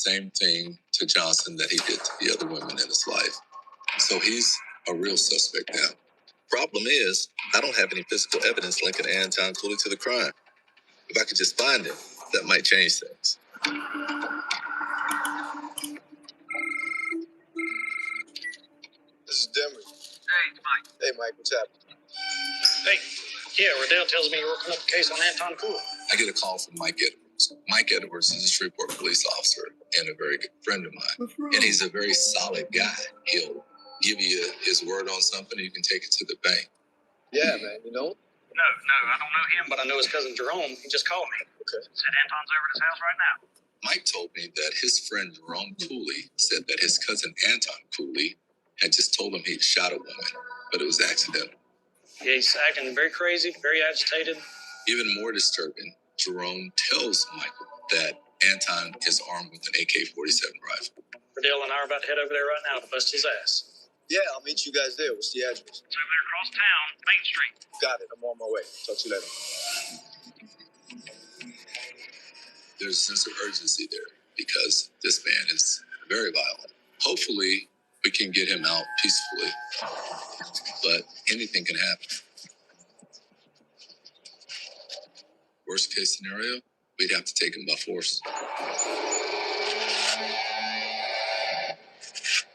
same thing to Johnson that he did to the other women in his life. So he's a real suspect now. Problem is, I don't have any physical evidence linking Anton Culie to the crime. If I could just find him, that might change things. This is Denver. Hey, it's Mike. Hey, Mike, what's happening? Hey, yeah, Riddell tells me you're working up a case on Anton Culie. I get a call from Mike Edwards. Mike Edwards is a Shreveport police officer and a very good friend of mine. And he's a very solid guy. He'll give you his word on something, and you can take it to the bank. Yeah, man, you know? No, I don't know him, but I know his cousin Jerome. He just called me. Okay. Said Anton's over at his house right now. Mike told me that his friend Jerome Culie said that his cousin Anton Culie had just told him he'd shot a woman, but it was accidental. Yeah, he's acting very crazy, very agitated. Even more disturbing, Jerome tells Michael that Anton is armed with an AK-47 rifle. Riddell and I are about to head over there right now to bust his ass. Yeah, I'll meet you guys there. What's the address? It's over there across town, Main Street. Got it. I'm on my way. Talk to you later. There's a sense of urgency there because this man is very violent. Hopefully, we can get him out peacefully, but anything can happen. Worst case scenario, we'd have to take him by force.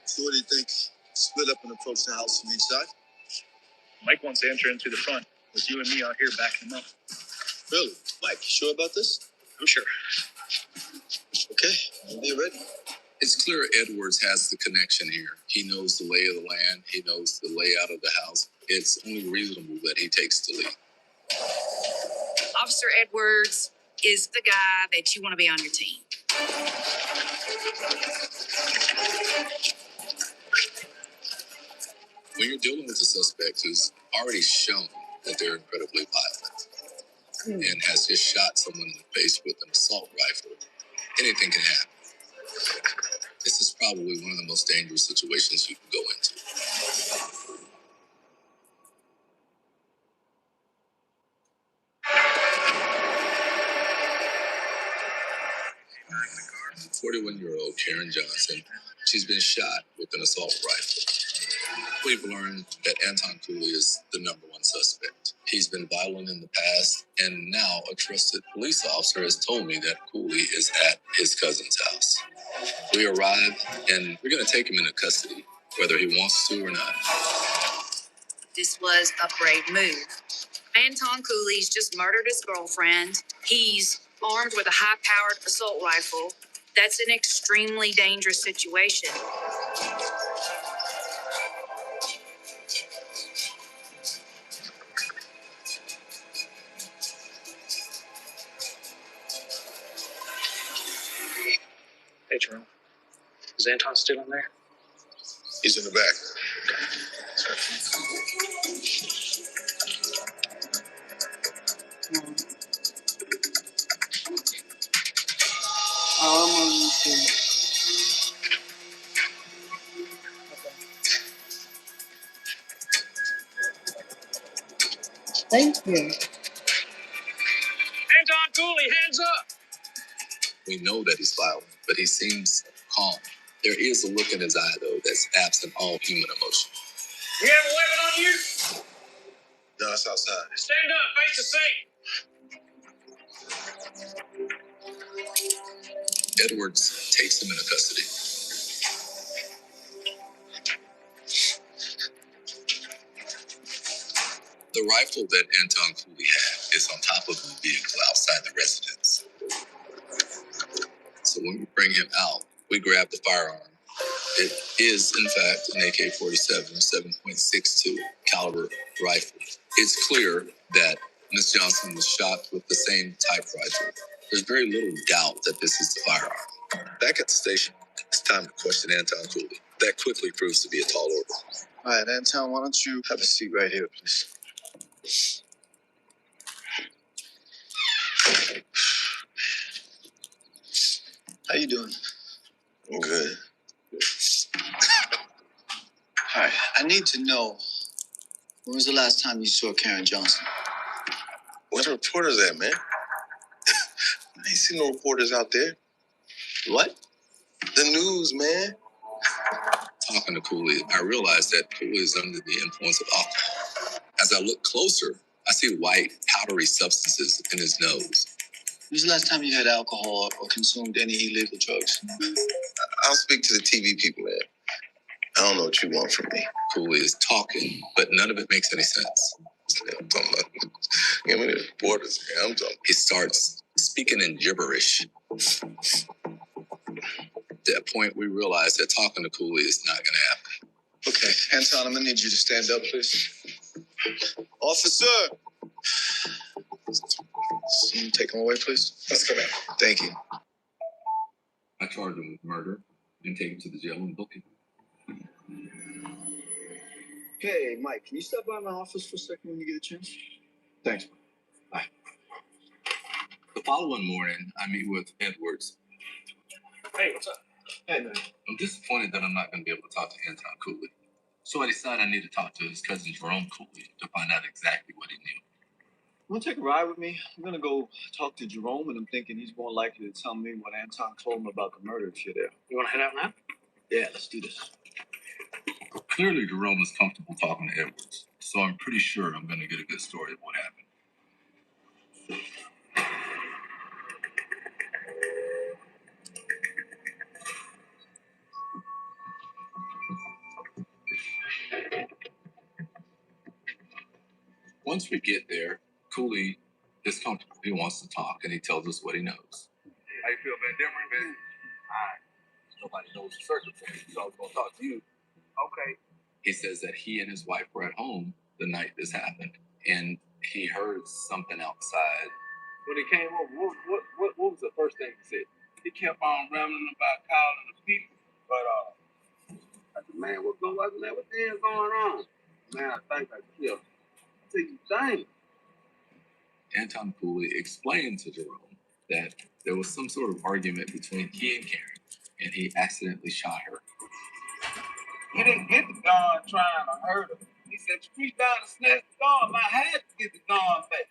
So what do you think? Split up and approach the house from each side? Mike wants to enter in through the front, with you and me out here backing him up. Really? Mike, you sure about this? I'm sure. Okay, I'll be ready. It's clear Edwards has the connection here. He knows the lay of the land. He knows the layout of the house. It's only reasonable that he takes the lead. Officer Edwards is the guy that you want to be on your team. When you're dealing with a suspect who's already shown that they're incredibly violent and has just shot someone in the face with an assault rifle, anything can happen. This is probably one of the most dangerous situations you can go into. The 41-year-old Karen Johnson, she's been shot with an assault rifle. We've learned that Anton Culie is the #1 suspect. He's been violent in the past, and now a trusted police officer has told me that Culie is at his cousin's house. We arrive, and we're going to take him into custody, whether he wants to or not. This was a brave move. Anton Cooley's just murdered his girlfriend. He's armed with a high-powered assault rifle. That's an extremely dangerous situation. Hey, Jerome. Is Anton still in there? He's in the back. Thank you. Anton Culie, hands up! We know that he's violent, but he seems calm. There is a look in his eye, though, that's absent all human emotion. You have a weapon on you? No, it's outside. Stand up, face the scene. Edwards takes him into custody. The rifle that Anton Culie had is on top of the vehicle outside the residence. So when we bring him out, we grab the firearm. It is, in fact, an AK-47 7.62 caliber rifle. It's clear that Miss Johnson was shot with the same type rifle. There's very little doubt that this is the firearm. Back at the station, it's time to question Anton Culie. That quickly proves to be a tall order. All right, Anton, why don't you have a seat right here, please? How you doing? I'm good. All right, I need to know, when was the last time you saw Karen Johnson? Where's the reporters at, man? I ain't seen no reporters out there. What? The news, man. Talking to Culie, I realized that Culie is under the influence of alcohol. As I look closer, I see white, powdery substances in his nose. When's the last time you had alcohol or consumed any illegal drugs? I'll speak to the TV people, man. I don't know what you want from me. Culie is talking, but none of it makes any sense. I'm talking about, give me the borders, man. I'm talking. He starts speaking in gibberish. At that point, we realize that talking to Culie is not going to happen. Okay, Anton, I'm gonna need you to stand up, please. Officer! Someone take him away, please. Let's go back. Thank you. I charge him with murder and take him to the jail and book him. Hey, Mike, can you stop by my office for a second when you get a chance? Thanks. Bye. The following morning, I meet with Edwards. Hey, what's up? Hey, man. I'm disappointed that I'm not going to be able to talk to Anton Culie. So I decided I need to talk to his cousin Jerome Culie to find out exactly what he knew. You want to take a ride with me? I'm going to go talk to Jerome, and I'm thinking he's more likely to tell me what Anton told him about the murder if you're there. You want to head out now? Yeah, let's do this. Clearly, Jerome is comfortable talking to Edwards, so I'm pretty sure I'm going to get a good story of what happened. Once we get there, Culie is comfortable. He wants to talk, and he tells us what he knows. How you feel about different, man? Alright. Nobody knows the circumstances, so I was gonna talk to you. Okay. He says that he and his wife were at home the night this happened, and he heard something outside. When he came over, what was the first thing he said? He kept on rambling about calling the people, but I said, man, what the hell going on? Man, I think I killed him. I said, you think? Anton Culie explained to Jerome that there was some sort of argument between he and Karen, and he accidentally shot her. He didn't get the gun trying to hurt her. He said, you reach down and snatch the gun. I had to get the gun back.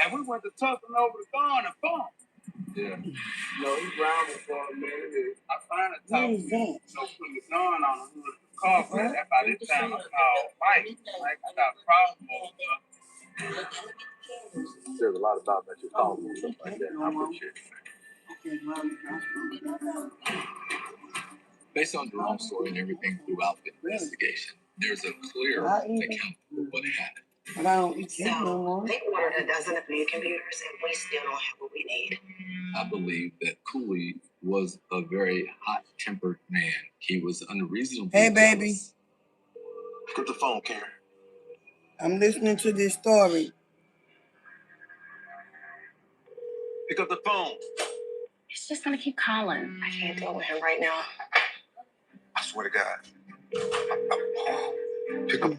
And we went to tucking over the gun and boom. Yeah. You know, he grounded for a minute. I finally talked to him, putting the gun on him with the car. But by this time, I called Mike. Mike, I got a problem over there. There's a lot about that you call me and stuff like that. I appreciate it. Based on Jerome's story and everything throughout the investigation, there's a clear account of what happened. But I don't eat no So more. they ordered a dozen of new computers, and we still don't have what we need. I believe that Culie was a very hot-tempered man. He was unreasonable. Hey, baby. Pick up the phone, Karen. I'm listening to this story. Pick up the phone. He's just gonna keep calling. I can't deal with him right now. I swear to God. Pick up.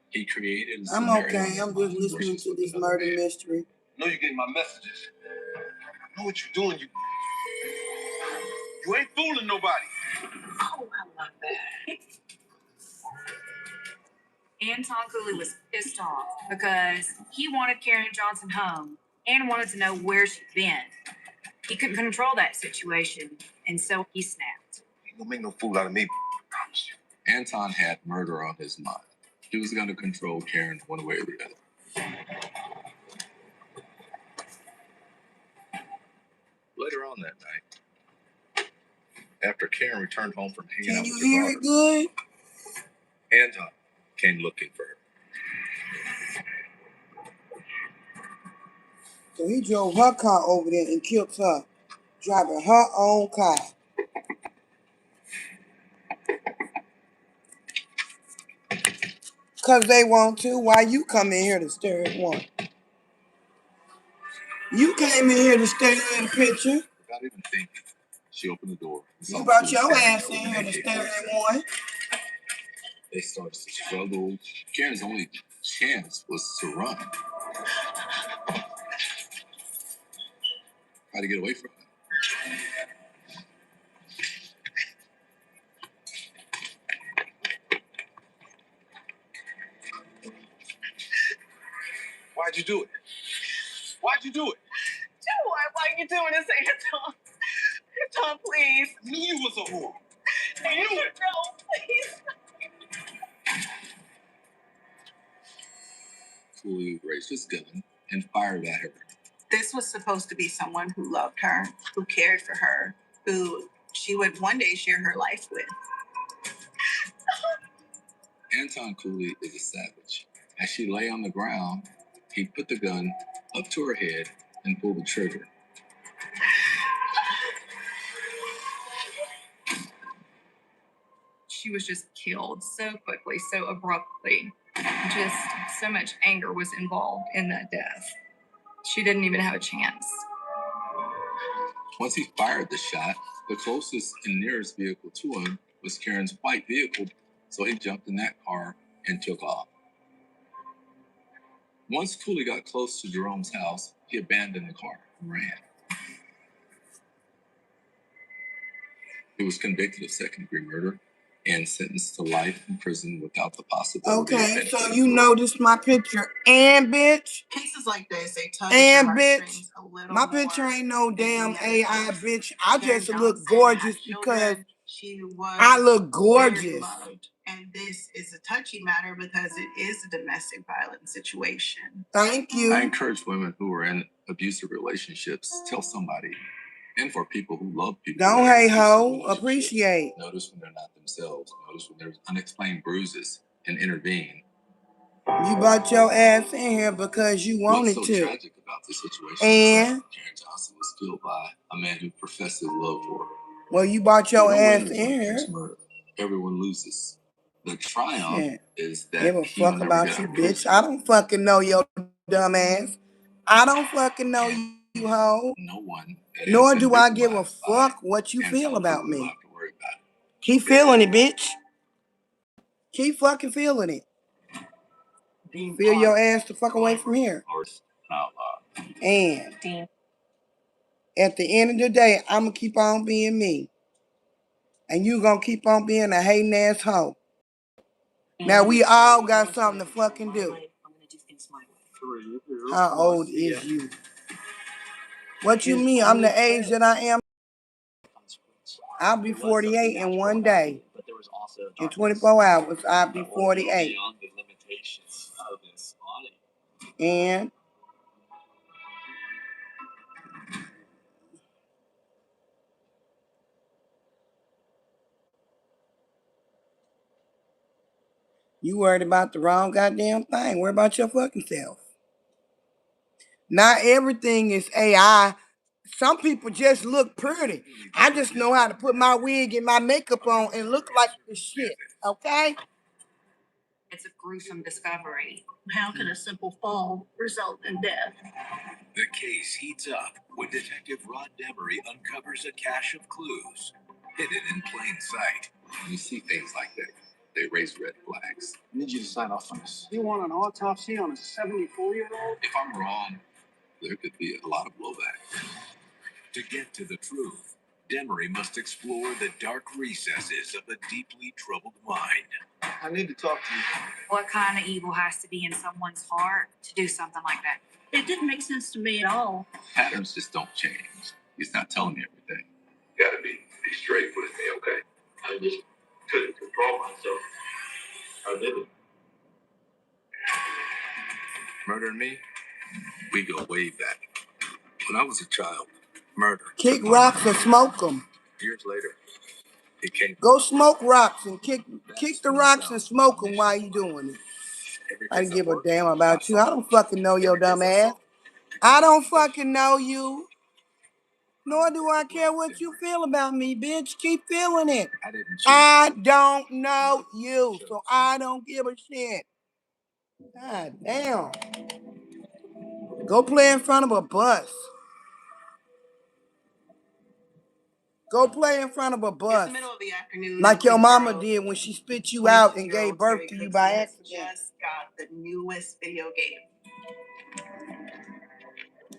He created a I'm scenario okay. I'm just listening to this murder mystery. I know you get my messages. I know what you're doing. You ain't fooling nobody. Oh, I love that. Anton Culie was pissed off because he wanted Karen Johnson home and wanted to know where she'd been. He couldn't control that situation, and so he snapped. Ain't gonna make no fool out of me. I promise you. Anton had murder on his mind. He was going to control Karen one way or the other. Later on that night, after Karen returned home from hanging out Can with you her hear daughter, it good? Anton came looking for her. So he drove her car over there and killed her, driving her own car. Because they want to. Why you come in here to stare at one? You came in here to stare at the picture. Without even thinking, she opened the door. You brought your ass in here to stare at one. They started to struggle. Karen's only chance was to run. Try to get away from him. Why'd you do it? Why'd you do it? Why you doing this, Anton? Anton, please. You was a whore. Anton, no, please. Culie raised his gun and fired at her. This was supposed to be someone who loved her, who cared for her, who she would one day share her life with. Anton Culie is a savage. As she lay on the ground, he put the gun up to her head and pulled the trigger. She was just killed so quickly, so abruptly. Just so much anger was involved in that death. She didn't even have a chance. Once he fired the shot, the closest and nearest vehicle to him was Karen's white vehicle, so he jumped in that car and took off. Once Culie got close to Jerome's house, he abandoned the car and ran. He was convicted of second-degree murder and sentenced to life in prison without the possibility of Okay, so anything. you noticed my picture and bitch. Cases like this, they tug And at your bitch, heartstrings a little my more picture ain't no than damn any other AI case. bitch. I Karen just look Johnson gorgeous had because children. She was I look very gorgeous. loved. And this is a touchy matter because it is a domestic violence situation. Thank I you. encourage women who are in abusive relationships, tell somebody. And for people who love people. Don't in hate abusive ho, relationships, appreciate. notice when they're not themselves. Notice when there's unexplained bruises and intervene. You brought your ass in here because you wanted What's so to. tragic about this situation? And Karen Johnson was killed by a man who professed his love for her. well, you brought your No ass winner in when here. there's murder. Everyone loses. The triumph Shit. is Give that a he fuck never about got you, out of bitch. prison. I don't fucking know your dumb ass. I don't fucking know you, hoe. No one that Nor has been do I give a victimized by fuck what you feel Anton about Culie will me. have to worry about it. Keep feeling it, bitch. Keep fucking feeling it. Feel your ass the fuck away from here. And at the end of the day, I'm gonna keep on being me. And you gonna keep on being a hating ass hoe. Now we all got something to fucking do. How old is you? What you mean? I'm the age that I am. I'll be 48 in one day. In 24 hours, I'll be 48. And you worried about the wrong goddamn thing. Worry about your fucking self. Not everything is AI. Some people just look pretty. I just know how to put my wig and my makeup on and look like the shit. Okay? It's a gruesome discovery. How can a simple fall result in death? The case heats up when Detective Rod Demery uncovers a cache of clues hidden in plain sight. When you see things like that, they raise red flags. I need you to sign off on this. You want an autopsy on a 74-year-old? If I'm wrong, there could be a lot of blowback. To get to the truth, Demery must explore the dark recesses of a deeply troubled mind. I need to talk to you. What kind of evil has to be in someone's heart to do something like that? It didn't make sense to me at all. Patterns just don't change. He's not telling me everything. You gotta be straight with me, okay? I just couldn't control myself. I didn't. Murder and me, we go way back. When I was a child, murder. Kick rocks and smoke them. Years later, it came. Go smoke rocks and kick the rocks and smoke them while you doing it. I don't give a damn about you. I don't fucking know your dumb ass. I don't fucking know you. Nor do I care what you feel about me, bitch. Keep feeling it. I don't know you, so I don't give a shit. God damn. Go play in front of a bus. Go play in front of a bus. It's the middle of the afternoon. Like your mama did when she spit you out and gave birth to you by accident. Just got the newest video game.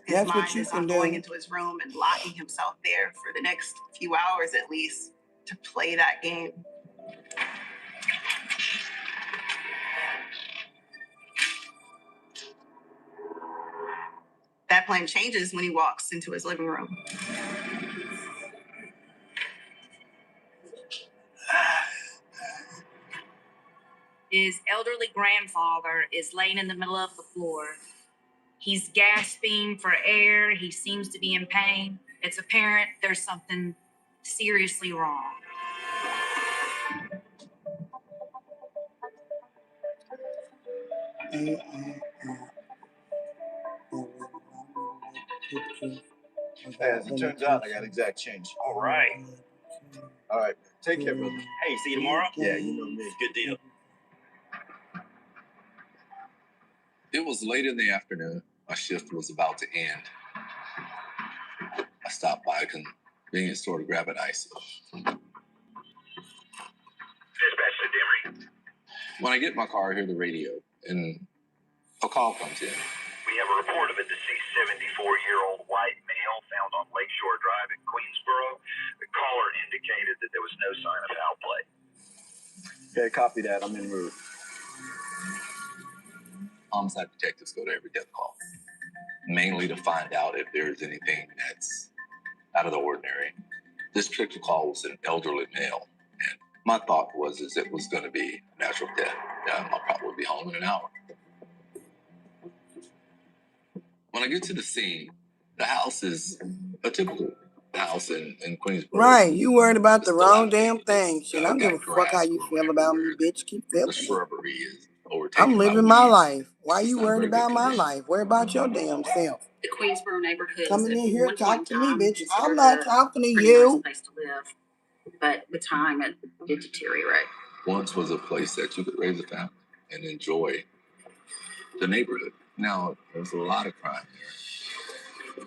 That's what you can do. Going into his room and locking himself there for the next few hours at least to play that game. That plan changes when he walks into his living room. His elderly grandfather is laying in the middle of the floor. He's gasping for air. He seems to be in pain. It's apparent there's something seriously wrong. As it turns out, I got exact change. All right. All right. Take care, brother. Hey, see you tomorrow? Yeah, you know me. Good deal. It was late in the afternoon. My shift was about to end. I stopped by a convenience store to grab an icy. Dispatch to Demery. When I get in my car, I hear the radio, and a call comes in. We have a report of a deceased 74-year-old white male found on Lakeshore Drive in Queensboro. The caller indicated that there was no sign of foul play. Okay, copy that. I'm en route. Homicide detectives go to every death call, mainly to find out if there's anything that's out of the ordinary. This particular call was an elderly male, and my thought was it was going to be a natural death. I'll probably be home in an hour. When I get to the scene, the house is a typical house in Queensboro. Right, you worried about the wrong damn thing. Shit, I don't give a fuck how you feel about me, bitch. Keep feeling. The shrubbery is overtaken. I'm living by my weeds. life. Why It's you not worried very good about my condition. life? Worry about your damn self. The Queensboro neighborhood Coming in here, talk to me, bitch. considered I'm not a talking to pretty you. nice place to live, but with time it did deteriorate. Once was a place that you could raise a family and enjoy the neighborhood. Now, there's a lot of crime here.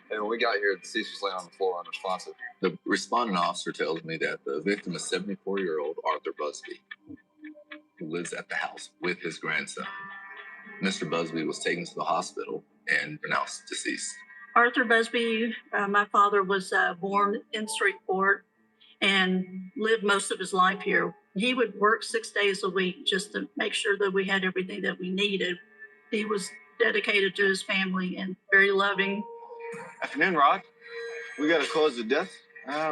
And when we got here, the deceased was laying on the floor unresponsive. The responding officer tells me that the victim is 74-year-old Arthur Busby, who lives at the house with his grandson. Mr. Busby was taken to the hospital and pronounced deceased. Arthur Busby, my father was born in Shreveport and lived most of his life here. He would work 6 days a week just to make sure that we had everything that we needed. He was dedicated to his family and very loving. Afternoon, Rod. We got a cause of death.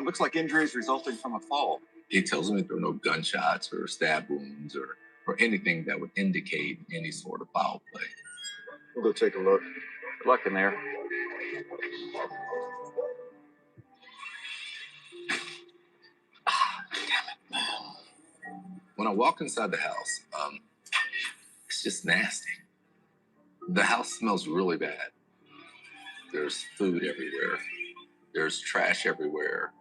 Looks like injuries resulting from a fall. He tells me there were no gunshots or stab wounds or anything that would indicate any sort of foul play. We'll go take a look. Good luck in there. When I walk inside the house, it's just nasty. The house smells really bad. There's food everywhere. There's trash everywhere.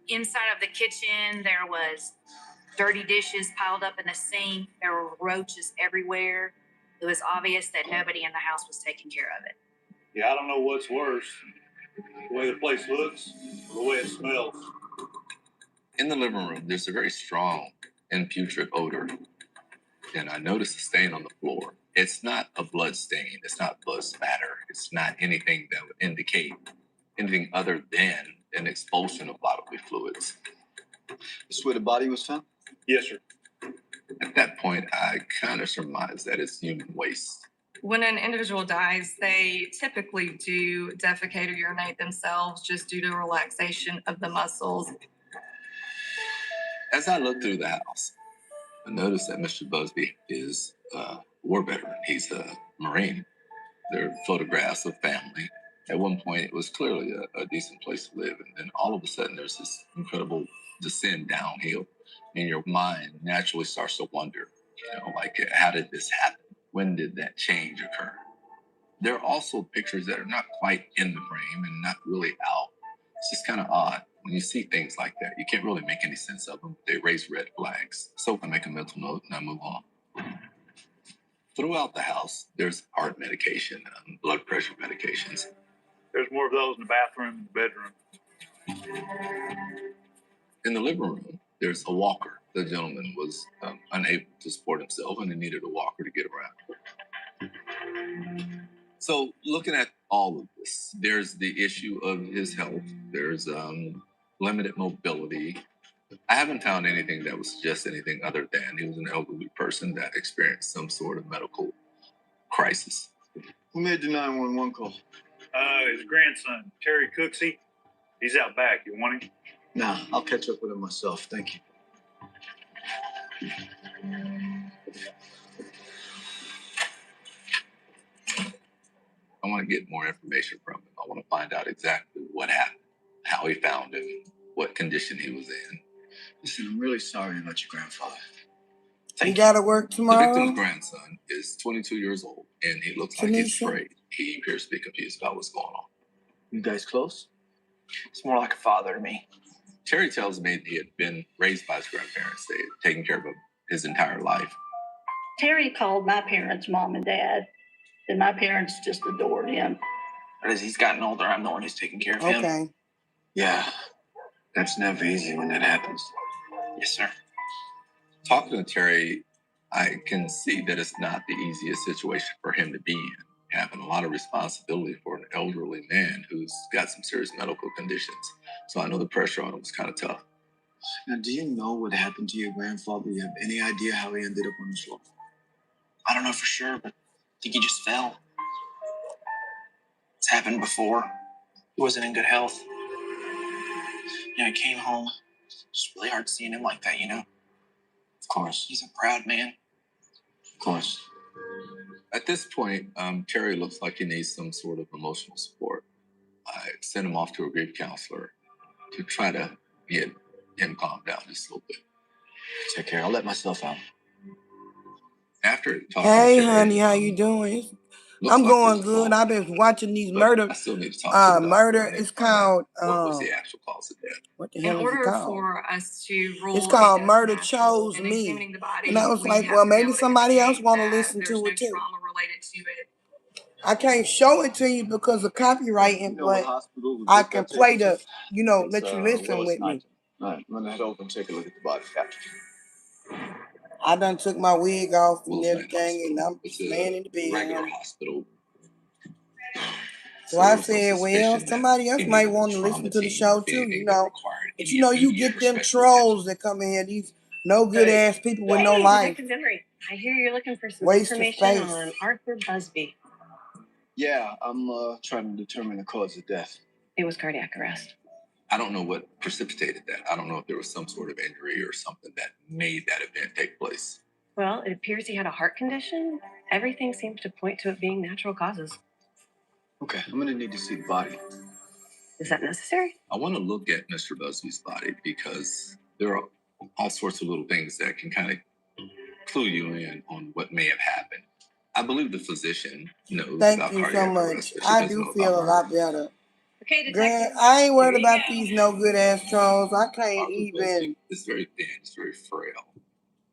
Inside of the kitchen, there was dirty dishes piled up in the sink. There were roaches everywhere. It was obvious that nobody in the house was taking care of it. Yeah, I don't know what's worse, the way the place looks or the way it smells. In the living room, there's a very strong and putrid odor. And I noticed a stain on the floor. It's not a blood stain. It's not blood spatter. It's not anything that would indicate anything other than an expulsion of bodily fluids. This where the body was found? Yes, sir. At that point, I kind of surmised that it's human waste. When an individual dies, they typically do defecate or urinate themselves just due to relaxation of the muscles. As I look through the house, I noticed that Mr. Busby is a war veteran. He's a Marine. There are photographs of family. At one point, it was clearly a decent place to live. And then all of a sudden, there's this incredible descent downhill. And your mind naturally starts to wonder, like, how did this happen? When did that change occur? There are also pictures that are not quite in the frame and not really out. It's just kind of odd. When you see things like that, you can't really make any sense of them. They raise red flags. So I make a mental note and I move on. Throughout the house, there's heart medication, blood pressure medications. There's more of those in the bathroom and the bedroom. In the living room, there's a walker. The gentleman was unable to support himself and he needed a walker to get around. So looking at all of this, there's the issue of his health. There's limited mobility. I haven't found anything that would suggest anything other than he was an elderly person that experienced some sort of medical crisis. Who made the 911 call? His grandson, Terry Cooksey. He's out back. You want him? Nah, I'll catch up with him myself. Thank you. I want to get more information from him. I want to find out exactly what happened, how he found him, what condition he was in. Listen, I'm really sorry about your grandfather. You gotta work The tomorrow? victim's grandson is 22 years old, and he looks like he's Tanisha? afraid. He appears to be confused about what's going on. You guys close? It's more like a father to me. Terry tells me he had been raised by his grandparents. They had taken care of him his entire life. Terry called my parents mom and dad, and my parents just adored him. But as he's gotten older, I'm the one who's taking care of him. Okay. Yeah. That's never easy when that happens. Yes, sir. Talking to Terry, I can see that it's not the easiest situation for him to be in, having a lot of responsibility for an elderly man who's got some serious medical conditions. So I know the pressure on him was kind of tough. Now, do you know what happened to your grandfather? Do you have any idea how he ended up on the floor? I don't know for sure, but I think he just fell. It's happened before. He wasn't in good health. He came home. It's really hard seeing him like that, Of course. He's a proud man. Of course. At this point, Terry looks like he needs some sort of emotional support. I sent him off to a grief counselor to try to get him calmed down just a little bit. Take care. I'll let myself out. After talking Hey, to Terry, honey, how you doing? looks I'm like going there's a good. fall. I've been watching these But murder. I still need to talk to the doctor Murder. and It's find out called. what was the actual cause of death. What the In hell is it order called? for us to rule It's called it as Murder natural Chose and Me. examining the body, And I was we like, have well, to be maybe able to somebody else indicate want to that listen there's to no it too. trauma related to it. I can't show it to you because of copywriting, You know what but hospital would I book can that play ticket the, to? let you listen Willis with me. Knighton. All right, I'm gonna head over and take a look at the body. Gotcha. I done took my wig off and Willis Knighton everything, and Hospital. I'm It's just laying in the a bed. regular honey. hospital. So I There was no said, well, suspicion that somebody else he might needed want to the listen trauma to the team show or too, anything that required But any you immediate get them respectful trolls that come in here, these no good ass people with no life. Detective Emery, I hear you're looking for some Waste of information space. on Arthur Busby. Yeah, I'm trying to determine the cause of death. It was cardiac arrest. I don't know what precipitated that. I don't know if there was some sort of injury or something that made that event take place. Well, it appears he had a heart condition. Everything seems to point to it being natural causes. Okay, I'm gonna need to see the body. Is that necessary? I want to look at Mr. Busby's body because there are all sorts of little things that can kind of clue you in on what may have happened. I believe the physician knows Thank about you so cardiac much. arrest, but she I doesn't do know feel a about lot murder. better. Okay, Girl, Detective. I ain't worried Here you about go. these no good ass trolls. I can't Arthur even. Busby is very thin, he's very frail,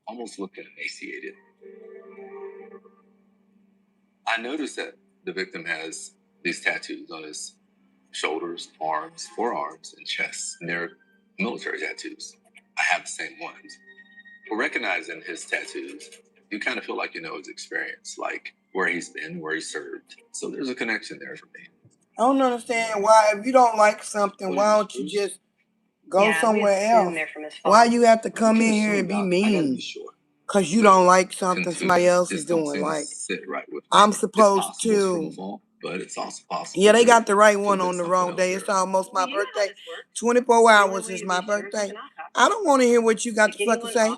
almost looking emaciated. I noticed that the victim has these tattoos on his shoulders, arms, forearms, and chest. And they're military tattoos. I have the same ones. For recognizing his tattoos, you kind of feel like you know his experience, like where he's been, where he served. So there's a connection there for me. I don't understand why, if you don't like something, why don't you just go somewhere else? Why you have to come in here and be mean? Because you don't like something somebody else is doing. Like, I'm supposed to. But it's also possible. Yeah, they got the right one on the wrong day. It's almost my birthday. 24 hours is my birthday. I don't want to hear what you got to fucking say.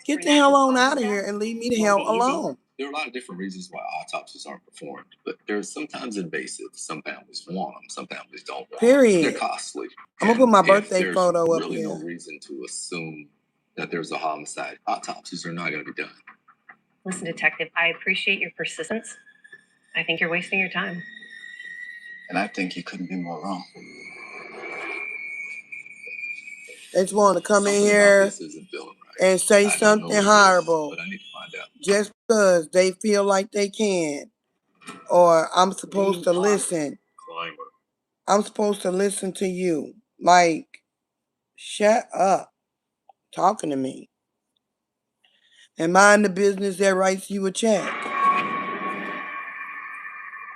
Get the hell on out of here and leave me the hell alone. There are a lot of different reasons why autopsies aren't performed, but they're sometimes invasive. Some families want them, some families don't. Period. They're costly. I'm gonna put my And birthday if photo there's up really here. no reason to assume that there's a homicide. Autopsies are not going to be done. Listen, Detective, I appreciate your persistence. I think you're wasting your time. And I think you couldn't be more wrong. They just want to come in Something about here this isn't feeling right. and say I don't know something what it is, horrible but I need to find out. just because they feel like they can. Or I'm supposed to listen. I'm supposed to listen to you. Like, shut up talking to me. And mind the business that writes you a check.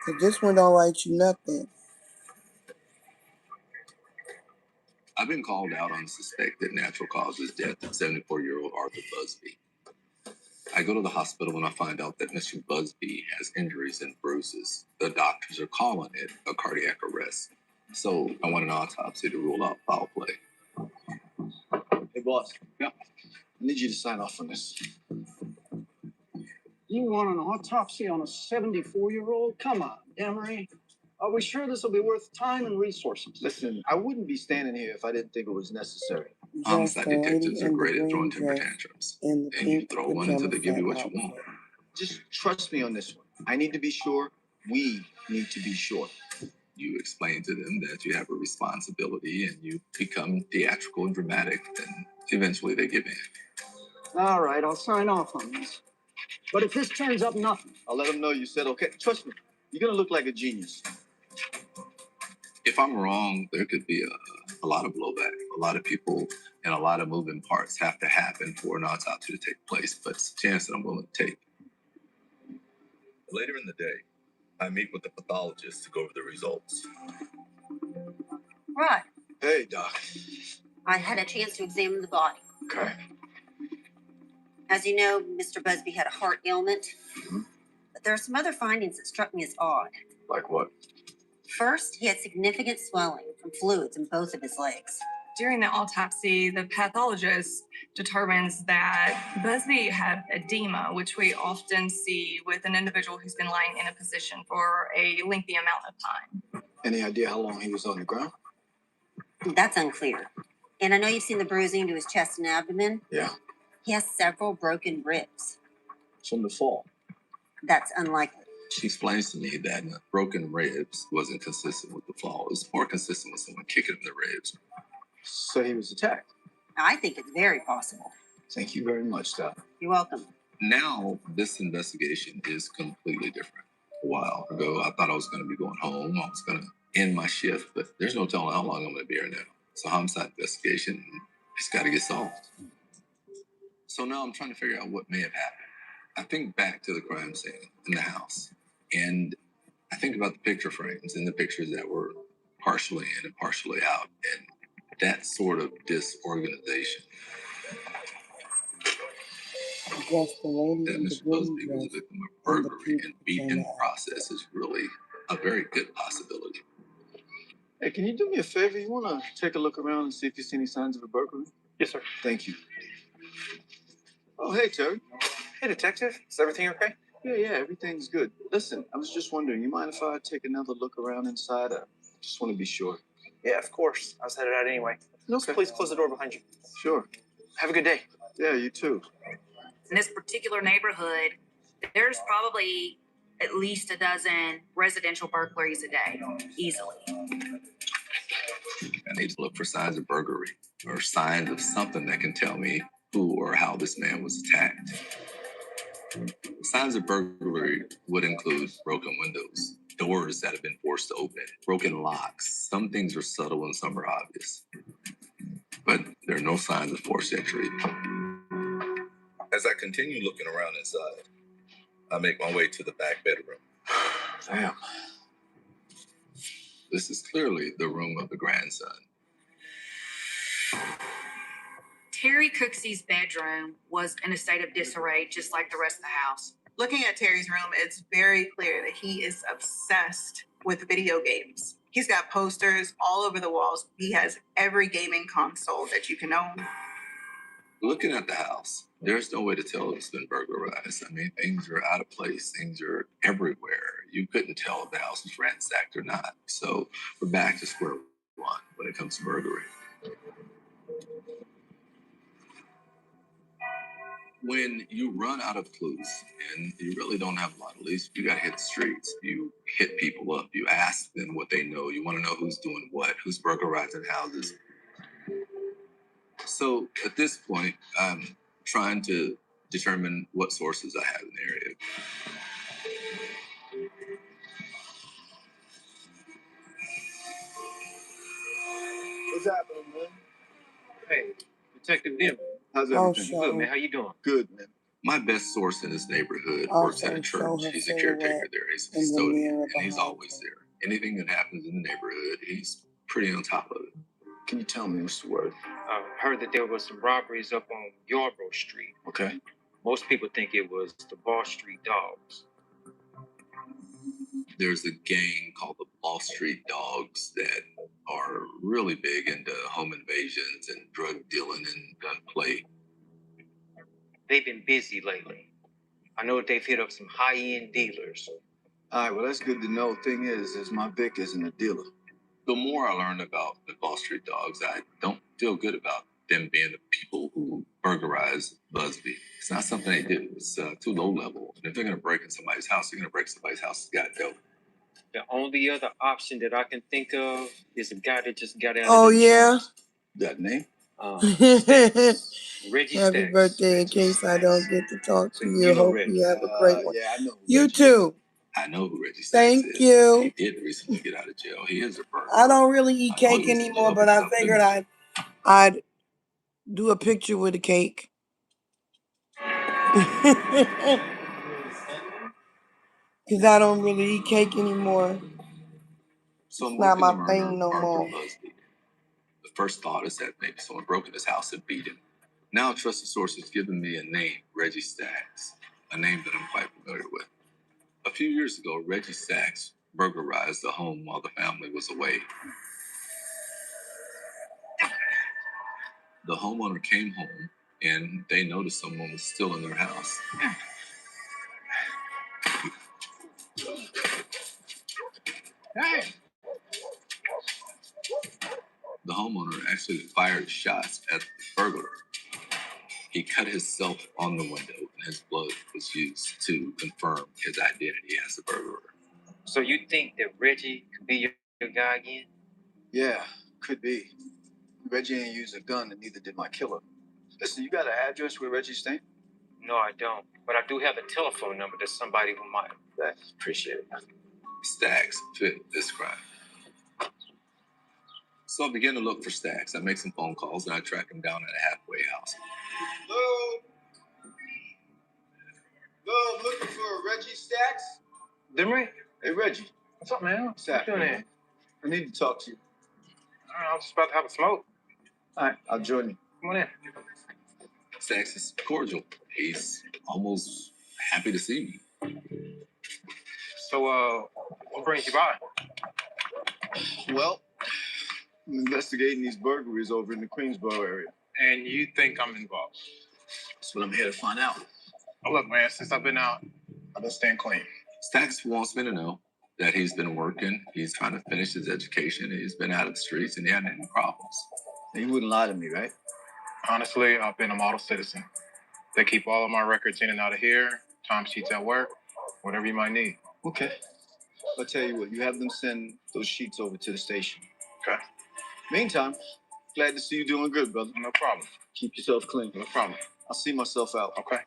Because this one don't write you nothing. I've been called out on suspected natural causes death of 74-year-old Arthur Busby. I go to the hospital and I find out that Mr. Busby has injuries and bruises. The doctors are calling it a cardiac arrest. So I want an autopsy to rule out foul play. Hey, boss. Yeah. I need you to sign off on this. You want an autopsy on a 74-year-old? Come on, Emery. Are we sure this will be worth time and resources? Listen, I wouldn't be standing here if I didn't think it was necessary. Homicide detectives are in the great at throwing green temper dress tantrums. and the And you pink throw one until they give you what you pajama want. outfit. Just trust me on this one. I need to be sure. We need to be sure. You explain to them that you have a responsibility and you become theatrical and dramatic, and eventually they give in. All right, I'll sign off on this. But if this turns up nothing, I'll let them know you said okay. Trust me, you're gonna look like a genius. If I'm wrong, there could be a lot of blowback. A lot of people and a lot of moving parts have to happen for an autopsy to take place, but it's a chance that I'm willing to take. Later in the day, I meet with the pathologist to go over the results. Right. Hey, Doc. I had a chance to examine the body. Okay. As you know, Mr. Busby had a heart ailment. But there are some other findings that struck me as odd. Like what? First, he had significant swelling from fluids in both of his legs. During the autopsy, the pathologist determines that Busby had edema, which we often see with an individual who's been lying in a position for a lengthy amount of time. Any idea how long he was on the ground? That's unclear. And I know you've seen the bruising to his chest and abdomen. Yeah. He has several broken ribs. From the fall. That's unlikely. She explains to me that broken ribs wasn't consistent with the fall. It was more consistent with someone kicking in the ribs. So he was attacked. I think it's very possible. Thank you very much, Doc. You're welcome. Now, this investigation is completely different. A while ago, I thought I was going to be going home. I was going to end my shift, but there's no telling how long I'm going to be here now. It's a homicide investigation. It's got to get solved. So now I'm trying to figure out what may have happened. I think back to the crime scene in the house, and I think about the picture frames and the pictures that were partially in and partially out, and that sort of disorganization. Just the lady That in the Mr. green Busby was a dress victim of and the burglary pink and beat in the pajama outfit. process is really a very good possibility. Hey, can you do me a favor? You want to take a look around and see if you see any signs of a burglary? Yes, sir. Thank you. Oh, hey, Terry. Hey, detective. Is everything okay? Yeah, everything's good. Listen, I was just wondering, you mind if I take another look around inside? I just want to be sure. Yeah, of course. I was headed out anyway. Okay. So please close the door behind you. Sure. Have a good day. Yeah, you too. In this particular neighborhood, there's probably at least a dozen residential burglaries a day, easily. I need to look for signs of burglary or signs of something that can tell me who or how this man was attacked. Signs of burglary would include broken windows, doors that have been forced to open, broken locks. Some things are subtle and some are obvious. But there are no signs of forced entry. As I continue looking around inside, I make my way to the back bedroom. Damn. This is clearly the room of the grandson. Terry Cooksey's bedroom was in a state of disarray, just like the rest of the house. Looking at Terry's room, it's very clear that he is obsessed with video games. He's got posters all over the walls. He has every gaming console that you can own. Looking at the house, there's no way to tell if it's been burglarized. I mean, things are out of place. Things are everywhere. You couldn't tell if the house was ransacked or not. So we're back to square one when it comes to burglary. When you run out of clues and you really don't have a lot of leads, you got to hit the streets. You hit people up. You ask them what they know. You want to know who's doing what, who's burglarizing houses. So at this point, I'm trying to determine what sources I have in the area. What's happening, man? hey, Detective Dim. How's Oh, everything? show Good, her, man. How you doing? Good, man. My best source in this neighborhood works at a also show church. her He's a caretaker silhouette there. He's a in the custodian, mirror and he's behind always her. there. Anything that happens in the neighborhood, he's pretty on top of it. Can you tell me what's the word? Heard that there was some robberies up on Yarborough Street. Okay. Most people think it was the Wall Street Dogs. There's a gang called the Wall Street Dogs that are really big into home invasions and drug dealing and gunplay. They've been busy lately. I know they've hit up some high-end dealers. All right, well, that's good to know. Thing is my Vic isn't a dealer. The more I learn about the Wall Street Dogs, I don't feel good about them being the people who burglarize Busby. It's not something they do. It's too low level. And if they're going to break in somebody's house, they're going to break somebody's house that's got dope. The only other option that I can think of is a guy that just got out Oh, of the yeah? joint. That name? Reggie Happy Stacks. birthday in case I don't get to talk to you. You know Hope Reggie. you have a great one. Yeah, I know. You Reggie too. I know who Reggie Stacks Thank is. you. He did recently get out of jail. He is a burglar. I don't really eat I know cake he used to anymore, live but up I in figured South I'd do a picture with the cake. Because I don't really eat cake anymore. So It's I'm not working my to murder thing no Arthur more. Busby. The first thought is that maybe someone broke in his house and beat him. Now a trusted source has given me a name, Reggie Stacks, a name that I'm quite familiar with. A few years ago, Reggie Stacks burglarized the home while the family was away. The homeowner came home and they noticed someone was still in their house. Hey. The homeowner actually fired shots at the burglar. He cut himself on the window and his blood was used to confirm his identity as a burglar. So you think that Reggie could be your guy again? Yeah, could be. Reggie ain't used a gun, and neither did my killer. Listen, you got an address where Reggie's staying? No, I don't. But I do have a telephone number to somebody who might. Appreciate it. Stacks fit this crime. So I began to look for Stacks. I make some phone calls and I track him down at a halfway house. Hello? Hello, I'm looking for Reggie Stacks. Demery? Hey, Reggie. What's up, man? What's happening? I need to talk to you. I was just about to have a smoke. All right, I'll join you. Come on in. Stacks is cordial. He's almost happy to see me. So, what brings you by? Well, I'm investigating these burglaries over in the Queensboro area. And you think I'm involved? That's what I'm here to find out. Oh, look, man, since I've been out, I've been staying clean. Stacks wants me to know that he's been working, he's trying to finish his education, he's been out of the streets, and he hadn't had any problems. You wouldn't lie to me, right? Honestly, I've been a model citizen. They keep all of my records in and out of here, timesheets at work, whatever you might need. Okay. I'll tell you what, you have them send those sheets over to the station. Okay. Meantime, glad to see you doing good, brother. No problem. Keep yourself clean. No problem. I'll see myself out. Okay.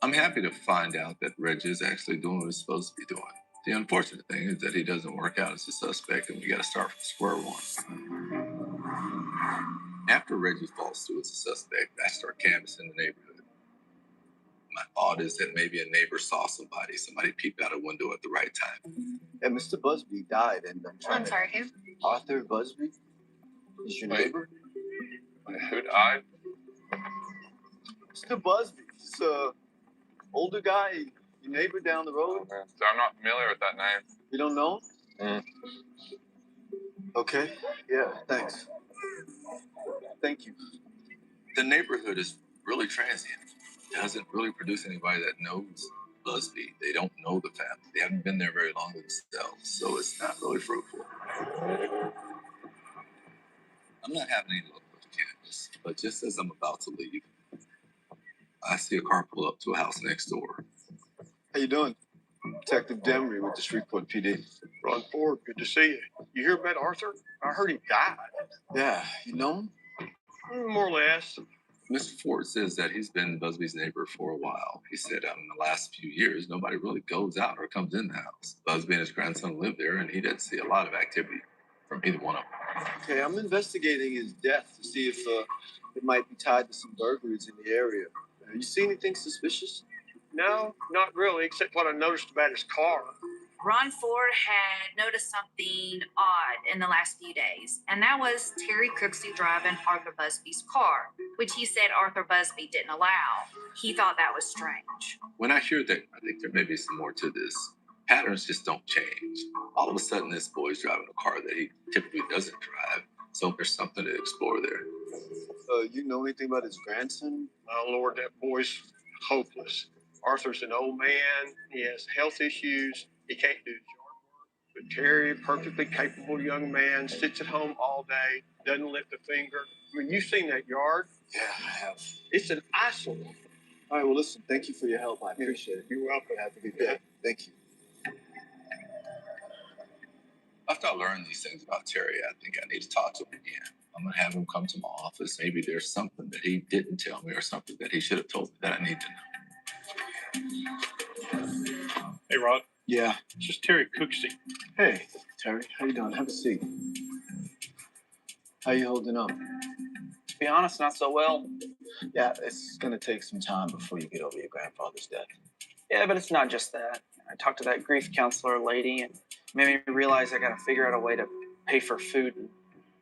I'm happy to find out that Reggie is actually doing what he's supposed to be doing. The unfortunate thing is that he doesn't work out as a suspect, and we got to start from square one. After Reggie falls through as a suspect, I start canvassing the neighborhood. My thought is that maybe a neighbor saw somebody peeped out a window at the right time. Yeah, Mr. Busby died, and I'm sorry, who? Arthur Busby is your neighbor? Who died? Mr. Busby. It's a older guy, your neighbor down the road. So I'm not familiar with that name. You don't know him? Okay. Yeah, thanks. Thank you. The neighborhood is really transient. It doesn't really produce anybody that knows Busby. They don't know the family. They haven't been there very long themselves, so it's not really fruitful. I'm not having any luck with the canvas, but just as I'm about to leave, I see a car pull up to a house next door. How you doing? Detective Demery with the Shreveport PD. Ron Ford, good to see you. You hear about Arthur? I heard he died. Yeah, you know him? More or less. Mr. Ford says that he's been Busby's neighbor for a while. He said in the last few years, nobody really goes out or comes in the house. Busby and his grandson live there, and he didn't see a lot of activity from either one of them. Okay, I'm investigating his death to see if it might be tied to some burglaries in the area. You see anything suspicious? No, not really, except what I noticed about his car. Ron Ford had noticed something odd in the last few days, and that was Terry Cooksey driving Arthur Busby's car, which he said Arthur Busby didn't allow. He thought that was strange. When I hear that, I think there may be some more to this. Patterns just don't change. All of a sudden, this boy's driving a car that he typically doesn't drive. So there's something to explore there. You know anything about his grandson? My Lord, that boy's hopeless. Arthur's an old man. He has health issues. He can't do his yard work. But Terry, perfectly capable young man, sits at home all day, doesn't lift a finger. I mean, you've seen that yard. Yeah, I have. It's an eyesore. All right, well, listen, thank you for your help. I appreciate it. You're welcome. Have a good day. Thank you. After I learned these things about Terry, I think I need to talk to him again. I'm going to have him come to my office. Maybe there's something that he didn't tell me or something that he should have told me that I need to know. Hey, Rod. Yeah. It's just Terry Cooksey. Hey, Terry. How you doing? Have a seat. How you holding up? To be honest, not so well. Yeah, it's going to take some time before you get over your grandfather's death. Yeah, but it's not just that. I talked to that grief counselor lady and made me realize I got to figure out a way to pay for food and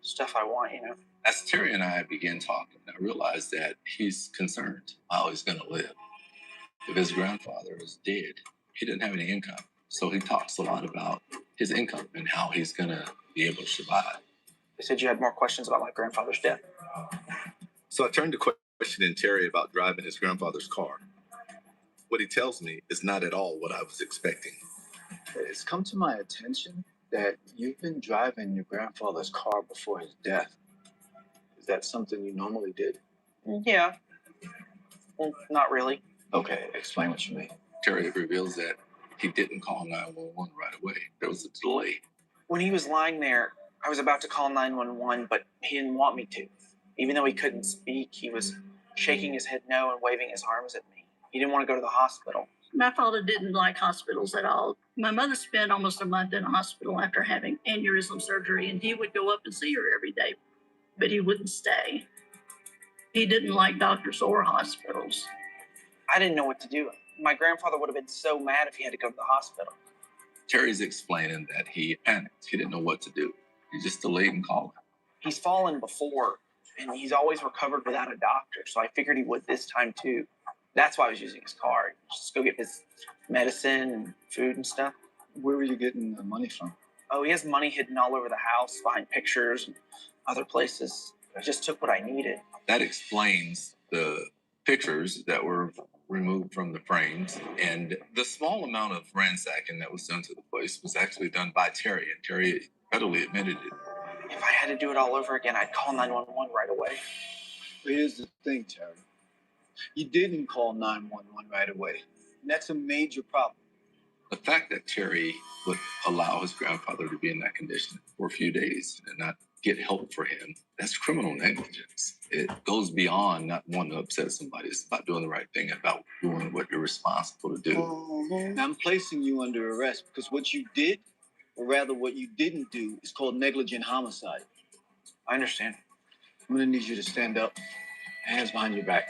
stuff I want, you know. As Terry and I began talking, I realized that he's concerned how he's going to live. If his grandfather is dead, he didn't have any income. So he talks a lot about his income and how he's going to be able to survive. They said you had more questions about my grandfather's death. So I turned to questioning Terry about driving his grandfather's car. What he tells me is not at all what I was expecting. It's come to my attention that you've been driving your grandfather's car before his death. Is that something you normally did? Yeah. Well, not really. Okay, explain what you mean. Terry reveals that he didn't call 911 right away. There was a delay. When he was lying there, I was about to call 911, but he didn't want me to. Even though he couldn't speak, he was shaking his head no and waving his arms at me. He didn't want to go to the hospital. My father didn't like hospitals at all. My mother spent almost a month in a hospital after having aneurysm surgery, and he would go up and see her every day, but he wouldn't stay. He didn't like doctors or hospitals. I didn't know what to do. My grandfather would have been so mad if he had to go to the hospital. Terry's explaining that he panicked. He didn't know what to do. He just delayed in calling. He's fallen before, and he's always recovered without a doctor, so I figured he would this time too. That's why I was using his car, just go get his medicine and food and stuff. Where were you getting the money from? Oh, he has money hidden all over the house, behind pictures and other places. I just took what I needed. That explains the pictures that were removed from the frames, and the small amount of ransacking that was done to the place was actually done by Terry, and Terry readily admitted it. If I had to do it all over again, I'd call 911 right away. But here's the thing, Terry. You didn't call 911 right away. And that's a major problem. The fact that Terry would allow his grandfather to be in that condition for a few days and not get help for him, that's criminal negligence. It goes beyond not wanting to upset somebody. It's about doing the right thing, about doing what you're responsible to do. Now, I'm placing you under arrest because what you did, or rather what you didn't do, is called negligent homicide. I understand. I'm going to need you to stand up, hands behind your back.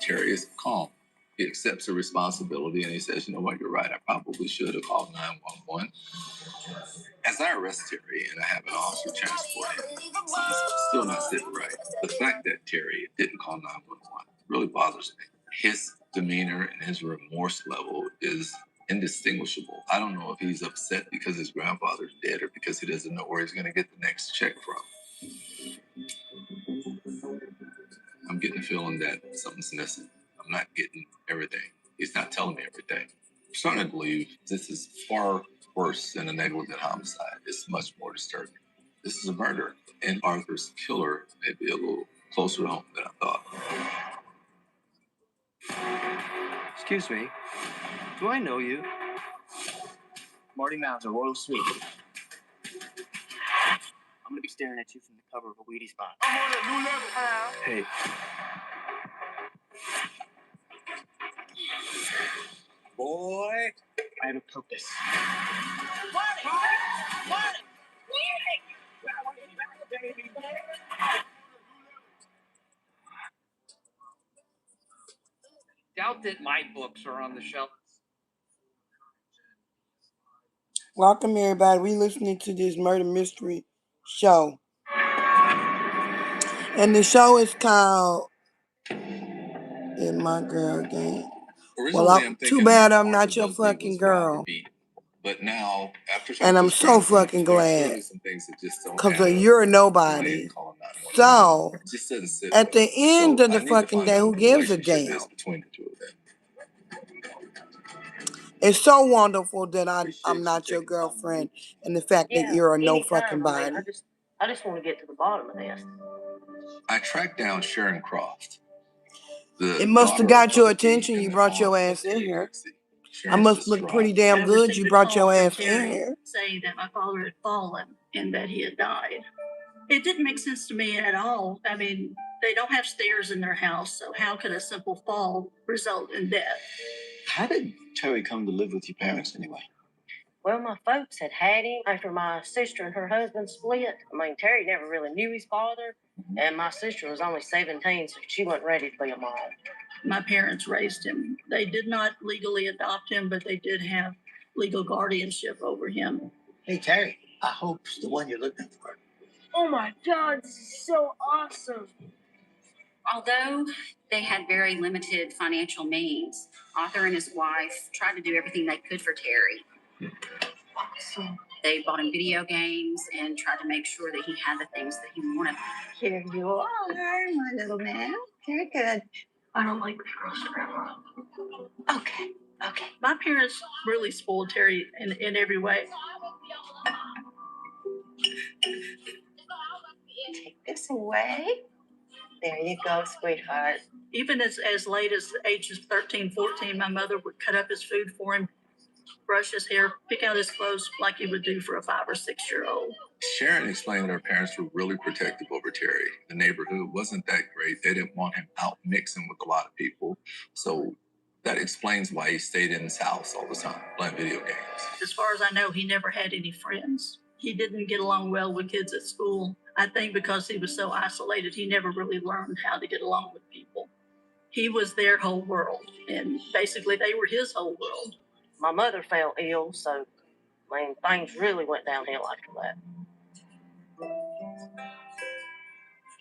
Terry is calm. He accepts the responsibility and he says, you know what, you're right. I probably should have called 911. As I arrest Terry and I have an officer transport him, something's still not sitting right. The fact that Terry didn't call 911 really bothers me. His demeanor and his remorse level is indistinguishable. I don't know if he's upset because his grandfather's dead or because he doesn't know where he's going to get the next check from. I'm getting the feeling that something's missing. I'm not getting everything. He's not telling me everything. I'm starting to believe this is far worse than a negligent homicide. It's much more disturbing. This is a murder, and Arthur's killer may be a little closer to home than I thought. Excuse me. Do I know you? Marty Mauser, Royal Suite. I'm gonna be staring at you from the cover of a Wheaties box. I'm on a new level. Hey. Boy, I have a purpose. Doubt that my books are on the shelf. Welcome everybody. We listening to this murder mystery show. And the show is called In My Girl Game. Well, too bad I'm not your fucking girl. But now, after And I'm so fucking glad. Because you're nobody. So, at the end of the fucking day, who gives a damn? It's so wonderful that I'm not your girlfriend, and the fact that you're a no fucking body. I just want to get to the bottom of this. I tracked down Sharon Croft. It must have got your attention. You brought your ass in here. I must look pretty damn good. You brought your ass in here. Saying that my father had fallen and that he had died. It didn't make sense to me at all. I mean, they don't have stairs in their house, so how could a simple fall result in death? How did Terry come to live with your parents anyway? Well, my folks had him after my sister and her husband split. I mean, Terry never really knew his father, and my sister was only 17, so she wasn't ready to be a mom. My parents raised him. They did not legally adopt him, but they did have legal guardianship over him. Hey, Terry, I hope it's the one you're looking for. Oh my God, this is so awesome. Although they had very limited financial means, Arthur and his wife tried to do everything they could for Terry. Awesome. They bought him video games and tried to make sure that he had the things that he wanted. Here you are, my little man. Very good. I don't like girls, Grandma. Okay. My parents really spoiled Terry in every way. Take this away. There you go, sweetheart. Even as late as the age of 13, 14, my mother would cut up his food for him, brush his hair, pick out his clothes like you would do for a 5 or 6 year old. Sharon explained that her parents were really protective over Terry. The neighborhood wasn't that great. They didn't want him out mixing with a lot of people. So that explains why he stayed in his house all the time, playing video games. As far as I know, he never had any friends. He didn't get along well with kids at school. I think because he was so isolated, he never really learned how to get along with people. He was their whole world, and basically they were his whole world. My mother fell ill, so I mean, things really went downhill after that.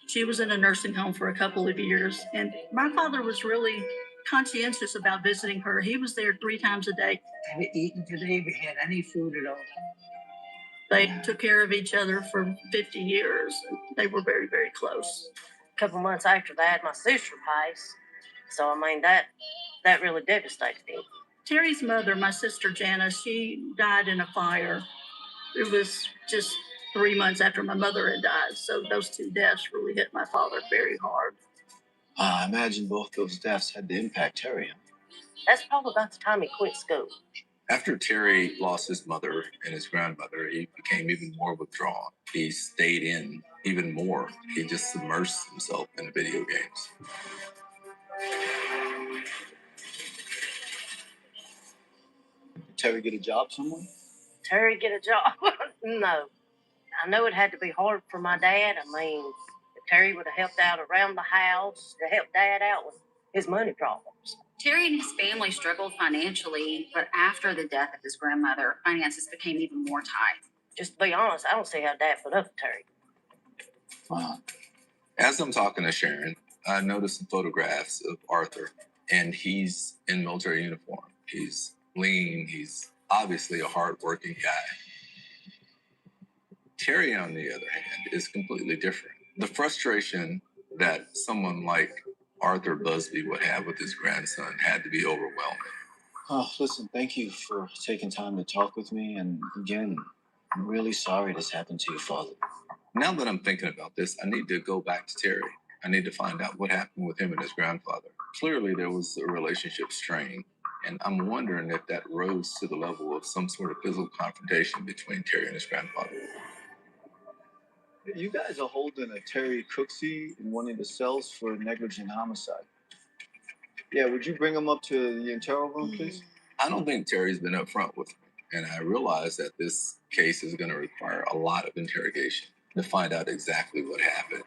She was in a nursing home for a couple of years, and my father was really conscientious about visiting her. He was there 3 times a day. Have you eaten today? Have you had any food at all? They took care of each other for 50 years. They were very, very close. A couple months after that, my sister passed. So, I mean, that really devastated me. Terry's mother, my sister Janice, she died in a fire. It was just 3 months after my mother had died. So those 2 deaths really hit my father very hard. I imagine both those deaths had to impact Terry. That's probably about the time he quit school. After Terry lost his mother and his grandmother, he became even more withdrawn. He stayed in even more. He just submersed himself in the video games. Did Terry get a job somewhere? Terry get a job? No. I know it had to be hard for my dad. I mean, if Terry would have helped out around the house to help Dad out with his money problems. Terry and his family struggled financially, but after the death of his grandmother, finances became even more tight. Just to be honest, I don't see how Dad put up with Terry. Wow. As I'm talking to Sharon, I noticed some photographs of Arthur, and he's in military uniform. He's lean. He's obviously a hardworking guy. Terry, on the other hand, is completely different. The frustration that someone like Arthur Busby would have with his grandson had to be overwhelming. Oh, listen, thank you for taking time to talk with me. And again, I'm really sorry this happened to your father. Now that I'm thinking about this, I need to go back to Terry. I need to find out what happened with him and his grandfather. Clearly, there was a relationship strain, and I'm wondering if that rose to the level of some sort of physical confrontation between Terry and his grandfather. You guys are holding a Terry Cooksey in one of the cells for negligent homicide. Yeah, would you bring him up to the interrogation room, please? I don't think Terry's been upfront with me, and I realize that this case is going to require a lot of interrogation to find out exactly what happened.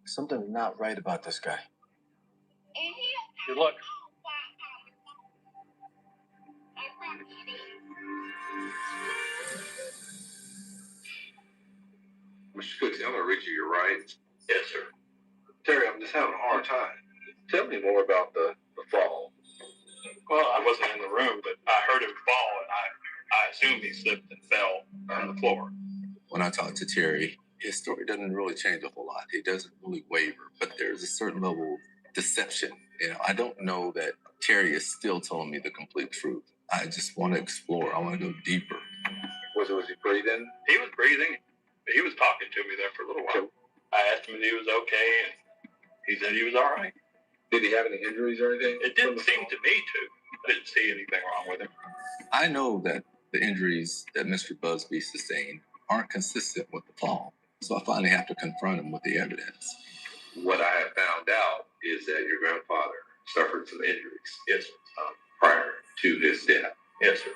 Something's not right about this guy. Good luck. Mr. Cooksey, I'm going to read you your rights. Yes, sir. Terry, I'm just having a hard time. Tell me more about the fall. Well, I wasn't in the room, but I heard him fall, and I assumed he slipped and fell on the floor. When I talk to Terry, his story doesn't really change a whole lot. He doesn't really waver, but there's a certain level of deception. I don't know that Terry is still telling me the complete truth. I just want to explore. I want to go deeper. Was he breathing? He was breathing. He was talking to me there for a little while. I asked him if he was okay, and he said he was all right. Did he have any injuries or anything? It didn't seem to me to. I didn't see anything wrong with him. I know that the injuries that Mr. Busby sustained aren't consistent with the fall, so I finally have to confront him with the evidence. What I have found out is that your grandfather suffered some injuries. Yes, sir. Prior to his death. Yes, sir.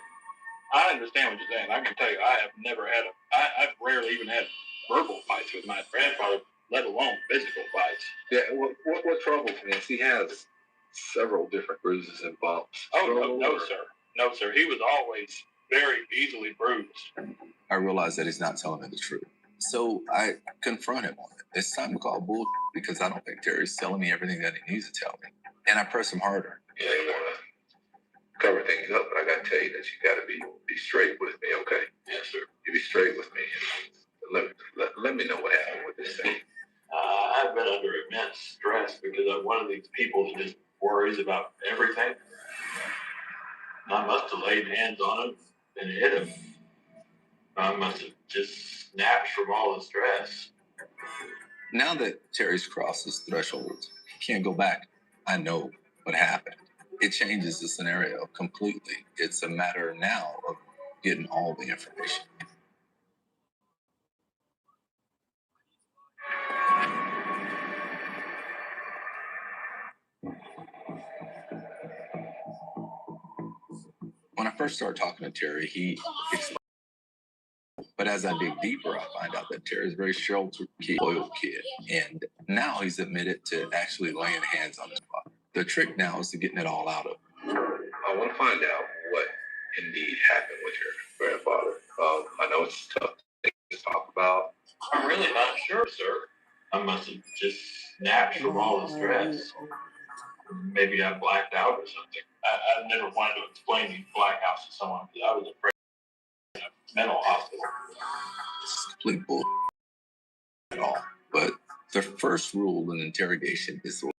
I understand what you're saying. I can tell you, I've rarely even had verbal fights with my grandfather, let alone physical fights. Yeah, what troubles me is he has several different bruises and bumps. Oh, no, sir. No, sir. He was always very easily bruised. I realize that he's not telling me the truth. So I confront him on it. It's time to call bull because I don't think Terry's telling me everything that he needs to tell me. And I press him harder. Yeah, you want to cover things up, but I got to tell you that you got to be straight with me, okay? Yes, sir. You be straight with me. Let me know what happened with this thing. I've been under immense stress because I'm one of these people that just worries about everything. I must have laid hands on him and hit him. I must have just snapped from all the stress. Now that Terry's crossed his threshold, he can't go back. I know what happened. It changes the scenario completely. It's a matter now of getting all the information. When I first started talking to Terry, he explained. But as I dig deeper, I find out that Terry's a very sheltered kid, loyal kid. And now he's admitted to actually laying hands on his father. The trick now is to getting it all out of him. I want to find out what indeed happened with your grandfather. I know it's a tough thing to talk about. I'm really not sure, sir. I must have just snapped from all the stress. Maybe I blacked out or something. I never wanted to explain these blackouts to someone because I was afraid in a mental hospital. It's complete bull at all. But the first rule in interrogation is to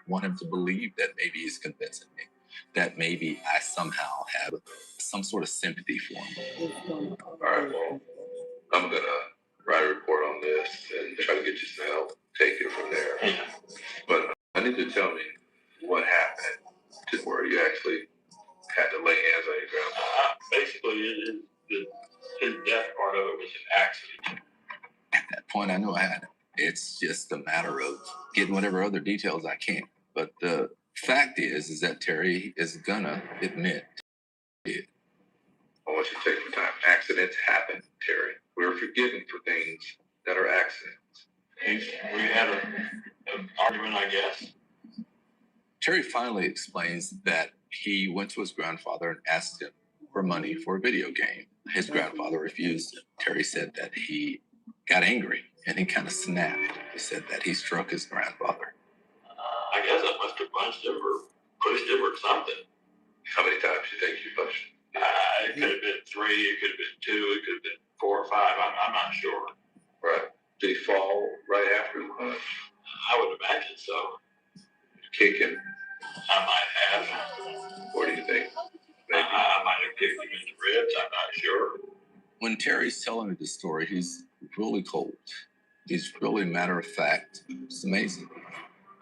want him to believe that maybe he's convincing me, that maybe I somehow have some sort of sympathy for him. All right, well, I'm going to write a report on this and try to get you some help. Take it from there. But I need you to tell me what happened to where you actually had to lay hands on your grandpa. Basically, his death part of it was an accident. At that point, I knew I had it. It's just a matter of getting whatever other details I can. But the fact is that Terry is gonna admit it. I want you to take your time. Accidents happen, Terry. We're forgiven for things that are accidents. We had an argument, I guess. Terry finally explains that he went to his grandfather and asked him for money for a video game. His grandfather refused him. Terry said that he got angry and he kind of snapped. He said that he struck his grandfather. I guess I must have punched him or pushed him or something. How many times do you think you punched him? It could have been 3, it could have been 2, it could have been 4 or 5. I'm not sure. Right. Did he fall right after the punch? I would imagine so. Kick him? I might have. What do you think? Maybe. I might have kicked him in the ribs. I'm not sure. When Terry's telling me the story, he's really cold. He's really matter of fact. It's amazing.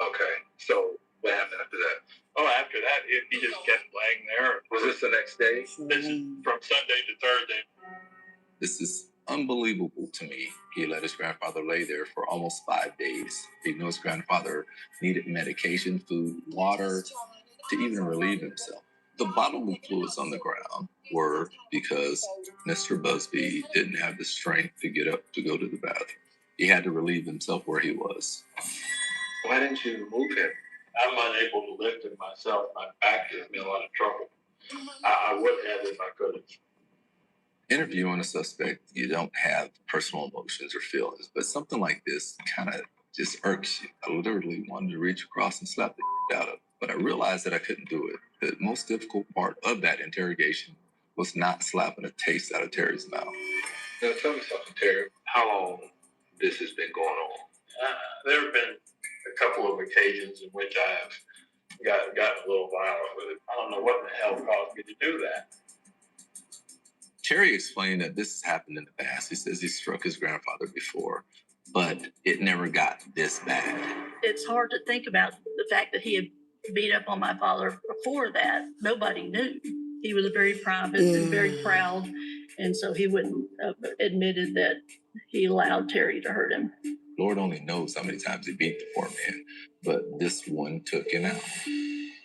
Okay, so what happened after that? Oh, after that, he just kept laying there. Was this the next day? This is from Sunday to Thursday. This is unbelievable to me. He let his grandfather lay there for almost 5 days. He knew his grandfather needed medication, food, water, to even relieve himself. The bodily fluids on the ground were because Mr. Busby didn't have the strength to get up to go to the bathroom. He had to relieve himself where he was. Why didn't you move him I'm unable to lift it myself. My back gives me a lot of trouble. I would have if I could have. Interviewing a suspect, you don't have personal emotions or feelings, but something like this kind of just irks you. I literally wanted to reach across and slap the out of it, but I realized that I couldn't do it. The most difficult part of that interrogation was not slapping a taste out of Terry's mouth. Now, tell me something, Terry. How long this has been going on? There have been a couple of occasions in which I have gotten a little violent with it. I don't know what the hell caused me to do that. Terry explained that this has happened in the past. He says he struck his grandfather before, but it never got this bad. It's hard to think about the fact that he had beat up on my father before that. Nobody knew. He was very private and very proud, and so he wouldn't have admitted that he allowed Terry to hurt him. Lord only knows how many times he beat the poor man, but this one took him out.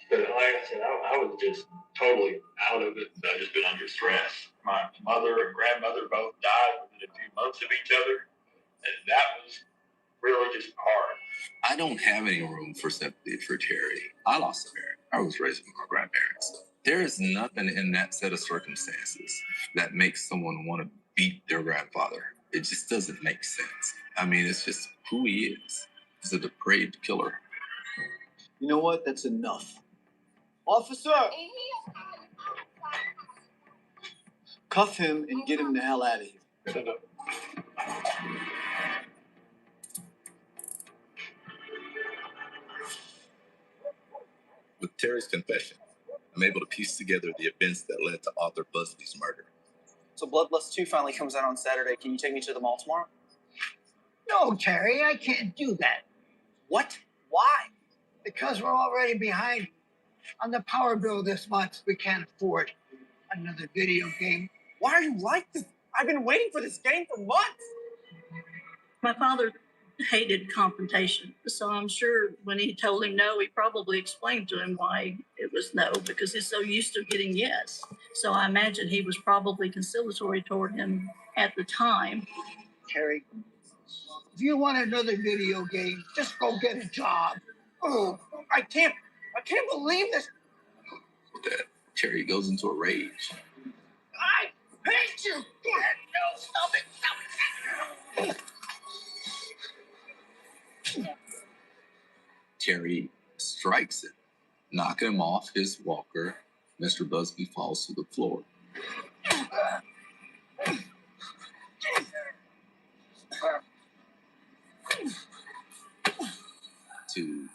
But like I said, I was just totally out of it. I just been under stress. My mother and grandmother both died within a few months of each other, and that was really just hard. I don't have any room for sympathy for Terry. I lost a parent. I was raised with my grandparents. There is nothing in that set of circumstances that makes someone want to beat their grandfather. It just doesn't make sense. I mean, it's just who he is. He's a depraved killer. You know what? That's enough. Officer! Cuff him and get him the hell out of here. With Terry's confession, I'm able to piece together the events that led to Arthur Busby's murder. So Bloodlust 2 finally comes out on Saturday. Can you take me to the mall tomorrow? No, Terry, I can't do that. What? Why? Because we're already behind on the power bill this month. We can't afford another video game. Why are you like this? I've been waiting for this game for months. My father hated confrontation, so I'm sure when he told him no, he probably explained to him why it was no, because he's so used to getting yes. So I imagine he was probably conciliatory toward him at the time. Terry, if you want another video game, just go get a job. Oh, I can't believe this. With that, Terry goes into a rage. I hate you. No, stop it. Terry strikes him, knocking him off his walker. Mr. Busby falls to the floor. To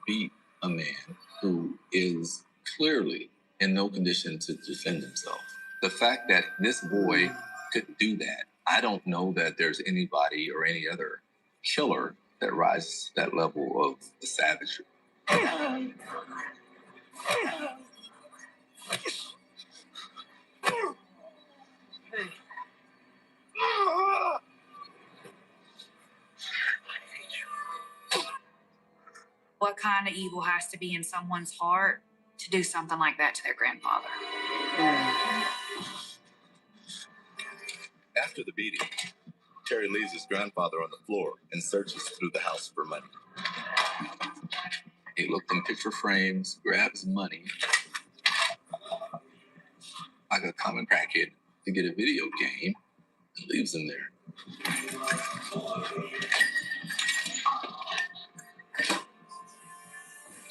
beat a man who is clearly in no condition to defend himself. The fact that this boy could do that, I don't know that there's anybody or any other killer that rises to that level of the savagery. What kind of evil has to be in someone's heart to do something like that to their grandfather? After the beating, Terry leaves his grandfather on the floor and searches through the house for money. He looked in picture frames, grabs money, like a common crackhead, to get a video game, and leaves him there.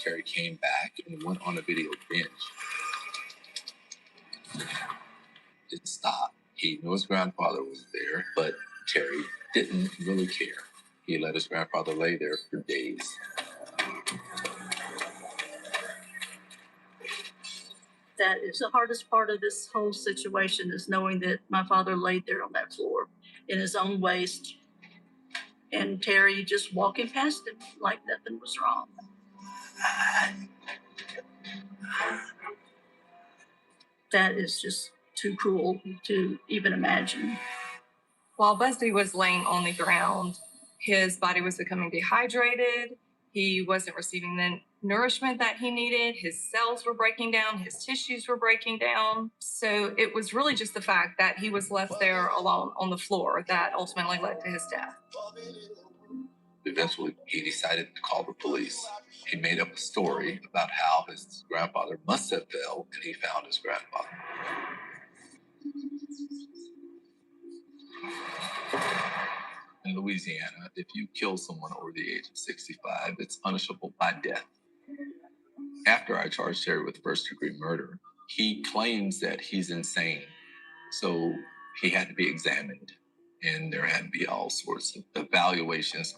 Terry came back and went on a video binge. Didn't stop. He knew his grandfather was there, but Terry didn't really care. He let his grandfather lay there for days. That is the hardest part of this whole situation, is knowing that my father laid there on that floor in his own waste, and Terry just walking past him like nothing was wrong. That is just too cruel to even imagine. While Busby was laying on the ground, his body was becoming dehydrated. He wasn't receiving the nourishment that he needed. His cells were breaking down. His tissues were breaking down. So it was really just the fact that he was left there alone on the floor that ultimately led to his death. Eventually, he decided to call the police. He made up a story about how his grandfather must have fell and he found his grandfather. In Louisiana, if you kill someone over the age of 65, it's punishable by death. After I charged Terry with first-degree murder, he claims that he's insane. So he had to be examined, and there had to be all sorts of evaluations.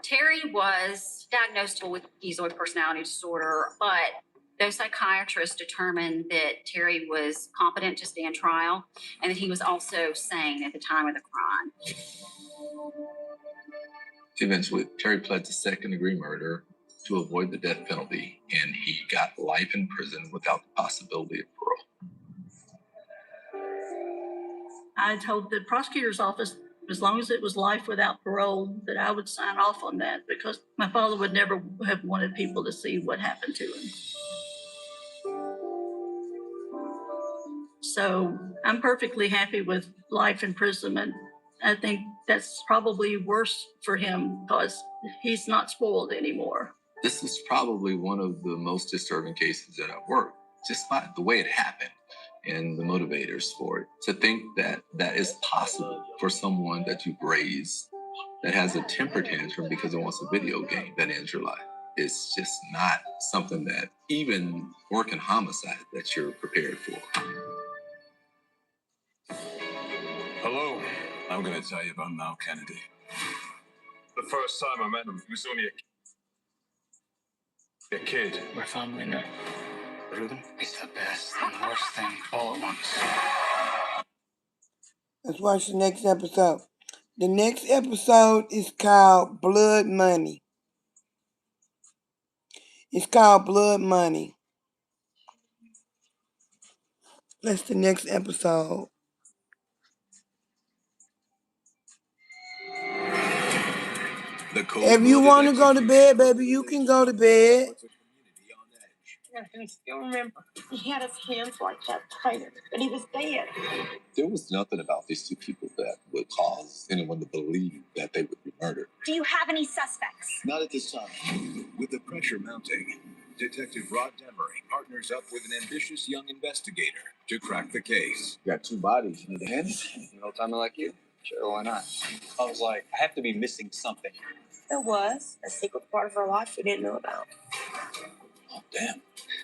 Terry was diagnosed with schizoid personality disorder, but those psychiatrists determined that Terry was competent to stand trial and that he was also sane at the time of the crime. Eventually, Terry pled to second-degree murder to avoid the death penalty, and he got life in prison without the possibility of parole. I told the prosecutor's office, as long as it was life without parole, that I would sign off on that because my father would never have wanted people to see what happened to him. So I'm perfectly happy with life imprisonment. I think that's probably worse for him because he's not spoiled anymore. This is probably one of the most disturbing cases that I've worked, just by the way it happened and the motivators for it. To think that that is possible for someone that you've raised that has a temper tantrum because it wants a video game that ends your life. It's just not something that even working homicide that you're prepared for. Hello, I'm going to tell you about Mal Kennedy. The first time I met him, he was only a kid. We're family now. Rhythm is the best and worst thing all at once. Let's watch the next episode. The next episode is called Blood Money. It's called Blood Money. That's the next episode. If you want to go to bed, baby, you can go to bed. I still remember. He had his hands like that tighter, but he was dead. There was nothing about these two people that would cause anyone to believe that they would be murdered. Do you have any suspects? Not at this time. With the pressure mounting, Detective Rod Demery partners up with an ambitious young investigator to crack the case. You got two bodies. You need to handle it. You know, timing like you? Sure, why not? I was like, I have to be missing something. There was a secret part of her life we didn't know about. Oh, damn.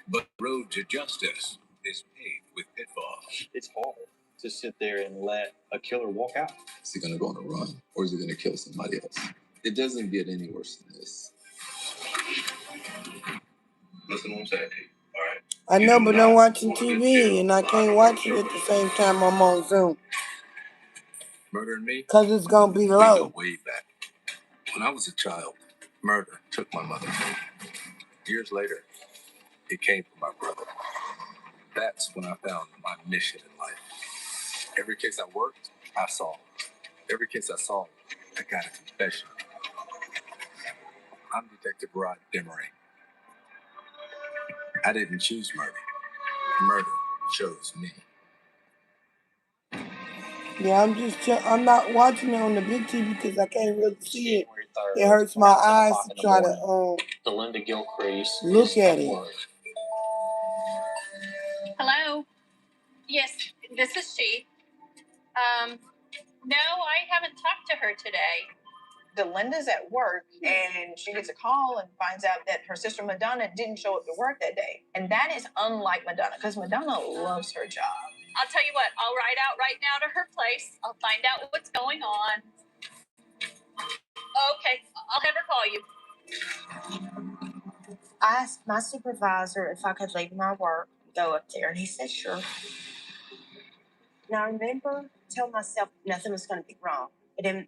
But the road to justice is paved with pitfalls. It's hard to sit there and let a killer walk out. Is he going to go on a run, or is he going to kill somebody else? It doesn't get any worse than this. Listen to what I'm saying to you, all right? I know, but I'm watching TV, and I can't watch it at the same time I'm on Zoom. Murdering me? Because it's going to be We low. go way back. When I was a child, murder took my mother. Years later, it came from my brother. That's when I found my mission in life. Every case I worked, I solved. Every case I solved, I got a confession. I'm Detective Rod Demery. I didn't choose murder. Murder chose me. Yeah, I'm not watching it on the big TV because I can't really see it. It hurts my eyes to try to Belinda Gilcrease look at it. Hello. Yes, this is she. No, I haven't talked to her today. Delinda's at work and she gets a call and finds out that her sister Madonna didn't show up to work that day. And that is unlike Madonna because Madonna loves her job. I'll tell you what, I'll ride out right now to her place. I'll find out what's going on. Okay, I'll have her call you. I asked my supervisor if I could leave my work and go up there, and he said sure. Now, I remember telling myself nothing was going to be wrong. But in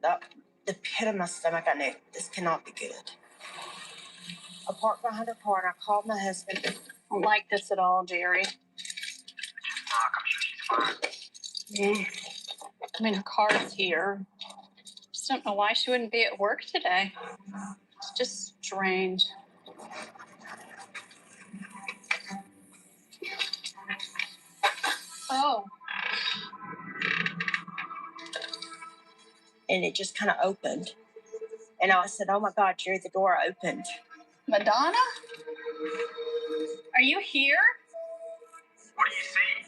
the pit of my stomach, I knew this cannot be good. I parked behind her car and I called my husband. I don't like this at all, Jerry. I mean, her car's here. Just don't know why she wouldn't be at work today. It's just strange. Oh. And it just kind of opened. And I said, oh my God, Jerry, the door opened. Madonna? Are you here? What do you see?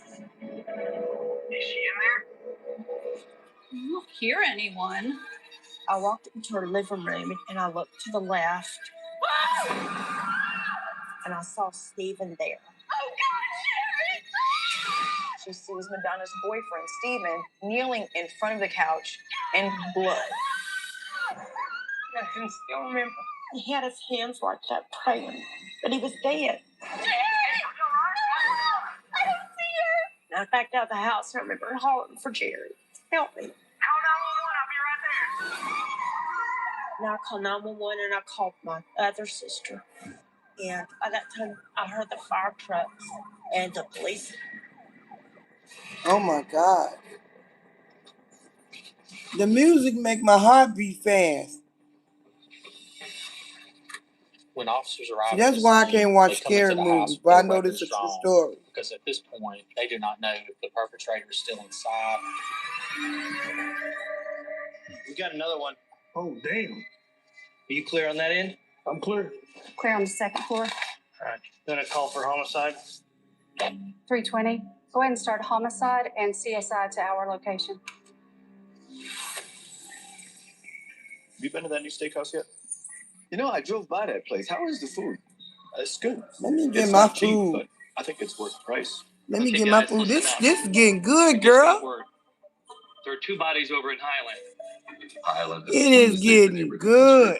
Is she in there? I don't hear anyone. I walked into her living room and I looked to the left and I saw Stephen there. Oh God, Sherry! She sees Madonna's boyfriend, Stephen, kneeling in front of the couch in blood. I can still remember. He had his hands like that praying, but he was dead. Sherry! I don't see her! And I backed out of the house and I remember hollering for Jerry. Help me. Call 911, I'll be right there. Now I called 911 and I called my other sister. And by that time, I heard the fire trucks and the police. Oh my God. The music make my heart beat fast. When officers arrive, See, that's why I can't watch scary movies, but I know this is a true story. Because at this point, they do not know if the perpetrator is still inside. We got another one. Oh, damn. Are you clear on that end? I'm clear. Clear on the second floor. All right. Gonna call for homicide. 320. Go ahead and start homicide and CSI to our location. Have you been to that new steakhouse yet? You know, I drove by that place. How is the food? It's good. Let me get It's my not cheap, food. but I think it's worth the price. Let me Okay, get my guys, food. listen This up. is getting good, Get girl. word. There are 2 bodies over in Highland. Highland It is getting good.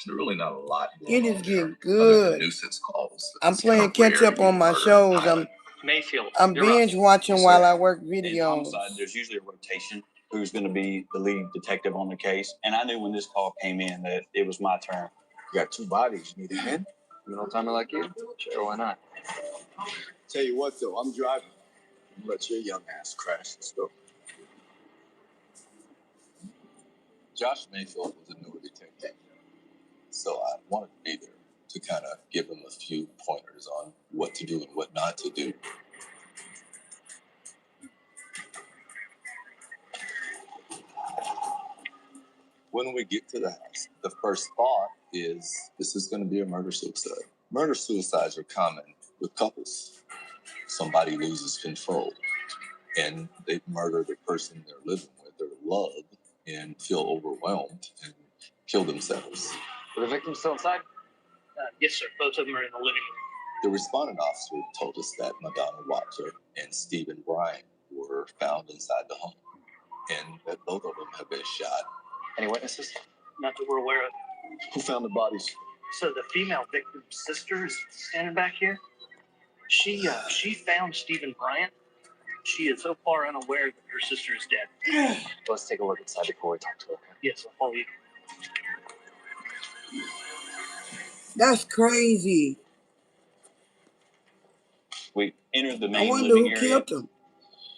There's really not a lot It going is on getting there other than good. nuisance calls. I'm It's playing kind of catch rare up to on get my murdered in shows. Highland. Mayfield. I'm you're binge up. watching Yes, while sir. I work In videos. homicide, there's usually a rotation. Who's going to be the lead detective on the case? And I knew when this call came in that it was my turn. You got 2 bodies. You need a hand? You know, timing like you? Sure, why not? Tell you what, though, I'm driving. Let your young ass crash. Let's go. Josh Mayfield was a newer detective, so I wanted to be there to kind of give him a few pointers on what to do and what not to do. When we get to the house, the first thought is this is going to be a murder-suicide. Murder-suicides are common with couples. Somebody loses control, and they murder the person they're living with or love and feel overwhelmed and kill themselves. Were the victims still inside? Yes, sir. Both of them are in the living room. The responding officer told us that Madonna Watcher and Stephen Bryant were found inside the home, and that both of them have been shot. Any witnesses? Not that we're aware of. Who found the bodies? So the female victim's sister is standing back here. She found Stephen Bryant. She is so far unaware that her sister is dead. Let's take a look inside before we talk to her. Yes, I'll follow you. That's crazy. We entered the I main wonder living who area. killed him.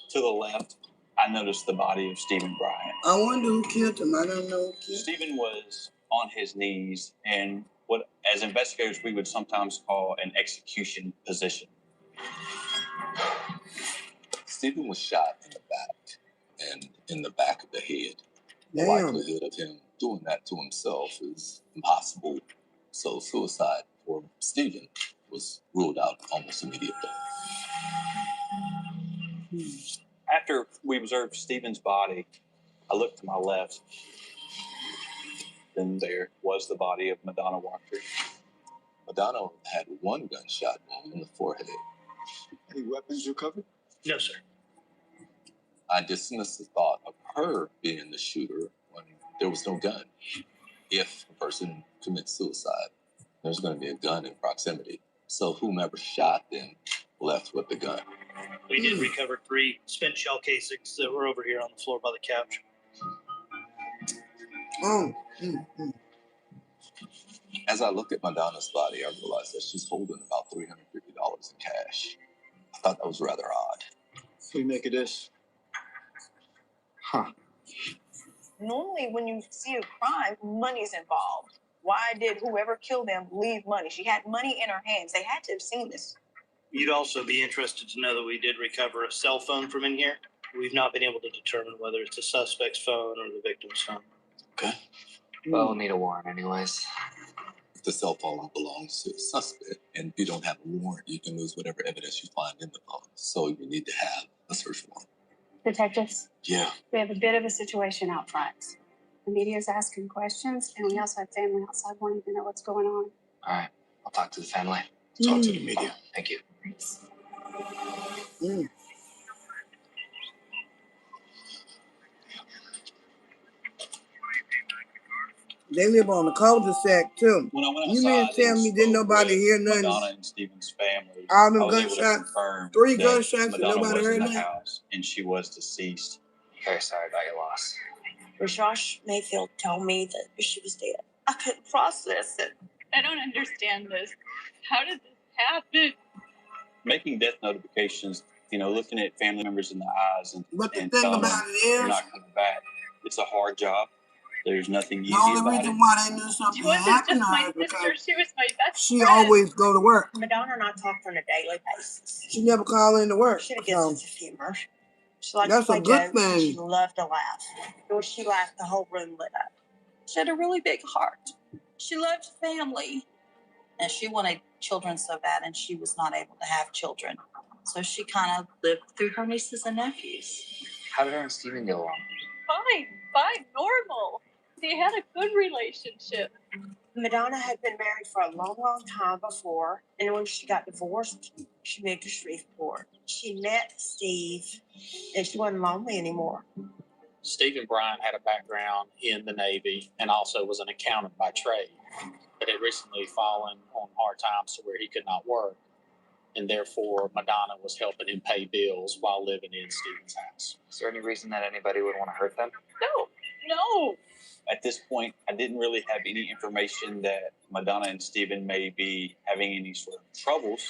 To the left, I noticed the body of Stephen Bryant. I wonder who killed him. I don't know who killed him. Stephen was on his knees in what, as investigators, we would sometimes call an execution position. Stephen was shot in the back and in the back of the head. The Damn. likelihood of him doing that to himself is impossible. So suicide for Stephen was ruled out almost immediately. After we observed Stephen's body, I looked to my left. Then there was the body of Madonna Watcher. Madonna had one gunshot wound in the forehead. Any weapons recovered? No, sir. I dismissed the thought of her being the shooter when there was no gun. If a person commits suicide, there's going to be a gun in proximity. So whomever shot them left with the gun. We did recover 3 spent shell casings that were over here on the floor by the couch. As I looked at Madonna's body, I realized that she's holding about $350 in cash. I thought that was rather odd. What do you make of this? Huh. Normally, when you see a crime, money's involved. Why did whoever killed them leave money? She had money in her hands. They had to have seen this. You'd also be interested to know that we did recover a cell phone from in here. We've not been able to determine whether it's the suspect's phone or the victim's phone. Okay. Well, we'll need a warrant anyways. If the cell phone belongs to a suspect, and if you don't have a warrant, you can lose whatever evidence you find in the phone. So you need to have a search warrant. Detectives, Yeah. we have a bit of a situation out front. The media's asking questions, and we also have family outside wanting to know what's going on. All right, I'll talk to the family. Talk to the media. Thank you. Thanks. They live on the cul-de-sac too. When I went You mean outside to tell and me didn't spoke nobody with hear nothing? Madonna and Stephen's family, All them I was able to gunshots, confirm 3 that gunshots, and Madonna nobody was in heard the nothing? house and she was deceased. Very sorry about your loss. Josh Mayfield told me that she was dead. I couldn't process it. I don't understand this. How did this happen? Making death notifications, looking at family members in the eyes and But the and thing telling about them it is, they're not coming back. It's a hard job. There's nothing easy the only about reason it. why they knew something She had wasn't happened just to my her is sister, because she was my best she friend. always go to work. Madonna and I talked on a daily basis. She never call in to work. She had a good So sense of humor. She liked that's to a play good jokes and she thing. loved to laugh. When she laughed, the whole room lit up. She had a really big heart. She loved family. And she wanted children so bad, and she was not able to have children. So she kind of lived through her nieces and nephews. How did her and Steven get along? Fine, normal. They had a good relationship. Madonna had been married for a long, long time before, and when she got divorced, she moved to Shreveport. She met Steve, and she wasn't lonely anymore. Stephen Bryant had a background in the Navy and also was an accountant by trade, but had recently fallen on hard times to where he could not work. And therefore, Madonna was helping him pay bills while living in Stephen's house. Is there any reason that anybody would want to hurt them? No. At this point, I didn't really have any information that Madonna and Stephen may be having any sort of troubles.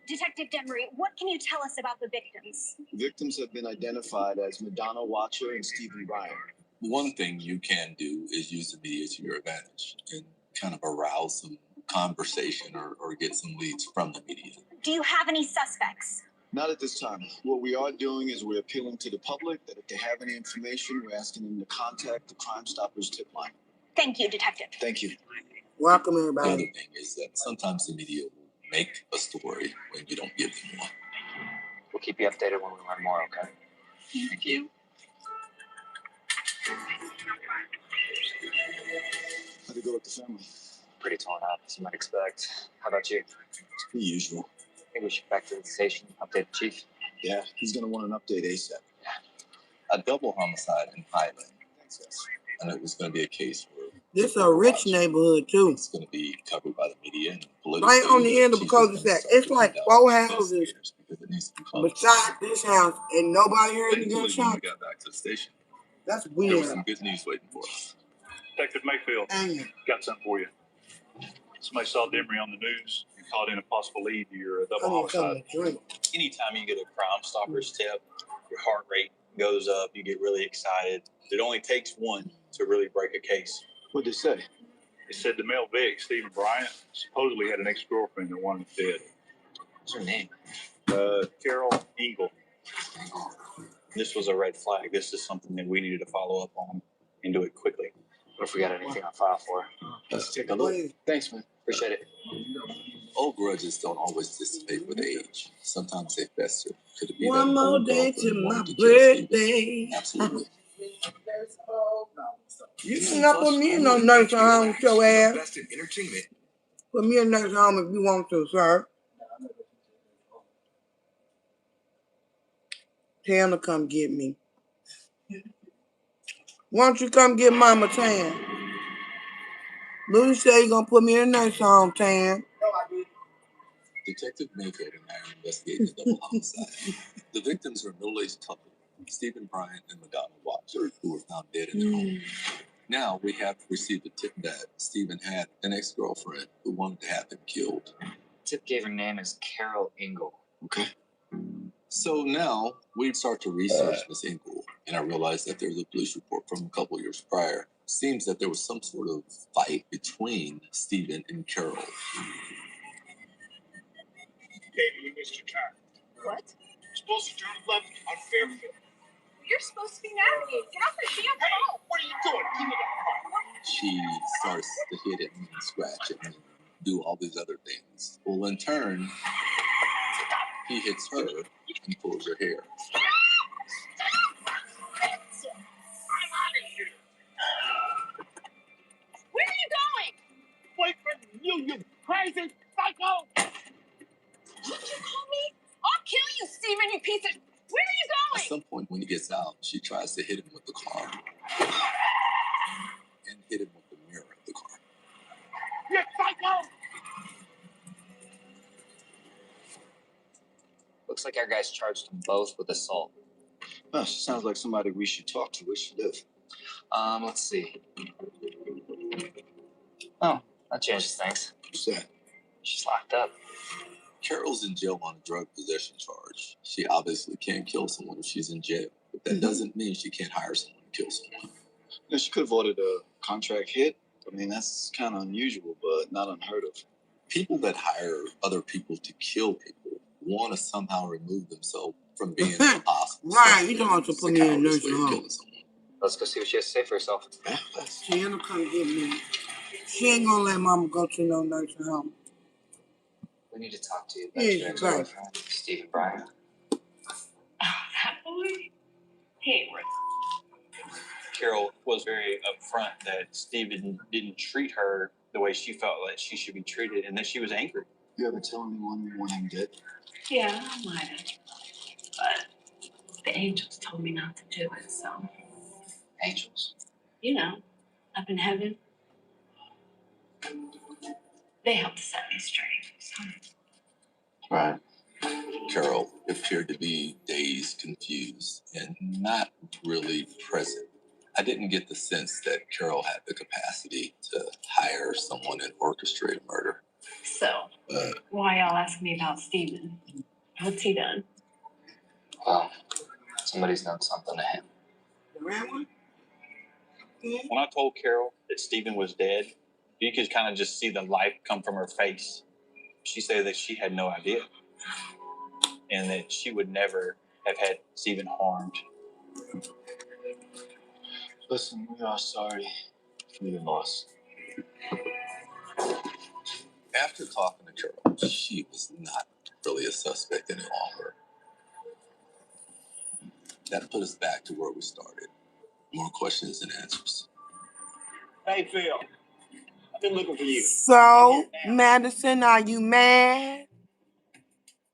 Detective Demery, what can you tell us about the victims? Victims have been identified as Madonna Watcher and Stephen Bryant. One thing you can do is use the media to your advantage and kind of arouse some conversation or get some leads from the media. Do you have any suspects? Not at this time. What we are doing is we're appealing to the public that if they have any information, we're asking them to contact the Crime Stoppers tip line. Thank you, Detective. Thank you. Welcome, The everybody. other thing is that sometimes the media will make a story when you don't give them one. We'll keep you updated when we learn more, okay? Thank you. How'd it go with the family? Pretty torn up, as you might expect. How about you? It's the usual. I think we should back to the station, update the chief. Yeah, he's gonna want an update ASAP. A double homicide in Highland. And it was going to be a case where This is a rich neighborhood too. it's going to be covered by the media and politically. Right on the end of the cul-de-sac. It's like 4 houses beside this house, and nobody heard any Thankfully, when gunshot. we got back to the station, That's there was weird. some good news waiting for us. Detective Mayfield, Dang it. got something for you. Somebody saw Demery on the news and called in a possible lead to your I double need something homicide. to drink. Anytime you get a Crime Stoppers tip, your heart rate goes up, you get really excited. It only takes one to really break a case. What'd they say? They said the male Vic, Stephen Bryant, supposedly had an ex-girlfriend that wanted him dead. What's her name? Carol Engel. This was a red flag. This is something that we needed to follow up on and do it quickly. What if we got anything on file for her? Let's take a look. Thanks, man. Appreciate it. Old grudges don't always dissipate with age. Sometimes they fester. Could it be One that more old day girlfriend to my wanted to kill Stephen? birthday. Absolutely. You can not put me in no nursing home with your ass. Put me in a nursing home if you want to, sir. Tell him to come get me. Why don't you come get Mama Tan? Louis said he's gonna put me in a nursing home, Tan. Detective Mayfield and I are investigating a double homicide. The victims are a middle-aged couple, Stephen Bryant and Madonna Watcher, who were found dead in their home. Now we have received a tip that Stephen had an ex-girlfriend who wanted to have him killed. Tip gave her name as Carol Engel. Okay. So now we start to research Miss Engel, and I realized that there's a police report from a couple years prior. Seems that there was some sort of fight between Stephen and Carol. Baby, you missed your turn. What? You're supposed to turn left on Fairfield. You're supposed to be navigating. Get off the damn phone. What are She starts to hit him and scratch him and do all these other things. Well, in turn, he hits her and pulls her hair. Where are you going? Wait for you crazy psycho! What you call me? I'll kill you, Steven, you piece of... Where are you At going? some point, when he gets out, she tries to hit him with the car and hit him with the mirror of the car. You psycho! Looks like our guys charged them both with assault. Oh, she sounds like somebody we should talk to. Where she live? Let's see. Oh, that changes things. What's that? She's locked up. Carol's in jail on a drug possession charge. She obviously can't kill someone if she's in jail. But that doesn't mean she can't hire someone to kill someone. Yeah, she could have ordered a contract hit. I mean, that's kind of unusual, but not unheard of. People that hire other people to kill people want to somehow remove themselves from being impossible. Right, you don't want to put me in a nursing home. Let's go see what she has to say for herself. She ain't gonna come get me. She ain't gonna let mama go to no nursing home. We need to talk to you about Yeah, your ex-boyfriend, Stephen Bryant. Oh, that boy? He ain't worth Carol was very upfront that Stephen didn't treat her the way she felt like she should be treated, and that she was angry. You ever tell anyone you want him dead? Yeah, I might have. But the angels told me not to do it, so. Angels? You know, up in heaven. They helped set me straight. So. Right. Carol appeared to be dazed, confused, and not really present. I didn't get the sense that Carol had the capacity to hire someone and orchestrate a murder. So, why y'all ask me about Steven? What's he done? Well, somebody's done something to him. The red one? When I told Carol that Stephen was dead, you could kind of just see the light come from her face. She said that she had no idea, and that she would never have had Stephen harmed. Listen, we are sorry for your loss. After talking to Carol, she was not really a suspect any longer. That put us back to where we started. More questions and answers. Hey, Phil. I've been looking for you. So, Madison, are you mad?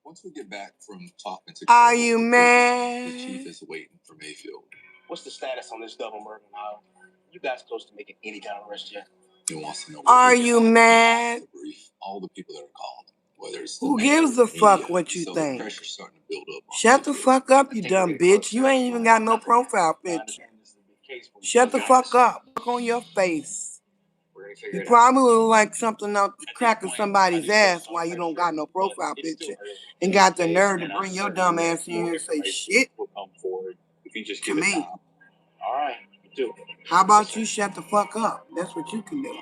Once we get back from talking to Are Carol, you mad? the chief is waiting for Mayfield. What's the status on this double murder now? You guys close to making any kind of arrest yet? He wants to know. Are you mad? To brief all the people that are calling, whether it's Who gives a fuck what you so think? The pressure's starting to build up. Shut the fuck up, you dumb bitch. You ain't even got no profile picture. Shut the fuck up. Look on your face. You probably look like something out the crack of somebody's ass while you don't got no profile picture and got the nerve to bring your dumb ass in here and say shit to me. All right, you do. How about you shut the fuck up? That's what you can do.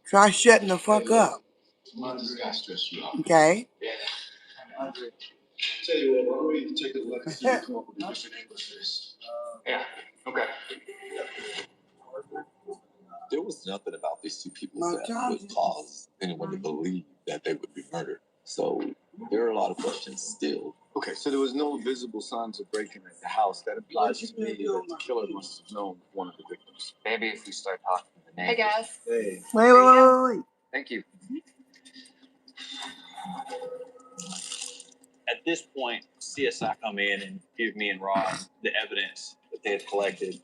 Try shutting the fuck up. Okay? Andre, tell you what, why don't we take a look and see if we come up with a different angle for this? Yeah, okay. There was nothing about these two people that would cause anyone to believe that they would be murdered. So there are a lot of questions still. Okay, so there was no visible signs of breaking at the house. That implies to me that the killer must have known one of the victims. Maybe if we start talking to the neighbors. Hey, guys. Hey. Wait. Thank you. At this point, CSI come in and give me and Ross the evidence that they had collected.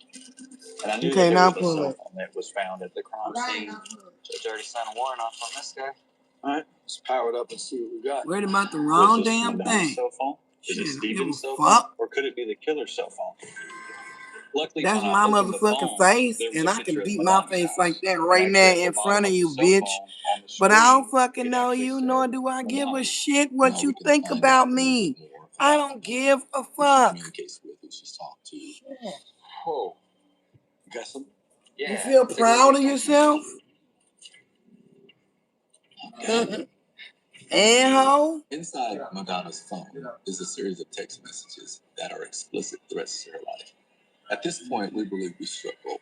And I knew Okay, that now there was a pull cell it. phone that was found at the crime scene. Judge already signed a warrant off on this guy. All right, let's power it up and see what we got. Worried about the Was wrong this damn Madonna's thing. cell phone? Is Shit, it I don't Stephen's give a cell phone? fuck. Or could it be the killer's cell phone? Luckily, That's when my I opened the motherfucking phone, face, there was and a I can picture of beat my Madonna's face house. like that And right actually, now at the in bottom front of the you, cell bitch. phone on the But I don't screen, fucking it know actually you, said nor do I give a Madonna. shit what Now you we can think find about out a little me. bit more I about don't give a who she fuck. communicates with, who she's talked to. Whoa. You got something? You feel proud of yourself? And ho? Inside Madonna's phone is a series of text messages that are explicit threats to her life. At this point, we believe we struck gold.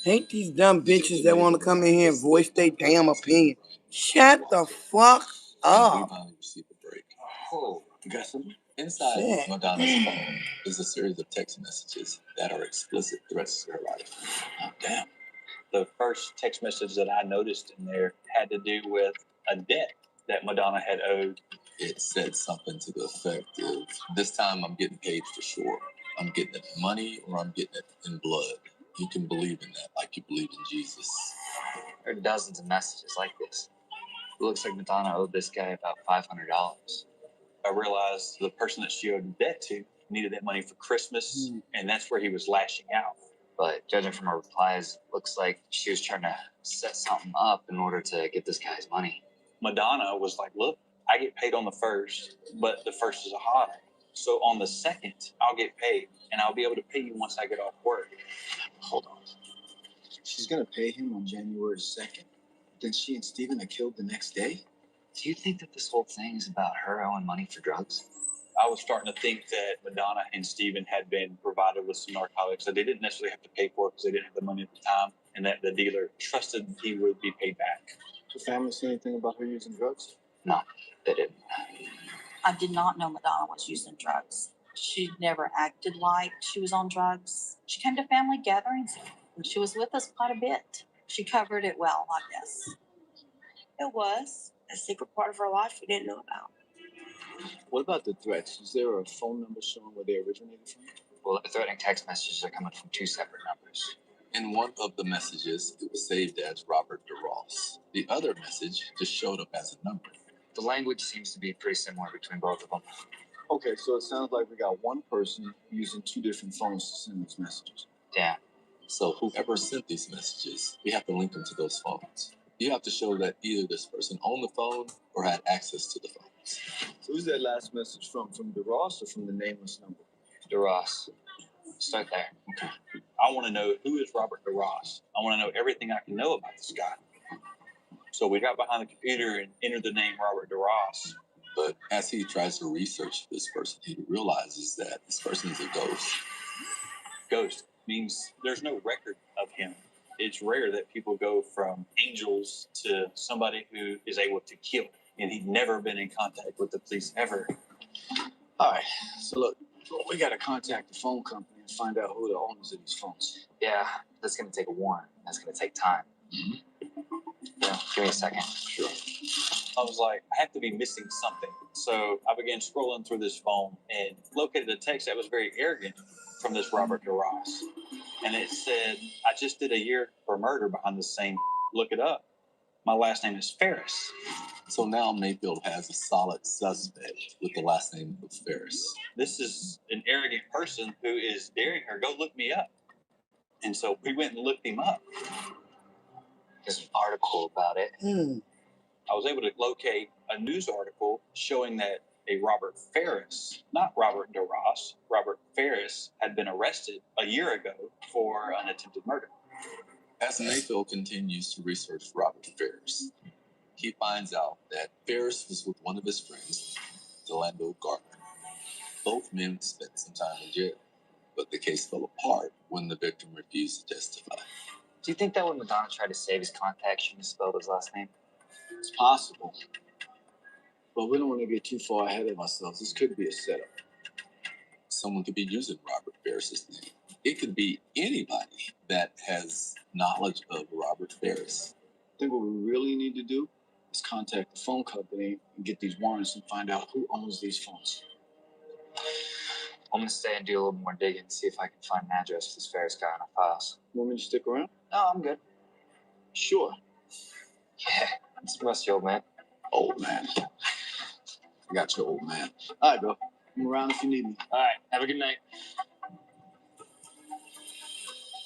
Hate these dumb bitches that want to come in here and voice their damn opinion. Shut the fuck up. We finally received a break. Oh, you got something? Inside Shit. Madonna's phone is a series of text messages that are explicit threats to her life. Oh, damn. The first text message that I noticed in there had to do with a debt that Madonna had owed. It said something to the effect of, this time I'm getting paid for sure. I'm getting it in money or I'm getting it in blood. You can believe in that like you believe in Jesus. There are dozens of messages like this. It looks like Madonna owed this guy about $500. I realized the person that she owed the debt to needed that money for Christmas, and that's where he was lashing out. But judging from her replies, looks like she was trying to set something up in order to get this guy's money. Madonna was like, look, I get paid on the 1st, but the 1st is a holiday. So on the 2nd, I'll get paid, and I'll be able to pay you once I get off work. Hold on. She's gonna pay him on January 2nd. Then she and Steven are killed the next day? Do you think that this whole thing is about her owing money for drugs? I was starting to think that Madonna and Steven had been provided with some narcotics that they didn't necessarily have to pay for because they didn't have the money at the time, and that the dealer trusted he would be paid back. The family say anything about her using drugs? No, they didn't. I did not know Madonna was using drugs. She never acted like she was on drugs. She came to family gatherings and she was with us quite a bit. She covered it well, I guess. It was a secret part of her life we didn't know about. What about the threats? Is there a phone number showing where they originated from? Well, the threatening text messages are coming from 2 separate numbers. In one of the messages, it was saved as Robert DeRoss. The other message just showed up as a number. The language seems to be pretty similar between both of them. Okay, so it sounds like we got one person using 2 different phones to send these messages. Yeah. So whoever sent these messages, we have to link them to those phones. You have to show that either this person owned the phone or had access to the phones. So who's that last message from? From DeRoss or from the nameless number? DeRoss. Start there. Okay. I want to know who is Robert DeRoss. I want to know everything I can know about this guy. So we got behind the computer and entered the name Robert DeRoss. But as he tries to research this person, he realizes that this person is a ghost. Ghost means there's no record of him. It's rare that people go from angels to somebody who is able to kill. And he'd never been in contact with the police ever. All right, so look, we got to contact the phone company and find out who the owners of these phones. Yeah, that's going to take a warrant. That's going to take time. Yeah, give me a second. Sure. I was like, I have to be missing something. So I began scrolling through this phone and located a text that was very arrogant from this Robert DeRoss. And it said, I just did a year for murder behind the same. Look it up. My last name is Ferris. So now Mayfield has a solid suspect with the last name of Ferris. This is an arrogant person who is daring her, go look me up. And so we went and looked him up. There's an article about it. I was able to locate a news article showing that a Robert Ferris, not Robert DeRoss, Robert Ferris had been arrested a year ago for an attempted murder. As Mayfield continues to research Robert Ferris, he finds out that Ferris was with one of his friends, Delando Gardner. Both men spent some time in jail, but the case fell apart when the victim refused to testify. Do you think that when Madonna tried to save his contact, she misspelled his last name? It's possible. But we don't want to get too far ahead of ourselves. This could be a setup. Someone could be using Robert Ferris's name. It could be anybody that has knowledge of Robert Ferris. I think what we really need to do is contact the phone company and get these warrants and find out who owns these phones. I'm going to stay and do a little more digging, see if I can find an address for this Ferris guy on our files. You want me to stick around? No, I'm good. Sure. Yeah, it's a rusty old man. Old man. I got you, old man. All right, bro. I'm around if you need me. All right, have a good night.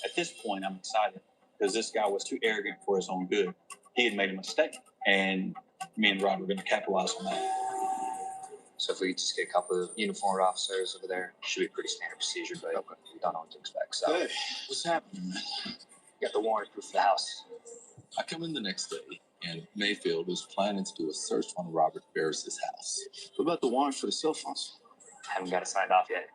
At this point, I'm excited because this guy was too arrogant for his own good. He had made a mistake, and me and Rob were going to capitalize on that. So if we just get a couple of uniformed officers over there, should be pretty standard procedure, but we don't know what to expect. So, hey, what's happening, man? You got the warrant proof of the house. I come in the next day and Mayfield is planning to do a search on Robert Ferris's house. What about the warrant for the cell phones? Haven't got it signed off yet.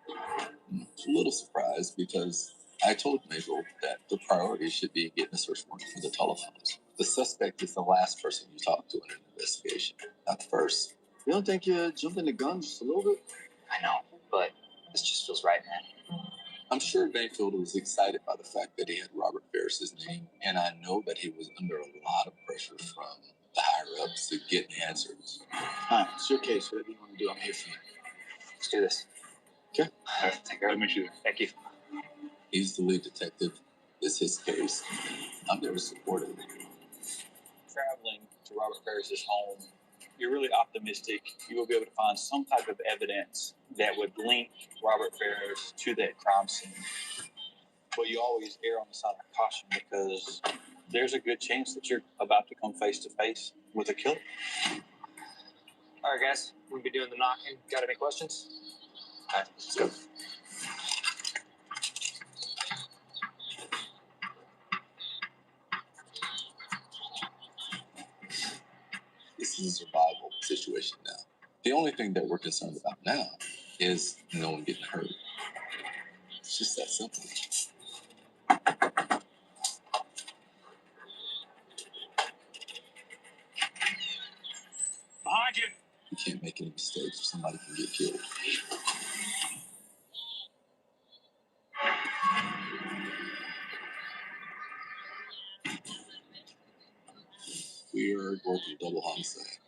I'm a little surprised because I told Mayfield that the priority should be getting a search warrant for the telephones. The suspect is the last person you talk to in an investigation, not the first. You don't think you're jumping the gun just a little bit? I know, but this just feels right, man. I'm sure Mayfield was excited by the fact that he had Robert Ferris's name, and I know that he was under a lot of pressure from the higher-ups to get answers. Hi, it's your case. Whatever you want to do, I'm here for you. Let's do this. Okay. All right, take care. Let me meet you there. Thank you. He's the lead detective. It's his case. I'm there to support him. Traveling to Robert Ferris's home, you're really optimistic you will be able to find some type of evidence that would link Robert Ferris to that crime scene. But you always err on the side of caution because there's a good chance that you're about to come face to face with a killer. All right, guys, we'll be doing the knocking. Got any questions? All right, let's go. This is a survival situation now. The only thing that we're concerned about now is no one getting hurt. It's just that simple. Behind you. You can't make any mistakes or somebody can get killed. We are working double homicide.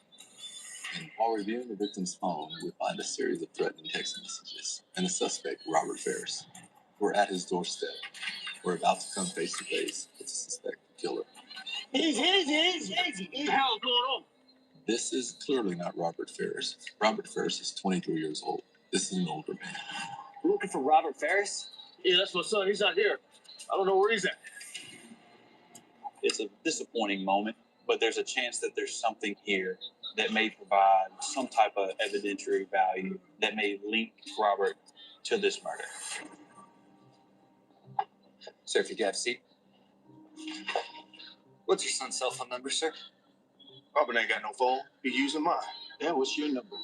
And while reviewing the victim's phone, we find a series of threatening text messages and the suspect, Robert Ferris. We're at his doorstep. We're about to come face to face with the suspected killer. Easy. What the hell's going on? This is clearly not Robert Ferris. Robert Ferris is 23 years old. This is an older man. We're looking for Robert Ferris? Yeah, that's my son. He's not here. I don't know where he's at. It's a disappointing moment, but there's a chance that there's something here that may provide some type of evidentiary value that may link Robert to this murder. Sir, if you could have a seat. What's your son's cell phone number, sir? Robert ain't got no phone. He using mine. Yeah, what's your number?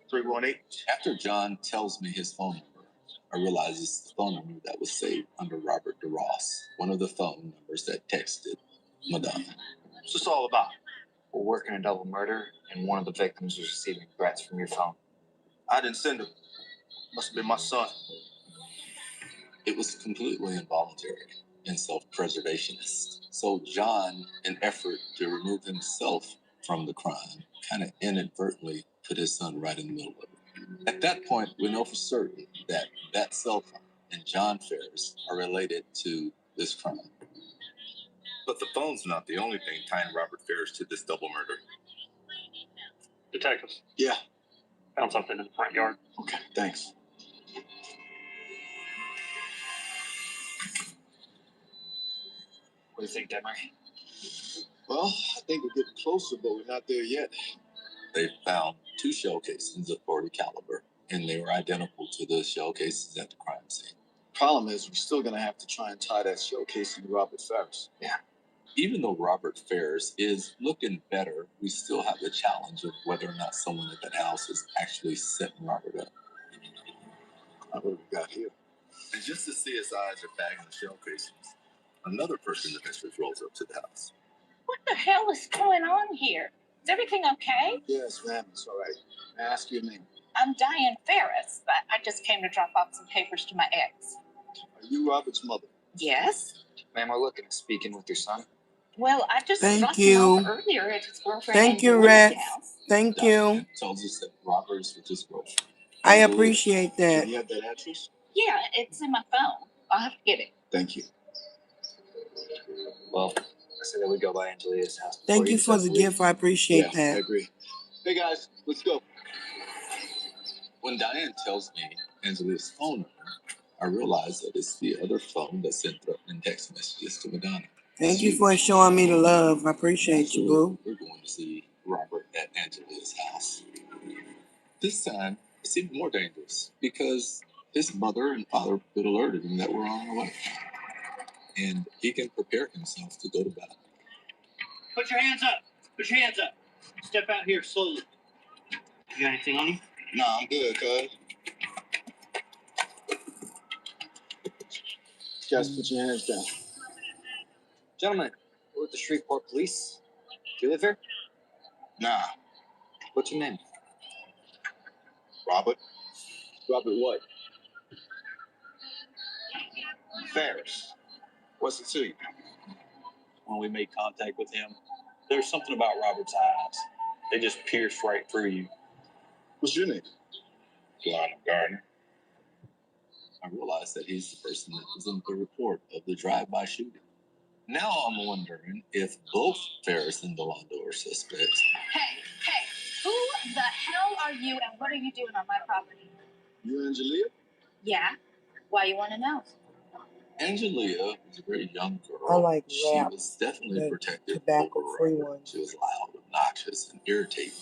318. After John tells me his phone number, I realize it's the phone number that was saved under Robert DeRoss, one of the phone numbers that texted Madonna. What's this all about? We're working a double murder, and one of the victims was receiving threats from your phone. I didn't send him. Must have been my son. It was completely involuntary and self-preservationist. So John, in effort to remove himself from the crime, kind of inadvertently put his son right in the middle of it. At that point, we know for certain that that cell phone and John Ferris are related to this crime. But the phone's not the only thing tying Robert Ferris to this double murder. Detectives, Yeah. found something in the front yard. Okay, thanks. What do you think, Demery? Well, I think we're getting closer, but we're not there yet. They found 2 shell casings of .40 caliber, and they were identical to the shell cases at the crime scene. Problem is, we're still going to have to try and tie that shell casing to Robert Ferris. Yeah. Even though Robert Ferris is looking better, we still have the challenge of whether or not someone at that house is actually setting Robert up. What have we got here? And just as CSIs are bagging the shell casings, another person in the district rolls up to the house. What the hell is going on here? Is everything okay? Yes, ma'am, it's all right. May I ask your name? I'm Diane Ferris, but I just came to drop off some papers to my ex. Are you Robert's mother? Yes? Ma'am, we're looking at speaking with your son. Well, I just Thank dropped you. him off earlier at his girlfriend. Thank you, Rex. Thank you. Diane tells us that Robert is with his girlfriend. I appreciate that. Do you have that address? Yeah, it's in my phone. I'll have to get it. Thank you. Well, I say that we go by Angelia's house. Thank you for the gift. I appreciate I that. agree. Hey, guys, let's go. When Diane tells me Angelia's phone number, I realize that it's the other phone that sent threatening text messages to Madonna. Thank you for showing me the love. I appreciate you, boo. We're going to see Robert at Angelia's house. This time, it's even more dangerous because his mother and father had alerted him that we're on our way. And he can prepare himself to go to battle. Put your hands up. Put your hands up. Step out here slowly. You got anything on you? Nah, I'm good, cuz. You guys put your hands down. Gentlemen, we're with the Shreveport Police. Do you live here? Nah. What's your name? Robert? Robert what? Ferris. What's it to you? When we made contact with him, there's something about Robert's eyes. They just pierced right through you. What's your name? Lionel Gardner. I realized that he's the person that was in the report of the drive-by shooting. Now I'm wondering if both Ferris and Delando are suspects. Hey, who the hell are you and what are you doing on my property? You Angelia? Yeah. Why you want to know? Angelia was a very young girl. I like She rap, was definitely the protective tobacco-free over one. She was loud, obnoxious, and irritating.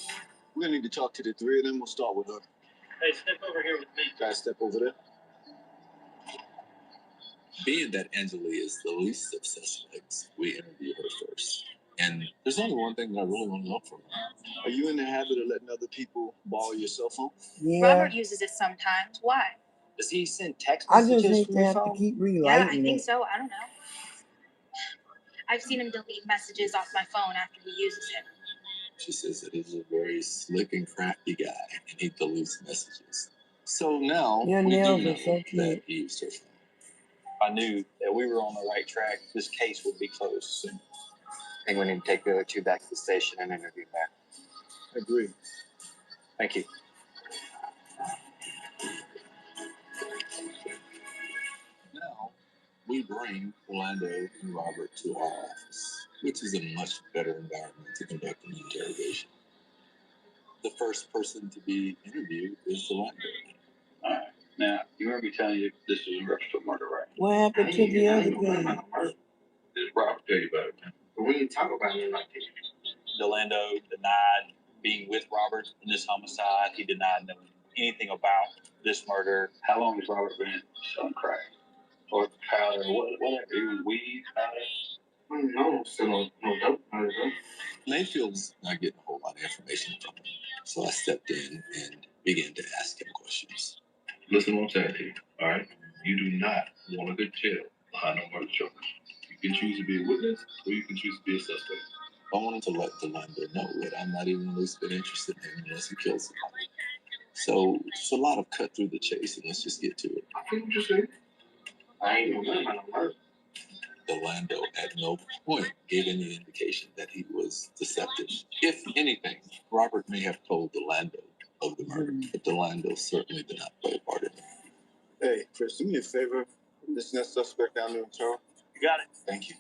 We're gonna need to talk to the three of them. We'll start with her. Hey, step over here with me. Guys, step over there. Being that Angelia is the least of suspects, we interview her first. And there's only one thing that I really want to know from her. Are you in the habit of letting other people borrow your cell phone? Yeah. Robert uses it sometimes. Why? Does he send text I just messages hate from to your have to phone? keep Yeah, I relighting think it. so. I don't know. I've seen him delete messages off my phone after he uses it. She says that he's a very slick and crafty guy, and he deletes messages. So now Your we do nails know are so that cute. he used her phone. I knew that we were on the right track. This case would be closed soon. I think we need to take the other two back to the station and interview there. Agree. Thank you. Now we bring Orlando and Robert to our office, which is a much better environment to conduct an interrogation. The first person to be interviewed is Orlando. All right. Now, you heard me telling you this is a registered murder, right? What happened to the other guy? This Robert tell you about it, man. But we didn't talk about it like this. Delando denied being with Robert in this homicide. He denied knowing anything about this murder. How long has Robert been selling crack? Or powder, whatever, even weed, powder? No, still no dope. Mayfield's not getting a whole lot of information from him, so I stepped in and began to ask him questions. Listen, what I'm saying to you, all right? You do not want to go to jail behind no murder charges. You can choose to be a witness, or you can choose to be a suspect. I wanted to let Delando know that I'm not even the least bit interested in him unless he kills somebody. So it's a lot of cut through the chase, and let's just get to it. I feel what you're saying. I ain't gonna let him murder. Delando at no point gave any indication that he was deceptive. If anything, Robert may have told Delando of the murder, but Delando certainly did not play a part in it. Hey, Chris, do me a favor. Listen that suspect down there in town. You got it. Thank you.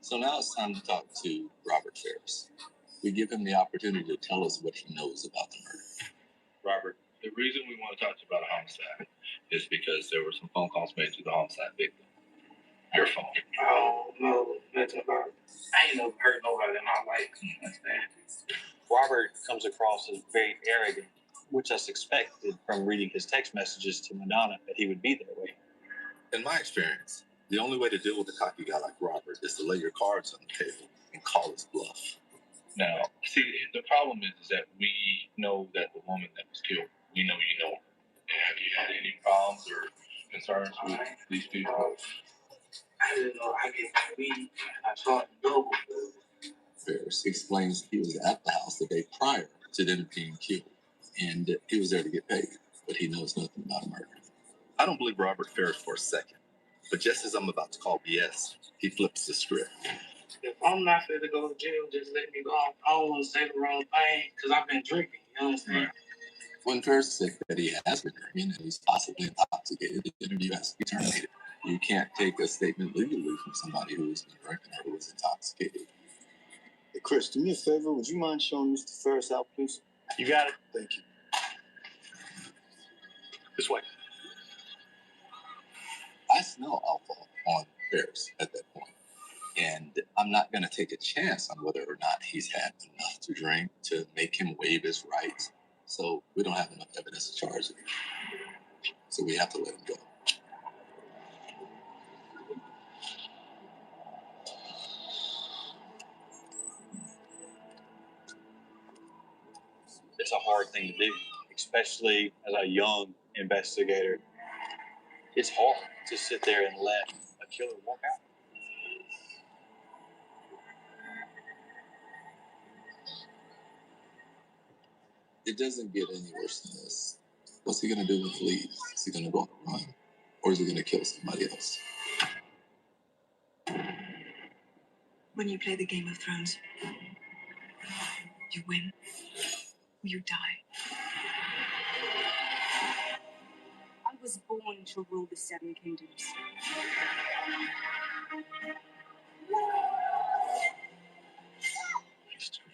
So now it's time to talk to Robert Ferris. We give him the opportunity to tell us what he knows about the murder. Robert, the reason we want to talk to you about a homicide is because there were some phone calls made to the homicide victim. Your phone. Oh, no, nothing about it. I ain't never hurt nobody in my life. That's bad. Robert comes across as very arrogant, which I suspected from reading his text messages to Madonna that he would be that way. In my experience, the only way to deal with a cocky guy like Robert is to lay your cards on the table and call his bluff. Now, see, the problem is that we know that the woman that was killed, we know you know her. Have you had any problems or concerns with these people? I didn't know I get weed. I thought no. Ferris explains he was at the house the day prior to them being killed, and he was there to get paid, but he knows nothing about a murder. I don't believe Robert Ferris for a second, but just as I'm about to call BS, he flips the script. If I'm not fit to go to jail, just let me go. I don't want to say the wrong thing because I've been drinking. You understand? When Ferris said that he has been drinking and he's possibly intoxicated, the interview has to be terminated. You can't take a statement legally from somebody who has been drinking or who is intoxicated. Hey, Chris, do me a favor. Would you mind showing Mr. Ferris out, please? You got it. Thank you. This way. I smell alcohol on Ferris at that point, and I'm not going to take a chance on whether or not he's had enough to drink to make him waive his rights. So we don't have enough evidence to charge him. So we have to let him go. It's a hard thing to do, especially as a young investigator. It's hard to sit there and let a killer walk out. It doesn't get any worse than this. What's he gonna do when he leaves? Is he gonna go on a run? Or is he gonna kill somebody else? When you play the Game of Thrones, you win, you die. I was born to rule the Seven Kingdoms. History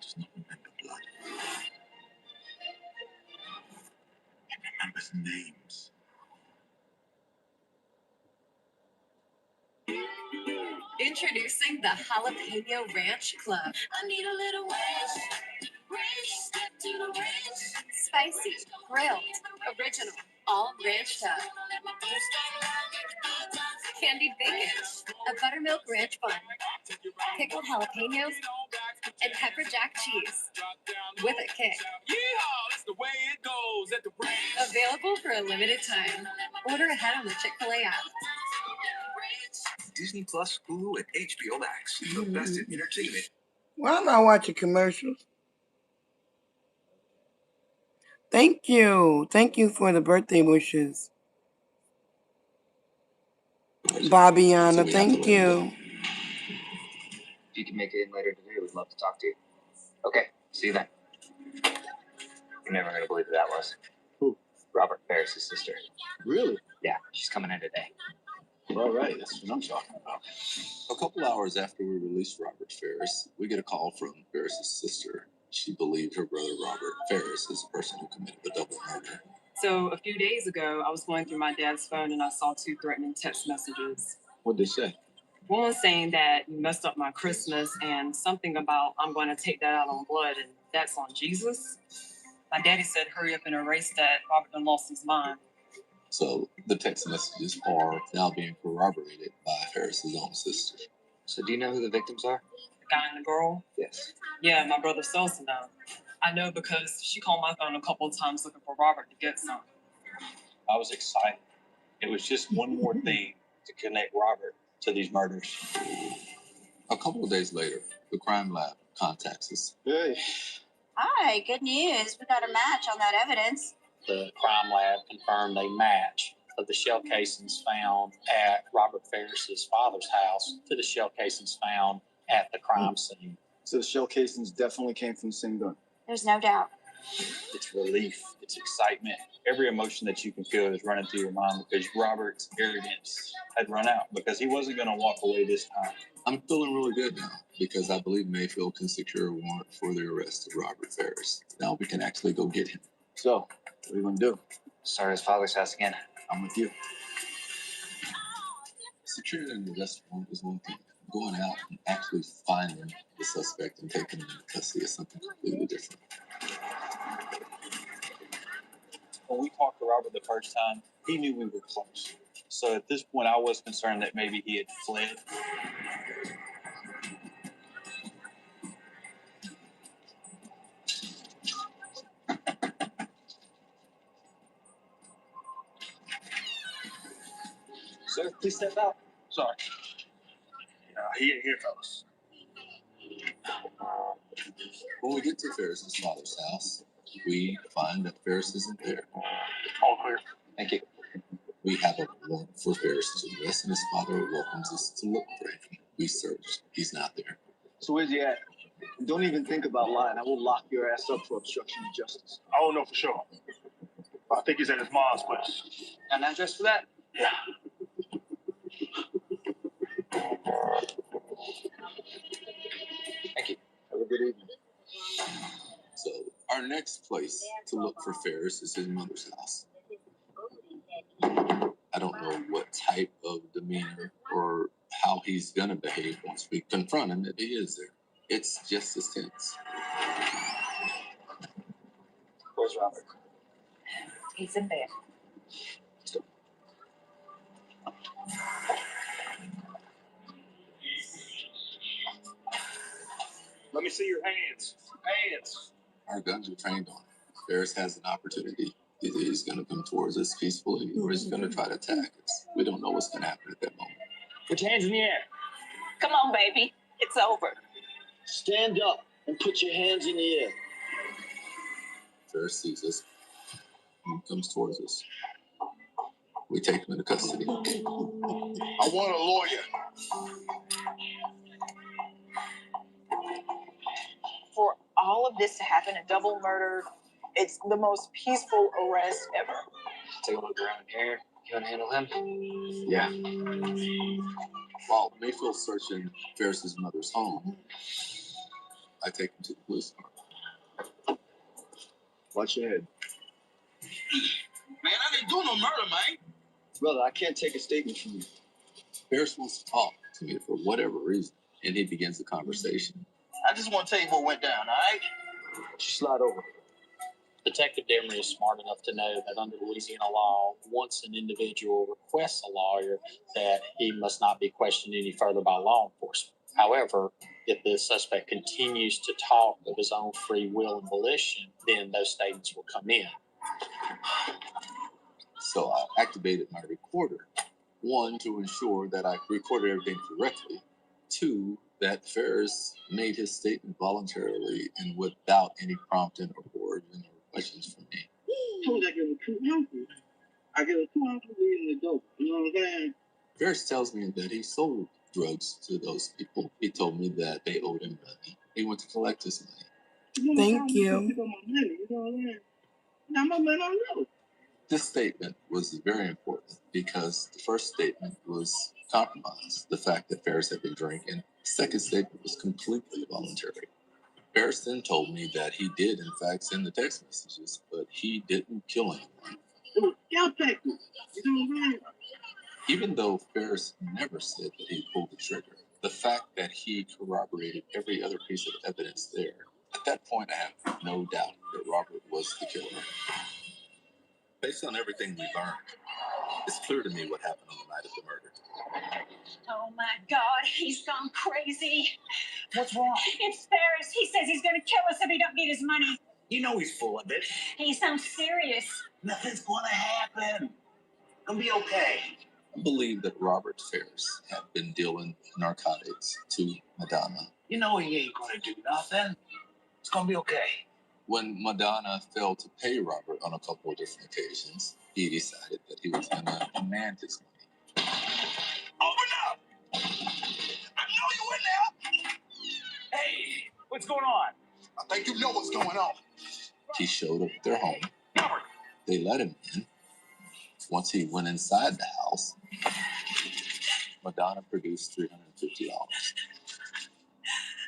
does not remember blood. It remembers names. Introducing the Jalapeno Ranch Club. I need a little ranch. Step to the ranch. Spicy, grilled, original, all ranched up. Candied bacon, a buttermilk ranch bun, pickled jalapenos, and pepper jack cheese with a kick. That's the way it goes at the ranch. Available for a limited time. Order ahead on the Chick-fil-A app. Disney Plus, Hulu, and HBO Max. The best in entertainment. Why am I watching commercials? Thank you. Thank you for the birthday wishes. Bobbiana, thank you. If you can make it in later today, we'd love to talk to you. Okay, see you then. You're never gonna believe who that was. Who? Robert Ferris' sister. Really? Yeah, she's coming in today. All right, that's what I'm talking about. A couple hours after we released Robert Ferris, we get a call from Ferris's sister. She believed her brother Robert Ferris is the person who committed the double murder. So a few days ago, I was going through my dad's phone and I saw 2 threatening text messages. What'd they say? One was saying that you messed up my Christmas and something about I'm going to take that out on blood and that's on Jesus. My daddy said, hurry up and erase that. Robert done lost his mind. So the text messages are now being corroborated by Ferris's own sister. So do you know who the victims are? The guy and the girl? Yes. Yeah, my brother Sosa know. I know because she called my phone a couple of times looking for Robert to get some. I was excited. It was just one more thing to connect Robert to these murders. A couple of days later, the crime lab contacts us. Hey. Hi, good news. We got a match on that evidence. The crime lab confirmed a match of the shell casings found at Robert Ferris's father's house to the shell casings found at the crime scene. So the shell casings definitely came from the same gun. There's no doubt. It's relief, it's excitement. Every emotion that you can feel is running through your mind because Robert's arrogance had run out because he wasn't going to walk away this time. I'm feeling really good now because I believe Mayfield can secure a warrant for the arrest of Robert Ferris. Now we can actually go get him. So, what are you going to do? Start his father's house again. I'm with you. Securing an arrest warrant is one thing. Going out and actually finding the suspect and taking him into custody is something completely different. When we talked to Robert the first time, he knew we were close. So at this point, I was concerned that maybe he had fled. Sir, please step out. Sorry. He ain't here, fellas. When we get to Ferris's father's house, we find that Ferris isn't there. All clear. Thank you. We have a warrant for Ferris's arrest, and his father welcomes us to look for him. We searched. He's not there. So where's he at? Don't even think about lying. I will lock your ass up for obstruction of justice. I don't know for sure. I think he's at his mom's place. Got an address for that? Yeah. Thank you. Have a good evening. So our next place to look for Ferris is his mother's house. I don't know what type of demeanor or how he's gonna behave once we confront him if he is there. It's just as tense. Where's Robert? He's in bed. Let me see your hands. Hands. Our guns are trained on it. Ferris has an opportunity. Either he's going to come towards us peacefully or he's going to try to attack us. We don't know what's going to happen at that moment. Put your hands in the air. Come on, baby. It's over. Stand up and put your hands in the air. Ferris sees us and comes towards us. We take him into custody. I want a lawyer. For all of this to happen, a double murder, it's the most peaceful arrest ever. Take a look around here. You want to handle him? Yeah. While Mayfield's searching Ferris's mother's home, I take him to the police car. Watch your head. Man, I didn't do no murder, man. Brother, I can't take a statement from you. Ferris wants to talk to me for whatever reason, and he begins the conversation. I just want to tell you what went down, all right? Just slide over. Detective Demery is smart enough to know that under Louisiana law, once an individual requests a lawyer, that he must not be questioned any further by law enforcement. However, if the suspect continues to talk of his own free will and volition, then those statements will come in. So I activated my recorder. One, to ensure that I recorded everything correctly. Two, that Ferris made his statement voluntarily and without any prompting or origin or questions from me. I give a $200. I give a $200 in the dope. You know what I'm saying? Ferris tells me that he sold drugs to those people. He told me that they owed him money. He went to collect his money. Thank you. Now my man, I know. This statement was very important because the first statement was compromised, the fact that Ferris had been drinking. The second statement was completely voluntary. Ferris then told me that he did, in fact, send the text messages, but he didn't kill anyone. It was your text. You know what I'm saying? Even though Ferris never said that he pulled the trigger, the fact that he corroborated every other piece of evidence there, at that point I have no doubt that Robert was the killer. Based on everything we learned, it's clear to me what happened on the night of the murder. Oh my God, he's gone crazy. What's wrong? It's Ferris. He says he's going to kill us if he don't get his money. You know he's full of it. He sounds serious. Nothing's gonna happen. Gonna be okay. I believe that Robert Ferris had been dealing narcotics to Madonna. You know he ain't gonna do nothing. It's gonna be okay. When Madonna failed to pay Robert on a couple of different occasions, he decided that he was going to demand his money. Open up! I know you in there! Hey, what's going on? I think you know what's going on. He showed up at their home. Robert! They let him in. Once he went inside the house, Madonna produced $350.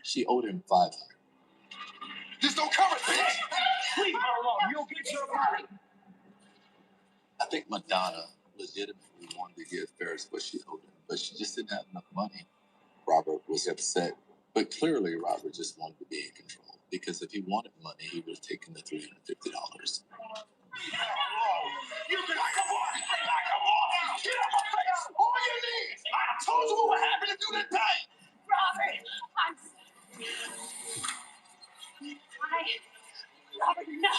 She owed him $500. Just don't cover it, bitch! Leave her alone. You'll get your money. I think Madonna legitimately wanted to give Ferris what she owed him, but she just didn't have enough money. Robert was upset, but clearly Robert just wanted to be in control, because if he wanted money, he would have taken the $350. You can like a boy! Like a boy! Get up my face! On your knees! I told you what would happen if you didn't pay! Robert, Robert, no!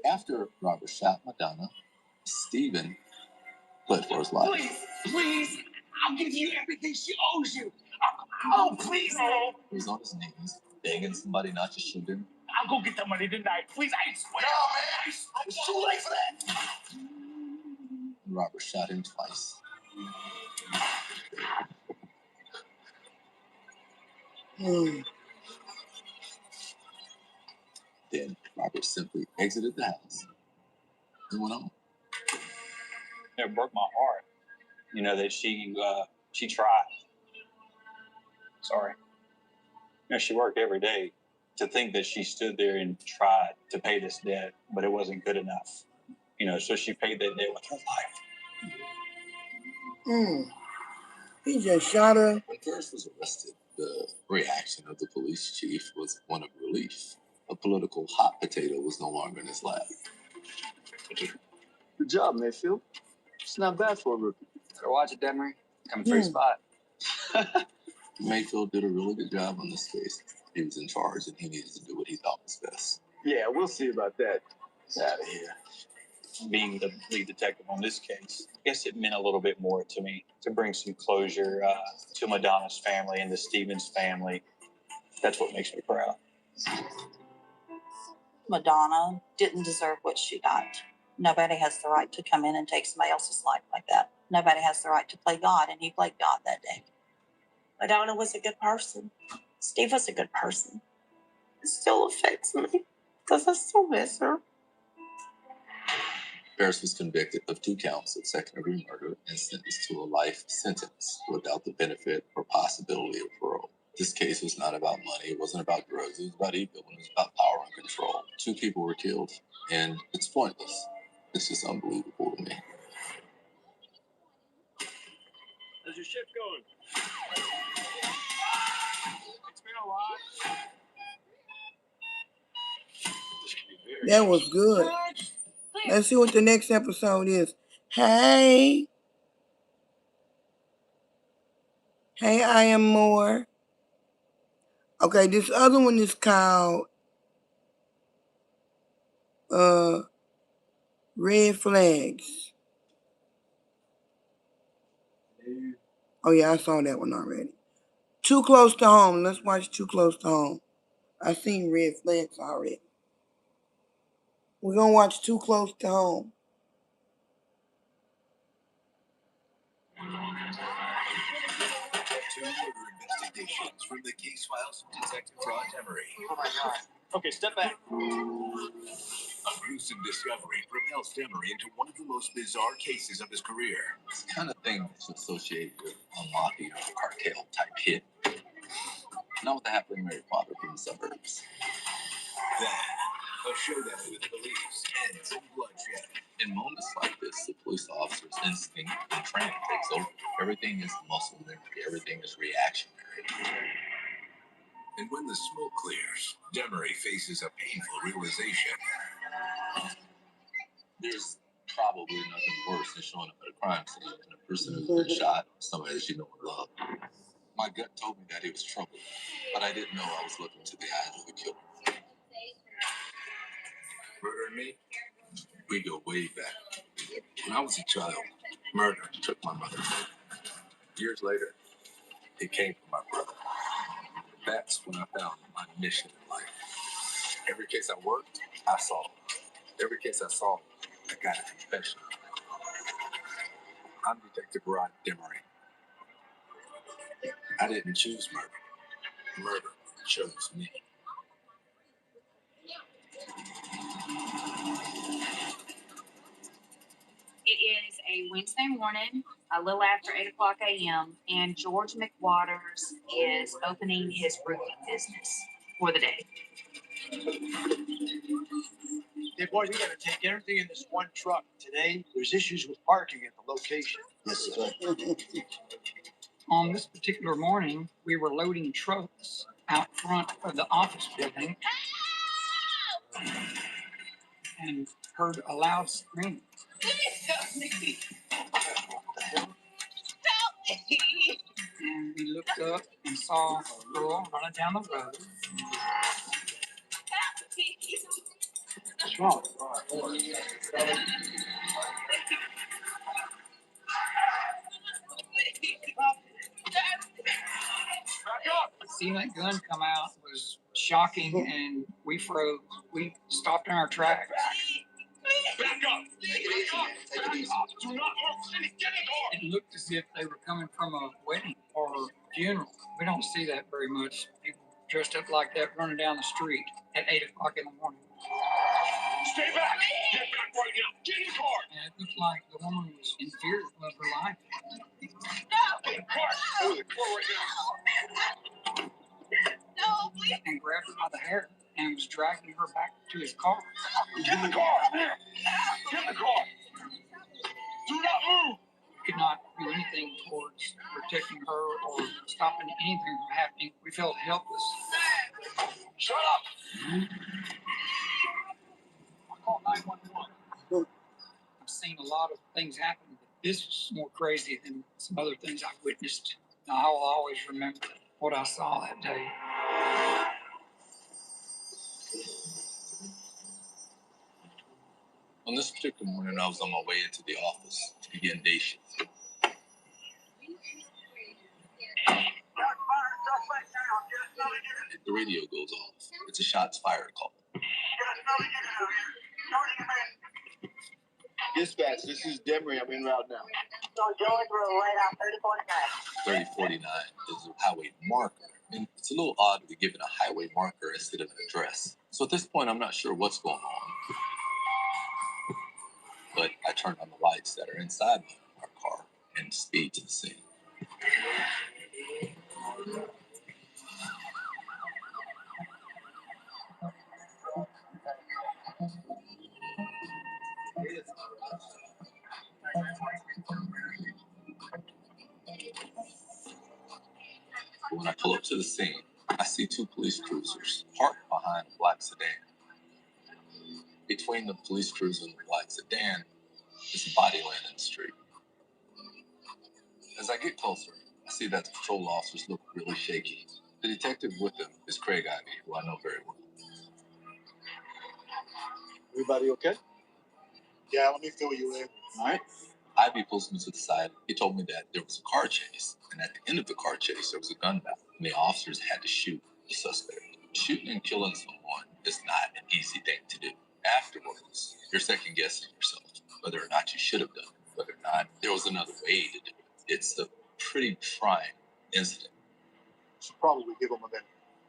After Robert shot Madonna, Stephen fled for his life. Please, I'll give you everything she owes you. Oh, please. He was on his knees, begging somebody not to shoot him. I'll go get the money tonight. Please, I swear. No, man. It's too late for that. And Robert shot him twice. Then Robert simply exited the house and went on. It broke my heart, that she tried. Sorry. She worked every day. To think that she stood there and tried to pay this debt, but it wasn't good enough. So she paid that debt with her life. He just shot her. When Ferris was arrested, the reaction of the police chief was one of relief. A political hot potato was no longer in his lap. Good job, Mayfield. It's not bad for a rookie. Better watch it, Demery. Coming for your spot. Mayfield did a really good job on this case. He was in charge and he needed to do what he thought was best. Yeah, we'll see about that. It's out of here. Being the lead detective on this case, I guess it meant a little bit more to me to bring some closure to Madonna's family and the Stevens family. That's what makes me proud. Madonna didn't deserve what she got. Nobody has the right to come in and take somebody else's life like that. Nobody has the right to play God, and he played God that day. Madonna was a good person. Steve was a good person. It still affects me because I still miss her. Ferris was convicted of 2 counts of second-degree murder and sentenced to a life sentence without the benefit or possibility of parole. This case was not about money. It wasn't about drugs. It was about ego. It was about power and control. 2 people were killed, and it's pointless. It's just unbelievable to me. How's your shift going? It's been a lot. That was good. Let's see what the next episode is. Hey. Hey, I am more. Okay, this other one is called Red Flags. Oh yeah, I saw that one already. Too Close to Home. Let's watch Too Close to Home. I seen Red Flags already. We're gonna watch Too Close to Home. Two murder investigations from the case files of Detective Rod Emery. Oh my God. Okay, step back. A gruesome discovery propels Emery into one of the most bizarre cases of his career. It's the kind of thing that's associated with a mafia or cartel type hit. Not with the happily married father from the suburbs. Then, a showdown with police ends in bloodshed. In moments like this, the police officer's instinct and training takes over. Everything is muscle memory. Everything is reactionary. And when the smoke clears, Demery faces a painful realization. There's probably nothing worse than showing up at a crime scene and a person who's been shot, somebody that you know and love. My gut told me that he was trouble, but I didn't know I was looking to the eyes of the killer. Murder and me, we go way back. When I was a child, murder took my mother. Years later, it came from my brother. That's when I found my mission in life. Every case I worked, I solved. Every case I solved, I got a confession. I'm Detective Rod Demery. I didn't choose murder. Murder chose me. It is a Wednesday morning, a little after 8 o'clock a.m., and George McWaters is opening his roofing business for the day. Hey, boys, we gotta take everything in this one truck. Today, there's issues with parking at the location. Yes, sir. On this particular morning, we were loading trucks out front of the office building and heard a loud scream. And we looked up and saw a girl running down the road. What's wrong? Seeing that gun come out was shocking, and we froze. We stopped in our tracks. Back up! Take it easy. Do not move. Get in the car. It looked as if they were coming from a wedding or a funeral. We don't see that very much. People dressed up like that running down the street at 8 o'clock in the morning. Stay back! Get back right now! Get in the car! And it looked like the woman was in fear of her life. Get in the car! Go to the car right now! No, please. And grabbed her by the hair and was dragging her back to his car. Get in the car! Get in the car! Do not move! We could not do anything towards protecting her or stopping anything from happening. We felt helpless. Shut up! I called 911. I've seen a lot of things happen, but this was more crazy than some other things I've witnessed. I'll always remember what I saw that day. On this particular morning, I was on my way into the office to begin day shift. The radio goes off. It's a shots fired call. Dispatch, this is Demery. I'm en route now. On George Road, right out 3049. 3049 is a highway marker. And it's a little odd to be given a highway marker instead of an address. So at this point, I'm not sure what's going on. But I turned on the lights that are inside our car and speed to the scene. When I pull up to the scene, I see two police cruisers parked behind a black sedan. Between the police cruiser and the black sedan is a body laying in the street. As I get closer, I see that the patrol officers look really shaky. The detective with them is Craig Ivy, who I know very well. Everybody okay? Yeah, let me fill you in. All right. Ivy pulls me to the side. He told me that there was a car chase, and at the end of the car chase, there was a gun battle, and the officers had to shoot the suspect. Shooting and killing someone is not an easy thing to do. Afterwards, you're second guessing yourself, whether or not you should have done it, whether or not there was another way to do it. It's a pretty trying incident. Should probably give them a minute.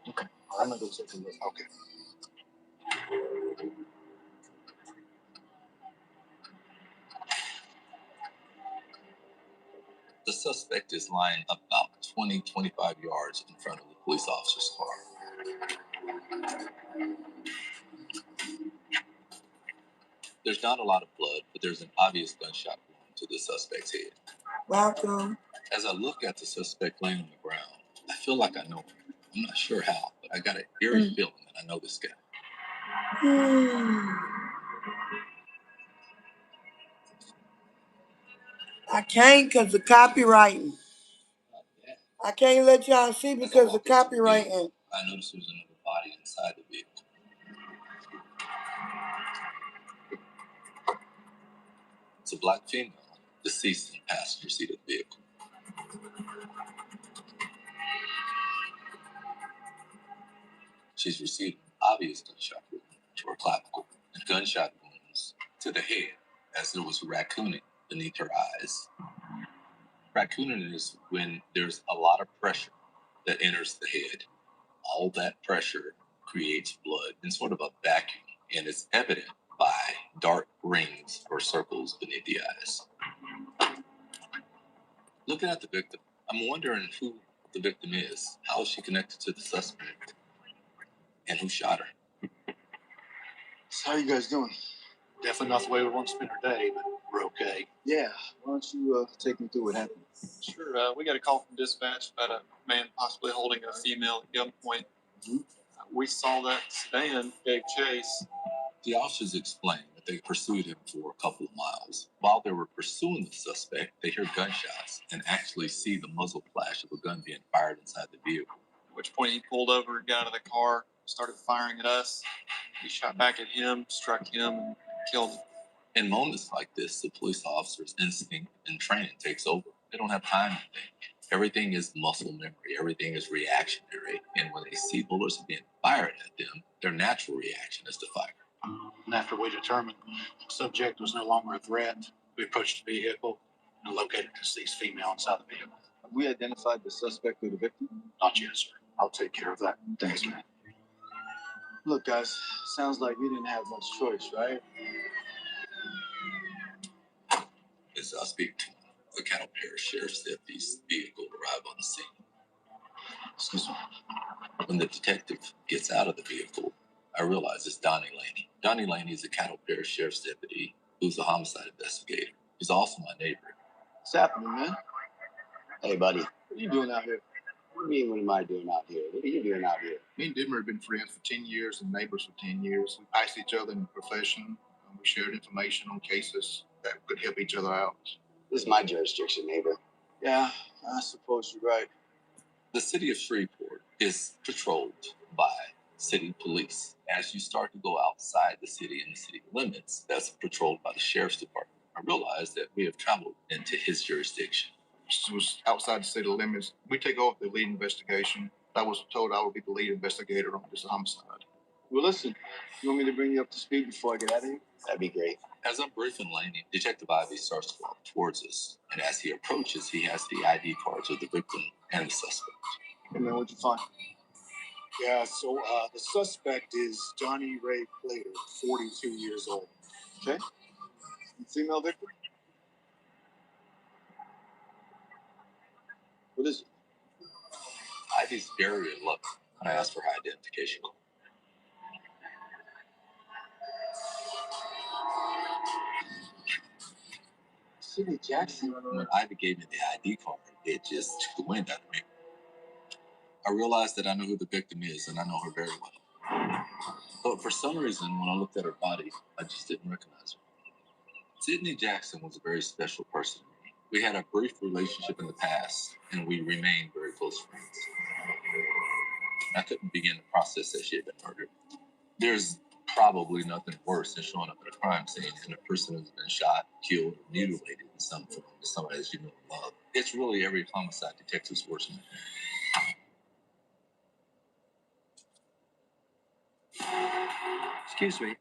Okay. I'm gonna go take a look. Okay. The suspect is lying about 20-25 yards in front of the police officer's car. There's not a lot of blood, but there's an obvious gunshot wound to the suspect's head. Welcome. As I look at the suspect laying on the ground, I feel like I know him. I'm not sure how, but I got an eerie feeling that I know this guy. I can't because of copywriting. I can't let y'all see because of copywriting. I noticed there was another body inside the vehicle. It's a black female, deceased in the passenger seat of the vehicle. She's received obvious gunshot wounds to her clavicle and gunshot wounds to the head, as there was raccooning beneath her eyes. Raccooning is when there's a lot of pressure that enters the head. All that pressure creates blood in sort of a vacuum, and it's evident by dark rings or circles beneath the eyes. Looking at the victim, I'm wondering who the victim is. How is she connected to the suspect? And who shot her? So how you guys doing? Definitely not the way we want to spend our day, but we're okay. Yeah. Why don't you take me through what happened? Sure. We got a call from dispatch about a man possibly holding a female at gunpoint. We saw that sedan, gave chase. The officers explained that they pursued him for a couple of miles. While they were pursuing the suspect, they hear gunshots and actually see the muzzle flash of a gun being fired inside the vehicle. At which point he pulled over, got out of the car, started firing at us. We shot back at him, struck him, and killed him. In moments like this, the police officer's instinct and training takes over. They don't have time to think. Everything is muscle memory. Everything is reactionary. And when they see bullets being fired at them, their natural reaction is to fire. And after we determined the subject was no longer a threat, we approached the vehicle and located the deceased female inside the vehicle. Have we identified the suspect or the victim? Not yet, sir. I'll take care of that. Thanks, man. Look, guys, sounds like you didn't have much choice, right? As I speak to him, the Cattle Parish Sheriff's deputy's vehicle arrived on the scene. Excuse me. When the detective gets out of the vehicle, I realize it's Donnie Laney. Donnie Laney is a Cattle Parish Sheriff's deputy who's a homicide investigator. He's also my neighbor. What's happening, man? Hey, buddy. What are you doing out here? What do you mean, what am I doing out here? What are you doing out here? Me and Dimmer have been friends for 10 years and neighbors for 10 years. We passed each other in the profession. We shared information on cases that could help each other out. This is my jurisdiction, neighbor. Yeah, I suppose you're right. The city of Shreveport is patrolled by city police. As you start to go outside the city and the city limits, that's patrolled by the sheriff's department. I realized that we have traveled into his jurisdiction. This was outside the city limits. We take over the lead investigation. I was told I would be the lead investigator on this homicide. Well, listen, you want me to bring you up to speed before I get out of here? That'd be great. As I'm briefing Laney, Detective Ivy starts to walk towards us, and as he approaches, he has the ID cards of the victim and the suspect. Hey, man, what'd you find? Yeah, so the suspect is Johnny Ray Plater, 42 years old. Okay. Female victim? What is it? Ivy's very reluctant when I ask for her identification card. Sidney Jackson? When Ivy gave me the ID card, it just took the wind out of me. I realized that I know who the victim is, and I know her very well. But for some reason, when I looked at her body, I just didn't recognize her. Sidney Jackson was a very special person to me. We had a brief relationship in the past, and we remained very close friends. I couldn't begin to process that she had been murdered. There's probably nothing worse than showing up at a crime scene and a person who's been shot, killed, or mutilated in some form to somebody that you know and love. It's really every homicide detective's worst nightmare. Excuse me.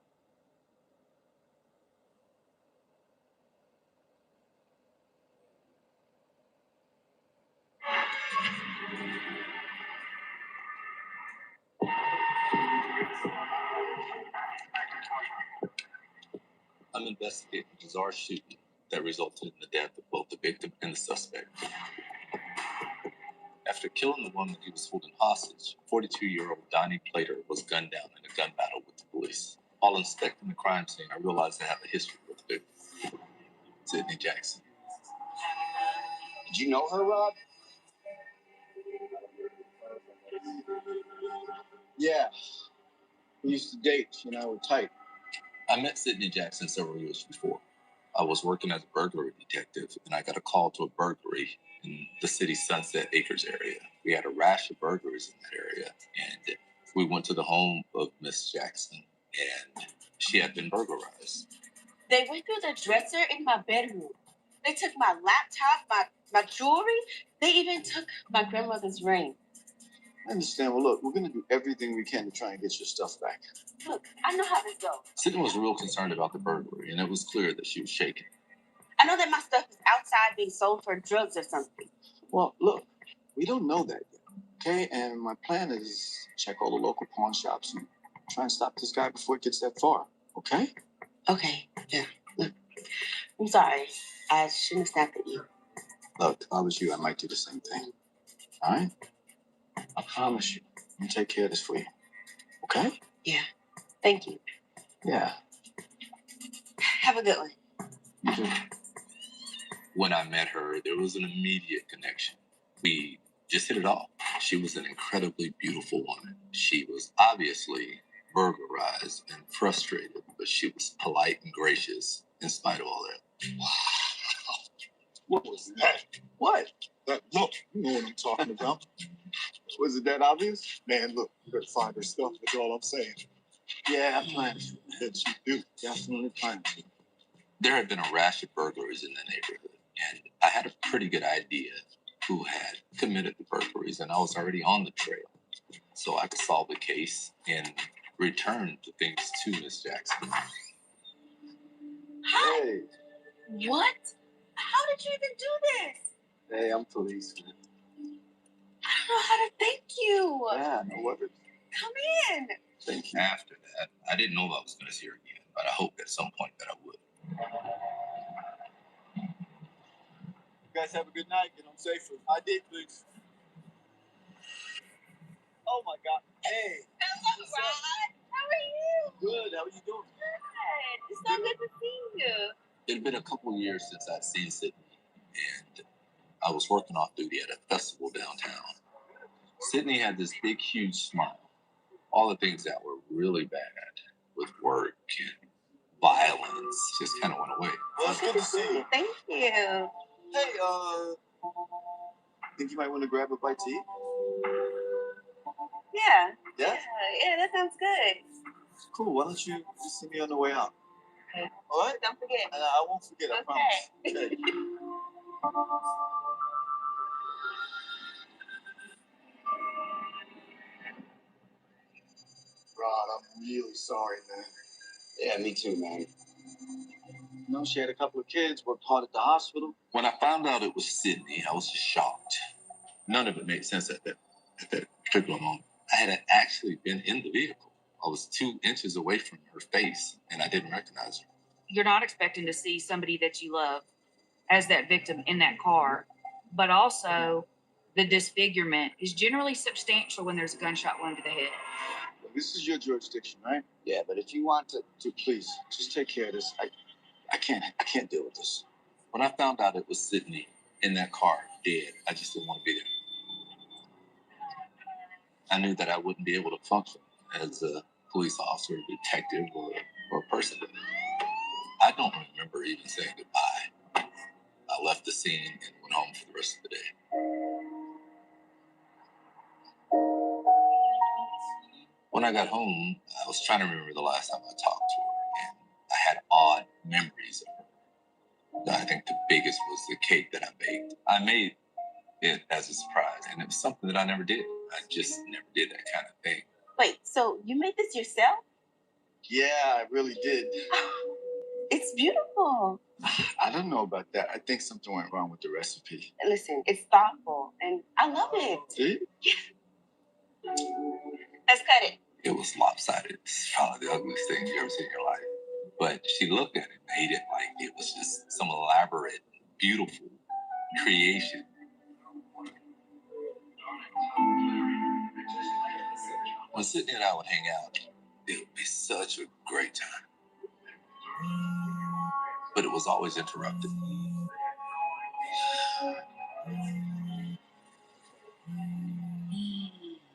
I'm investigating a bizarre shooting that resulted in the death of both the victim and the suspect. After killing the woman he was holding hostage, 42-year-old Donnie Plater was gunned down in a gun battle with the police. While inspecting the crime scene, I realized I have a history with the victim, Sidney Jackson. Did you know her, Rob? Yeah. We used to date. She and I were tight. I met Sidney Jackson several years before. I was working as a burglary detective, and I got a call to a burglary in the city's Sunset Acres area. We had a rash of burglaries in that area, and we went to the home of Miss Jackson, and she had been burglarized. They went through the dresser in my bedroom. They took my laptop, my jewelry. They even took my grandmother's ring. I understand. Well, look, we're going to do everything we can to try and get your stuff back. Look, I know how this goes. Sidney was real concerned about the burglary, and it was clear that she was shaken. I know that my stuff is outside being sold for drugs or something. Well, look, we don't know that yet, okay? And my plan is check all the local pawn shops and try and stop this guy before it gets that far, okay? Okay, yeah. Look, I'm sorry. I shouldn't have snapped at you. Look, if I was you, I might do the same thing. All right? I promise you. I'm take care of this for you. Okay? Yeah. Thank you. Yeah. Have a good one. You too. When I met her, there was an immediate connection. We just hit it off. She was an incredibly beautiful woman. She was obviously burglarized and frustrated, but she was polite and gracious in spite of all that. Wow. What was that? What? That look. You know what I'm talking about. Was it that obvious? Man, look, you better find her stuff. That's all I'm saying. Yeah, I plan to. Yes, you do. Definitely plan to. There had been a rash of burglaries in the neighborhood, and I had a pretty good idea who had committed the burglaries, and I was already on the trail. So I could solve the case and return the things to Miss Jackson. Hey. What? How did you even do this? Hey, I'm policeman. I don't know how to thank you. Yeah, no worries. Come in. Thank you. After that, I didn't know if I was going to see her again, but I hoped at some point that I would. You guys have a good night. Get home safely. ID, please. Oh, my God. Hey. Hello, Rod. How are you? Good. How are you doing? Good. It's so good to see you. It had been a couple of years since I'd seen Sidney, and I was working off duty at a festival downtown. Sidney had this big, huge smile. All the things that were really bad with work and violence just kind of went away. Well, it's good to see you. Thank you. Hey, think you might want to grab a bite to eat? Yeah. Yeah? Yeah, that sounds good. Cool. Why don't you just see me on the way out? Okay. All right? Don't forget. I won't forget, I promise. Okay. Rod, I'm really sorry, man. Yeah, me too, man. You know, she had a couple of kids, worked hard at the hospital. When I found out it was Sydney, I was just shocked. None of it made sense at that particular moment. I had actually been in the vehicle. I was 2 inches away from her face, and I didn't recognize her. You're not expecting to see somebody that you love as that victim in that car, but also the disfigurement is generally substantial when there's a gunshot wound to the head. This is your jurisdiction, right? Yeah, but if you want to, Please, just take care of this. I can't deal with this. When I found out it was Sydney in that car, dead, I just didn't want to be there. I knew that I wouldn't be able to function as a police officer, detective, or a person. I don't remember even saying goodbye. I left the scene and went home for the rest of the day. When I got home, I was trying to remember the last time I talked to her, and I had odd memories of her. I think the biggest was the cake that I baked. I made it as a surprise, and it was something that I never did. I just never did that kind of thing. Wait, so you made this yourself? Yeah, I really did. It's beautiful. I don't know about that. I think something went wrong with the recipe. Listen, it's thoughtful, and I love it. See? Yeah. Let's cut it. It was lopsided. It's probably the ugliest thing you ever seen in your life. But she looked at it and ate it like it was just some elaborate, beautiful creation. When Sydney and I would hang out, it would be such a great time. But it was always interrupted.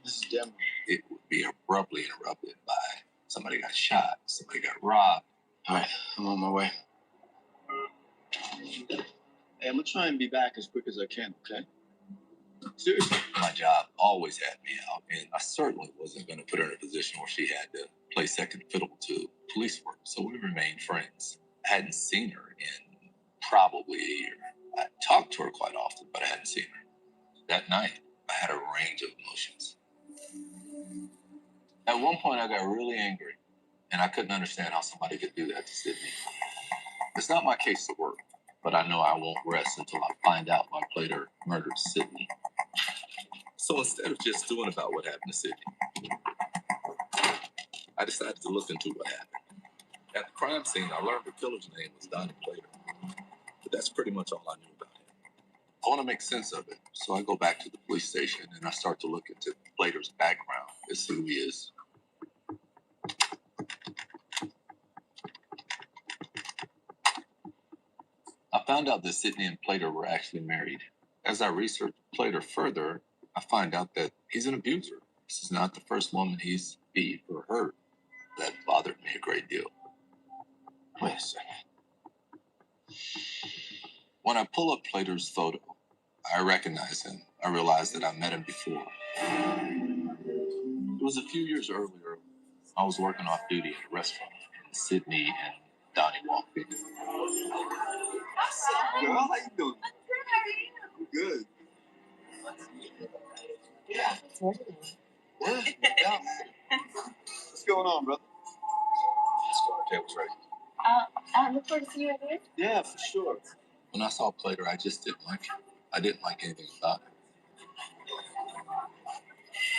This is Denver. It would be abruptly interrupted by somebody got shot, somebody got robbed. All right, I'm on my way. Hey, I'm gonna try and be back as quick as I can, okay? Seriously. My job always had me out, and I certainly wasn't going to put her in a position where she had to play second fiddle to police work, so we remained friends. I hadn't seen her in probably a year. I talked to her quite often, but I hadn't seen her. That night, I had a range of emotions. At one point, I got really angry, and I couldn't understand how somebody could do that to Sydney. It's not my case to work, but I know I won't rest until I find out why Plater murdered Sydney. So instead of just doing about what happened to Sydney, I decided to look into what happened. At the crime scene, I learned the killer's name was Donnie Plater, but that's pretty much all I knew about him. I want to make sense of it, so I go back to the police station and I start to look into Plater's background to see who he is. I found out that Sydney and Plater were actually married. As I researched Plater further, I find out that he's an abuser. This is not the first woman he's beat or hurt. That bothered me a great deal. Wait a second. When I pull up Plater's photo, I recognize him. I realize that I met him before. It was a few years earlier. I was working off duty at a restaurant, and Sydney and Donnie walked in. What's up, girl? How you doing? I'm good. Yeah. Yeah. What's going on, brother? Let's go. Our table's ready. I look forward to seeing you again. Yeah, for sure. When I saw Plater, I just didn't like him. I didn't like anything about him.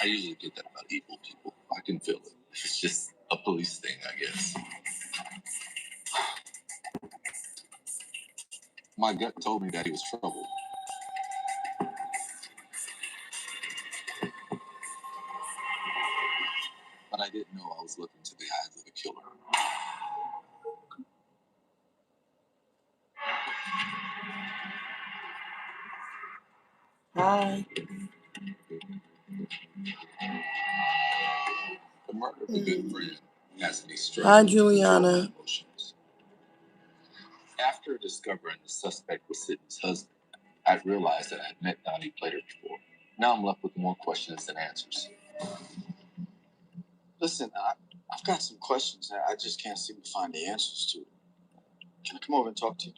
I usually get that about evil people. I can feel it. It's just a police thing, I guess. My gut told me that he was trouble. But I didn't know I was looking to the eyes of the killer. Hi. The murder of a good friend has me Hi, struggling to control my Juliana. emotions. After discovering the suspect was Sydney's husband, I realized that I had met Donnie Plater before. Now I'm left with more questions than answers. Listen, I've got some questions that I just can't seem to find the answers to. Can I come over and talk to you?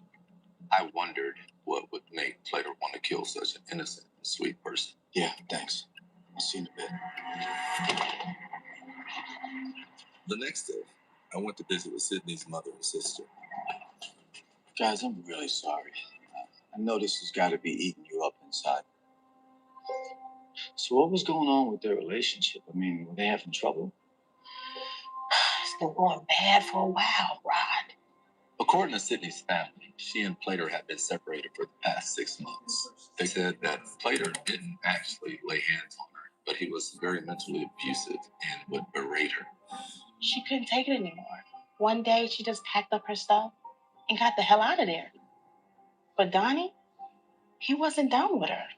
I wondered what would make Plater want to kill such an innocent and sweet person. Yeah, thanks. I'll see you in a bit. The next day, I went to visit with Sydney's mother and sister. Guys, I'm really sorry. I know this has got to be eating you up inside. So what was going on with their relationship? I mean, were they having trouble? It's been going bad for a while, Rod. According to Sydney's family, she and Plater had been separated for the past 6 months. They said that Plater didn't actually lay hands on her, but he was very mentally abusive and would berate her. She couldn't take it anymore. One day, she just packed up her stuff and got the hell out of there. But Donnie, he wasn't done with her.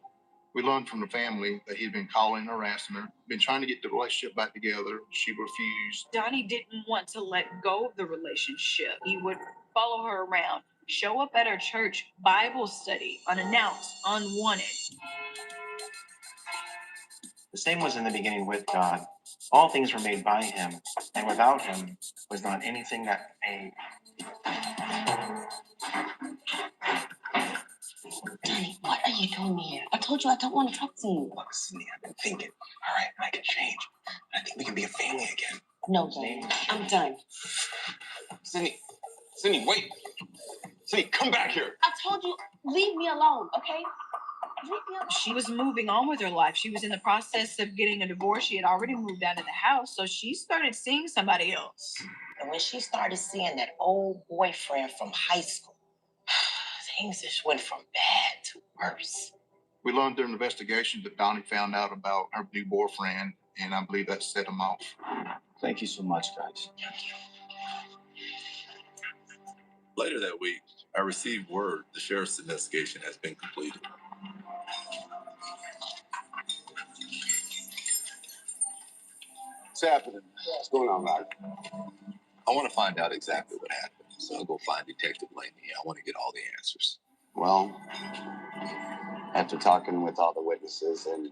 We learned from the family that he'd been calling, harassing her, been trying to get the relationship back together. She refused. Donnie didn't want to let go of the relationship. He would follow her around, show up at her church Bible study, unannounced, unwanted. The same was in the beginning with God. All things were made by him, and without him was not anything that made. Donnie, what are you doing here? I told you I don't want to talk to you. Look, Sydney, I've been thinking. All right, I can change. I think we can be a family again. No, Donnie, I'm done. Sydney, wait. Sydney, come back here. I told you, leave me alone, okay? Leave me alone. She was moving on with her life. She was in the process of getting a divorce. She had already moved out of the house, so she started seeing somebody else. And when she started seeing that old boyfriend from high school, things just went from bad to worse. We learned during the investigation that Donnie found out about her new boyfriend, and I believe that set him off. Thank you so much, guys. Later that week, I received word the sheriff's investigation has been completed. What's happening? What's going on, Rod? I want to find out exactly what happened, so I'll go find Detective Laney. I want to get all the answers. Well, after talking with all the witnesses and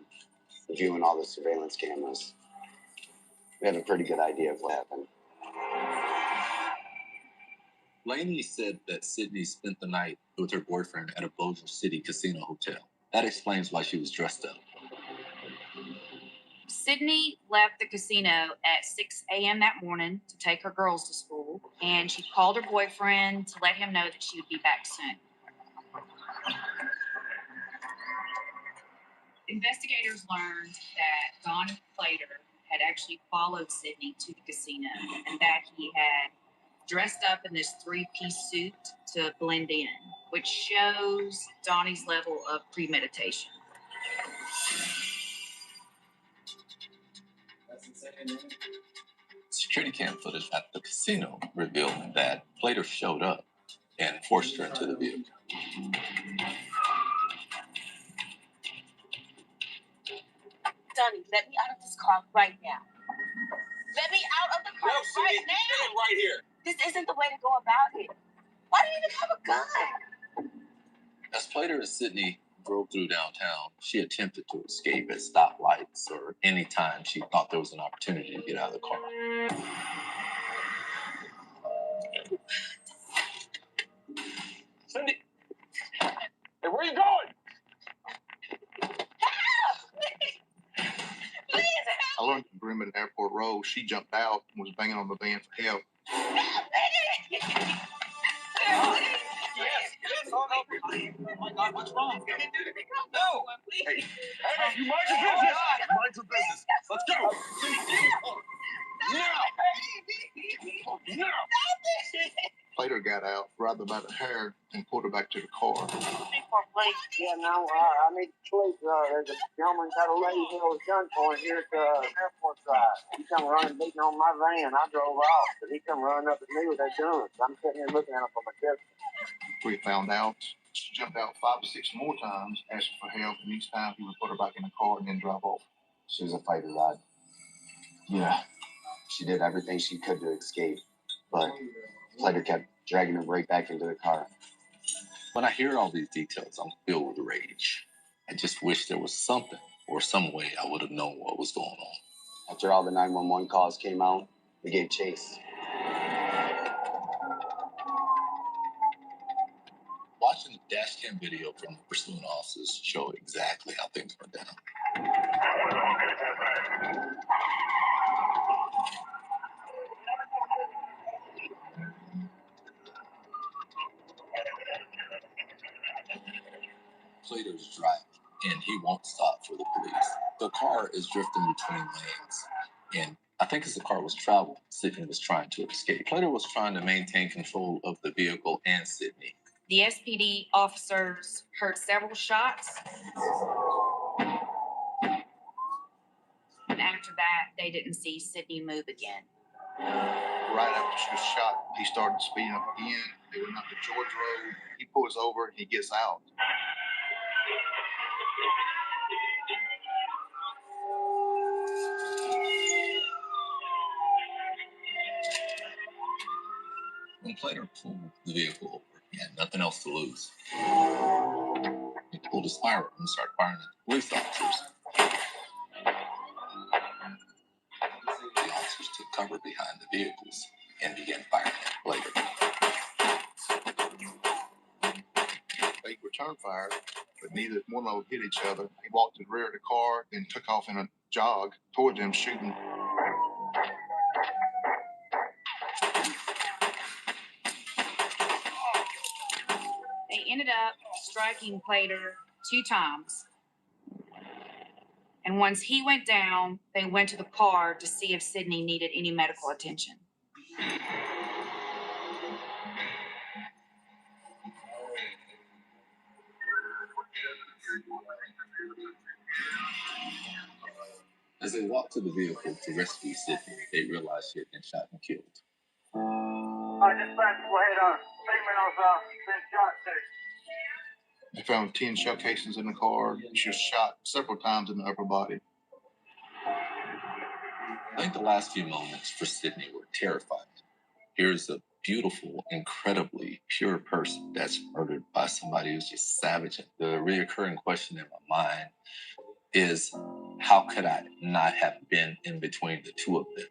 reviewing all the surveillance cameras, we have a pretty good idea of what happened. Laney said that Sydney spent the night with her boyfriend at a Bossier City casino hotel. That explains why she was dressed up. Sydney left the casino at 6 a.m. that morning to take her girls to school, and she called her boyfriend to let him know that she would be back soon. Investigators learned that Donnie Plater had actually followed Sydney to the casino and that he had dressed up in this three-piece suit to blend in, which shows Donnie's level of premeditation. Security cam footage at the casino revealed that Plater showed up and forced her into the vehicle. Donnie, let me out of this car right now. Let me out of the car right now. Stand right here. This isn't the way to go about it. Why do you even have a gun? As Plater and Sydney drove through downtown, she attempted to escape at stoplights or any time she thought there was an opportunity to get out of the car. Sydney, hey, where are you going? Please I learned from Grim at Airport Road. She jumped out and was banging on the van for help. Oh my God, what's wrong? No. Hey, you mind your business. Mind your business. Let's go. Now. Plater got out, grabbed her by the hair, and pulled her back to the car. Yeah, no, I need police. There's a gentleman got a lady held at gunpoint here at the airport drive. He come running, beating on my van. I drove off, but he come running up at me with that gun. I'm sitting here looking at him from a distance. We found out she jumped out 5 or 6 more times, asking for help, and each time he would put her back in the car and then drive off. She was a fighter, Rod. Yeah. She did everything she could to escape, but Plater kept dragging her right back into the car. When I hear all these details, I'm filled with rage. I just wish there was something or some way I would have known what was going on. After all the 911 calls came out, we gave chase. Watching the dash cam video from the pursuing officers show exactly how things went down. Plater's driving, and he won't stop for the police. The car is drifting between lanes, and I think as the car was traveling, Sydney was trying to escape. Plater was trying to maintain control of the vehicle and Sydney. The SPD officers heard several shots. And after that, they didn't see Sydney move again. Right after she was shot, he started speeding up again. They went up to George Road. He pulls over and he gets out. When Plater pulled the vehicle over, he had nothing else to lose. He pulled his firearm and started firing at the police officers. The officers took cover behind the vehicles and began firing at Plater. They returned fire, but neither one of them hit each other. He walked to the rear of the car, then took off in a jog toward them, shooting. They ended up striking Plater 2 times. And once he went down, they went to the car to see if Sydney needed any medical attention. As they walked to the vehicle to rescue Sydney, they realized she had been shot and killed. I just went on. Females been shot too. They found 10 shell casings in the car. She was shot several times in the upper body. I think the last few moments for Sydney were terrifying. Here's a beautiful, incredibly pure person that's murdered by somebody who's just savage. The reoccurring question in my mind is, how could I not have been in between the two of them?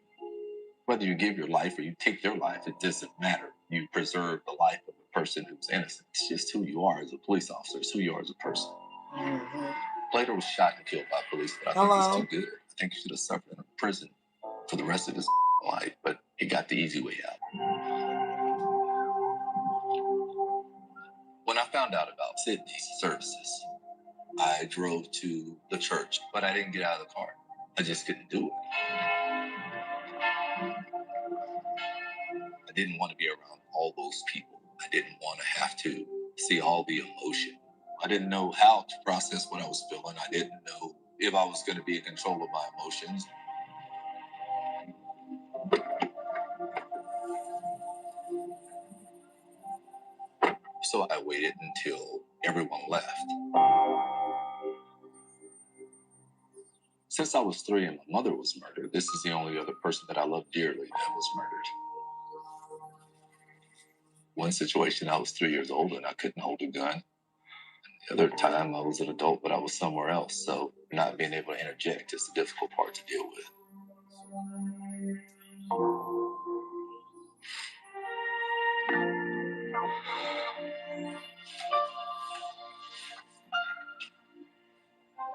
Whether you give your life or you take their life, it doesn't matter. You preserve the life of a person who's innocent. It's just who you are as a police officer. It's who you are as a person. Plater was shot and killed by police, but I think it's too good. I think he should have suffered in a prison for the rest of his life, but he got the easy way out. When I found out about Sydney's services, I drove to the church, but I didn't get out of the car. I just couldn't do it. I didn't want to be around all those people. I didn't want to have to see all the emotion. I didn't know how to process what I was feeling. I didn't know if I was going to be in control of my emotions. So I waited until everyone left. Since I was 3 and my mother was murdered, this is the only other person that I love dearly that was murdered. One situation, I was 3 years old and I couldn't hold a gun. The other time, I was an adult, but I was somewhere else. So not being able to interject is the difficult part to deal with.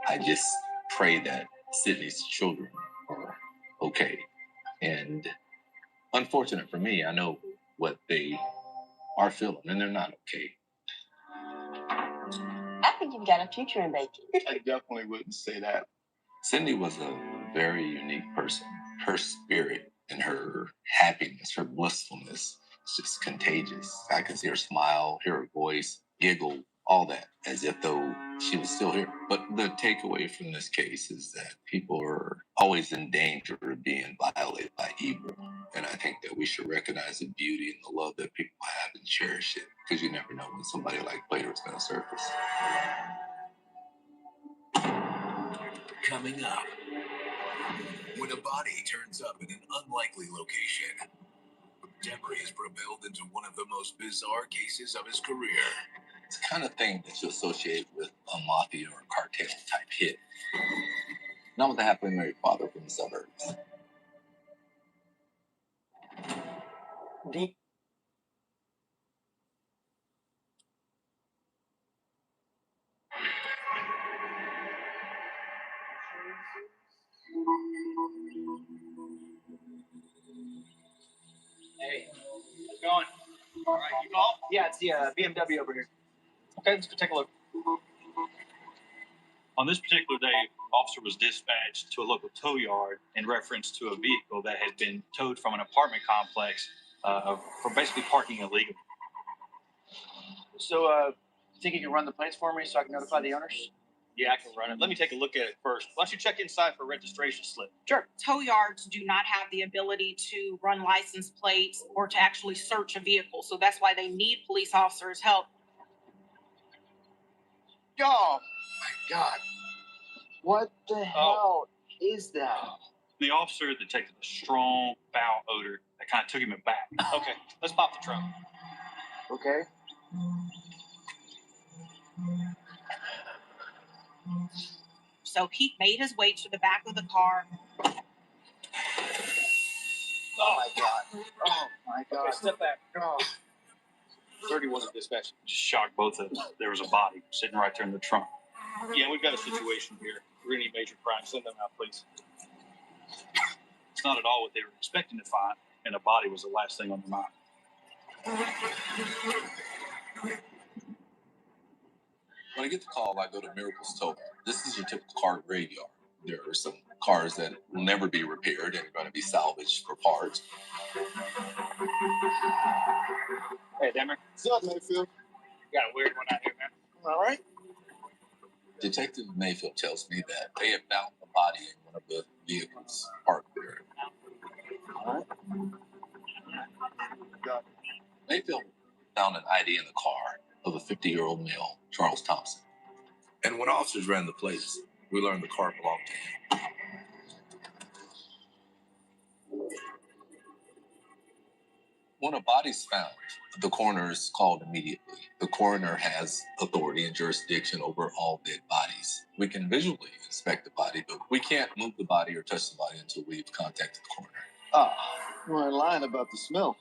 I just pray that Sydney's children are okay. And unfortunate for me, I know what they are feeling, and they're not okay. I think you've got a future in baking. I definitely wouldn't say that. Cindy was a very unique person. Her spirit and her happiness, her blissfulness, is just contagious. I can see her smile, hear her voice, giggle, all that, as if though she was still here. But the takeaway from this case is that people are always in danger of being violated by evil. And I think that we should recognize the beauty and the love that people have and cherish it, because you never know when somebody like Plater is going to surface. Coming up, when a body turns up in an unlikely location, Demery is propelled into one of the most bizarre cases of his career. It's the kind of thing that you associate with a mafia or cartel type hit. Not with the happily married father from the suburbs. Deep. Hey, how's it going? All right, you call? Yeah, it's the BMW over here. Okay, let's go take a look. On this particular day, officer was dispatched to a local tow yard in reference to a vehicle that had been towed from an apartment complex for basically parking illegally. So, think you can run the plates for me so I can notify the owners? Yeah, I can run it. Let me take a look at it first. Why don't you check inside for a registration slip? Sure. Tow yards do not have the ability to run license plates or to actually search a vehicle. So that's why they need police officers' help. Oh, my God. What the hell is that? The officer detected a strong foul odor that kind of took him aback. Okay, let's pop the trunk. Okay. So he made his way to the back of the car. Oh, my God. Oh, my God. Okay, step back. Oh. 31 at dispatch. Just shocked both of them. There was a body sitting right there in the trunk. Yeah, we've got a situation here. If there are any major crimes, send them out, please. It's not at all what they were expecting to find, and a body was the last thing on their mind. When I get the call, I go to Miracles Tow. This is your typical car graveyard. There are some cars that will never be repaired and are going to be salvaged for parts. Hey, Demmer. What's up, Mayfield? Got a weird one out here, man. All right. Detective Mayfield tells me that they have found a body in one of the vehicles parked there. All right. Mayfield found an ID in the car of a 50-year-old male, Charles Thompson. And when officers ran the place, we learned the car belonged to him. When a body's found, the coroner is called immediately. The coroner has authority and jurisdiction over all dead bodies. We can visually inspect the body, but we can't move the body or touch the body until we've contacted the coroner. Ah, you weren't lying about the smell.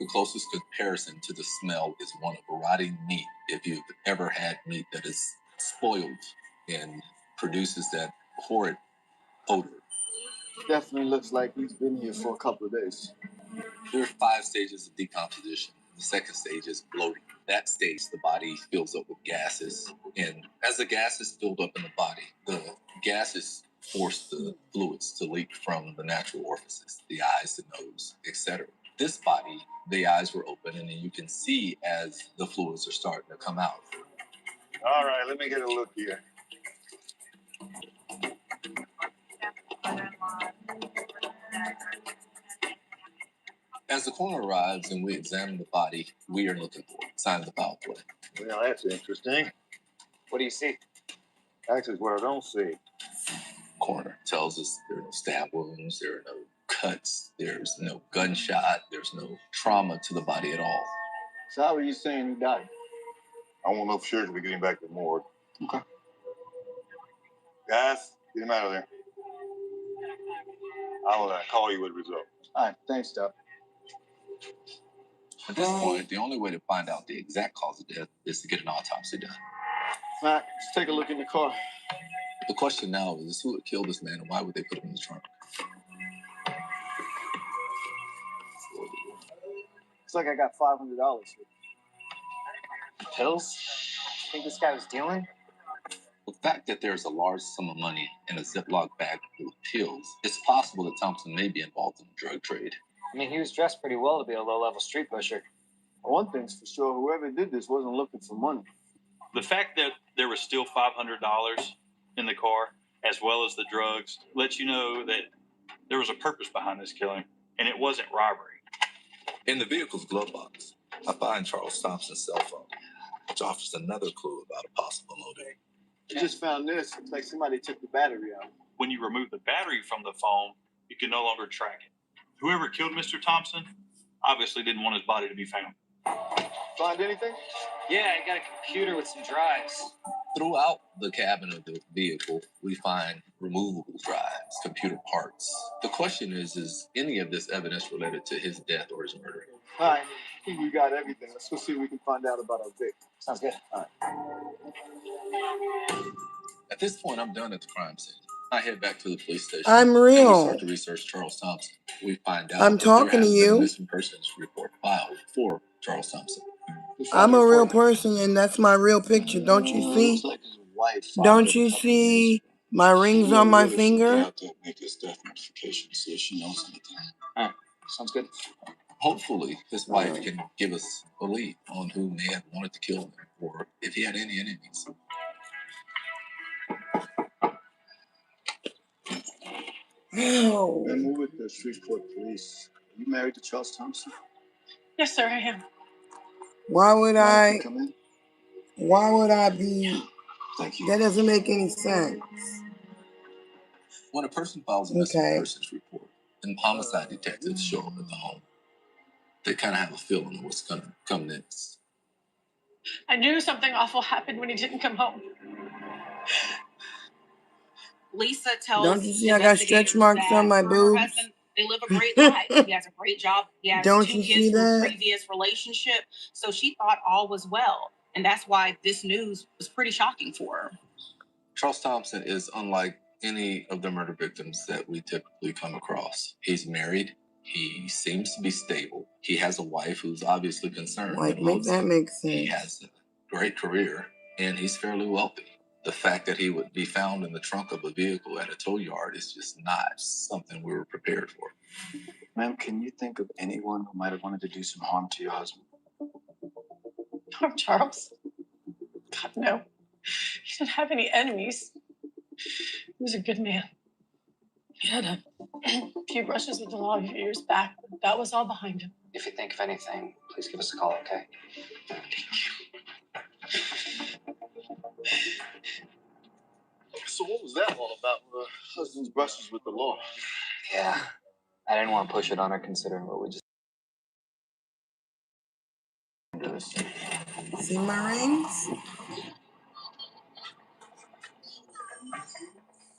The closest comparison to the smell is one of rotting meat. If you've ever had meat that is spoiled and produces that horrid odor. Definitely looks like he's been here for a couple of days. There are 5 stages of decomposition. The second stage is bloating. That stage, the body fills up with gases. And as the gases filled up in the body, the gases force the fluids to leak from the natural orifices, the eyes, the nose, etc. This body, the eyes were open, and then you can see as the fluids are starting to come out. All right, let me get a look here. As the coroner arrives and we examine the body, we are looking for signs of foul play. Well, that's interesting. What do you see? Actually, what I don't see. Coroner tells us there are no stab wounds, there are no cuts, there's no gunshot, there's no trauma to the body at all. So how are you saying he died? I won't know for sure till we get him back to the morgue. Okay. Guys, get him out of there. I'll call you with the result. All right, thanks, Doc. At this point, the only way to find out the exact cause of death is to get an autopsy done. All right, let's take a look in the car. The question now is who would kill this man and why would they put him in the trunk? Looks like I got $500 here. Pills? Think this guy was dealing? The fact that there's a large sum of money in a Ziploc bag full of pills, it's possible that Thompson may be involved in the drug trade. I mean, he was dressed pretty well to be a low-level street pusher. One thing's for sure, whoever did this wasn't looking for money. The fact that there was still $500 in the car, as well as the drugs, lets you know that there was a purpose behind this killing, and it wasn't robbery. In the vehicle's glove box, I find Charles Thompson's cell phone, which offers another clue about a possible motive. I just found this. Looks like somebody took the battery out. When you remove the battery from the phone, you can no longer track it. Whoever killed Mr. Thompson obviously didn't want his body to be found. Find anything? Yeah, I got a computer with some drives. Throughout the cabin of the vehicle, we find removable drives, computer parts. The question is any of this evidence related to his death or his murder? All right, I think we got everything. Let's go see what we can find out about our Vic. Sounds good. All right. At this point, I'm done at the crime scene. I head back to the police station. I'm And we real. start to research Charles Thompson. We find out I'm that talking there to has been a you. missing persons report filed for Charles Thompson. I'm a real person, and that's my real picture. Don't you see? Looks like his wife Don't you see my rings on my finger? Out to make this death notification, see if she knows anything. All right, sounds good. Hopefully, his wife can give us a lead on who may have wanted to kill him or if he had any enemies. Oh. I'm with the Shreveport police. Are you married to Charles Thompson? Yes, sir, I am. Why would I? Come in. Why would I be? Thank you. That doesn't make any sense. When a person files a missing persons report and homicide detectives show up at the home, they kind of have a feeling of what's going to come next. I knew something awful happened when he didn't come home. Lisa tells Don't you see I got stretch marks on my her boobs? husband, they live a great life. He has a great job. He has Don't 2 you kids see from a that? previous relationship. So she thought all was well. And that's why this news was pretty shocking for her. Charles Thompson is unlike any of the murder victims that we typically come across. He's married. He seems to be stable. He has a wife who's obviously concerned. Like, and make loves that him. make sense. He has a great career, and he's fairly wealthy. The fact that he would be found in the trunk of a vehicle at a tow yard is just not something we were prepared for. Ma'am, can you think of anyone who might have wanted to do some harm to your husband? Poor Charles. God, no. He didn't have any enemies. He was a good man. He had a few brushes with the law a few years back, but that was all behind him. If you think of anything, please give us a call, okay? So what was that all about? Husband's brushes with the law. Yeah, I didn't want to push it on her considering what we just See my rings?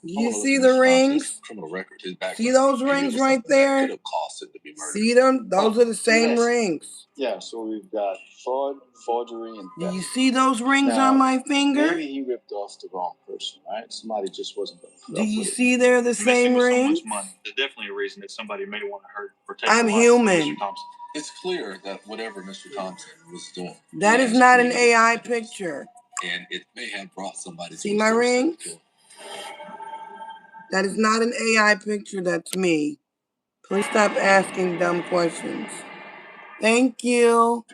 Do you see the rings? Criminal record. His background. See those Maybe it rings was right something that there? could have caused him to be murdered. See them? Those are the same rings. Yeah, so we've got fraud, forgery, and Do theft. you see those rings Now, on my finger? Maybe he ripped off the wrong person, right? Somebody just wasn't going to put Do up you with it. see they're the same With so rings? much money, there's definitely a reason that somebody may want to hurt or take I'm the life of human. Mr. Thompson. It's clear that whatever Mr. Thompson was doing, That he is has not an creative AI abilities, picture. and it may have brought somebody See to his my doorstep rings? to kill him. That is not an AI picture. That's me. Please stop asking dumb questions. Thank you.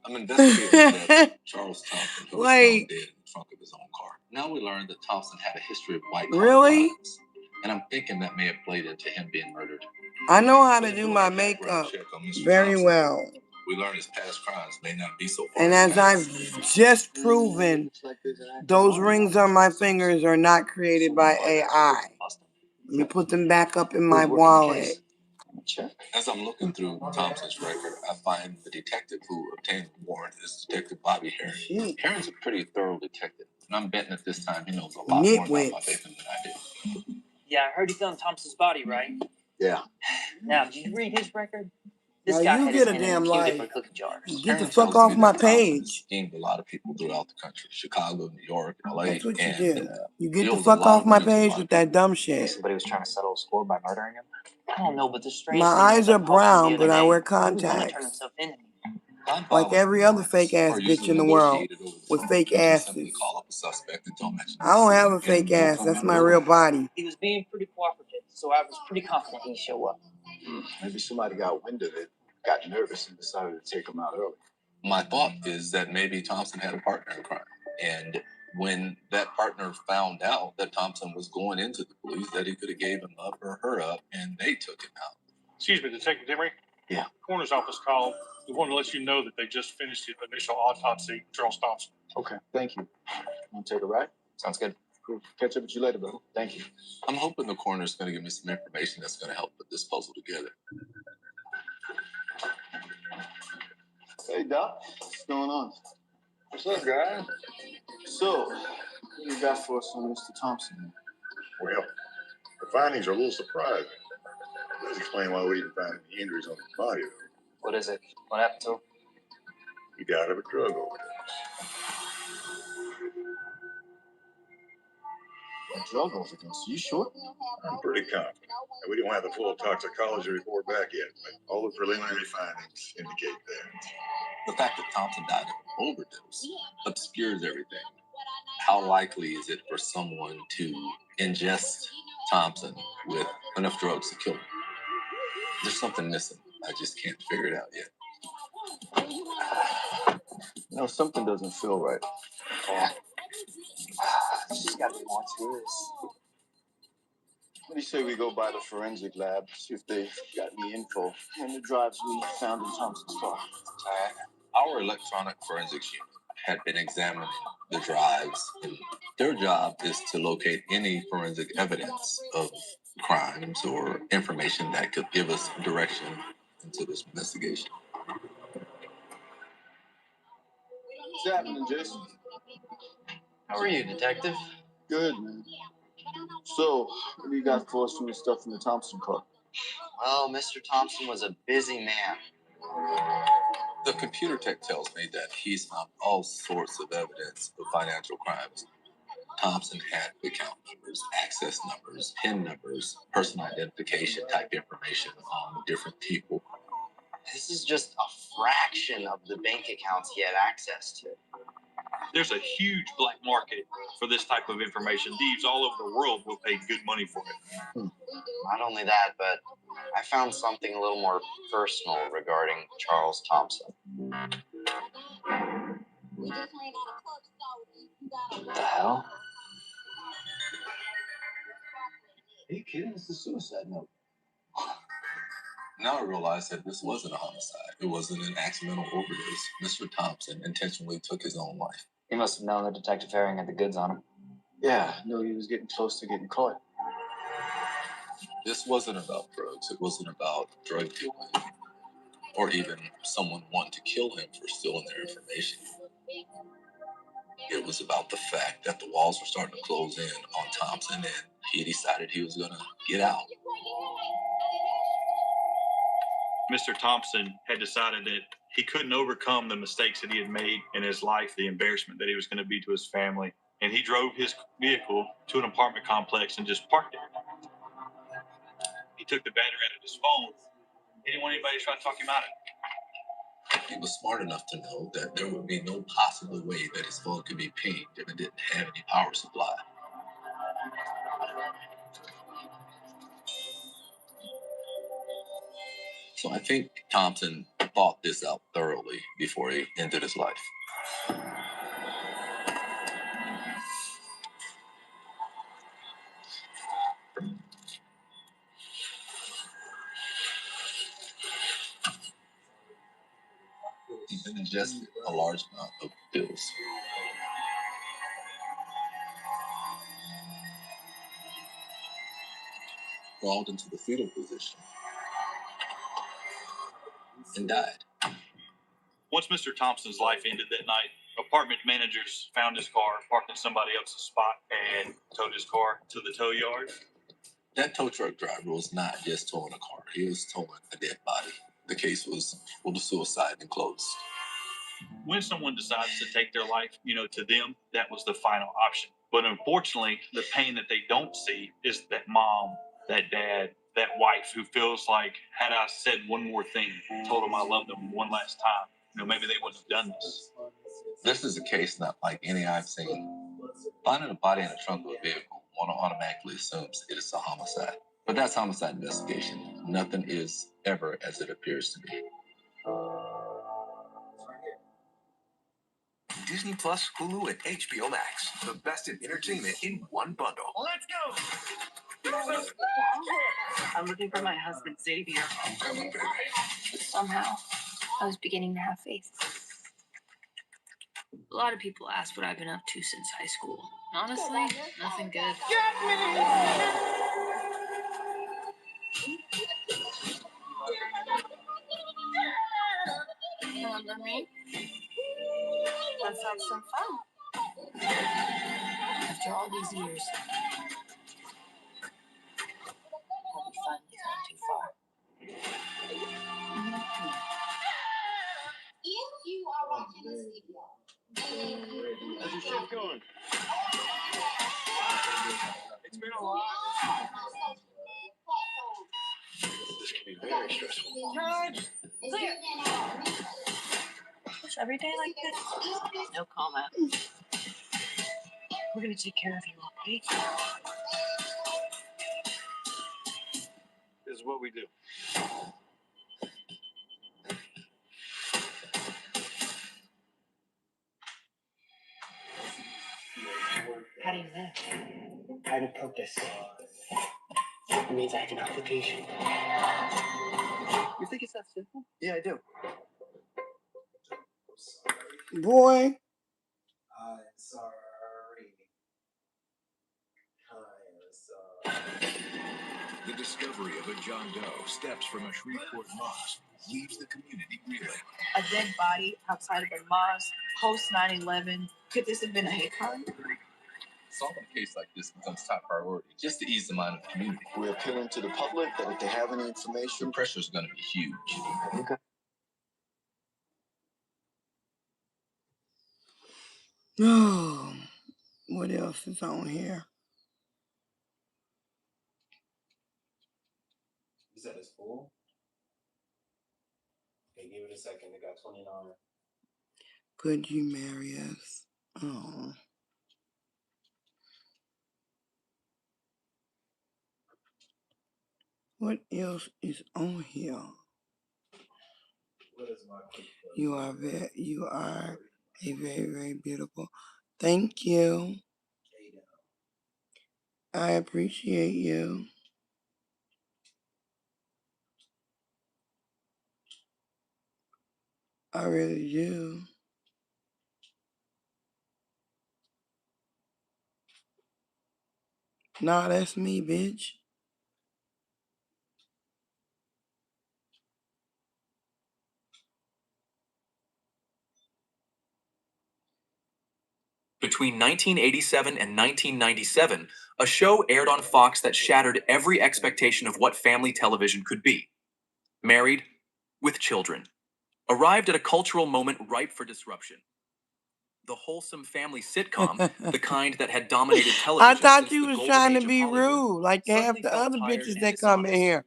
I'm investigating that Charles Thompson who was found Wait. dead in the trunk of his own car. Now we learned that Thompson had a history of white-collar Really? crimes, and I'm thinking that may have played into him being murdered. I know how to When do doing my a background makeup check on Mr. very Thompson, well. we learned his past crimes may not be so far And in the as I've past. just proven, those rings on my fingers are not created by AI. Let me put them back up in my wallet. As I'm looking through Thompson's record, I find the detective who obtained the warrant is Detective Bobby Herring. Herring's a pretty thorough detective, and I'm betting at this time he knows a lot more about my victim than I do. Yeah, I heard he found Thompson's body, right? Yeah. Now, did you read his record? This Now guy you had his get a hand in damn a few life. different cookie jars. Get the Herring fuck tells off me my that Thompson page. schemed a lot of people throughout the country: Chicago, New York, LA, That's what you and do. You he get the owes a fuck lot off of my money to a page lot with of that people. dumb I think shit. somebody was trying to settle a score by murdering him. I don't know, but the strange My thing eyes is, I are called him brown, the but other I day. wear He was gonna turn contacts. himself into me. Like every other fake ass Are bitch usually in the world negotiated over the with phone. fake You just simply asses. call up a suspect and don't mention I don't have a and fake no ass. comment That's at my all. real body. He was being pretty cooperative, so I was pretty confident he'd show up. Maybe somebody got wind of it, got nervous, and decided to take him out early. My thought is that maybe Thompson had a partner in crime. And when that partner found out that Thompson was going into the police, that he could have gave him up or her up, and they took him out. Excuse me, Detective Emery? Yeah. Coroner's office called. We wanted to let you know that they just finished the initial autopsy of Charles Thompson. Okay, thank you. Want to take a ride? Sounds good. Cool. Catch up with you later, bro. Thank you. I'm hoping the coroner's going to give me some information that's going to help put this puzzle together. Hey, Doc. What's going on? What's up, guys? So, what do you got for us on Mr. Thompson? Well, the findings are a little surprising. It does explain why we didn't find any injuries on his body, though. What is it? What happened to him? He died of a drug overdose. A drug overdose? You sure? I'm pretty confident. And we don't have the full toxicology report back yet, but all the preliminary findings indicate that. The fact that Thompson died of an overdose obscures everything. How likely is it for someone to ingest Thompson with enough drugs to kill him? There's something missing. I just can't figure it out yet. No, something doesn't feel right. Yeah. It's just gotta be more to this. What do you say we go by the forensic lab, see if they got any info on the drives we found in Thompson's car? Our electronic forensics unit had been examining the drives, and their job is to locate any forensic evidence of crimes or information that could give us direction into this investigation. What's happening, Jason? How are you, detective? Good, man. So, what do you got for us from the stuff in the Thompson car? Well, Mr. Thompson was a busy man. The computer tech tells me that he's found all sorts of evidence of financial crimes. Thompson had account numbers, access numbers, PIN numbers, personal identification type information on different people. This is just a fraction of the bank accounts he had access to. There's a huge black market for this type of information. Thieves all over the world will pay good money for it. Not only that, but I found something a little more personal regarding Charles Thompson. What the hell? Are you kidding? It's a suicide note. Now I realize that this wasn't a homicide. It wasn't an accidental overdose. Mr. Thompson intentionally took his own life. He must have known that Detective Herring had the goods on him. Yeah, knew he was getting close to getting caught. This wasn't about drugs. It wasn't about drug dealing, or even someone wanting to kill him for stealing their information. It was about the fact that the walls were starting to close in on Thompson, and he decided he was going to get out. Mr. Thompson had decided that he couldn't overcome the mistakes that he had made in his life, the embarrassment that he was going to be to his family. And he drove his vehicle to an apartment complex and just parked it. He took the battery out of his phone. He didn't want anybody to try to talk him out of it. He was smart enough to know that there would be no possible way that his phone could be pinged if it didn't have any power supply. So I think Thompson thought this out thoroughly before he ended his life. He then ingested a large amount of pills. Crawled into the fetal position and died. Once Mr. Thompson's life ended that night, apartment managers found his car parked in somebody else's spot and towed his car to the tow yard. That tow truck driver was not just towing a car. He was towing a dead body. The case was ruled a suicide and closed. When someone decides to take their life, to them, that was the final option. But unfortunately, the pain that they don't see is that mom, that dad, that wife who feels like, had I said one more thing, told them I loved them one last time, maybe they wouldn't have done this. This is a case not like any I've seen. Finding a body in the trunk of a vehicle, one automatically assumes it is a homicide. But that's homicide investigation. Nothing is ever as it appears to be. Disney Plus, Hulu, and HBO Max. The best in entertainment in one bundle. Let's go! I'm looking for my husband, Xavier. I'm coming, baby. Somehow, I was beginning to have faith. A lot of people ask what I've been up to since high school. Honestly, nothing good. Get me! Remember me? Let's have some fun. After all these years, have we finally gone too far? If you are watching this video, how's your shift going? It's been a while. This can be very stressful. Charge. Clear. It's every day like this. No comment. We're gonna take care of you, okay? This is what we do. How do you know? I had a purpose. It means I have an obligation. You think it's that simple? Yeah, I do. Boy. I'm sorry. The discovery of a John Doe steps from a Shreveport mosque leaves the community reeling. A dead body outside of a mosque, post 9/11. Could this have been a hate crime? Solving a case like this becomes top priority just to ease the mind of the community. We're appealing to the public that if they have any The information, pressure is going to be huge. Okay. Oh, what else is on here? You said it's full? Okay, give it a second. They got 29. Could you marry us? Oh. What else is on here? What is my You are a very, very beautiful. Thank you. I appreciate you. I really do. Nah, that's me, bitch. Between 1987 and 1997, a show aired on Fox that shattered every expectation of what family television could be. Married with Children arrived at a cultural moment ripe for disruption. The wholesome family sitcom, the kind that had dominated television I thought since you the was golden trying to age of be Hollywood, rude, like half suddenly the felt other tired bitches and that come in dishonest. here.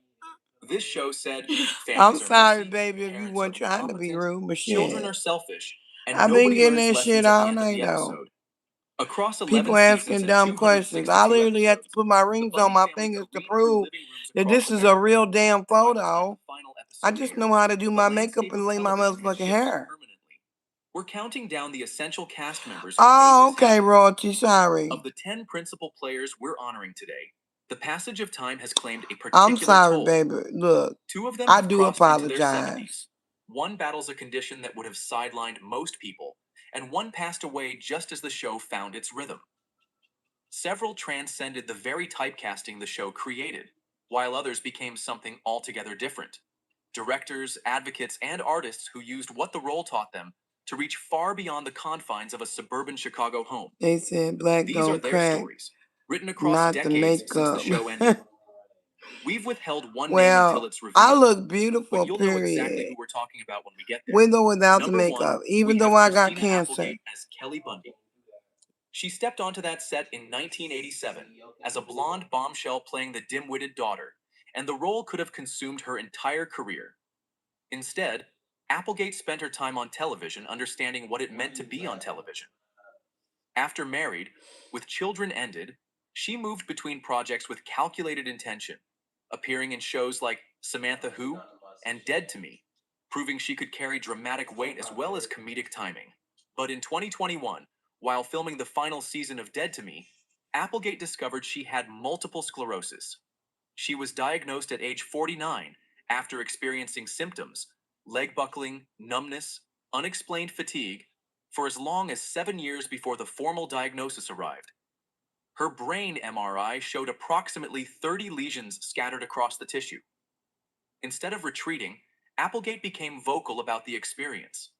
This show said, I'm families are sorry, messy, baby, if you parents weren't are trying to be incompetent, rude, but children shit. are selfish, and I've been nobody getting learns that shit lessons at all the end of night, the though. episode. Across 11 People seasons asking and dumb questions. 262 I literally had to episodes, put my the rings Bundy on my family fingers to careened through prove living rooms that across this is a America. real damn By the time photo. the final I episode just aired, know how to do the my makeup landscape and of lay my television had motherfucking shifted hair. permanently. We're counting down the essential cast members who Oh, made this okay, happen. royalty, sorry. Of the 10 principal players we're honoring today, the passage of time has claimed a I'm particular sorry, toll. baby. Look, 2 of them I have do crossed into their apologize. 70s. One battles a condition that would have sidelined most people, and one passed away just as the show found its rhythm. Several transcended the very typecasting the show created, while others became something altogether different. Directors, advocates, and artists who used what the role taught them to reach far beyond the confines of a suburban Chicago home. They said black These are don't their crack, stories, written across not the decades since the makeup. show ended. We've withheld one name Well, until it's I revealed, look beautiful, but you'll know exactly period. who we're talking about when we get there. With or without the Number 1, makeup, we even have though I got Christina cancer. Applegate as Kelly Bundy. She stepped onto that set in 1987 as a blonde bombshell playing the dim-witted daughter, and the role could have consumed her entire career. Instead, Applegate spent her time on television understanding what it meant to be on television. After Married, with Children ended, she moved between projects with calculated intention, appearing in shows like Samantha Who and Dead to Me, proving she could carry dramatic weight as well as comedic timing. But in 2021, while filming the final season of Dead to Me, Applegate discovered she had multiple sclerosis. She was diagnosed at age 49 after experiencing symptoms, leg buckling, numbness, unexplained fatigue, for as long as 7 years before the formal diagnosis arrived. Her brain MRI showed approximately 30 lesions scattered across the tissue. Instead of retreating, Applegate became vocal about the experience.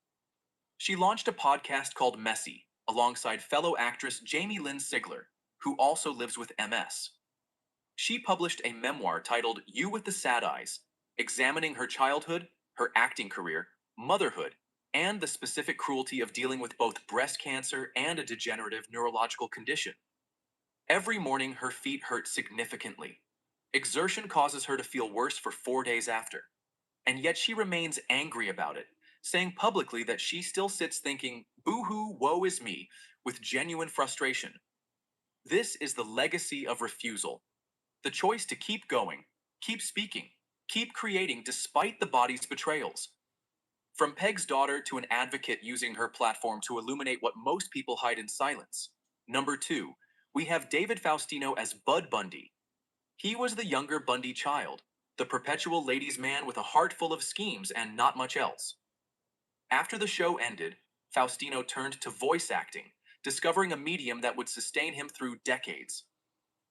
She launched a podcast called Messy, alongside fellow actress Jamie Lynn Sigler, who also lives with MS. She published a memoir titled You with the Sad Eyes, examining her childhood, her acting career, motherhood, and the specific cruelty of dealing with both breast cancer and a degenerative neurological condition. Every morning, her feet hurt significantly. Exertion causes her to feel worse for 4 days after. And yet she remains angry about it, saying publicly that she still sits thinking, boo-hoo, woe is me, with genuine frustration. This is the legacy of refusal. The choice to keep going, keep speaking, keep creating despite the body's betrayals. From Peg's daughter to an advocate using her platform to illuminate what most people hide in silence. Number 2, we have David Faustino as Bud Bundy. He was the younger Bundy child, the perpetual ladies' man with a heart full of schemes and not much else. After the show ended, Faustino turned to voice acting, discovering a medium that would sustain him through decades.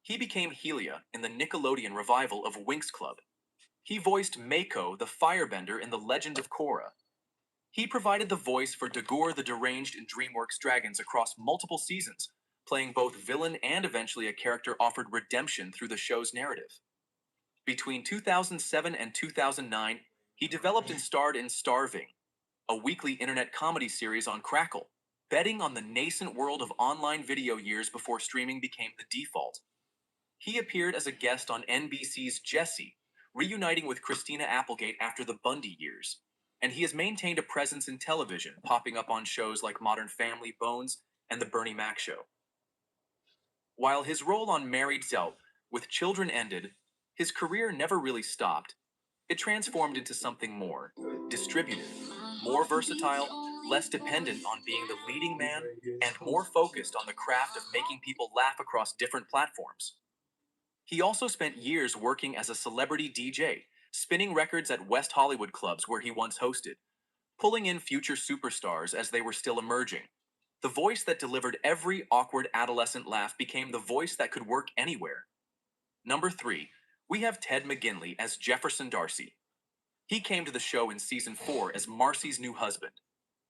He became Helia in the Nickelodeon revival of Winx Club. He voiced Mako, the firebender in The Legend of Korra. He provided the voice for Dagur the Deranged in DreamWorks Dragons across multiple seasons, playing both villain and eventually a character offered redemption through the show's narrative. Between 2007 and 2009, he developed and starred in Starving, a weekly internet comedy series on Crackle, betting on the nascent world of online video years before streaming became the default. He appeared as a guest on NBC's Jessie, reuniting with Christina Applegate after the Bundy years. And he has maintained a presence in television, popping up on shows like Modern Family, Bones, and The Bernie Mac Show. While his role on Married with Children ended, his career never really stopped. It transformed into something more distributed, more versatile, less dependent on being the leading man, and more focused on the craft of making people laugh across different platforms. He also spent years working as a celebrity DJ, spinning records at West Hollywood clubs where he once hosted, pulling in future superstars as they were still emerging. The voice that delivered every awkward adolescent laugh became the voice that could work anywhere. Number 3, we have Ted McGinley as Jefferson Darcy. He came to the show in season 4 as Marcy's new husband,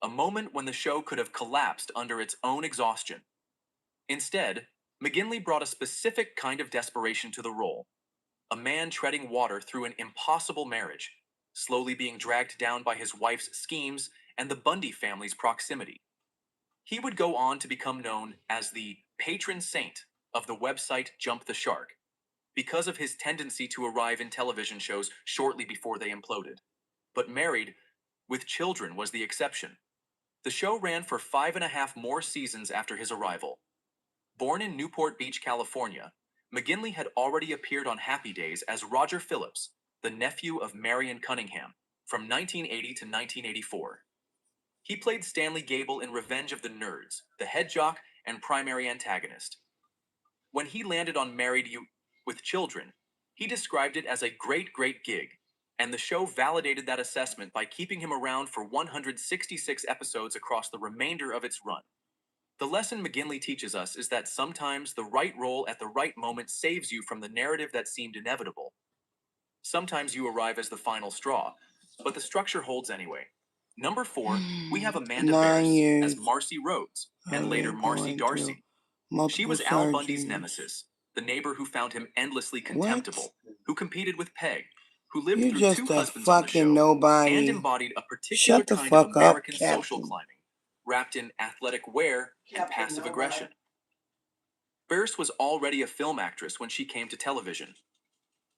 a moment when the show could have collapsed under its own exhaustion. Instead, McGinley brought a specific kind of desperation to the role, a man treading water through an impossible marriage, slowly being dragged down by his wife's schemes and the Bundy family's proximity. He would go on to become known as the patron saint of the website Jump the Shark, because of his tendency to arrive in television shows shortly before they imploded. But Married with Children was the exception. The show ran for 5.5 more seasons after his arrival. Born in Newport Beach, California, McGinley had already appeared on Happy Days as Roger Phillips, the nephew of Marion Cunningham, from 1980 to 1984. He played Stanley Gable in Revenge of the Nerds, the head jock and primary antagonist. When he landed on Married with Children, he described it as a great gig, and the show validated that assessment by keeping him around for 166 episodes across the remainder of its run. The lesson McGinley teaches us is that sometimes the right role at the right moment saves you from the narrative that seemed inevitable. Sometimes you arrive as the final straw, but the structure holds anyway. Number 4, we have Amanda 9 Barris years as Marcy Rhodes, and of later it Marcy going Darcy. through multiple She was Al Bundy's surgeries. nemesis, the neighbor who found him endlessly What? contemptible, who competed with Peg, who lived You through just 2 a husbands on the fucking show, and nobody. embodied a particular Shut the kind of fuck up, American social Captain. climbing, wrapped in athletic wear and passive aggression. Barris was already a film actress when she came to television.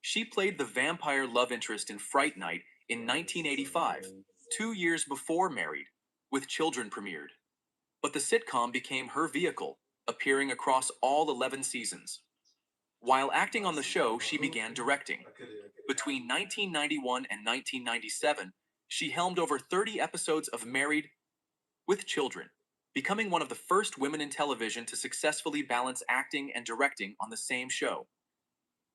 She played the vampire love interest in Fright Night in 1985, 2 years before Married, with Children premiered. But the sitcom became her vehicle, appearing across all 11 seasons. While acting on the show, she began directing. Between 1991 and 1997, she helmed over 30 episodes of Married with Children, becoming one of the first women in television to successfully balance acting and directing on the same show.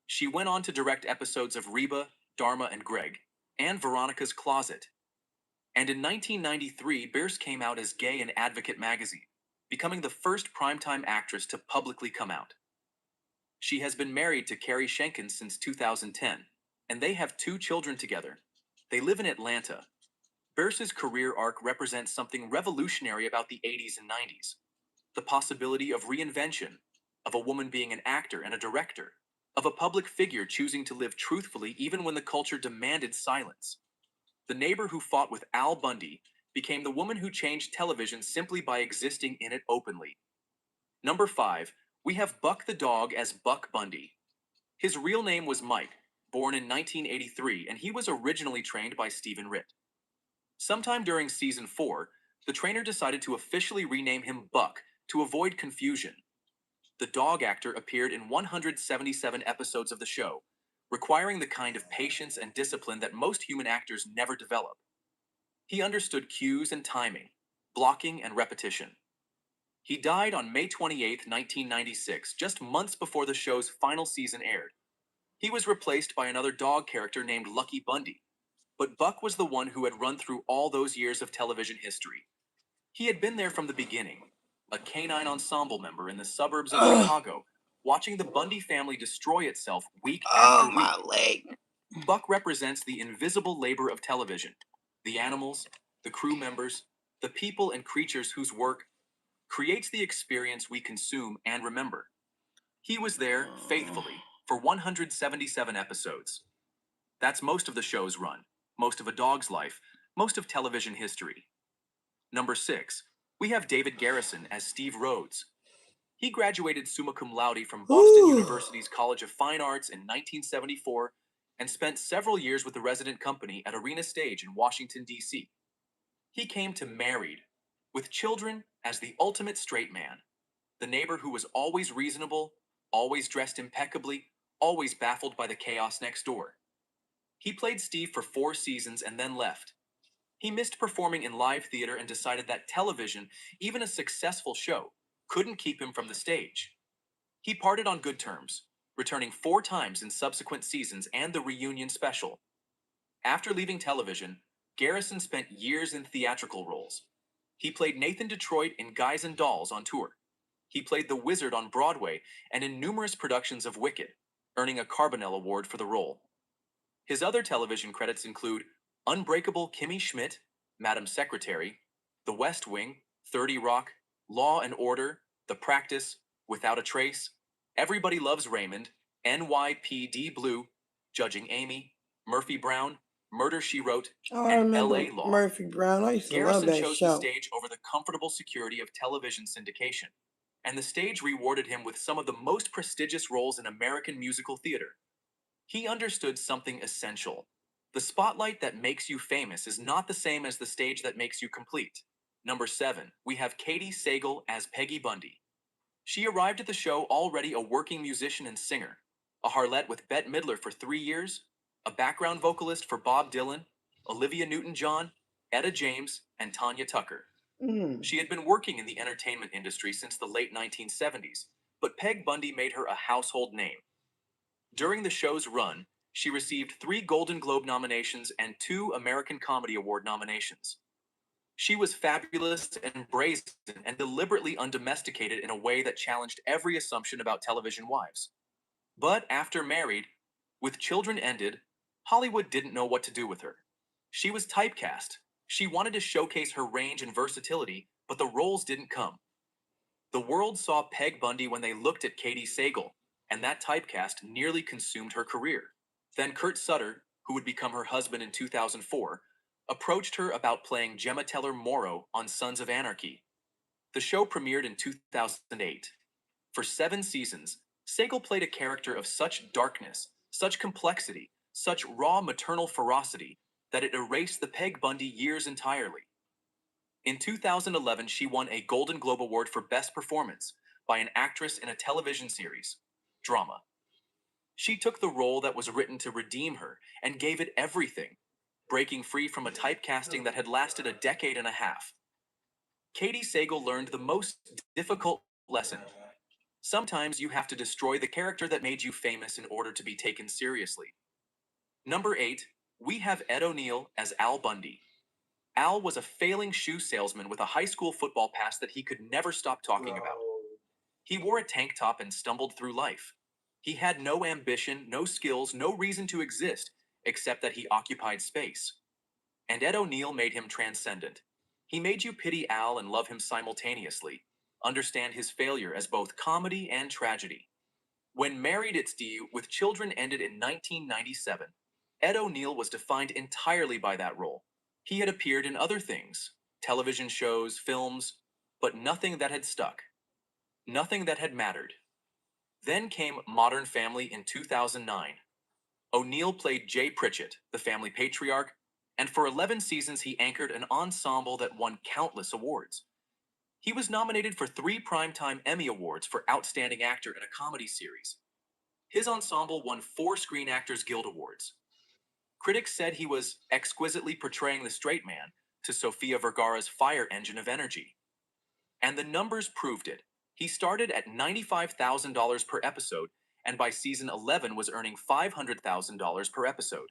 She went on to direct episodes of Reba, Dharma and Greg, and Veronica's Closet. And in 1993, Bierce came out as gay in Advocate magazine, becoming the first primetime actress to publicly come out. She has been married to Carrie Schenken since 2010, and they have 2 children together. They live in Atlanta. Ferris's career arc represents something revolutionary about the 80s and 90s. The possibility of reinvention, of a woman being an actor and a director, of a public figure choosing to live truthfully even when the culture demanded silence. The neighbor who fought with Al Bundy became the woman who changed television simply by existing in it openly. Number 5, we have Buck the dog as Buck Bundy. His real name was Mike, born in 1983, and he was originally trained by Stephen Ritt. Sometime during season 4, the trainer decided to officially rename him Buck to avoid confusion. The dog actor appeared in 177 episodes of the show, requiring the kind of patience and discipline that most human actors never develop. He understood cues and timing, blocking and repetition. He died on May 28, 1996, just months before the show's final season aired. He was replaced by another dog character named Lucky Bundy, but Buck was the one who had run through all those years of television history. He had been there from the beginning, a canine ensemble member in the suburbs of Chicago, watching the Bundy family destroy itself week after week. My leg. Buck represents the invisible labor of television, the animals, the crew members, the people and creatures whose work creates the experience we consume and remember. He was there, faithfully, for 177 episodes. That's most of the show's run, most of a dog's life, most of television history. Number 6, we have David Garrison as Steve Rhodes. He graduated summa cum laude from Boston University's College of Fine Arts in 1974 and spent several years with the resident company at Arena Stage in Washington, D.C. He came to Married, with children, as the ultimate straight man, the neighbor who was always reasonable, always dressed impeccably, always baffled by the chaos next door. He played Steve for 4 seasons and then left. He missed performing in live theater and decided that television, even a successful show, couldn't keep him from the stage. He parted on good terms, returning 4 times in subsequent seasons and the reunion special. After leaving television, Garrison spent years in theatrical roles. He played Nathan Detroit in Guys and Dolls on tour. He played the Wizard on Broadway and in numerous productions of Wicked, earning a Carbonell Award for the role. His other television credits include Unbreakable Kimmy Schmidt, Madam Secretary, The West Wing, 30 Rock, Law and Order, The Practice, Without a Trace, Everybody Loves Raymond, NYPD Blue, Judging Amy, Murphy Brown, Murder, She Wrote, Oh, I and remember L.A. Law. Murphy Brown. I used to love Garrison that chose show. the stage over the comfortable security of television syndication, and the stage rewarded him with some of the most prestigious roles in American musical theater. He understood something essential. The spotlight that makes you famous is not the same as the stage that makes you complete. Number 7, we have Katie Sagal as Peggy Bundy. She arrived at the show already a working musician and singer, a harlot with Bette Midler for 3 years, a background vocalist for Bob Dylan, Olivia Newton-John, Etta James, and Tanya Tucker. She had been working in the entertainment industry since the late 1970s, but Peg Bundy made her a household name. During the show's run, she received 3 Golden Globe nominations and 2 American Comedy Award nominations. She was fabulous and brazen and deliberately undomesticated in a way that challenged every assumption about television wives. But after Married, with children ended, Hollywood didn't know what to do with her. She was typecast. She wanted to showcase her range and versatility, but the roles didn't come. The world saw Peg Bundy when they looked at Katie Sagal, and that typecast nearly consumed her career. Then Kurt Sutter, who would become her husband in 2004, approached her about playing Gemma Teller Morrow on Sons of Anarchy. The show premiered in 2008. For 7 seasons, Sagal played a character of such darkness, such complexity, such raw maternal ferocity, that it erased the Peg Bundy years entirely. In 2011, she won a Golden Globe Award for Best Performance by an actress in a television series, drama. She took the role that was written to redeem her and gave it everything, breaking free from a typecasting that had lasted a decade and a half. Katie Sagal learned the most difficult lesson. Sometimes you have to destroy the character that made you famous in order to be taken seriously. Number 8, we have Ed O'Neill as Al Bundy. Al was a failing shoe salesman with a high school football past that he could never stop talking about. He wore a tank top and stumbled through life. He had no ambition, no skills, no reason to exist, except that he occupied space. And Ed O'Neill made him transcendent. He made you pity Al and love him simultaneously, understand his failure as both comedy and tragedy. When Married at Steve with Children ended in 1997, Ed O'Neill was defined entirely by that role. He had appeared in other things, television shows, films, but nothing that had stuck. Nothing that had mattered. Then came Modern Family in 2009. O'Neill played Jay Pritchett, the family patriarch, and for 11 seasons he anchored an ensemble that won countless awards. He was nominated for 3 Primetime Emmy Awards for Outstanding Actor in a Comedy Series. His ensemble won 4 Screen Actors Guild Awards. Critics said he was exquisitely portraying the straight man to Sofia Vergara's fire engine of energy. And the numbers proved it. He started at $95,000 per episode, and by season 11 was earning $500,000 per episode.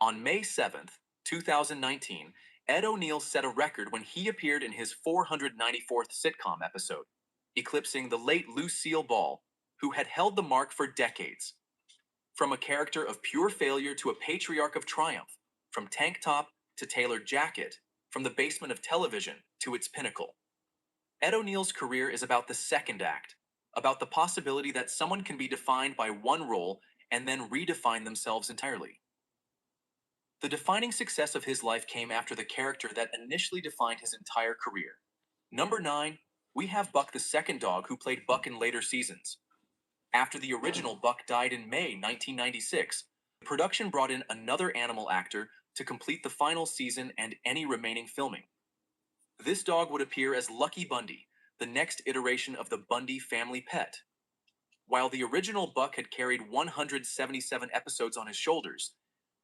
On May 7th, 2019, Ed O'Neill set a record when he appeared in his 494th sitcom episode, eclipsing the late Lucille Ball, who had held the mark for decades. From a character of pure failure to a patriarch of triumph, from tank top to tailored jacket, from the basement of television to its pinnacle. Ed O'Neill's career is about the second act, about the possibility that someone can be defined by one role and then redefine themselves entirely. The defining success of his life came after the character that initially defined his entire career. Number 9, we have Buck the second dog who played Buck in later seasons. After the original Buck died in May 1996, the production brought in another animal actor to complete the final season and any remaining filming. This dog would appear as Lucky Bundy, the next iteration of the Bundy family pet. While the original Buck had carried 177 episodes on his shoulders,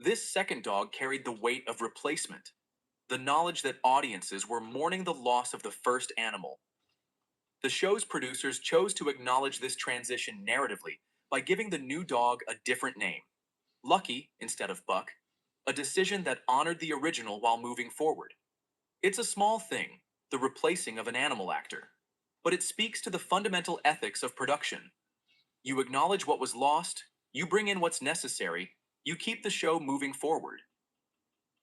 this second dog carried the weight of replacement, the knowledge that audiences were mourning the loss of the first animal. The show's producers chose to acknowledge this transition narratively by giving the new dog a different name, Lucky instead of Buck, a decision that honored the original while moving forward. It's a small thing, the replacing of an animal actor, but it speaks to the fundamental ethics of production. You acknowledge what was lost, you bring in what's necessary, you keep the show moving forward.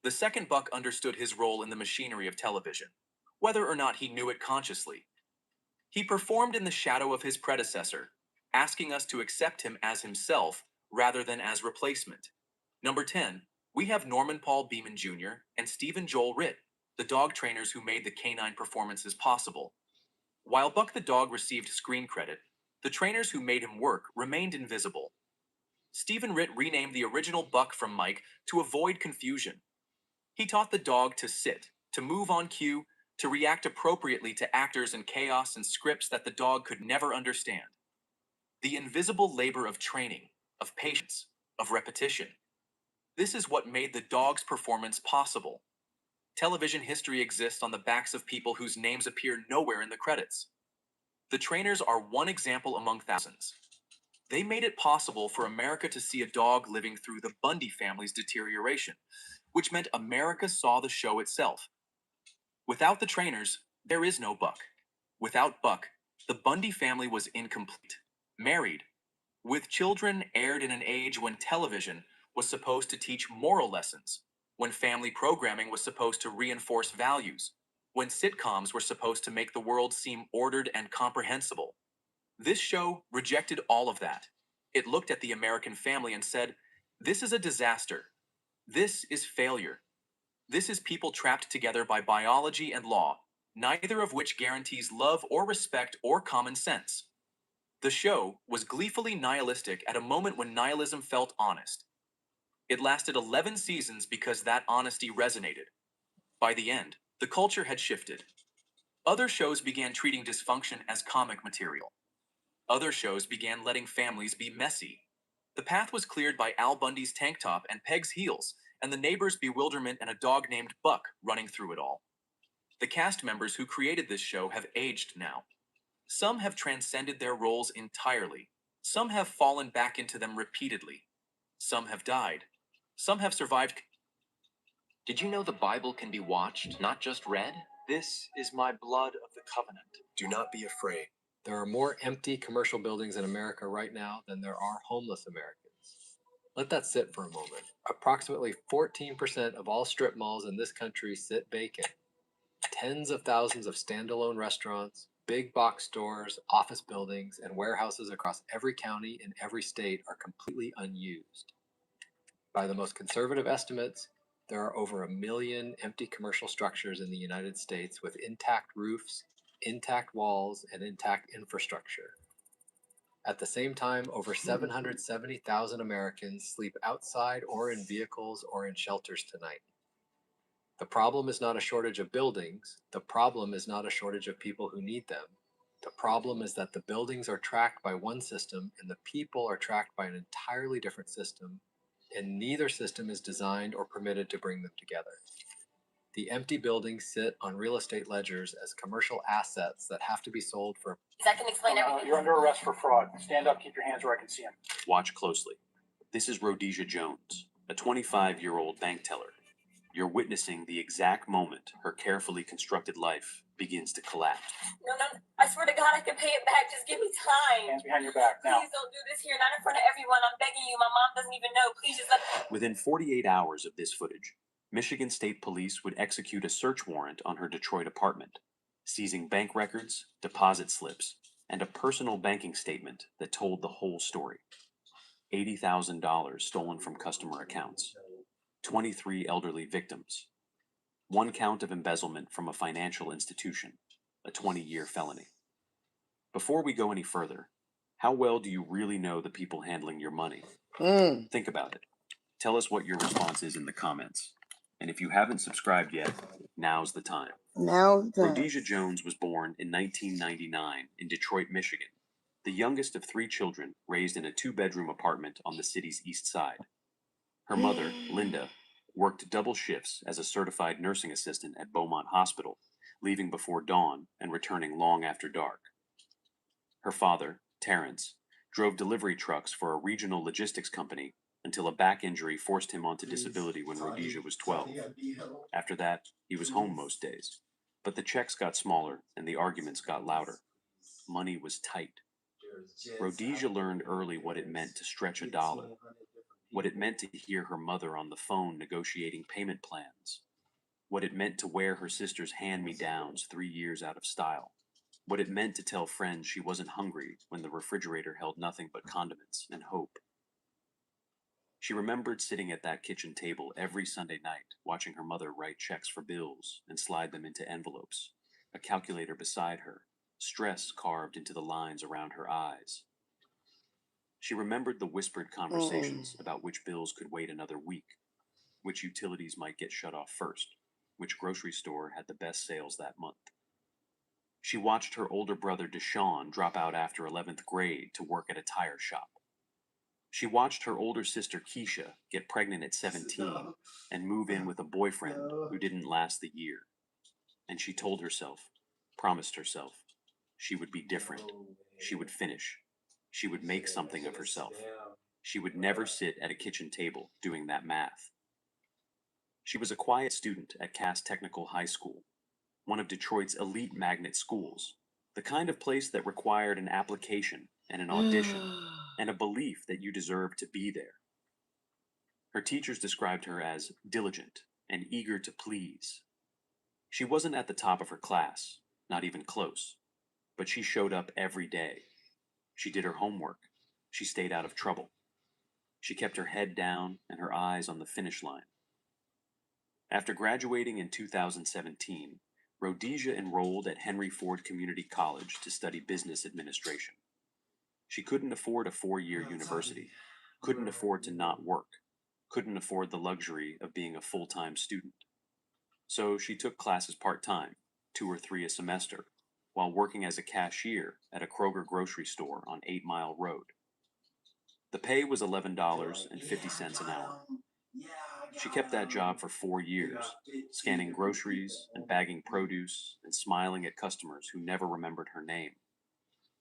The second Buck understood his role in the machinery of television, whether or not he knew it consciously. He performed in the shadow of his predecessor, asking us to accept him as himself rather than as replacement. Number 10, we have Norman Paul Beeman Jr. and Stephen Joel Ritt, the dog trainers who made the canine performances possible. While Buck the dog received screen credit, the trainers who made him work remained invisible. Stephen Ritt renamed the original Buck from Mike to avoid confusion. He taught the dog to sit, to move on cue, to react appropriately to actors and chaos and scripts that the dog could never understand. The invisible labor of training, of patience, of repetition. This is what made the dog's performance possible. Television history exists on the backs of people whose names appear nowhere in the credits. The trainers are one example among thousands. They made it possible for America to see a dog living through the Bundy family's deterioration, which meant America saw the show itself. Without the trainers, there is no Buck. Without Buck, the Bundy family was incomplete. Married, with Children aired in an age when television was supposed to teach moral lessons, when family programming was supposed to reinforce values, when sitcoms were supposed to make the world seem ordered and comprehensible. This show rejected all of that. It looked at the American family and said, "This is a disaster. This is failure. This is people trapped together by biology and law, neither of which guarantees love or respect or common sense." The show was gleefully nihilistic at a moment when nihilism felt honest. It lasted 11 seasons because that honesty resonated. By the end, the culture had shifted. Other shows began treating dysfunction as comic material. Other shows began letting families be messy. The path was cleared by Al Bundy's tank top and Peg's heels, and the neighbor's bewilderment and a dog named Buck running through it all. The cast members who created this show have aged now. Some have transcended their roles entirely. Some have fallen back into them repeatedly. Some have died. Some have survived. Did you know the Bible can be watched, not just read? This is my blood of the covenant. Do not be afraid. There are more empty commercial buildings in America right now than there are homeless Americans. Let that sit for a moment. Approximately 14% of all strip malls in this country sit vacant. Tens of thousands of standalone restaurants, big box stores, office buildings, and warehouses across every county in every state are completely unused. By the most conservative estimates, there are over 1 million empty commercial structures in the United States with intact roofs, intact walls, and intact infrastructure. At the same time, over 770,000 Americans sleep outside or in vehicles or in shelters tonight. The problem is not a shortage of buildings. The problem is not a shortage of people who need them. The problem is that the buildings are tracked by one system and the people are tracked by an entirely different system, and neither system is designed or permitted to bring them together. The empty buildings sit on real estate ledgers as commercial assets that have to be sold for. That can explain everything. You're under arrest for fraud. Stand up, keep your hands where I can see them. Watch closely. This is Rhodesia Jones, a 25-year-old bank teller. You're witnessing the exact moment her carefully constructed life begins to collapse. No, I swear to God I can pay it back. Just give me time. Hands behind your back now. Please don't do this here, not in front of everyone. I'm begging you. My mom doesn't even know. Please just let. Within 48 hours of this footage, Michigan State Police would execute a search warrant on her Detroit apartment, seizing bank records, deposit slips, and a personal banking statement that told the whole story. $80,000 stolen from customer accounts, 23 elderly victims, 1 count of embezzlement from a financial institution, a 20-year felony. Before we go any further, how well do you really know the people handling your money? Think about it. Tell us what your response is in the comments. And if you haven't subscribed yet, now's the time. Rhodesia Jones was born in 1999 in Detroit, Michigan, the youngest of 3 children raised in a 2-bedroom apartment on the city's east side. Her mother, Linda, worked double shifts as a certified nursing assistant at Beaumont Hospital, leaving before dawn and returning long after dark. Her father, Terrence, drove delivery trucks for a regional logistics company until a back injury forced him onto disability when Rhodesia was 12. After that, he was home most days. But the checks got smaller and the arguments got louder. Money was tight. Rhodesia learned early what it meant to stretch $1, what it meant to hear her mother on the phone negotiating payment plans, what it meant to wear her sister's hand-me-downs 3 years out of style, what it meant to tell friends she wasn't hungry when the refrigerator held nothing but condiments and hope. She remembered sitting at that kitchen table every Sunday night, watching her mother write checks for bills and slide them into envelopes, a calculator beside her, stress carved into the lines around her eyes. She remembered the whispered conversations about which bills could wait another week, which utilities might get shut off first, which grocery store had the best sales that month. She watched her older brother Deshaun drop out after 11th grade to work at a tire shop. She watched her older sister Keisha get pregnant at 17 and move in with a boyfriend who didn't last the year. And she told herself, promised herself, she would be different. She would finish. She would make something of herself. She would never sit at a kitchen table doing that math. She was a quiet student at Cass Technical High School, one of Detroit's elite magnet schools, the kind of place that required an application and an audition and a belief that you deserved to be there. Her teachers described her as diligent and eager to please. She wasn't at the top of her class, not even close, but she showed up every day. She did her homework. She stayed out of trouble. She kept her head down and her eyes on the finish line. After graduating in 2017, Rhodesia enrolled at Henry Ford Community College to study business administration. She couldn't afford a 4-year university, couldn't afford to not work, couldn't afford the luxury of being a full-time student. So she took classes part-time, 2 or 3 a semester, while working as a cashier at a Kroger grocery store on 8 Mile Road. The pay was $11.50 an hour. She kept that job for 4 years, scanning groceries and bagging produce and smiling at customers who never remembered her name,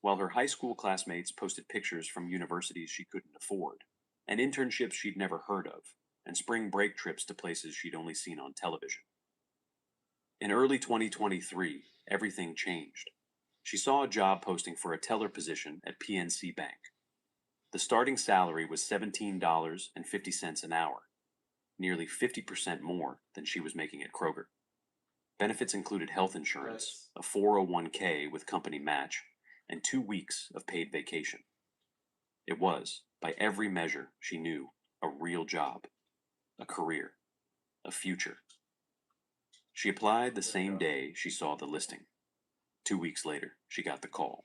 while her high school classmates posted pictures from universities she couldn't afford, and internships she'd never heard of, and spring break trips to places she'd only seen on television. In early 2023, everything changed. She saw a job posting for a teller position at PNC Bank. The starting salary was $17.50 an hour, nearly 50% more than she was making at Kroger. Benefits included health insurance, a 401k with company match, and 2 weeks of paid vacation. It was, by every measure she knew, a real job, a career, a future. She applied the same day she saw the listing. 2 weeks later, she got the call.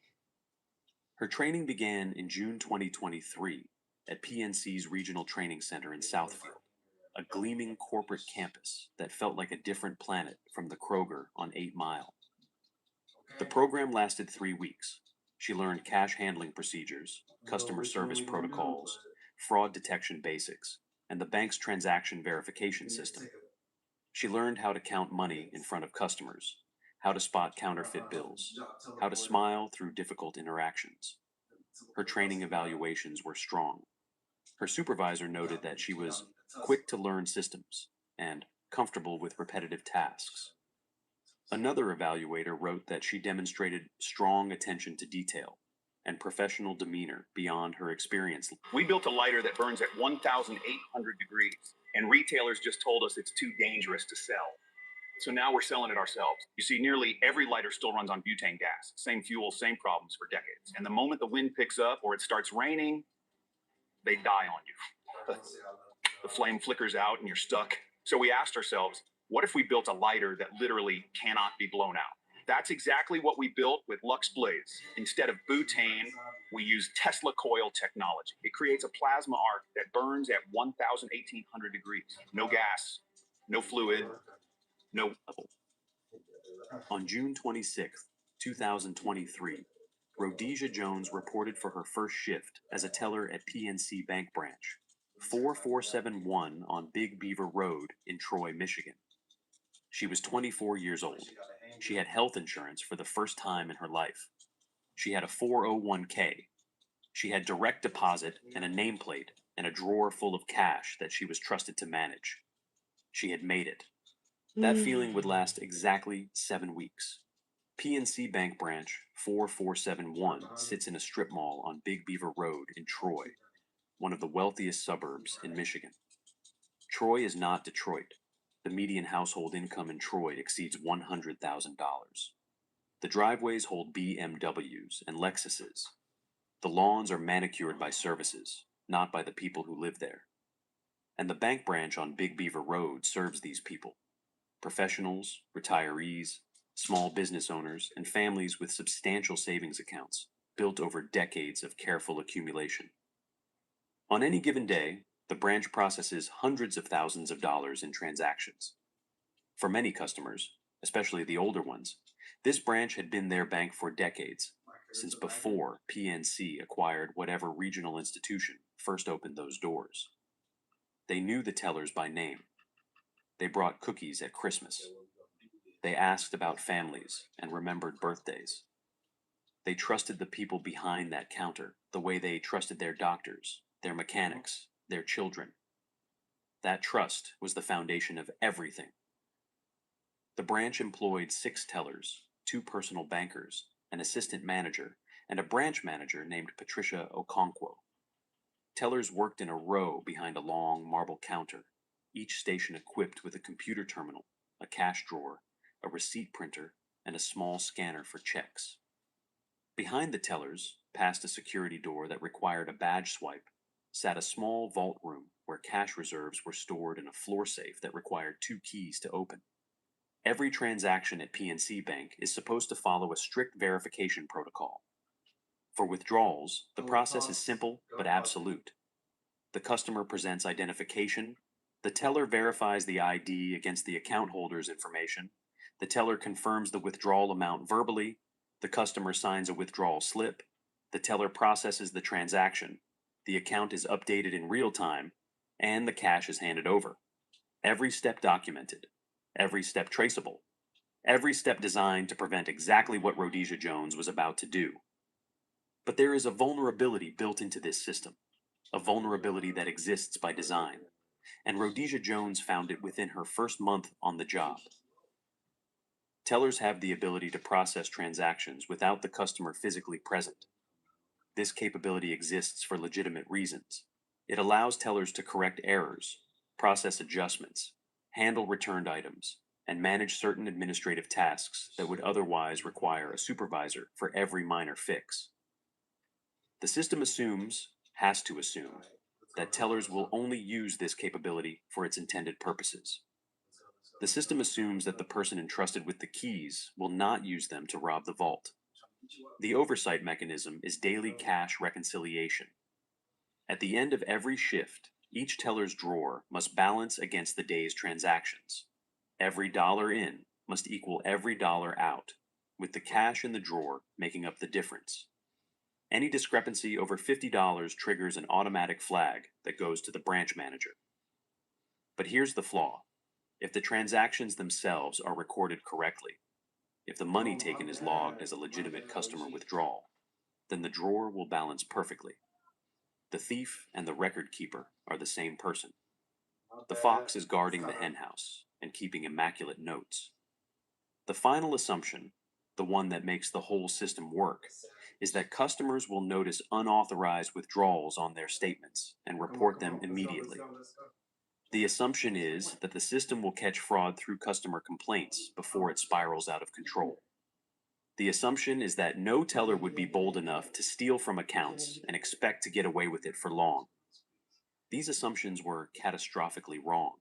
Her training began in June 2023 at PNC's Regional Training Center in Southfield, a gleaming corporate campus that felt like a different planet from the Kroger on 8 Mile. The program lasted 3 weeks. She learned cash handling procedures, customer service protocols, fraud detection basics, and the bank's transaction verification system. She learned how to count money in front of customers, how to spot counterfeit bills, how to smile through difficult interactions. Her training evaluations were strong. Her supervisor noted that she was quick to learn systems and comfortable with repetitive tasks. Another evaluator wrote that she demonstrated strong attention to detail and professional demeanor beyond her experience. We built a lighter that burns at 1,800 degrees, and retailers just told us it's too dangerous to sell. So now we're selling it ourselves. You see, nearly every lighter still runs on butane gas. Same fuel, same problems for decades. And the moment the wind picks up or it starts raining, they die on you. The flame flickers out and you're stuck. So we asked ourselves, what if we built a lighter that literally cannot be blown out? That's exactly what we built with Lux Blades. Instead of butane, we use Tesla coil technology. It creates a plasma arc that burns at 1,800 degrees. No gas, no fluid, no. On June 26, 2023, Rhodesia Jones reported for her first shift as a teller at PNC Bank Branch, 4471 on Big Beaver Road in Troy, Michigan. She was 24 years old. She had health insurance for the first time in her life. She had a 401k. She had direct deposit and a nameplate and a drawer full of cash that she was trusted to manage. She had made it. That feeling would last exactly 7 weeks. PNC Bank Branch 4471 sits in a strip mall on Big Beaver Road in Troy, one of the wealthiest suburbs in Michigan. Troy is not Detroit. The median household income in Troy exceeds $100,000. The driveways hold BMWs and Lexuses. The lawns are manicured by services, not by the people who live there. And the bank branch on Big Beaver Road serves these people. Professionals, retirees, small business owners, and families with substantial savings accounts built over decades of careful accumulation. On any given day, the branch processes hundreds of thousands of dollars in transactions. For many customers, especially the older ones, this branch had been their bank for decades, since before PNC acquired whatever regional institution first opened those doors. They knew the tellers by name. They brought cookies at Christmas. They asked about families and remembered birthdays. They trusted the people behind that counter the way they trusted their doctors, their mechanics, their children. That trust was the foundation of everything. The branch employed 6 tellers, 2 personal bankers, an assistant manager, and a branch manager named Patricia Okonkwo. Tellers worked in a row behind a long marble counter, each station equipped with a computer terminal, a cash drawer, a receipt printer, and a small scanner for checks. Behind the tellers, past a security door that required a badge swipe, sat a small vault room where cash reserves were stored in a floor safe that required 2 keys to open. Every transaction at PNC Bank is supposed to follow a strict verification protocol. For withdrawals, the process is simple but absolute. The customer presents identification. The teller verifies the ID against the account holder's information. The teller confirms the withdrawal amount verbally. The customer signs a withdrawal slip. The teller processes the transaction. The account is updated in real time, and the cash is handed over. Every step documented. Every step traceable. Every step designed to prevent exactly what Rhodesia Jones was about to do. But there is a vulnerability built into this system, a vulnerability that exists by design, and Rhodesia Jones found it within her first month on the job. Tellers have the ability to process transactions without the customer physically present. This capability exists for legitimate reasons. It allows tellers to correct errors, process adjustments, handle returned items, and manage certain administrative tasks that would otherwise require a supervisor for every minor fix. The system has to assume, that tellers will only use this capability for its intended purposes. The system assumes that the person entrusted with the keys will not use them to rob the vault. The oversight mechanism is daily cash reconciliation. At the end of every shift, each teller's drawer must balance against the day's transactions. Every dollar in must equal every dollar out, with the cash in the drawer making up the difference. Any discrepancy over $50 triggers an automatic flag that goes to the branch manager. But here's the flaw. If the transactions themselves are recorded correctly, if the money taken is logged as a legitimate customer withdrawal, then the drawer will balance perfectly. The thief and the record keeper are the same person. The fox is guarding the henhouse and keeping immaculate notes. The final assumption, the one that makes the whole system work, is that customers will notice unauthorized withdrawals on their statements and report them immediately. The assumption is that the system will catch fraud through customer complaints before it spirals out of control. The assumption is that no teller would be bold enough to steal from accounts and expect to get away with it for long. These assumptions were catastrophically wrong.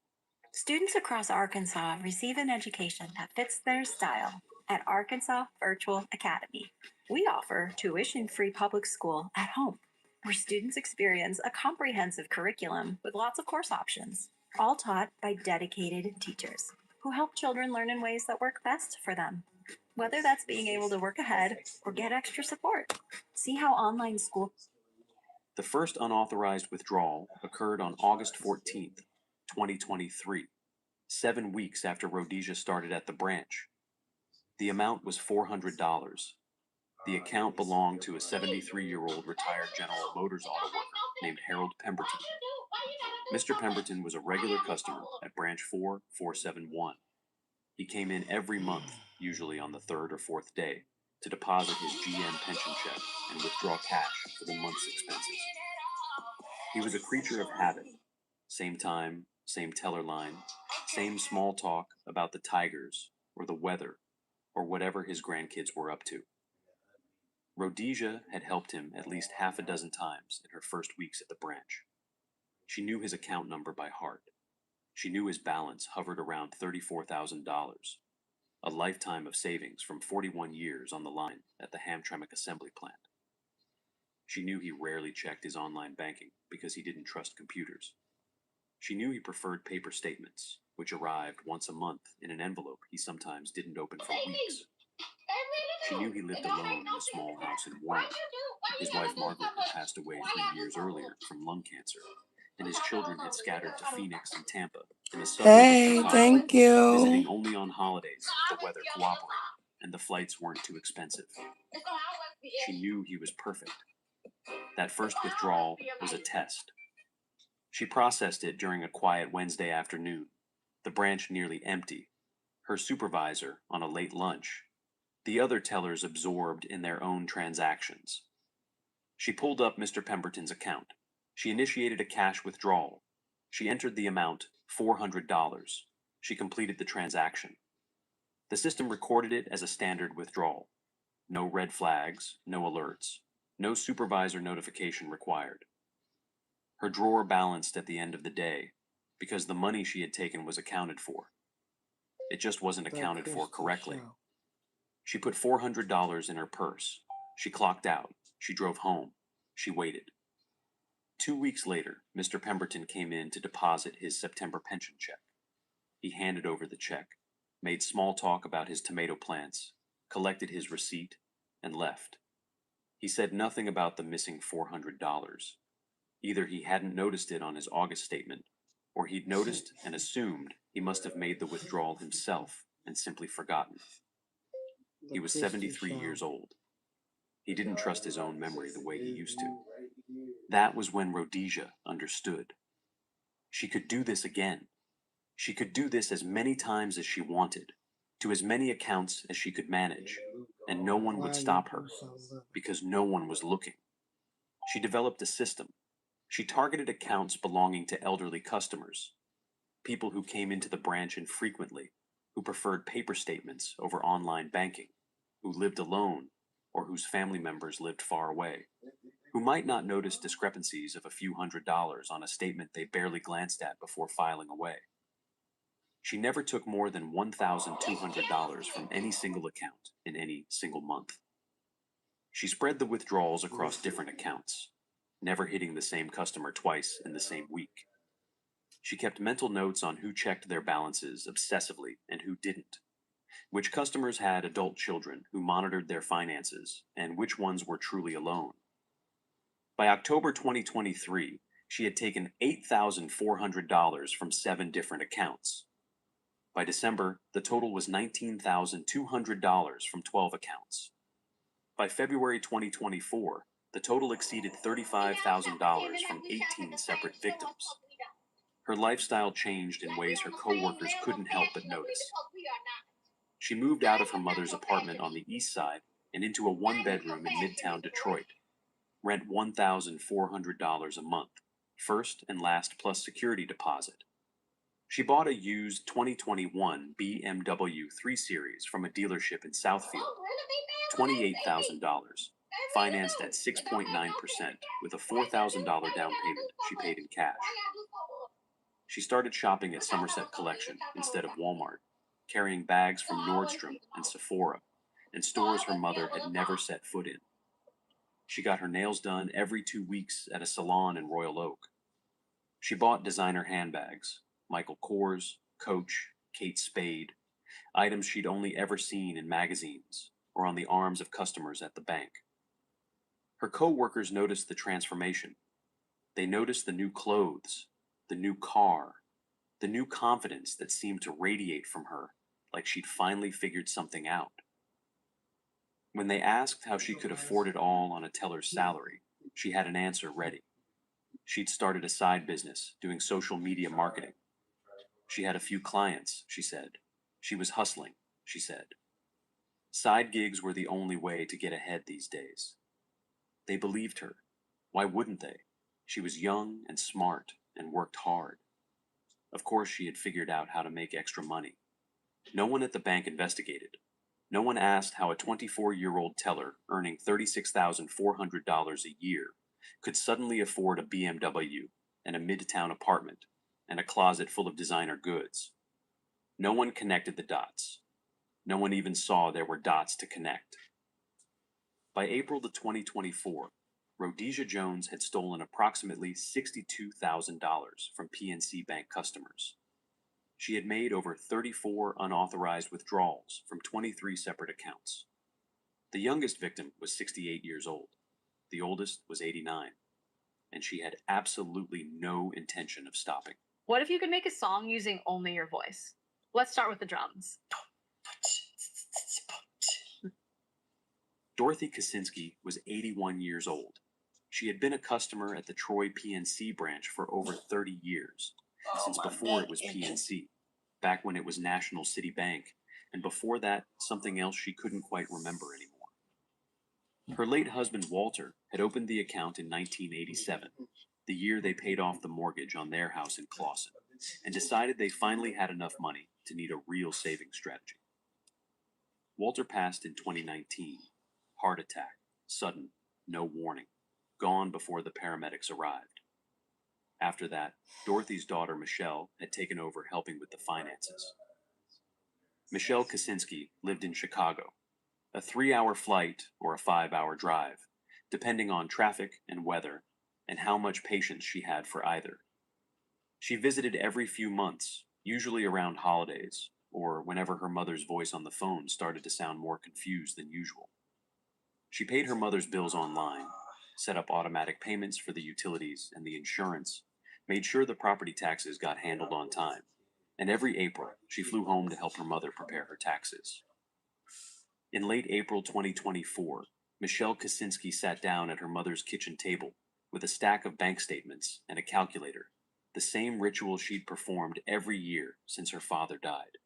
Students across Arkansas receive an education that fits their style at Arkansas Virtual Academy. We offer tuition-free public school at home, where students experience a comprehensive curriculum with lots of course options, all taught by dedicated teachers who help children learn in ways that work best for them, whether that's being able to work ahead or get extra support. See how online school... The first unauthorized withdrawal occurred on August 14th, 2023, 7 weeks after Rhodesia started at the branch. The amount was $400. The account belonged to a 73-year-old retired General Motors auto worker named Harold Pemberton. Mr. Pemberton was a regular customer at branch 4471. He came in every month, usually on the third or fourth day, to deposit his GM pension check and withdraw cash for the month's expenses. He was a creature of habit. Same time, same teller line, same small talk about the Tigers or the weather or whatever his grandkids were up to. Rhodesia had helped him at least half a dozen times in her first weeks at the branch. She knew his account number by heart. She knew his balance hovered around $34,000, a lifetime of savings from 41 years on the line at the Hamtramck assembly plant. She knew he rarely checked his online banking because he didn't trust computers. She knew he preferred paper statements, which arrived once a month in an envelope he sometimes didn't open for weeks. She knew he lived alone in a small house in Warren. His wife Margaret had passed away 3 years earlier from lung cancer, and his children had scattered to Phoenix and Tampa in a suburb Hey, of Chicago, thank you. visiting only on holidays if the weather cooperated and the flights weren't too expensive. She knew he was perfect. That first withdrawal was a test. She processed it during a quiet Wednesday afternoon, the branch nearly empty, her supervisor on a late lunch, the other tellers absorbed in their own transactions. She pulled up Mr. Pemberton's account. She initiated a cash withdrawal. She entered the amount, $400. She completed the transaction. The system recorded it as a standard withdrawal. No red flags, no alerts, no supervisor notification required. Her drawer balanced at the end of the day because the money she had taken was accounted for. It just wasn't accounted for correctly. She put $400 in her purse. She clocked out. She drove home. She waited. 2 weeks later, Mr. Pemberton came in to deposit his September pension check. He handed over the check, made small talk about his tomato plants, collected his receipt, and left. He said nothing about the missing $400. Either he hadn't noticed it on his August statement, or he'd noticed and assumed he must have made the withdrawal himself and simply forgotten. He was 73 years old. He didn't trust his own memory the way he used to. That was when Rhodesia understood. She could do this again. She could do this as many times as she wanted, to as many accounts as she could manage, and no one would stop her, because no one was looking. She developed a system. She targeted accounts belonging to elderly customers, people who came into the branch infrequently, who preferred paper statements over online banking, who lived alone, or whose family members lived far away, who might not notice discrepancies of a few $100s on a statement they barely glanced at before filing away. She never took more than $1,200 from any single account in any single month. She spread the withdrawals across different accounts, never hitting the same customer twice in the same week. She kept mental notes on who checked their balances obsessively and who didn't, which customers had adult children who monitored their finances, and which ones were truly alone. By October 2023, she had taken $8,400 from 7 different accounts. By December, the total was $19,200 from 12 accounts. By February 2024, the total exceeded $35,000 from 18 separate victims. Her lifestyle changed in ways her co-workers couldn't help but notice. She moved out of her mother's apartment on the east side and into a one-bedroom in Midtown Detroit. Rent $1,400 a month, first and last plus security deposit. She bought a used 2021 BMW 3 Series from a dealership in Southfield, $28,000, financed at 6.9% with a $4,000 down payment she paid in cash. She started shopping at Somerset Collection instead of Walmart, carrying bags from Nordstrom and Sephora, and stores her mother had never set foot in. She got her nails done every 2 weeks at a salon in Royal Oak. She bought designer handbags, Michael Kors, Coach, Kate Spade, items she'd only ever seen in magazines or on the arms of customers at the bank. Her co-workers noticed the transformation. They noticed the new clothes, the new car, the new confidence that seemed to radiate from her, like she'd finally figured something out. When they asked how she could afford it all on a teller's salary, she had an answer ready. She'd started a side business doing social media marketing. She had a few clients, she said. She was hustling, she said. Side gigs were the only way to get ahead these days. They believed her. Why wouldn't they? She was young and smart and worked hard. Of course, she had figured out how to make extra money. No one at the bank investigated. No one asked how a 24-year-old teller earning $36,400 a year could suddenly afford a BMW and a midtown apartment and a closet full of designer goods. No one connected the dots. No one even saw there were dots to connect. By April of 2024, Rhodesia Jones had stolen approximately $62,000 from PNC Bank customers. She had made over 34 unauthorized withdrawals from 23 separate accounts. The youngest victim was 68 years old. The oldest was 89. And she had absolutely no intention of stopping. What if you could make a song using only your voice? Let's start with the drums. Dorothy Kaczynski was 81 years old. She had been a customer at the Troy PNC branch for over 30 years, since before it was PNC, back when it was National City Bank, and before that, something else she couldn't quite remember anymore. Her late husband, Walter, had opened the account in 1987, the year they paid off the mortgage on their house in Clawson, and decided they finally had enough money to need a real saving strategy. Walter passed in 2019. Heart attack, sudden, no warning, gone before the paramedics arrived. After that, Dorothy's daughter, Michelle, had taken over helping with the finances. Michelle Kaczynski lived in Chicago, a 3-hour flight or a 5-hour drive, depending on traffic and weather and how much patience she had for either. She visited every few months, usually around holidays, or whenever her mother's voice on the phone started to sound more confused than usual. She paid her mother's bills online, set up automatic payments for the utilities and the insurance, made sure the property taxes got handled on time, and every April she flew home to help her mother prepare her taxes. In late April 2024, Michelle Kaczynski sat down at her mother's kitchen table with a stack of bank statements and a calculator, the same ritual she'd performed every year since her father died.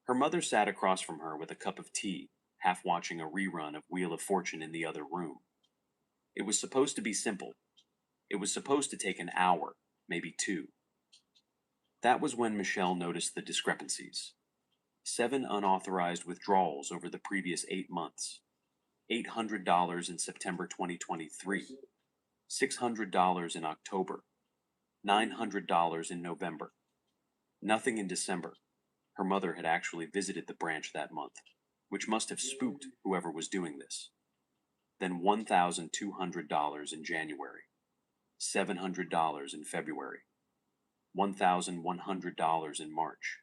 Her mother sat across from her with a cup of tea, half watching a rerun of Wheel of Fortune in the other room. It was supposed to be simple. It was supposed to take an hour, maybe 2. That was when Michelle noticed the discrepancies. 7 unauthorized withdrawals over the previous 8 months. $800 in September 2023. $600 in October. $900 in November. Nothing in December. Her mother had actually visited the branch that month, which must have spooked whoever was doing this. Then $1,200 in January. $700 in February. $1,100 in March.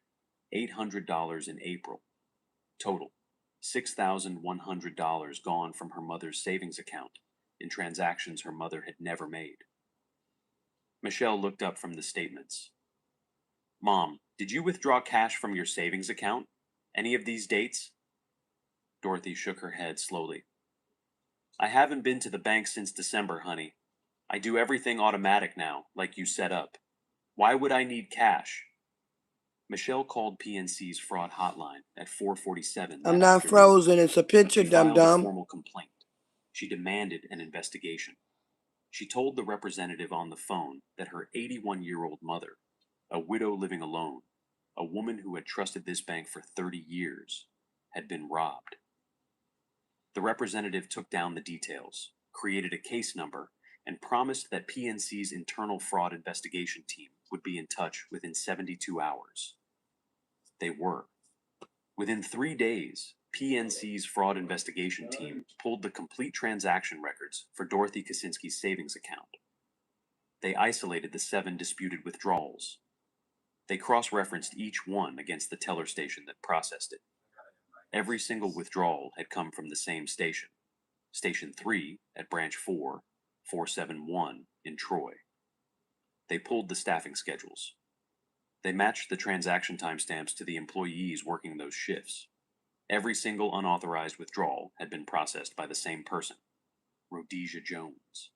$800 in April. Total, $6,100 gone from her mother's savings account in transactions her mother had never made. Michelle looked up from the statements. Mom, did you withdraw cash from your savings account? Any of these dates? Dorothy shook her head slowly. I haven't been to the bank since December, honey. I do everything automatic now, like you set up. Why would I need cash? Michelle called PNC's fraud hotline at 4:47. I'm not frozen. It's a picture, She filed a dum-dum. formal complaint. She demanded an investigation. She told the representative on the phone that her 81-year-old mother, a widow living alone, a woman who had trusted this bank for 30 years, had been robbed. The representative took down the details, created a case number, and promised that PNC's internal fraud investigation team would be in touch within 72 hours. They were. Within 3 days, PNC's fraud investigation team pulled the complete transaction records for Dorothy Kaczynski's savings account. They isolated the 7 disputed withdrawals. They cross-referenced each one against the teller station that processed it. Every single withdrawal had come from the same station, Station 3 at Branch 4, 471 in Troy. They pulled the staffing schedules. They matched the transaction timestamps to the employees working those shifts. Every single unauthorized withdrawal had been processed by the same person, Rhodesia Jones.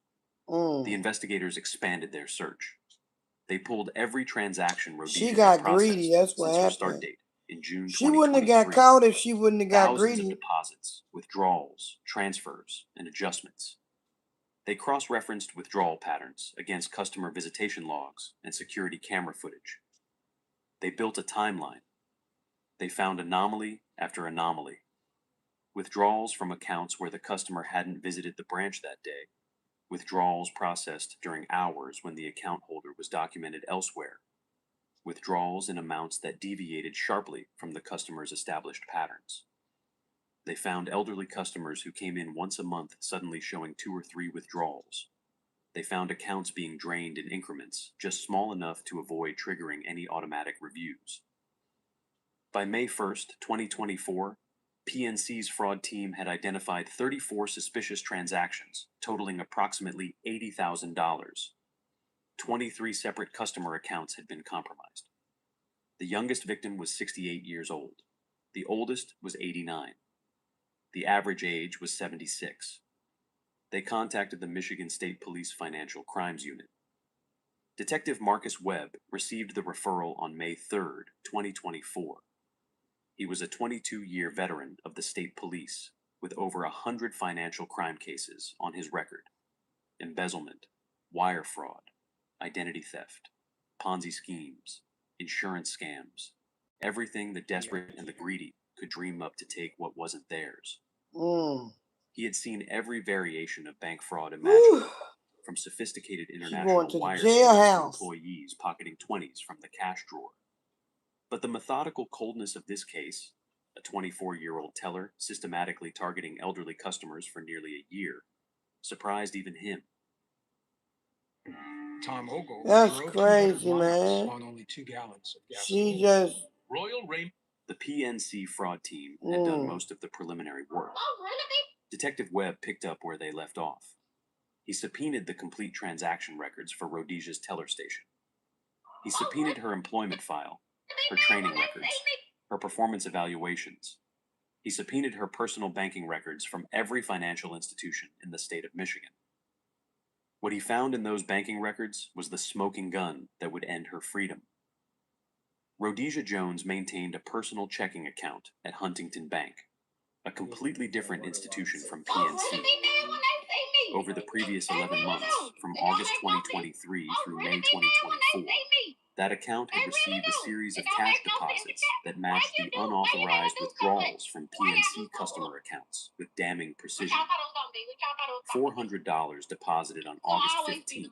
The investigators expanded their search. They pulled every transaction Rhodesia She had got processed greedy. That's what since her start happened. date in June 2023. She wouldn't have got caught if she wouldn't have got Thousands of greedy. deposits, withdrawals, transfers, and adjustments. They cross-referenced withdrawal patterns against customer visitation logs and security camera footage. They built a timeline. They found anomaly after anomaly. Withdrawals from accounts where the customer hadn't visited the branch that day. Withdrawals processed during hours when the account holder was documented elsewhere. Withdrawals in amounts that deviated sharply from the customer's established patterns. They found elderly customers who came in once a month suddenly showing 2 or 3 withdrawals. They found accounts being drained in increments, just small enough to avoid triggering any automatic reviews. By May 1st, 2024, PNC's fraud team had identified 34 suspicious transactions, totaling approximately $80,000. 23 separate customer accounts had been compromised. The youngest victim was 68 years old. The oldest was 89. The average age was 76. They contacted the Michigan State Police Financial Crimes Unit. Detective Marcus Webb received the referral on May 3rd, 2024. He was a 22-year veteran of the state police with over 100 financial crime cases on his record. Embezzlement, wire fraud, identity theft, Ponzi schemes, insurance scams, everything the desperate and the greedy could dream up to take what wasn't theirs. He had seen every variation of bank fraud imaginable, from sophisticated international wire schemes to employees pocketing 20s from the cash drawer. But the methodical coldness of this case, a 24-year-old teller systematically targeting elderly customers for nearly a year, surprised even him. Tom Ogle That's drove crazy, 200 miles man. on only 2 gallons of She gasoline. just... The PNC fraud team had done most of the preliminary work. Detective Webb picked up where they left off. He subpoenaed the complete transaction records for Rhodesia's teller station. He subpoenaed her employment file, her training records, her performance evaluations. He subpoenaed her personal banking records from every financial institution in the state of Michigan. What he found in those banking records was the smoking gun that would end her freedom. Rhodesia Jones maintained a personal checking account at Huntington Bank, a completely different institution from PNC. over the previous 11 months, from August 2023 through May 2024, that account had received a series of cash deposits that matched the unauthorized withdrawals from PNC customer accounts with damning precision. $400 deposited on August 15th,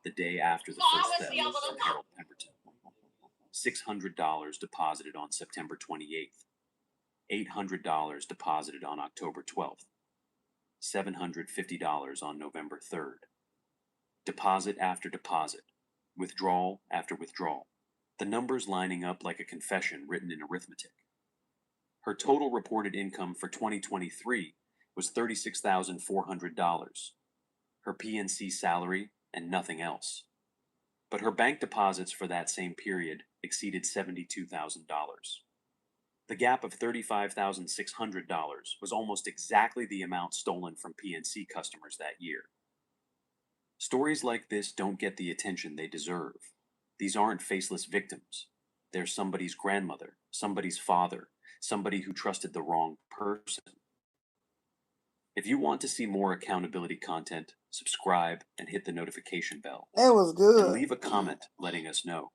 the day after the first theft from Harold Pemberton. $600 deposited on September 28th. $800 deposited on October 12th. $750 on November 3rd. Deposit after deposit, withdrawal after withdrawal, the numbers lining up like a confession written in arithmetic. Her total reported income for 2023 was $36,400, her PNC salary and nothing else. But her bank deposits for that same period exceeded $72,000. The gap of $35,600 was almost exactly the amount stolen from PNC customers that year. Stories like this don't get the attention they deserve. These aren't faceless victims. They're somebody's grandmother, somebody's father, somebody who trusted the wrong person. If you want to see more accountability content, subscribe and hit the notification bell. That was good. And leave a comment letting us know.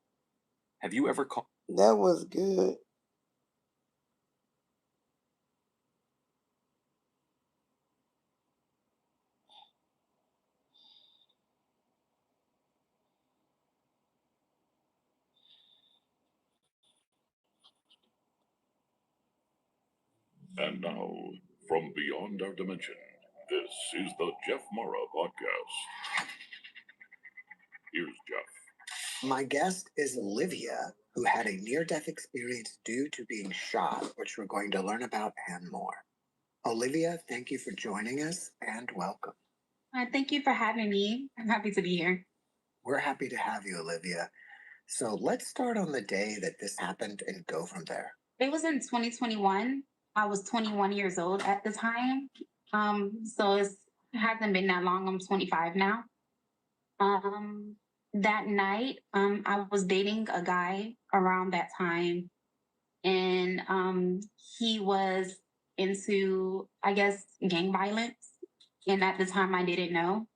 Have you ever called? That was good. And now, from beyond our dimension, this is the Jeff Mara Podcast. Here's Jeff. My guest is Olivia, who had a near-death experience due to being shot, which we're going to learn about and more. Olivia, thank you for joining us and welcome. Thank you for having me. I'm happy to be here. We're happy to have you, Olivia. So let's start on the day that this happened and go from there. It was in 2021. I was 21 years old at the time. So it hasn't been that long. I'm 25 now. That night, I was dating a guy around that time. And he was into, I guess, gang violence. And at the time, I didn't know.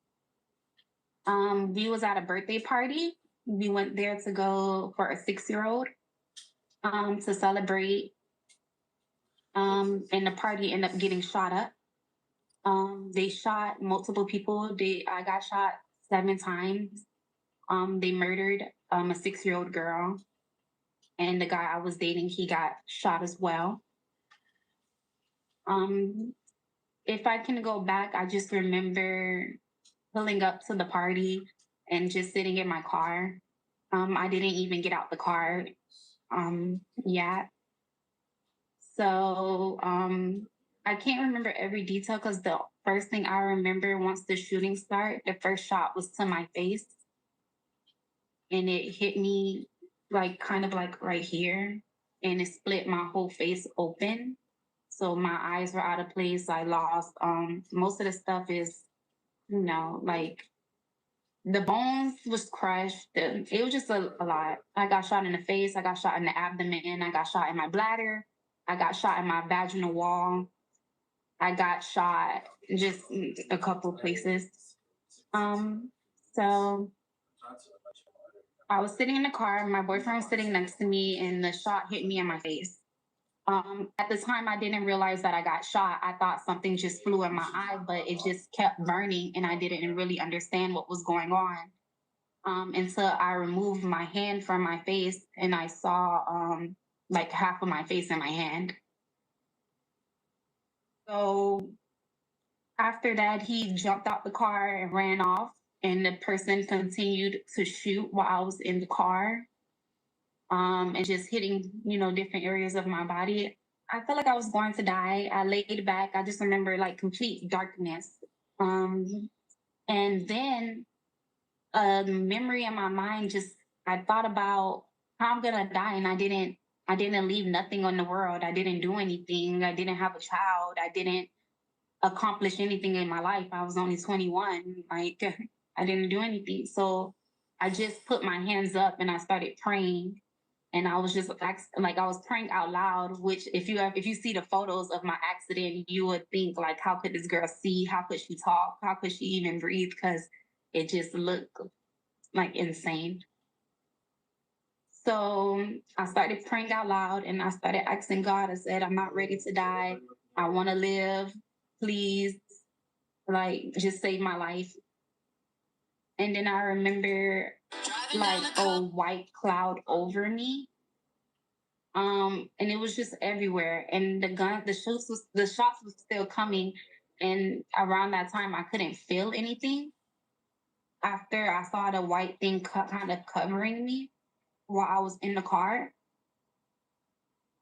We was at a birthday party. We went there to go for a 6-year-old to celebrate. And the party ended up getting shot up. They shot multiple people. I got shot 7 times. They murdered a 6-year-old girl. And the guy I was dating, he got shot as well. If I can go back, I just remember pulling up to the party and just sitting in my car. I didn't even get out the car yet. So I can't remember every detail because the first thing I remember once the shooting started, the first shot was to my face. And it hit me kind of right here. And it split my whole face open. So my eyes were out of place. I lost most of the stuff is, the bones was crushed. It was just a lot. I got shot in the face. I got shot in the abdomen. I got shot in my bladder. I got shot in my vaginal wall. I got shot just a couple places. So I was sitting in the car. My boyfriend was sitting next to me, and the shot hit me in my face. At the time, I didn't realize that I got shot. I thought something just flew in my eye, but it just kept burning, and I didn't really understand what was going on until I removed my hand from my face, and I saw half of my face in my hand. So after that, he jumped out the car and ran off, and the person continued to shoot while I was in the car. And just hitting, different areas of my body. I felt like I was going to die. I laid back. I just remember complete darkness. And then a memory in my mind I thought about how I'm gonna die, and I didn't leave nothing on the world. I didn't do anything. I didn't have a child. I didn't accomplish anything in my life. I was only 21. I didn't do anything. So I just put my hands up and I started praying. And I was just like I was praying out loud, which if you see the photos of my accident, you would think like, how could this girl see? How could she talk? How could she even breathe? Because it just looked like insane. So I started praying out loud and I started asking God. I said, I'm not ready to die. I want to live. Please, like, just save my life. And then I remember like a white cloud over me. And it was just everywhere. And the shots was still coming. And around that time, I couldn't feel anything. After I saw the white thing kind of covering me while I was in the car.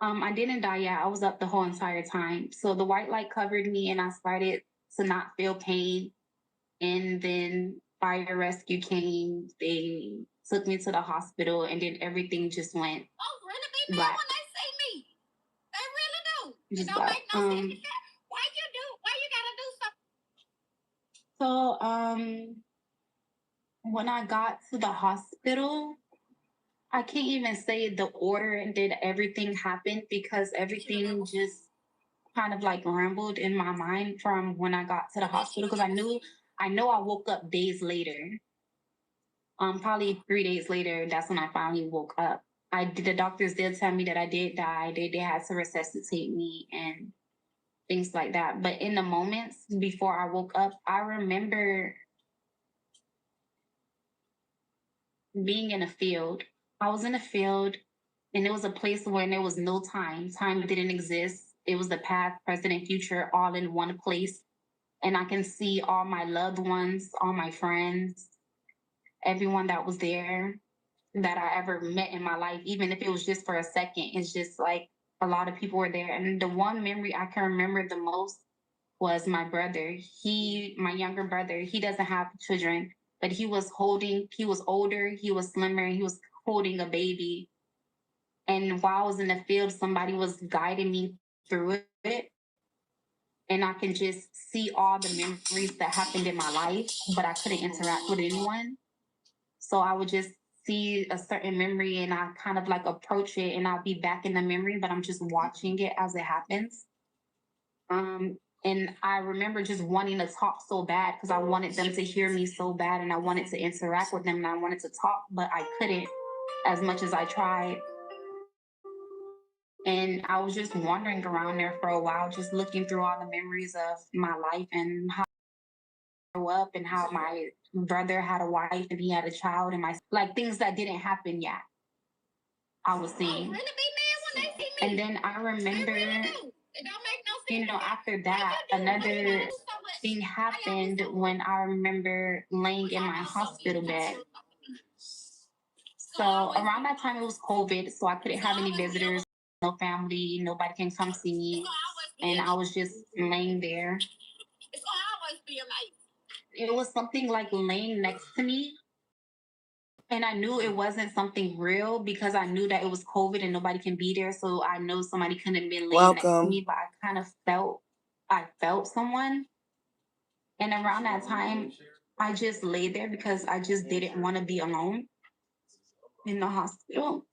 I didn't die yet. I was up the whole entire time. So the white light covered me and I started to not feel pain. And then fire rescue came. They took me to the hospital and then everything just went black. When they see me, they really do. Just It don't black. make no sense. Why you gotta do something? So when I got to the hospital, I can't even say the order and did everything happen because everything just kind of like rambled in my mind from when I got to the hospital because I know I woke up days later. Probably 3 days later, that's when I finally woke up. The doctors did tell me that I did die. They had to resuscitate me and things like that. But in the moments before I woke up, I remember being in a field. I was in a field and it was a place where there was no time. Time didn't exist. It was the past, present, and future all in one place. And I can see all my loved ones, all my friends, everyone that was there that I ever met in my life, even if it was just for a second. It's just like a lot of people were there. And the one memory I can remember the most was my brother. My younger brother, he doesn't have children, but he was older, he was slimmer, he was holding a baby. And while I was in the field, somebody was guiding me through it. And I can just see all the memories that happened in my life, but I couldn't interact with anyone. So I would just see a certain memory and I kind of like approach it and I'll be back in the memory, but I'm just watching it as it happens. And I remember just wanting to talk so bad because I wanted them to hear me so bad and I wanted to interact with them and I wanted to talk, but I couldn't as much as I tried. And I was just wandering around there for a while, just looking through all the memories of my life and how I grew up and how my brother had a wife and he had a child and like things that didn't happen yet. I was seeing. And then I remember, after that, another thing happened when I remember laying in my hospital bed. So around that time it was COVID, so I couldn't have any visitors, no family, nobody can come see me. And I was just laying there. It was something like laying next to me. And I knew it wasn't something real because I knew that it was COVID and nobody can be there. So I know somebody couldn't have been laying next to me, but I kind of felt someone. And around that time, I just laid there because I just didn't want to be alone in the hospital.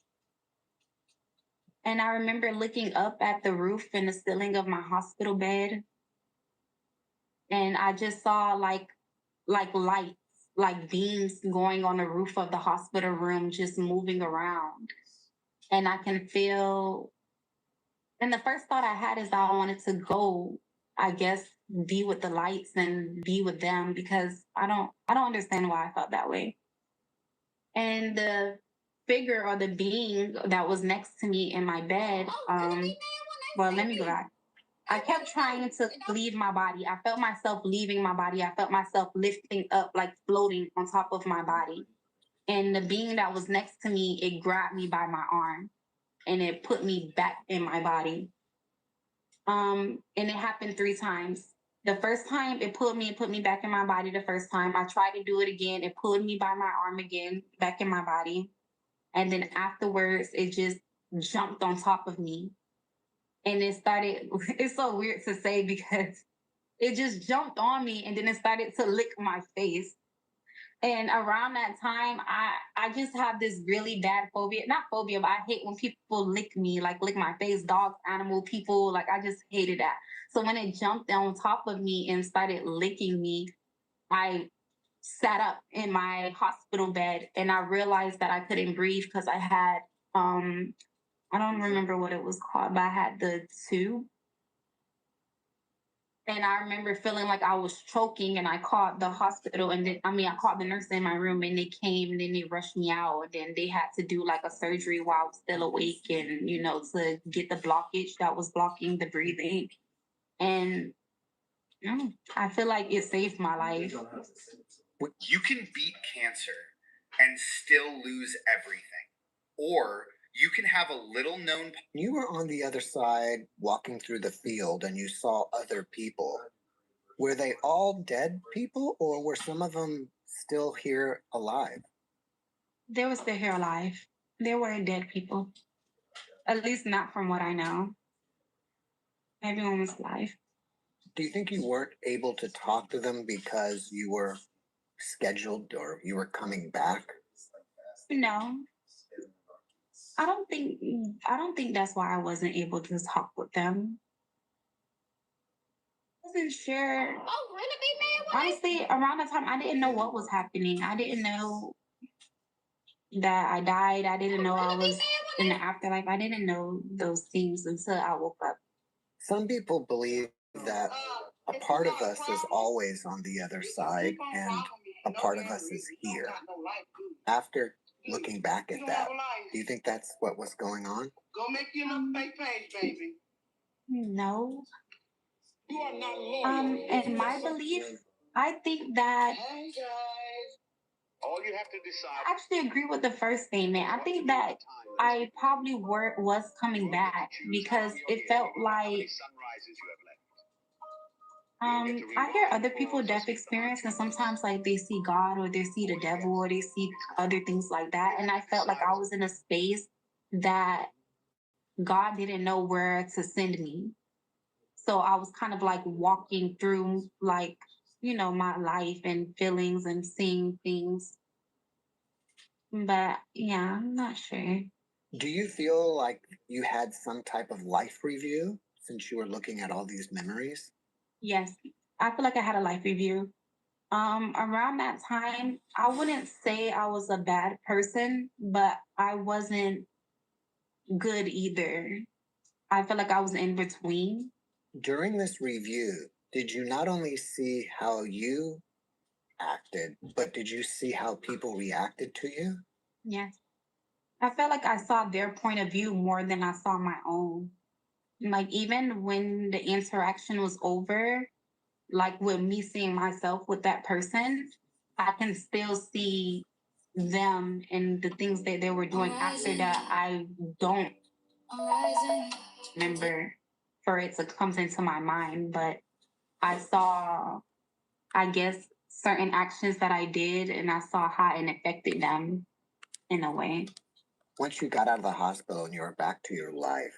And I remember looking up at the roof and the ceiling of my hospital bed. And I just saw like lights, like beams going on the roof of the hospital room, just moving around. And I can feel, and the first thought I had is that I wanted to go, I guess, be with the lights and be with them because I don't understand why I felt that way. And the figure or the being that was next to me in my bed, well, let me go back. I kept trying to leave my body. I felt myself leaving my body. I felt myself lifting up, like floating on top of my body. And the being that was next to me, it grabbed me by my arm and it put me back in my body. And it happened 3 times. The first time it put me back in my body the first time. I tried to do it again. It pulled me by my arm again, back in my body. And then afterwards, it just jumped on top of me. And it started, it's so weird to say because it just jumped on me and then it started to lick my face. And around that time, I just have this really bad phobia. Not phobia, but I hate when people lick me, like lick my face, dogs, animal, people. Like I just hated that. So when it jumped on top of me and started licking me, I sat up in my hospital bed and I realized that I couldn't breathe because I had I don't remember what it was called, but I had the tube. And I remember feeling like I was choking, and I called the hospital, and then I called the nurse in my room, and they came, and then they rushed me out, and then they had to do like a surgery while I was still awake, and to get the blockage that was blocking the breathing. And I feel like it saved my life. You can beat cancer and still lose everything, or you can have a little known. You were on the other side walking through the field and you saw other people. Were they all dead people, or were some of them still here alive? They were still here alive. They weren't dead people. At least not from what I know. Everyone was alive. Do you think you weren't able to talk to them because you were scheduled or you were coming back? No. I don't think that's why I wasn't able to talk with them. I wasn't sure. Oh, really, man? Honestly, around the time I didn't know what was happening. I didn't know that I died. I didn't know I was in the afterlife. I didn't know those things until I woke up. Some people believe that a part of us is always on the other side and a part of us is here. After looking back at that, do you think that's what was going on? Go make you another fake page, baby. No. You are not loyal. In my belief, I think that Hey guys. All you have to decide. I actually agree with the first statement. I think that I probably was coming back because it felt like I hear other people death experience, and sometimes like they see God or they see the devil or they see other things like that. And I felt like I was in a space that God didn't know where to send me. So I was kind of like walking through like, my life and feelings and seeing things. But yeah, I'm not sure. Do you feel like you had some type of life review since you were looking at all these memories? Yes, I feel like I had a life review. Around that time, I wouldn't say I was a bad person, but I wasn't good either. I feel like I was in between. During this review, did you not only see how you acted, but did you see how people reacted to you? Yes. I felt like I saw their point of view more than I saw my own. Like, even when the interaction was over, like with me seeing myself with that person, I can still see them and the things that they were doing after that. I don't remember for it to come into my mind, but I saw, I guess, certain actions that I did, and I saw how it affected them in a way. Once you got out of the hospital and you were back to your life,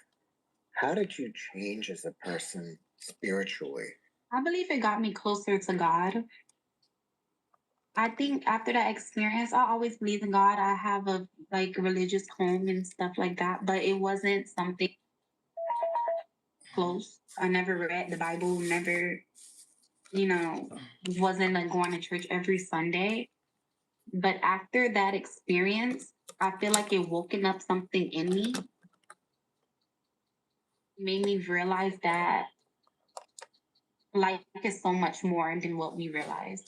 how did you change as a person spiritually? I believe it got me closer to God. I think after that experience, I always believed in God. I have a religious home and stuff like that, but it wasn't something close. I never read the Bible, never, wasn't like going to church every Sunday. But after that experience, I feel like it woken up something in me. It made me realize that life is so much more than what we realize.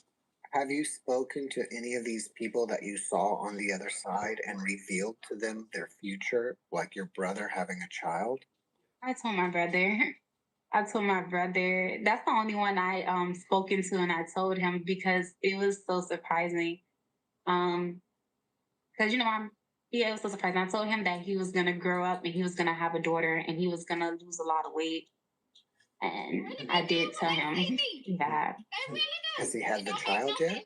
Have you spoken to any of these people that you saw on the other side and revealed to them their future, like your brother having a child? I told my brother. That's the only one I spoken to, and I told him because it was so surprising. Because it was so surprising. I told him that he was gonna grow up and he was gonna have a daughter and he was gonna lose a lot of weight. And I did tell him that. Has he had the child yet?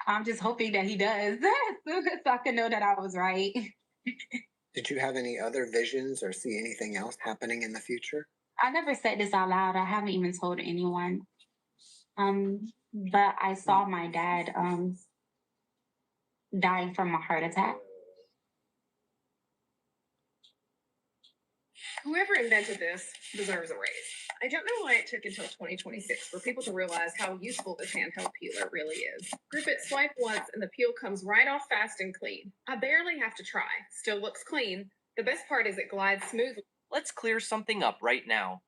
I'm just hoping that he does, so I can know that I was right. Did you have any other visions or see anything else happening in the future? I never said this out loud. I haven't even told anyone. But I saw my dad die from a heart attack. Whoever invented this deserves a raise. I don't know why it took until 2026 for people to realize how useful this handheld peeler really is. Grip it, swipe once, and the peel comes right off fast and clean. I barely have to try. Still looks clean. The best part is it glides smoothly. Let's clear something up right now.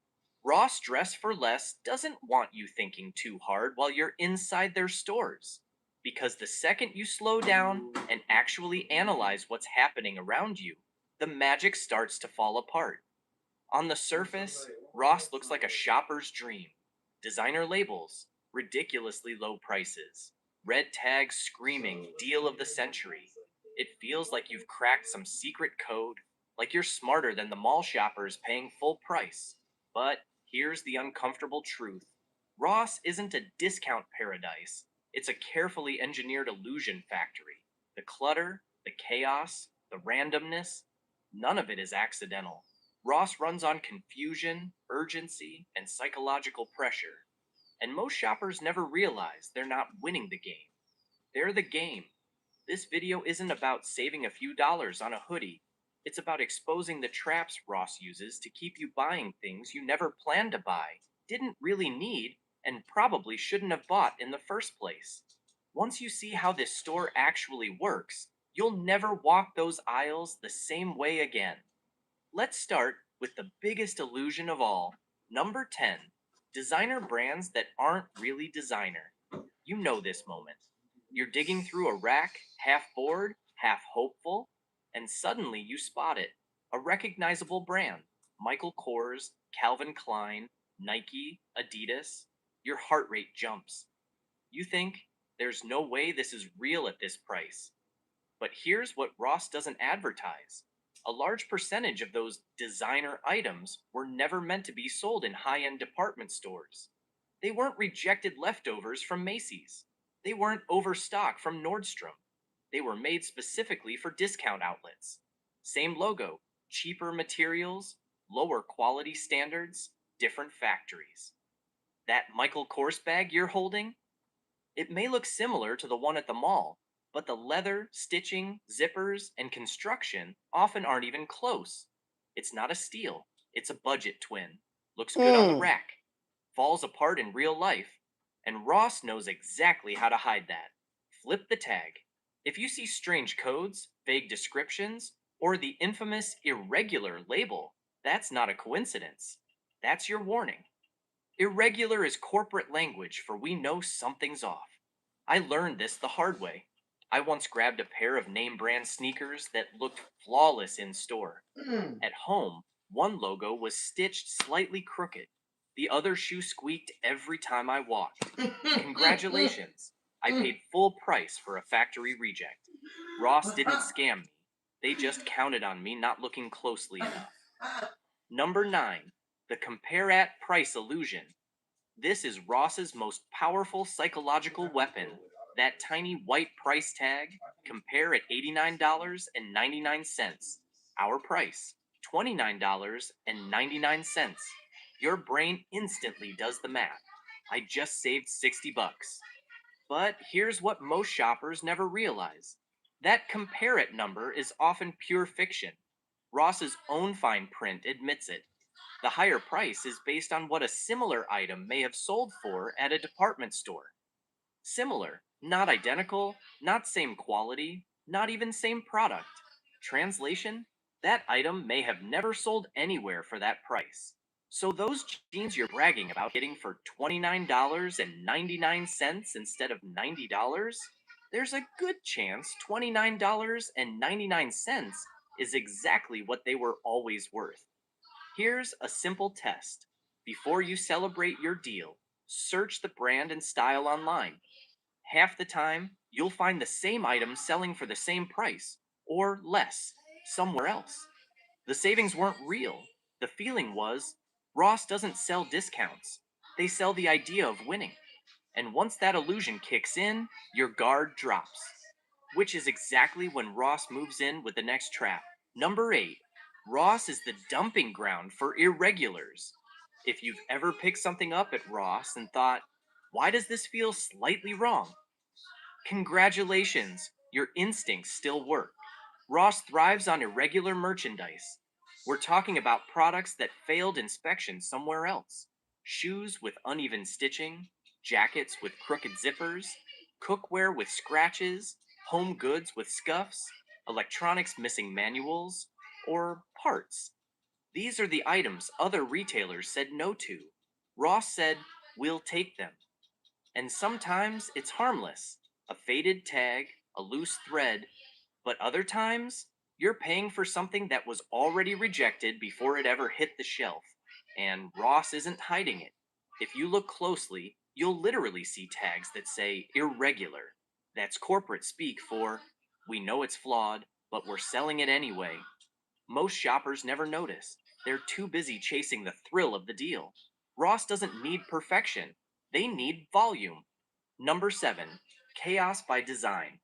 Ross Dress for Less doesn't want you thinking too hard while you're inside their stores. Because the second you slow down and actually analyze what's happening around you, the magic starts to fall apart. On the surface, Ross looks like a shopper's dream. Designer labels, ridiculously low prices, red tags screaming deal of the century. It feels like you've cracked some secret code, like you're smarter than the mall shoppers paying full price. But here's the uncomfortable truth. Ross isn't a discount paradise. It's a carefully engineered illusion factory. The clutter, the chaos, the randomness, none of it is accidental. Ross runs on confusion, urgency, and psychological pressure. And most shoppers never realize they're not winning the game. They're the game. This video isn't about saving a few dollars on a hoodie. It's about exposing the traps Ross uses to keep you buying things you never planned to buy, didn't really need, and probably shouldn't have bought in the first place. Once you see how this store actually works, you'll never walk those aisles the same way again. Let's start with the biggest illusion of all. Number 10. Designer brands that aren't really designer. You know this moment. You're digging through a rack, half bored, half hopeful, and suddenly you spot it. A recognizable brand. Michael Kors, Calvin Klein, Nike, Adidas. Your heart rate jumps. You think, there's no way this is real at this price. But here's what Ross doesn't advertise. A large percentage of those designer items were never meant to be sold in high-end department stores. They weren't rejected leftovers from Macy's. They weren't overstock from Nordstrom. They were made specifically for discount outlets. Same logo, cheaper materials, lower quality standards, different factories. That Michael Kors bag you're holding? It may look similar to the one at the mall, but the leather, stitching, zippers, and construction often aren't even close. It's not a steal, it's a budget twin. Looks good on the rack, falls apart in real life, and Ross knows exactly how to hide that. Flip the tag. If you see strange codes, vague descriptions, or the infamous irregular label, that's not a coincidence. That's your warning. Irregular is corporate language for we know something's off. I learned this the hard way. I once grabbed a pair of name brand sneakers that looked flawless in store. At home, one logo was stitched slightly crooked. The other shoe squeaked every time I walked. Congratulations. I paid full price for a factory reject. Ross didn't scam me. They just counted on me not looking closely enough. Number 9. The compare at price illusion. This is Ross's most powerful psychological weapon. That tiny white price tag, compare at $89.99. Our price, $29.99. Your brain instantly does the math. I just saved $60. But here's what most shoppers never realize. That compare it number is often pure fiction. Ross's own fine print admits it. The higher price is based on what a similar item may have sold for at a department store. Similar, not identical, not same quality, not even same product. Translation? That item may have never sold anywhere for that price. So those jeans you're bragging about getting for $29.99 instead of $90, there's a good chance $29.99 is exactly what they were always worth. Here's a simple test. Before you celebrate your deal, search the brand and style online. Half the time, you'll find the same item selling for the same price, or less, somewhere else. The savings weren't real. The feeling was, Ross doesn't sell discounts. They sell the idea of winning. And once that illusion kicks in, your guard drops. Which is exactly when Ross moves in with the next trap. Number 8. Ross is the dumping ground for irregulars. If you've ever picked something up at Ross and thought, Why does this feel slightly wrong? Congratulations, your instincts still work. Ross thrives on irregular merchandise. We're talking about products that failed inspection somewhere else. Shoes with uneven stitching, jackets with crooked zippers, cookware with scratches, home goods with scuffs, electronics missing manuals, or parts. These are the items other retailers said no to. Ross said, "We'll take them." And sometimes it's harmless, a faded tag, a loose thread, but other times you're paying for something that was already rejected before it ever hit the shelf. And Ross isn't hiding it. If you look closely, you'll literally see tags that say irregular. That's corporate speak for, we know it's flawed, but we're selling it anyway. Most shoppers never notice. They're too busy chasing the thrill of the deal. Ross doesn't need perfection. They need volume. Number 7, chaos by design.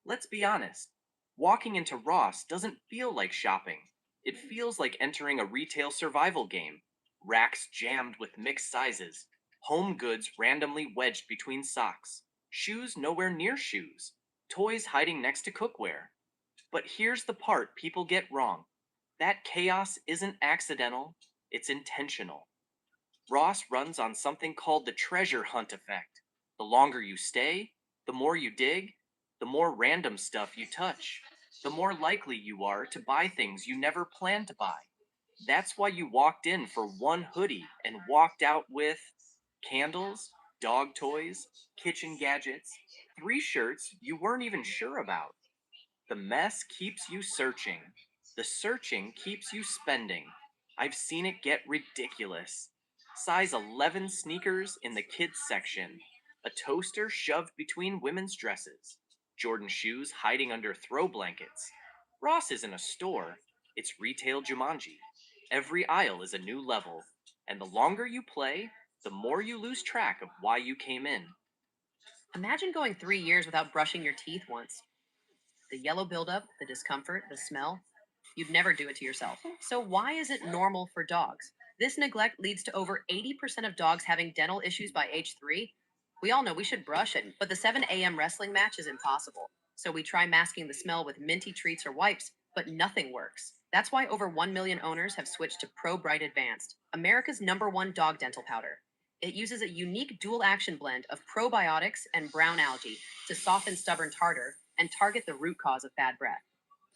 Let's be honest. Walking into Ross doesn't feel like shopping. It feels like entering a retail survival game. Racks jammed with mixed sizes. Home goods randomly wedged between socks. Shoes nowhere near shoes. Toys hiding next to cookware. But here's the part people get wrong. That chaos isn't accidental, it's intentional. Ross runs on something called the treasure hunt effect. The longer you stay, the more you dig, the more random stuff you touch, the more likely you are to buy things you never planned to buy. That's why you walked in for one hoodie and walked out with candles, dog toys, kitchen gadgets, 3 shirts you weren't even sure about. The mess keeps you searching. The searching keeps you spending. I've seen it get ridiculous. Size 11 sneakers in the kids section. A toaster shoved between women's dresses. Jordan shoes hiding under throw blankets. Ross isn't a store. It's retail Jumanji. Every aisle is a new level. And the longer you play, the more you lose track of why you came in. Imagine going 3 years without brushing your teeth once. The yellow buildup, the discomfort, the smell. You'd never do it to yourself. So why is it normal for dogs? This neglect leads to over 80% of dogs having dental issues by age 3. We all know we should brush it, but the 7 a.m. wrestling match is impossible. So we try masking the smell with minty treats or wipes, but nothing works. That's why over 1 million owners have switched to Pro Bright Advanced, America's #1 dog dental powder. It uses a unique dual action blend of probiotics and brown algae to soften stubborn tartar and target the root cause of bad breath.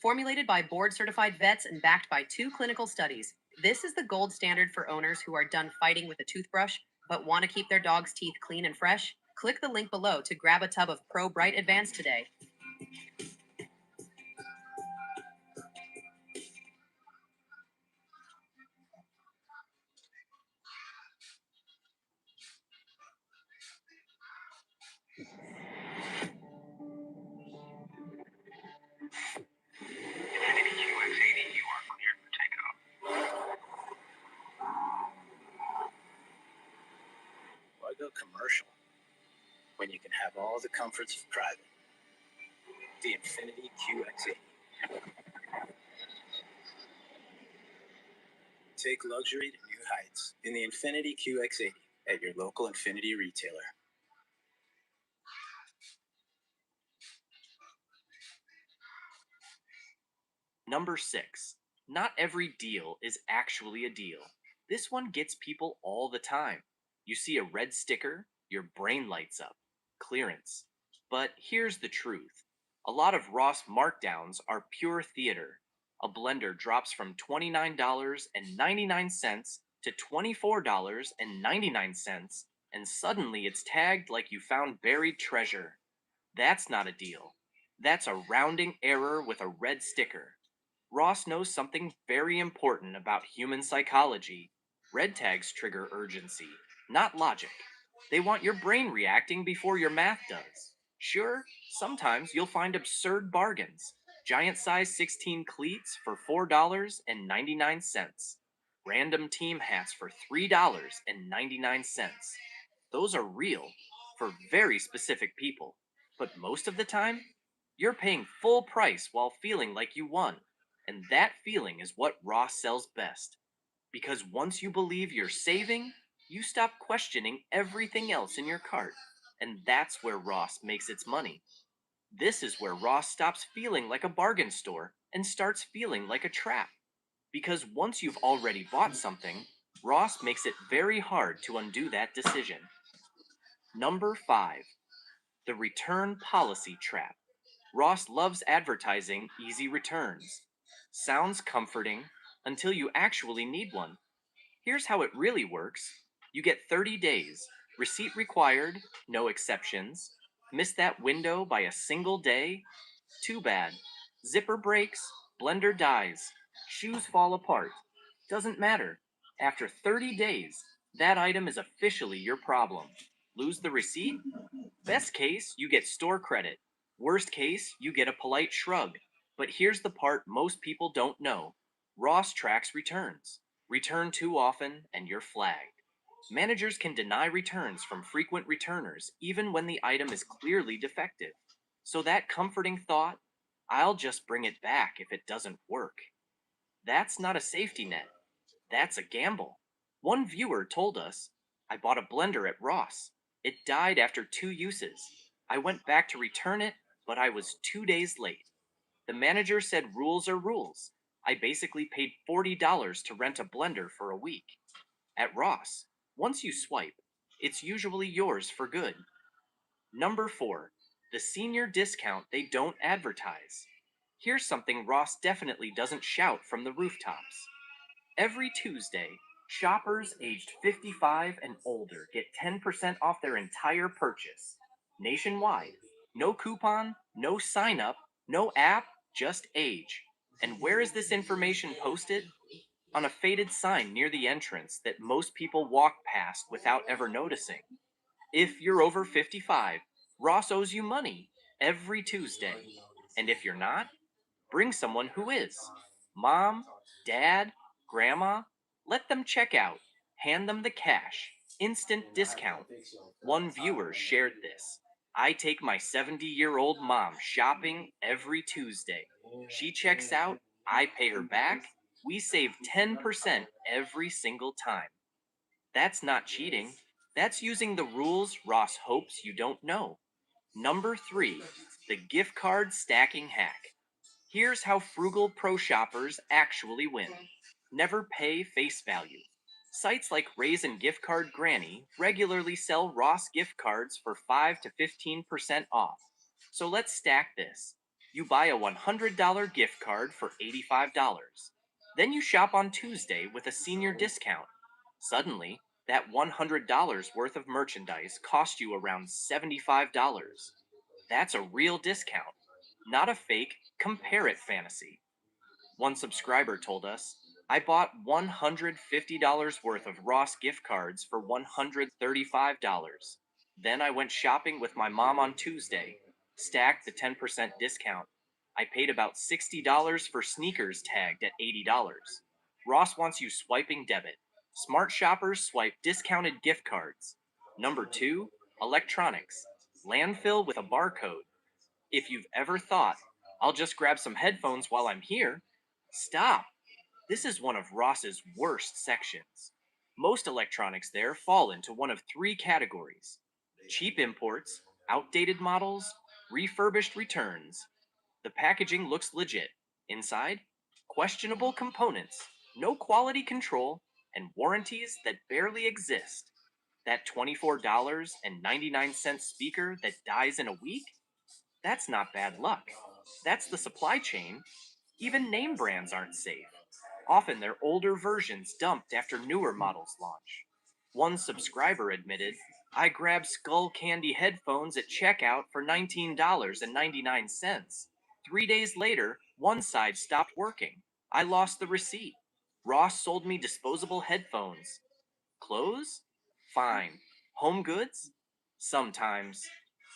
Formulated by board-certified vets and backed by 2 clinical studies, this is the gold standard for owners who are done fighting with a toothbrush but want to keep their dog's teeth clean and fresh. Click the link below to grab a tub of Pro Bright Advanced today. Why go commercial when you can have all the comforts of private? The Infinity QX80. Take luxury to new heights in the Infinity QX80 at your local Infinity retailer. Number 6. Not every deal is actually a deal. This one gets people all the time. You see a red sticker, your brain lights up. Clearance. But here's the truth. A lot of Ross markdowns are pure theater. A blender drops from $29.99 to $24.99, and suddenly it's tagged like you found buried treasure. That's not a deal. That's a rounding error with a red sticker. Ross knows something very important about human psychology. Red tags trigger urgency, not logic. They want your brain reacting before your math does. Sure, sometimes you'll find absurd bargains. Giant size 16 cleats for $4.99. Random team hats for $3.99. Those are real, for very specific people. But most of the time, you're paying full price while feeling like you won. And that feeling is what Ross sells best. Because once you believe you're saving, You stop questioning everything else in your cart, and that's where Ross makes its money. This is where Ross stops feeling like a bargain store and starts feeling like a trap. Because once you've already bought something, Ross makes it very hard to undo that decision. Number 5. The return policy trap. Ross loves advertising easy returns. Sounds comforting until you actually need one. Here's how it really works. You get 30 days, receipt required, no exceptions. Miss that window by a single day? Too bad. Zipper breaks, blender dies, shoes fall apart. Doesn't matter. After 30 days, that item is officially your problem. Lose the receipt? Best case, you get store credit. Worst case, you get a polite shrug. But here's the part most people don't know. Ross tracks returns. Return too often, and you're flagged. Managers can deny returns from frequent returners even when the item is clearly defective. So that comforting thought, I'll just bring it back if it doesn't work. That's not a safety net. That's a gamble. One viewer told us, I bought a blender at Ross. It died after 2 uses. I went back to return it, but I was 2 days late. The manager said rules are rules. I basically paid $40 to rent a blender for a week. At Ross, once you swipe, it's usually yours for good. Number 4. The senior discount they don't advertise. Here's something Ross definitely doesn't shout from the rooftops. Every Tuesday, shoppers aged 55 and older get 10% off their entire purchase. Nationwide. No coupon, no sign up, no app, just age. And where is this information posted? On a faded sign near the entrance that most people walk past without ever noticing. If you're over 55, Ross owes you money every Tuesday. And if you're not, bring someone who is. Mom, dad, grandma, let them check out. Hand them the cash. Instant discount. One viewer shared this. I take my 70-year-old mom shopping every Tuesday. She checks out, I pay her back. We save 10% every single time. That's not cheating. That's using the rules Ross hopes you don't know. Number 3, the gift card stacking hack. Here's how frugal pro shoppers actually win. Never pay face value. Sites like Raisin Gift Card Granny regularly sell Ross gift cards for 5 to 15% off. So let's stack this. You buy a $100 gift card for $85. Then you shop on Tuesday with a senior discount. Suddenly, that $100 worth of merchandise cost you around $75. That's a real discount, not a fake compare it fantasy. One subscriber told us, I bought $150 worth of Ross gift cards for $135. Then I went shopping with my mom on Tuesday, stacked the 10% discount. I paid about $60 for sneakers tagged at $80. Ross wants you swiping debit. Smart shoppers swipe discounted gift cards. Number 2, electronics. Landfill with a barcode. If you've ever thought, I'll just grab some headphones while I'm here, stop. This is one of Ross's worst sections. Most electronics there fall into one of 3 categories. Cheap imports, outdated models, refurbished returns. The packaging looks legit. Inside, questionable components, no quality control, and warranties that barely exist. That $24.99 speaker that dies in a week? That's not bad luck. That's the supply chain. Even name brands aren't safe. Often they're older versions dumped after newer models launch. One subscriber admitted, I grabbed Skull Candy headphones at checkout for $19.99. 3 days later, one side stopped working. I lost the receipt. Ross sold me disposable headphones. Clothes? Fine. Home goods? Sometimes.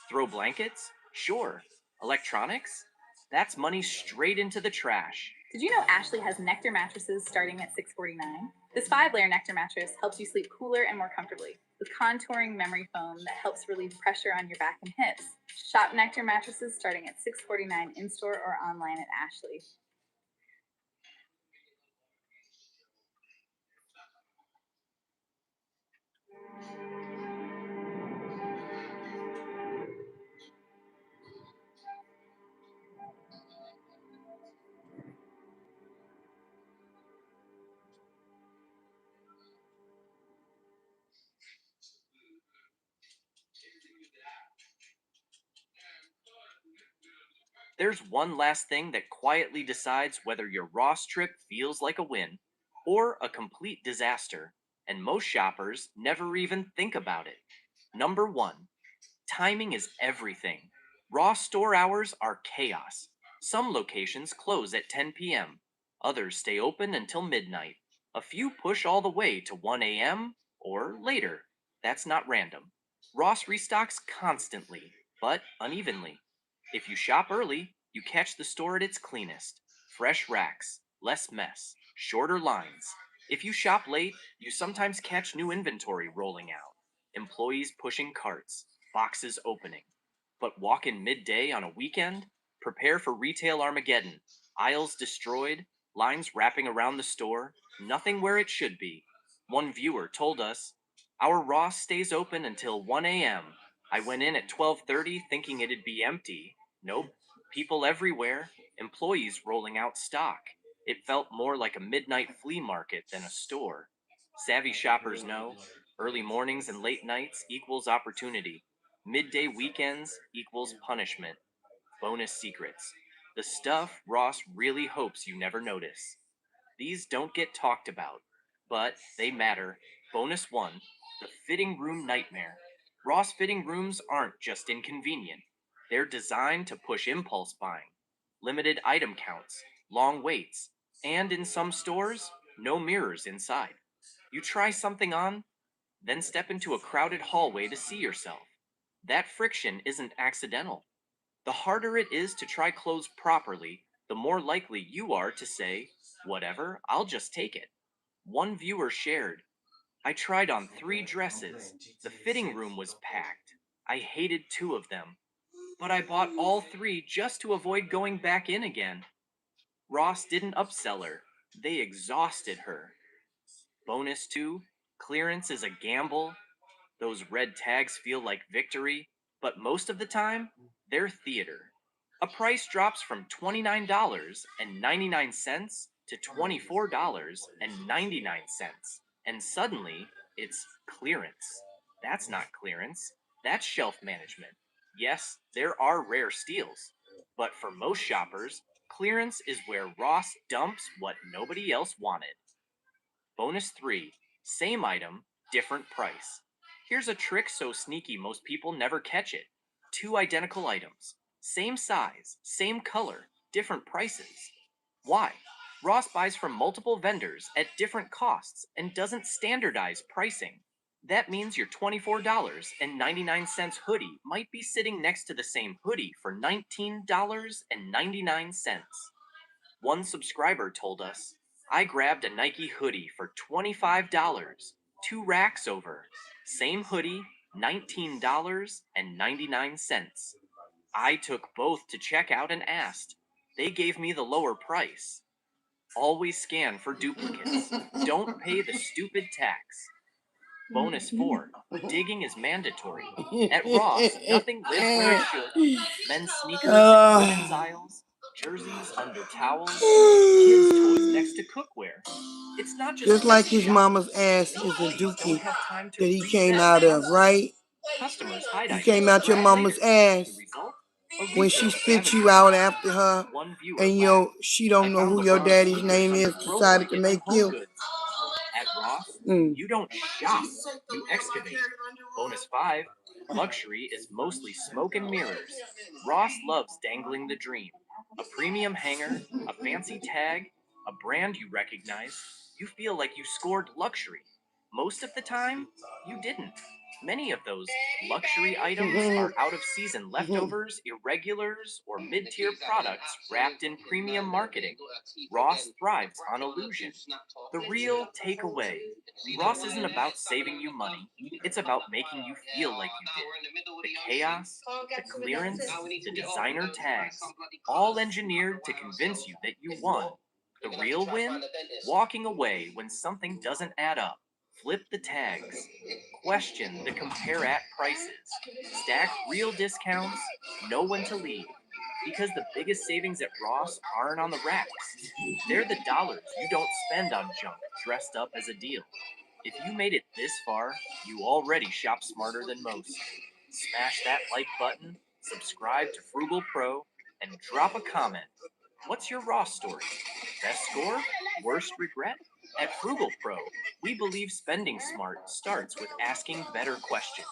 Throw blankets? Sure. Electronics? That's money straight into the trash. Did you know Ashley has Nectar mattresses starting at $649? This 5-layer Nectar mattress helps you sleep cooler and more comfortably, with contouring memory foam that helps relieve pressure on your back and hips. Shop Nectar mattresses starting at $649 in-store or online at Ashley. There's one last thing that quietly decides whether your Ross trip feels like a win or a complete disaster, and most shoppers never even think about it. Number one, timing is everything. Ross store hours are chaos. Some locations close at 10 p.m., others stay open until midnight. A few push all the way to 1 a.m. or later. That's not random. Ross restocks constantly, but unevenly. If you shop early, you catch the store at its cleanest. Fresh racks, less mess, shorter lines. If you shop late, you sometimes catch new inventory rolling out. Employees pushing carts, boxes opening. But walk in midday on a weekend? Prepare for retail Armageddon. Aisles destroyed, lines wrapping around the store, nothing where it should be. One viewer told us, "Our Ross stays open until 1 a.m. I went in at 12:30 thinking it'd be empty. Nope. People everywhere, employees rolling out stock. It felt more like a midnight flea market than a store." Savvy shoppers know early mornings and late nights equals opportunity. Midday weekends equals punishment. Bonus secrets. The stuff Ross really hopes you never notice. These don't get talked about, but they matter. Bonus one, the fitting room nightmare. Ross fitting rooms aren't just inconvenient. They're designed to push impulse buying. Limited item counts, long waits, and in some stores, no mirrors inside. You try something on, then step into a crowded hallway to see yourself. That friction isn't accidental. The harder it is to try clothes properly, the more likely you are to say, "Whatever, I'll just take it." One viewer shared, "I tried on 3 dresses. The fitting room was packed. I hated 2 of them, but I bought all 3 just to avoid going back in again." Ross didn't upsell her, they exhausted her. Bonus 2, clearance is a gamble. Those red tags feel like victory, but most of the time, they're theater. A price drops from $29.99 to $24.99, and suddenly it's clearance. That's not clearance, that's shelf management. Yes, there are rare steals, but for most shoppers, clearance is where Ross dumps what nobody else wanted. Bonus 3, same item, different price. Here's a trick so sneaky most people never catch it. 2 identical items, same size, same color, different prices. Why? Ross buys from multiple vendors at different costs and doesn't standardize pricing. That means your $24.99 hoodie might be sitting next to the same hoodie for $19.99. One subscriber told us, "I grabbed a Nike hoodie for $25, 2 racks over. Same hoodie, $19.99. I took both to checkout and asked. They gave me the lower price." Always scan for duplicates. Don't pay the stupid tax. Bonus 4, digging is mandatory. At Ross, nothing lives where it should. Men's sneakers in women's aisles, jerseys under towels, kids' toys next to cookware. It's not just Just like messy his shopping. mama's ass is a Employees don't dookie have time to that he came reset out of, right? Customers hide You items came out your grab mama's later. ass The result? A when she retail spit you scavenger out hunt. after her One viewer and laughed. she "I don't know found who the your bronze daddy's sneakers name under is, the throw decided to blanket in make Home you. Goods." At Ross, Mm. you don't shop, you excavate. Bonus 5, luxury is mostly smoke and mirrors. Ross loves dangling the dream. A premium hanger, a fancy tag, a brand you recognize. You feel like you scored luxury. Most of the time, you didn't. Many of those luxury items are out of season leftovers, irregulars, or mid-tier products wrapped in premium marketing. Ross thrives on illusion. The real takeaway: Ross isn't about saving you money, it's about making you feel like you did. The chaos, the clearance, the designer tags, all engineered to convince you that you won. The real win? Walking away when something doesn't add up. Flip the tags. Question the compare at prices. Stack real discounts. Know when to leave. Because the biggest savings at Ross aren't on the racks. They're the dollars you don't spend on junk dressed up as a deal. If you made it this far, you already shop smarter than most. Smash that like button, subscribe to Frugal Pro, and drop a comment. What's your Ross story? Best score? Worst regret? At Frugal Pro, we believe spending smart starts with asking better questions.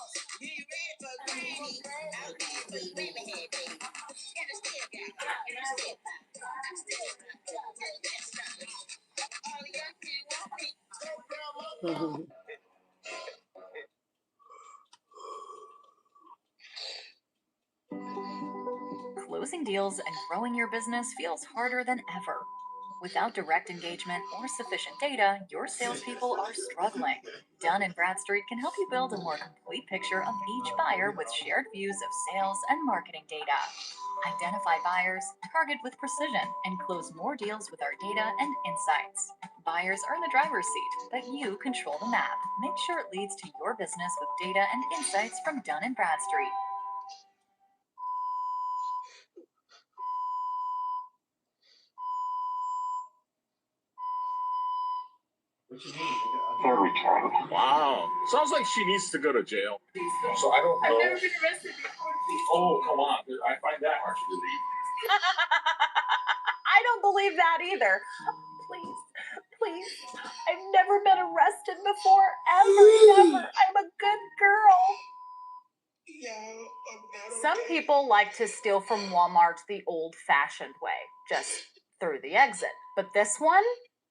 Closing deals and growing your business feels harder than ever. Without direct engagement or sufficient data, your salespeople are struggling. Dun & Bradstreet can help you build a more complete picture of each buyer with shared views of sales and marketing data. Identify buyers, target with precision, and close more deals with our data and insights. Buyers are in the driver's seat, but you control the map. Make sure it leads to your business with data and insights from Dun & Bradstreet. Third return. Wow. Sounds like she needs to go to jail. So I don't know. I've never been arrested before. Oh, come on. I find that hard to believe. I don't believe that either. Please, please. I've never been arrested before, ever, never. I'm a good girl. Some people like to steal from Walmart the old-fashioned way, just through the exit. But this one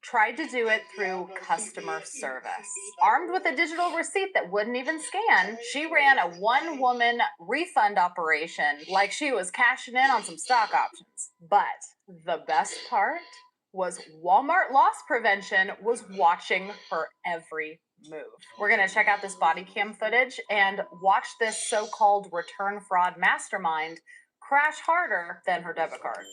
tried to do it through customer service. Armed with a digital receipt that wouldn't even scan, she ran a one-woman refund operation like she was cashing in on some stock options. But the best part was Walmart loss prevention was watching her every move. We're gonna check out this body cam footage and watch this so-called return fraud mastermind crash harder than her debit card.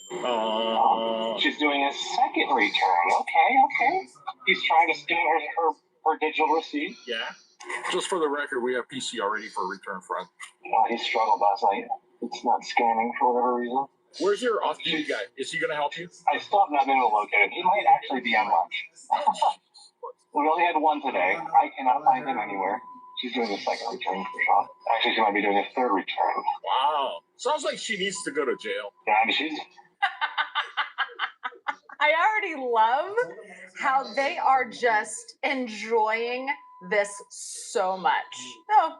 She's doing a second return. Okay. He's trying to scan her digital receipt. Yeah. Just for the record, we have PC already for return fraud. He struggled last night. It's not scanning for whatever reason. Where's your off-duty guy? Is he going to help you? I still have not been able to locate him. He might actually be on lunch. We only had one today. I cannot find him anywhere. She's doing a second return for sure. Actually, she might be doing a third return. Wow. Sounds like she needs to go to jail. Yeah, I mean, she's... I already love how they are just enjoying this so much. Oh,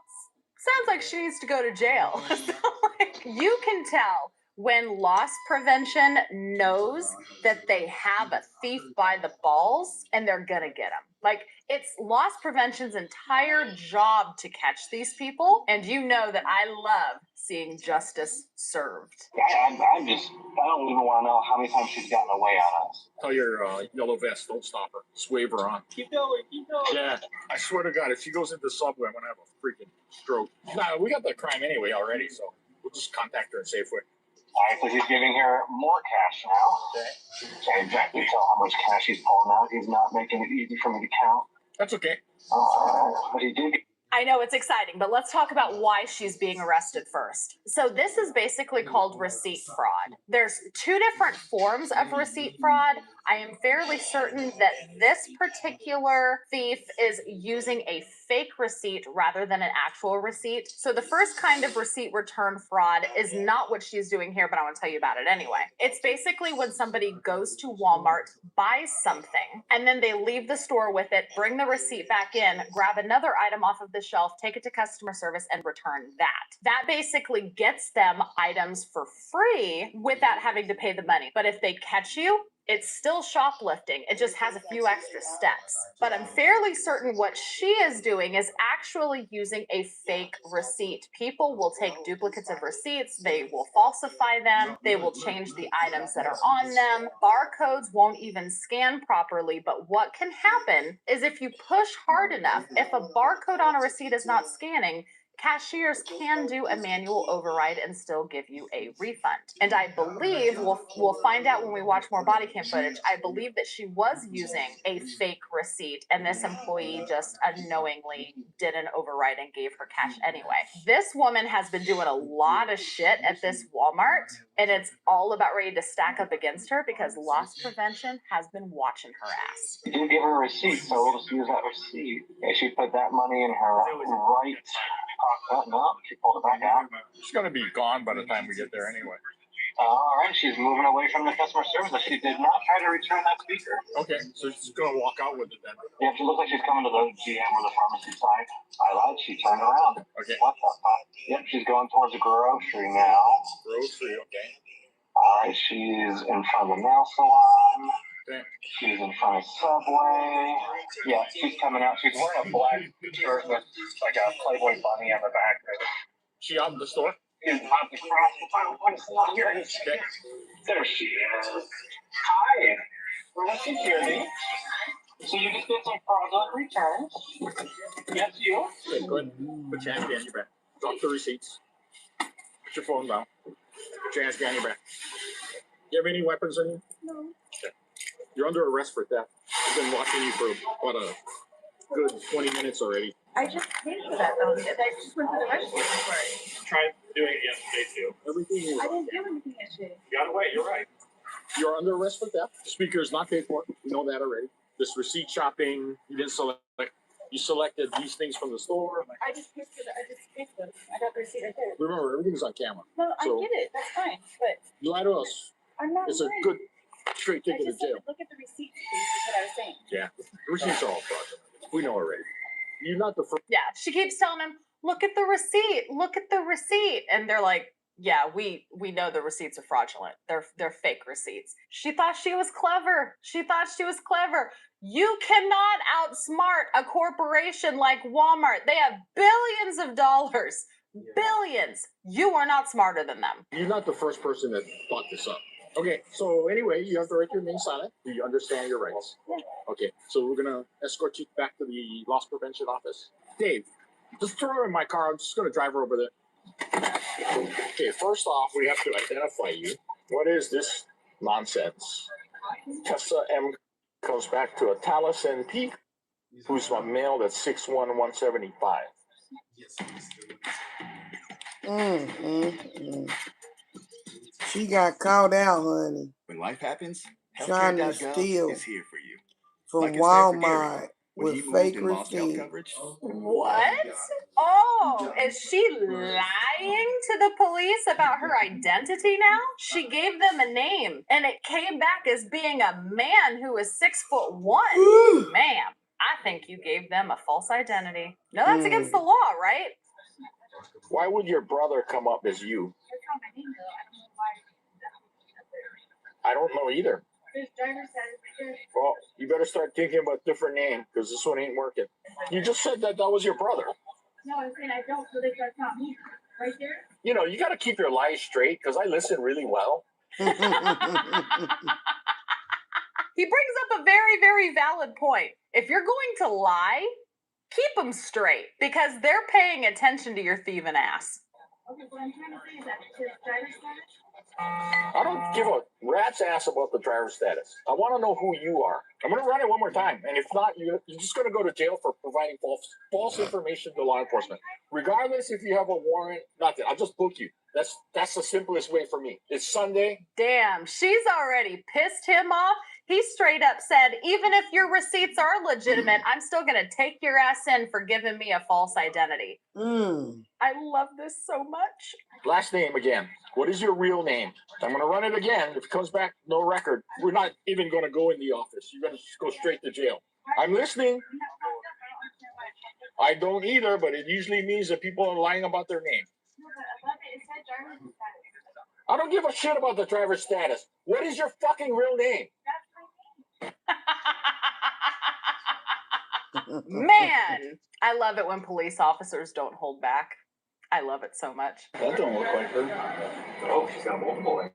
sounds like she needs to go to jail. So, like, you can tell when loss prevention knows that they have a thief by the balls and they're gonna get him. Like, it's loss prevention's entire job to catch these people, and you know that I love seeing justice served. I don't even want to know how many times she's gotten away on us. Tell your yellow vest, don't stop her. Just wave her on. Keep going. Yeah, I swear to God, if she goes into the subway, I'm going to have a freaking stroke. Nah, we got the crime anyway already, so we'll just contact her in Safeway. All right, so he's giving her more cash now. Okay. Can't exactly tell how much cash he's pulling out. He's not making it easy for me to count. That's okay. But he did. I know it's exciting, but let's talk about why she's being arrested first. So this is basically called receipt fraud. There's two different forms of receipt fraud. I am fairly certain that this particular thief is using a fake receipt rather than an actual receipt. So the first kind of receipt return fraud is not what she's doing here, but I want to tell you about it anyway. It's basically when somebody goes to Walmart, buys something, and then they leave the store with it, bring the receipt back in, grab another item off of the shelf, take it to customer service, and return that. That basically gets them items for free without having to pay the money. But if they catch you, it's still shoplifting. It just has a few extra steps. But I'm fairly certain what she is doing is actually using a fake receipt. People will take duplicates of receipts, they will falsify them, they will change the items that are on them. Barcodes won't even scan properly, but what can happen is if you push hard enough, if a barcode on a receipt is not scanning, cashiers can do a manual override and still give you a refund. And I believe, we'll find out when we watch more body cam footage, I believe that she was using a fake receipt and this employee just unknowingly did an override and gave her cash anyway. This woman has been doing a lot of shit at this Walmart, and it's all about ready to stack up against her because loss prevention has been watching her ass. He did give her a receipt, so we'll just use that receipt. Yeah, she put that money in her right pocket. No, she pulled it back out. She's going to be gone by the time we get there anyway. All right, she's moving away from the customer service. She did not try to return that speaker. Okay, so she's gonna walk out with it then. Yeah, she looks like she's coming to the GM or the pharmacy side. I lied. She turned around. Okay. What the fuck? Yep, she's going towards the grocery now. Grocery, okay. All right, she's in front of the nail salon. Okay. She's in front of Subway. Yeah, she's coming out. She's wearing a black shirt with like a Playboy bunny on the back. She out of the store? She's about to cross the final here. Okay. There she is. Hi. Well, that's Culie. So you just did some fraudulent returns. Yes, you. Okay, go ahead. Put your hands behind your back. Drop the receipts. Put your phone down. Put your hands behind your back. Do you have any weapons on you? No. Okay. You're under arrest for theft. I've been watching you for about a good 20 minutes already. I just paid for that though. I just went to the registry for it. Tried doing it yesterday too. Everything is. I didn't do anything yesterday. You got away. You're right. You're under arrest for theft. The speaker is not paid for. We know that already. This receipt shopping. You didn't select. You selected these things from the store. I just paid for it. I got the receipt right there. Remember, everything's on camera. No, So- I get it. That's fine. But You lie to us. I'm not It's a lying. good straight I ticket to just said, jail. look at the receipt, please, is what I was saying. Yeah. The receipts are all fraudulent. We know already. You're not the first. Yeah, she keeps telling him, look at the receipt, look at the receipt. And they're like, yeah, we know the receipts are fraudulent. They're fake receipts. She thought she was clever. She thought she was clever. You cannot outsmart a corporation like Walmart. They have billions of dollars. Billions. You are not smarter than them. You're not the first person that thought this up. Okay, so anyway, you have the right to remain silent. Do you understand your rights? Yeah. Okay, so we're gonna escort you back to the loss prevention office. Dave, just throw her in my car. I'm just gonna drive her over there. Okay, first off, we have to identify you. What is this nonsense? Tessa M comes back to a Taliesin P, who's a male that's 6'1", 175. She got caught out, honey, When life happens, trying to healthcare.gov steal is here for you. from Like his dad for Gary, Walmart when with he moved fake and lost health receipts. coverage. What? Oh, is she lying to the police about her identity now? She gave them a name, and it came back as being a man who is 6'1". Ma'am, I think you gave them a false identity. No, that's against the law, right? Why would your brother come up as you? That's not my name, though. I don't know why. I don't know either. There's driver's status right there. Well, you better start thinking about a different name, because this one ain't working. You just said that was your brother. No, I'm saying I don't believe that's not me. Right there? You know, you got to keep your lies straight, because I listen really well. He brings up a very, very valid point. If you're going to lie, keep them straight, because they're paying attention to your thieving ass. Okay, what I'm trying to say is that his driver's status. I don't give a rat's ass about the driver's status. I want to know who you are. I'm going to run it one more time. And if not, you're just going to go to jail for providing false information to law enforcement. Regardless if you have a warrant, nothing. I'll just book you. That's the simplest way for me. It's Sunday. Damn, she's already pissed him off. He straight up said, even if your receipts are legitimate, I'm still going to take your ass in for giving me a false identity. I love this so much. Last name again. What is your real name? I'm going to run it again. If it comes back, no record. We're not even going to go in the office. You're going to go straight to jail. I'm listening. I don't either, but it usually means that people are lying about their name. I don't give a shit about the driver's status. What is your fucking real name? Man, I love it when police officers don't hold back. I love it so much. That don't look like her. Oh, she's got multiple.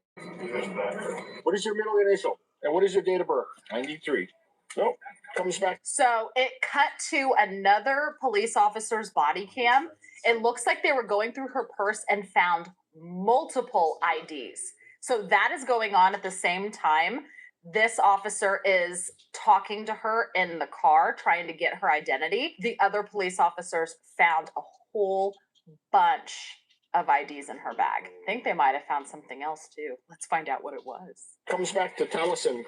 What is your middle initial? And what is your date of birth? 93. Nope. Comes back. So it cut to another police officer's body cam. It looks like they were going through her purse and found multiple IDs. So that is going on at the same time. This officer is talking to her in the car, trying to get her identity. The other police officers found a whole bunch of IDs in her bag. I think they might have found something else too. Let's find out what it was. Comes back to Taliesin,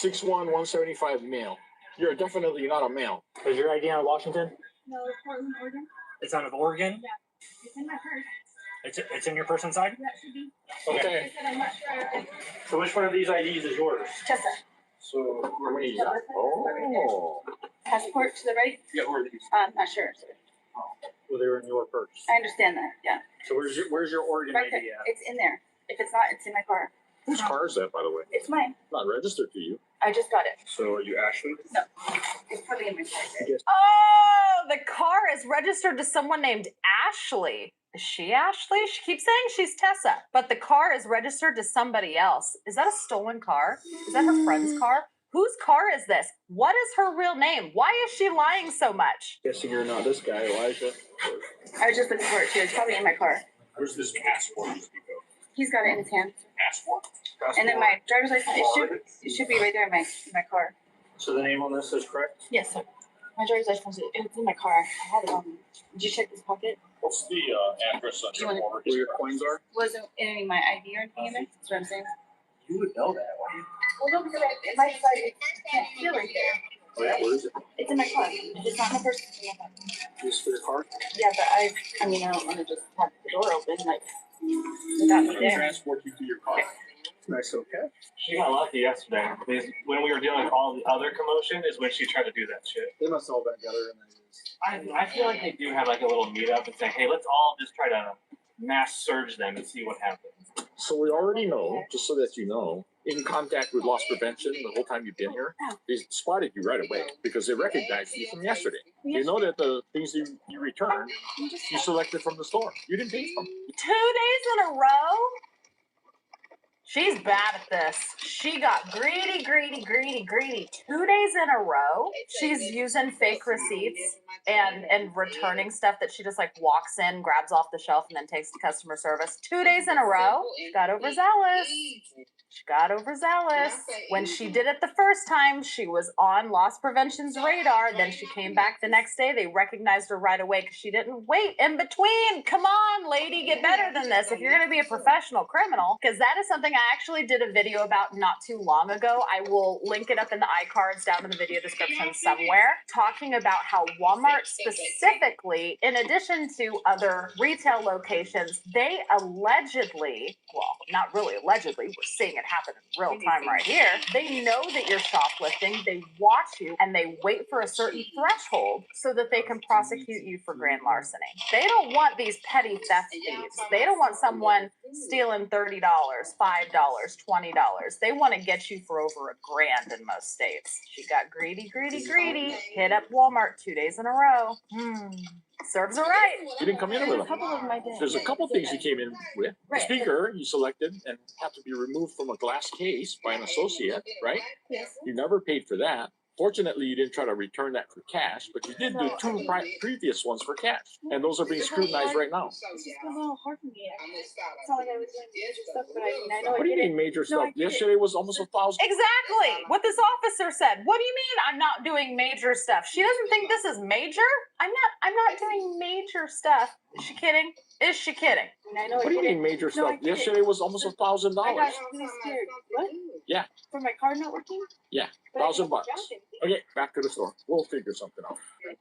6'1", 175 male. You're definitely not a male. Is your ID out of Washington? No, it's Portland, Oregon. It's out of Oregon? Yeah. It's in my purse. It's in your purse inside? That should be. Okay. I'm not sure. So which one of these IDs is yours? Tessa. So how many? Passport to the right? Yeah, who are these? Not sure. Well, they were in your purse. I understand that, yeah. So where's your Oregon Right ID there. at? It's in there. If it's not, it's in my car. Whose car is that, by the way? It's mine. Not registered to you. I just got it. So are you Ashley? No. It's probably in my car. Oh, the car is registered to someone named Ashley. Is she Ashley? She keeps saying she's Tessa, but the car is registered to somebody else. Is that a stolen car? Is that her friend's car? Whose car is this? What is her real name? Why is she lying so much? Guessing you're not this guy, Elijah. I was just looking for it too. It's probably in my car. Where's this passport? He's got it in his hand. Passport? And then my driver's license, it should be right there in my car. So the name on this is correct? Yes, sir. My driver's license, it's in my car. I had it on me. Did you check this pocket? What's the address on Do you your wanna- wallet? Where your coins are? Wasn't any of my ID or anything in there? That's what I'm saying. You would know that, why you? Well, no, because it might decide it can't feel right there. Oh yeah, where is it? It's in my car. If it's not in my purse, it's in my car. Just for your car? Yeah, but I mean, I don't want to just have the door open, like, without me there. Transport you to your car. Nice, okay. She got lucky yesterday because when we were dealing with all the other commotion is when she tried to do that shit. They must have all been together and then I feel like they do have like a little meetup and say, hey, let's all just try to mass surge them and see what happens. So we already know, just so that you know, in contact with loss prevention the whole time you've been here, they spotted you right away because they recognized you from yesterday. They know that the things you returned, you selected from the store. You didn't pay for them. 2 days in a row? She's bad at this. She got greedy. 2 days in a row. She's using fake receipts and returning stuff that she just like walks in, grabs off the shelf, and then takes to customer service. 2 days in a row. She got overzealous. When she did it the first time, she was on loss prevention's radar. Then she came back the next day. They recognized her right away because she didn't wait in between. Come on, lady, get better than this if you're going to be a professional criminal, because that is something I actually did a video about not too long ago. I will link it up in the iCards down in the video description somewhere, talking about how Walmart specifically, in addition to other retail locations, they allegedly, well, not really allegedly, we're seeing it happen in real time right here. They know that you're shoplifting, they watch you, and they wait for a certain threshold so that they can prosecute you for grand larceny. They don't want these petty theft thieves. They don't want someone stealing $30, $5, $20. They want to get you for over $1,000 in most states. She got greedy. Hit up Walmart 2 days in a row. Serves her right. You didn't come in with A couple them. of them I did. There's a couple things you came in with. The Right. speaker you selected and had to be removed from a glass case by an associate, right? Yes. You never paid for that. Fortunately, you didn't try to return that for cash, but you did do two previous ones for cash. And those are being scrutinized right now. It's just been a little hard for me. It's not like I was doing major stuff, but I mean, I know What I do you did mean it. major No, stuff? I did it. Yesterday was almost 1,000. Exactly what this officer said. What do you mean I'm not doing major stuff? She doesn't think this is major? I'm not doing major stuff. Is she kidding? Is she kidding? And I know What I do you did mean it. major No, I stuff? did it. Yesterday was almost $1,000. I got really scared. What? Yeah. For my card not working? Yeah, But I $1,000 didn't bucks. drop anything. Okay, back to the store. We'll figure something out.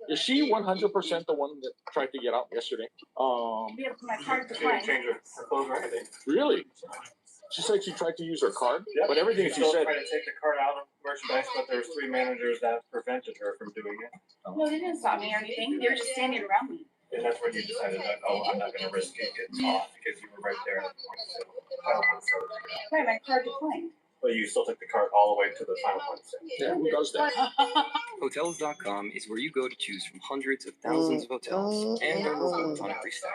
Is she 100% the one that tried to get out yesterday? Yeah, my card She didn't declined. change her clothes or anything. Really? She said she tried to use her card, but everything she still said. tried to take the card out of merchandise, but there was 3 managers that prevented her from doing it. No, they didn't stop me or anything. They were just standing around me. And that's when you decided that, oh, I'm not going to risk it getting caught because you were right there. Right, my card declined. But you still took the card all the way to the final point. Yeah, who does that? Hotels.com is where you go to choose from hundreds of thousands of hotels and their reviews on every stay.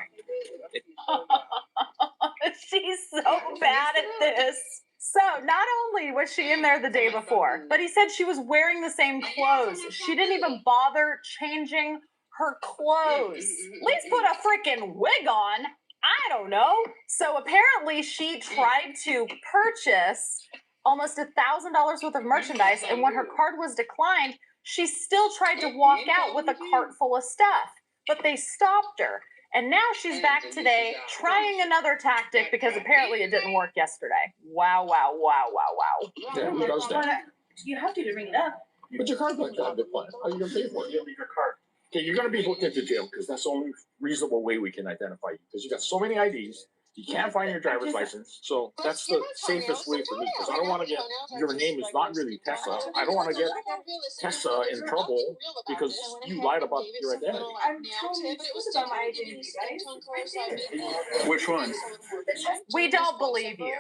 She's so bad at this. So not only was she in there the day before, but he said she was wearing the same clothes. She didn't even bother changing her clothes. At least put a freaking wig on. I don't know. So apparently she tried to purchase almost $1,000 worth of merchandise, and when her card was declined, she still tried to walk out with a cart full of stuff. But they stopped her. And now she's back today trying another tactic because apparently it didn't work yesterday. Wow. Yeah, who does that? You have to ring it up. But your card got declined. How are you going to pay for it? You leave your card. Okay, you're gonna be booked into jail because that's the only reasonable way we can identify you. Because you got so many IDs, you can't find your driver's license. So that's the safest way for me. Because I don't want to get your name is not really Tessa. I don't want to get Tessa in trouble because you lied about your identity. I'm telling you the truth about my identity, guys. Which one? We don't believe you.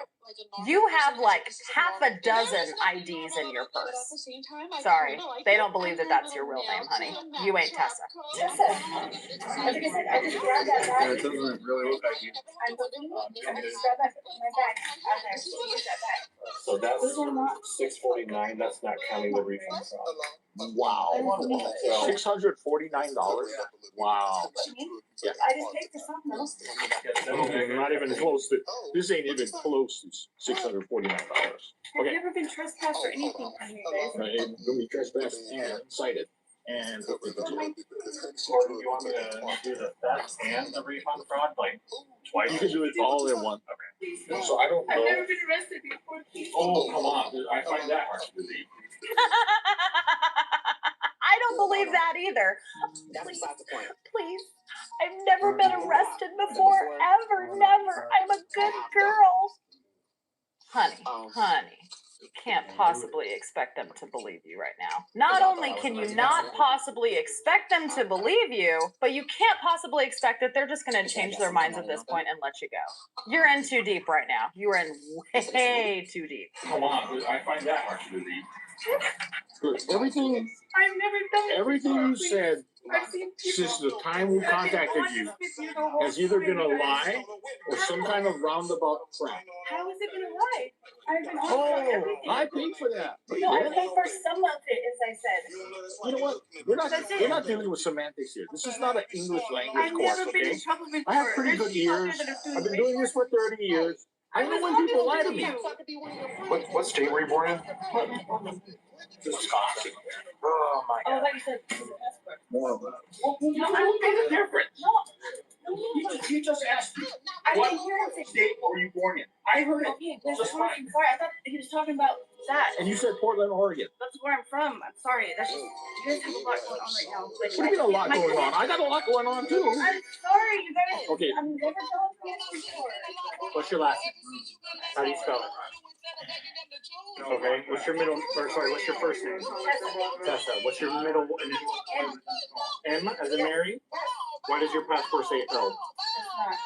You have like half a dozen IDs in your purse. Sorry, they don't believe that that's your real name, honey. You ain't Tessa. Tessa. Like I said, I just grabbed that bag. It doesn't really look like you. I just grabbed that from my bag. Okay, so where's that bag? So that's 649. That's not counting the refund fraud. Wow. $649. Wow. Yeah. I just paid for something else. Not even close to. This ain't even close to $649. I've never been trespassed or anything from you guys. Right, gonna be trespassed and cited. And Or do you want me to do the theft and the refund fraud like twice? you can do it all in one. Okay. So I don't know. I've never been arrested before. Oh, come on. I find that hard to believe. I don't believe that either. Please. I've never been arrested before, ever, never. I'm a good girl. Honey, you can't possibly expect them to believe you right now. Not only can you not possibly expect them to believe you, but you can't possibly expect that they're just going to change their minds at this point and let you go. You're in too deep right now. You are in way too deep. Come on, I find that hard to believe. Everything I've never done it. Everything before. you said I've seen people since the time we contacted you has either been a lie or some kind of roundabout crap. How is it been a lie? I've been on everything. I paid for that. No, I paid for some of it, as I said. You know what? We're not dealing with semantics here. This is not an English language I've course, never been okay? in trouble before. I have pretty good ears. I've been doing this for 30 years. I know when people lie to me. What state were you born in? Wisconsin. Oh my Oh, God. like you said, it's a passport. More of that. Well, no, I don't There's a difference. No. You just asked me. I didn't hear him say State were you born in? I heard it. Okay, that's fine. Sorry, I thought he was talking about that. And you said Portland, Oregon. That's where I'm from. I'm sorry. That's just, you guys have a lot going on right now. Like, What do you mean a lot going on? I got a lot going on too. I'm sorry, you guys. Okay. I've never done this before. What's your last name? How do you spell it? Okay. What's your middle? Or sorry, what's your first name? Tessa. What's your middle initial? M as in Mary. Why does your passport say L?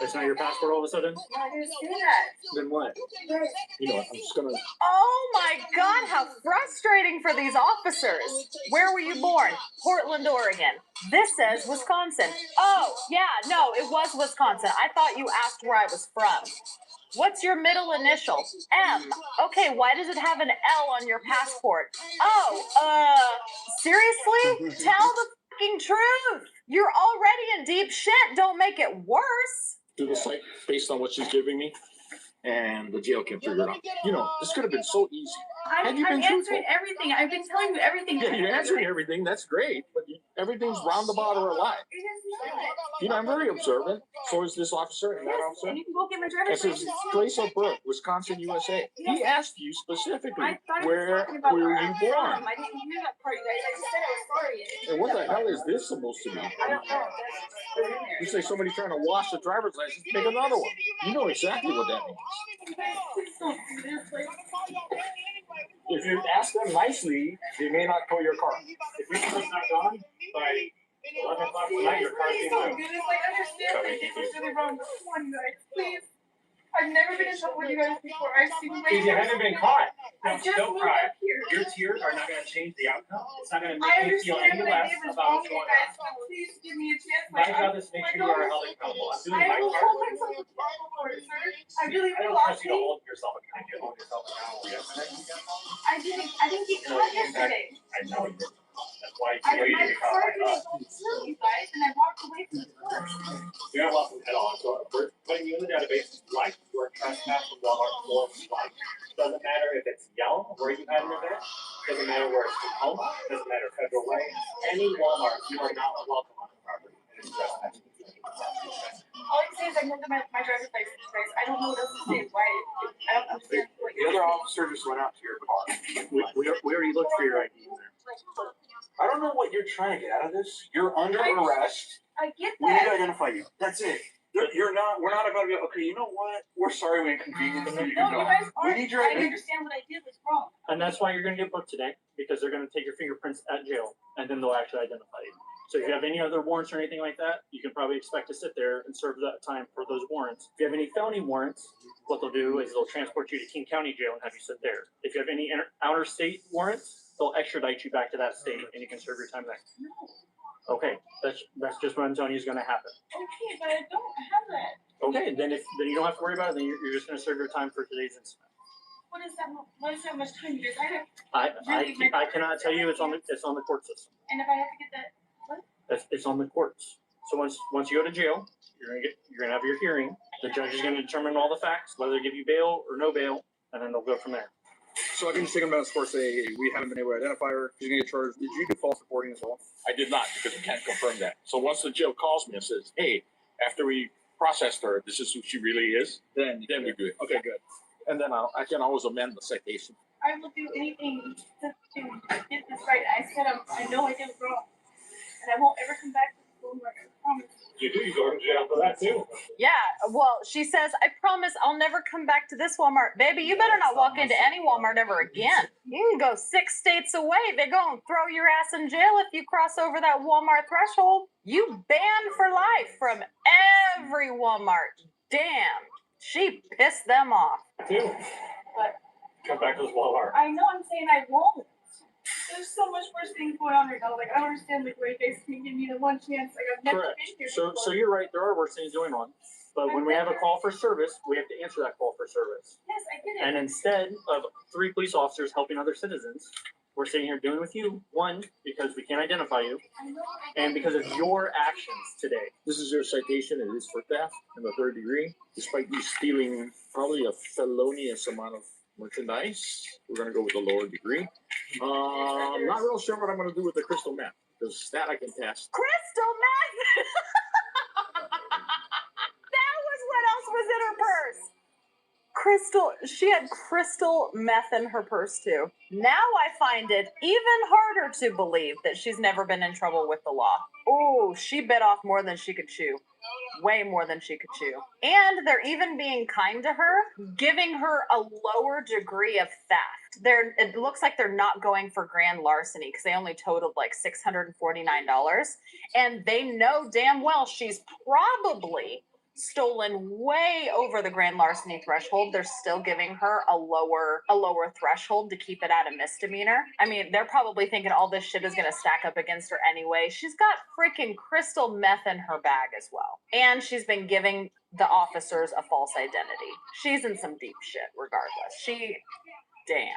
That's not your passport all of a sudden? No, I didn't do that. Then what? You know what? I'm just gonna. Oh my God, how frustrating for these officers. Where were you born? Portland, Oregon. This says Wisconsin. Oh, yeah, no, it was Wisconsin. I thought you asked where I was from. What's your middle initial? M. Okay, why does it have an L on your passport? Oh, seriously? Tell the fucking truth. You're already in deep shit. Don't make it worse. Do the site based on what she's giving me, and the jail can figure it out. You know, this could have been so easy. I'm answering everything. I've been telling you everything. Yeah, you're answering everything. That's great, but everything's roundabout or a lie. It is not. You know, I'm very observant. So is this officer and that officer. And you can go get my It driver's says license. place of birth, Wisconsin, USA. He asked you specifically, I thought he was where talking about were where you I'm born? from. I didn't hear that part, you guys. I just said I was sorry. And what the hell is this supposed to be? I don't know. That's in there. You say somebody trying to wash the driver's license, make another one. You know exactly what that means. You guys, please don't do this. Like, If you ask them nicely, they may not tow your car. If your car's not gone by 11 o'clock tonight, your car's being please don't towed. do this. Like, understand that this is really wrong. Come on, you guys. Please. I've never been in trouble with you guys before. I've seen my Because you haven't been caught. I just Don't moved cry. up here. Your tears are not going to change the outcome. It's not going to I make you feel understand any what I less did was about wrong, what's you going guys, on. but please give me a chance. My job is to make sure you are held accountable. I'm doing I my will part. hold myself accountable for it, sir. I really I will. don't trust you to hold yourself accountable. You hold yourself accountable yesterday. I didn't get caught yesterday. I know you did. That's why My you waited to get car caught by us. didn't go through, you guys, and I walked away from the car. You have lost head on, so we're putting you in the database like you are trespassing Walmart or like. Doesn't matter if it's Yelp where you had an event, doesn't matter where it's Tacoma, doesn't matter Federal Way, any Walmart, you are not welcome on the property. It is trespassing. All I can say is I moved my driver's license, guys. I don't know what else to say. Why? I don't understand what The other officer just went out to your car. We already looked for your ID in there. I don't know what you're trying to get out of this. You're under arrest. I get We need to that. identify you. That's it. You're not. We're not about to be. Okay, you know what? We're sorry we inconvenienced you. No, you guys We aren't. need your. I understand what I did was wrong. And that's why you're going to get booked today, because they're going to take your fingerprints at jail, and then they'll actually identify you. So if you have any other warrants or anything like that, you can probably expect to sit there and serve that time for those warrants. If you have any felony warrants, what they'll do is they'll transport you to King County Jail and have you sit there. If you have any outer state warrants, they'll extradite you back to that state, and you can serve your time there. No. Okay, that's just what I'm telling you is going to happen. Okay, but I don't have that. Okay, then you don't have to worry about it. Then you're just going to serve your time for today's incident. What is that? What is that much time? Because I have. I cannot tell you. It's on the court system. And if I have to get that, what? It's on the courts. So once you go to jail, you're gonna have your hearing. The judge is going to determine all the facts, whether they give you bail or no bail, and then they'll go from there. So I can just take him down to court, say we haven't been able to identify her. She's gonna get charged. Did you do false reporting as well? I did not, because we can't confirm that. So once the jail calls me and says, hey, after we processed her, this is who she really is, then we do it. Okay, good. And then I can always amend the citation. I will do anything to get this right. I said I know I did wrong, and I won't ever come back to school. I promise. You do, you go to jail for that too. Yeah, well, she says, I promise I'll never come back to this Walmart. Baby, you better not walk into any Walmart ever again. You can go 6 states away. They're going to throw your ass in jail if you cross over that Walmart threshold. You banned for life from every Walmart. Damn, she pissed them off. Too. But Come back to this Walmart. I know I'm saying I won't. There's so much worse things going on right now. Like, I don't understand, like, why you guys can't give me the one chance. Like, I've never Correct. been here So before. you're right. There are worse things going on. But when we have a call for service, we have to answer that call for service. Yes, I get it. And instead of 3 police officers helping other citizens, we're sitting here doing with you. 1, because we can't identify you, I know, and because of your actions today. This is your citation. It is for theft in the 3rd degree, despite you stealing probably a felonious amount of merchandise. We're going to go with the lower degree. I'm not real sure what I'm going to do with the crystal meth, because that I can test. Crystal meth! That was what else was in her purse. She had crystal meth in her purse too. Now I find it even harder to believe that she's never been in trouble with the law. Oh, she bit off more than she could chew. Way more than she could chew. And they're even being kind to her, giving her a lower degree of theft. It looks like they're not going for grand larceny because they only totaled like $649. And they know damn well she's probably stolen way over the grand larceny threshold. They're still giving her a lower threshold to keep it at a misdemeanor. I mean, they're probably thinking all this shit is going to stack up against her anyway. She's got freaking crystal meth in her bag as well. And she's been giving the officers a false identity. She's in some deep shit regardless. Damn.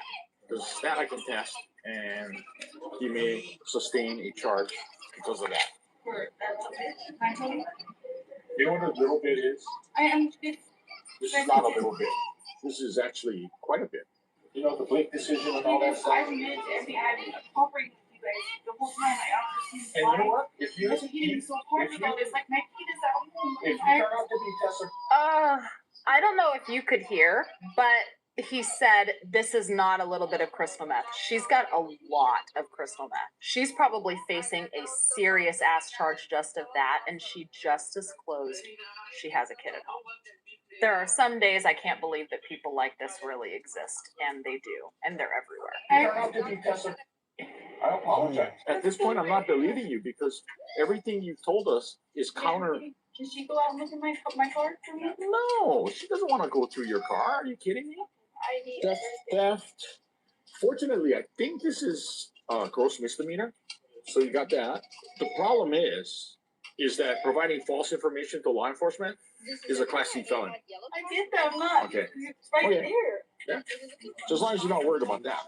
Because that I can test, and he may sustain a charge because of that. For that little bit. You know what a little bit is? I am. This is not a little bit. This is actually quite a bit. You know, the Blake decision and all that stuff. I've admitted to everything. I've been cooperating with you guys the whole time. I don't understand And why. you know what? If you That's what he did so hard if about you- this. Like, my kid is at home. if you turn out to be Tessa, I don't know if you could hear, but he said this is not a little bit of crystal meth. She's got a lot of crystal meth. She's probably facing a serious ass charge just of that, and she just disclosed she has a kid at home. There are some days I can't believe that people like this really exist, and they do, and they're everywhere. turn out to be Tessa, I apologize. At this point, I'm not believing you because everything you've told us is counter. Can she go out and look at my car for me? No, she doesn't want to go through your car. Are you kidding me? I need Theft. Fortunately, I think this is a gross misdemeanor. So you got that. The problem is that providing false information to law enforcement is a Class C felony. I did that. I'm not. Okay. It's right Okay. there. Yeah. So as long as you're not worried about that.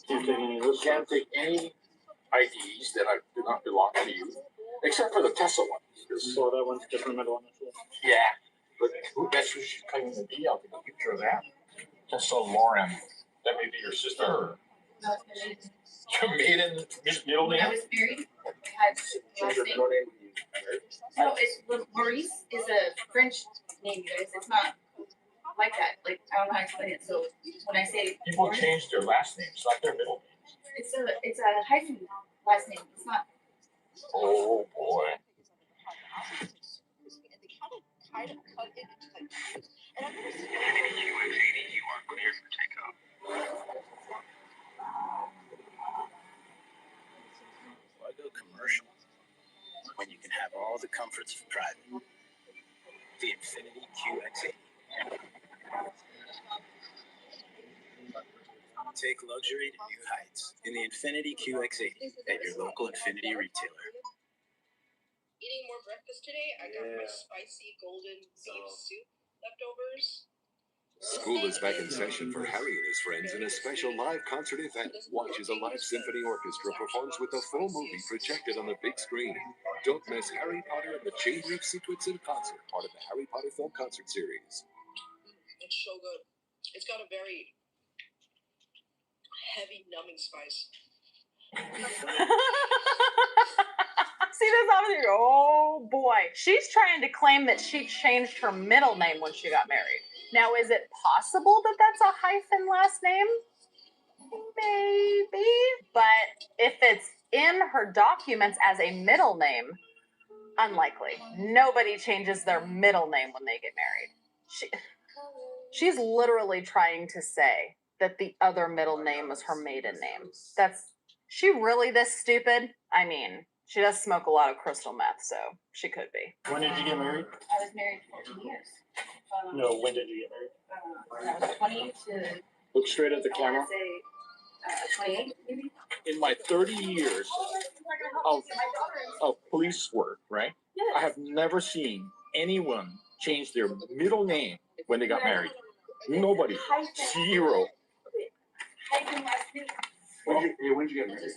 You can't take any IDs that do not belong to you, except for the Tessa one. So that one's detrimental on the show. Yeah. But that's who she's claiming to be. I'll take a picture of that. Tessa Lauren. That may be your sister. No, Your maiden middle when I name? was married, I had last name. No, it's Maurice is a French name, you guys. It's not like that. Like, I don't know how to explain it. So when I say People Maurice, change their last names, not their middle names. it's a hyphen. Last name. It's not. Oh boy. Why go commercial when you can have all the comforts of private? The Infinity QX80. Take luxury to new heights in the Infinity QX80 at your local Infinity retailer. Eating more breakfast today? I got my spicy golden beef soup leftovers. School is back in session for Harry and his friends in a special live concert event. Watch as a live symphony orchestra performs with the full movie projected on the big screen. Don't miss Harry Potter and the Chamber of Secrets in concert, part of the Harry Potter film concert series. It's so good. It's got a very heavy numbing spice. See this officer? Oh boy. She's trying to claim that she changed her middle name when she got married. Now, is it possible that that's a hyphen last name? Maybe. But if it's in her documents as a middle name, unlikely. Nobody changes their middle name when they get married. She's literally trying to say that the other middle name was her maiden name. She really this stupid? I mean, she does smoke a lot of crystal meth, so she could be. When did you get married? I was married 14 years. No, when did you get married? I was 20 to. Look straight at the camera. 28, maybe. In my 30 years of police work, right? I have never seen anyone change their middle name when they got married. Nobody. Zero. When did you get married?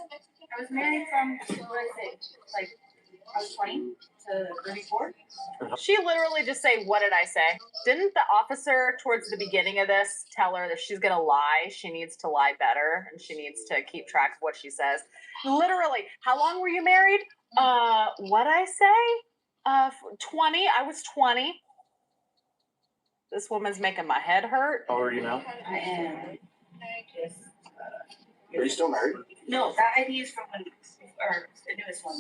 I was married from, what did I say, like, I was 20 to 34. She literally just say, what did I say? Didn't the officer towards the beginning of this tell her that if she's gonna lie, she needs to lie better and she needs to keep track of what she says? Literally, how long were you married? What'd I say? 20, I was 20. This woman's making my head hurt. How old are you now? I am. Are you still married? No, that ID is from when, or the newest one.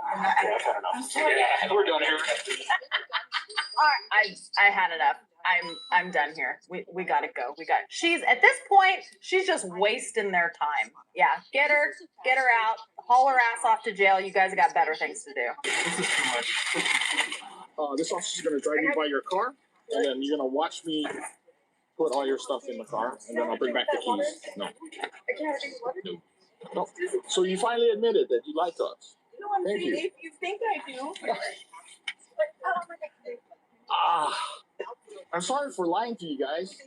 I'm sorry. Yeah, we're done here. I had enough. I'm done here. We gotta go. She's at this point, she's just wasting their time. Yeah, get her out, haul her ass off to jail. You guys got better things to do. This is too much. This officer's going to drive you by your car, and then you're going to watch me put all your stuff in the car, and then I'll bring back the keys. No. No. So you finally admitted that you lied to us. Thank you. If you think I do. I'm sorry for lying to you guys.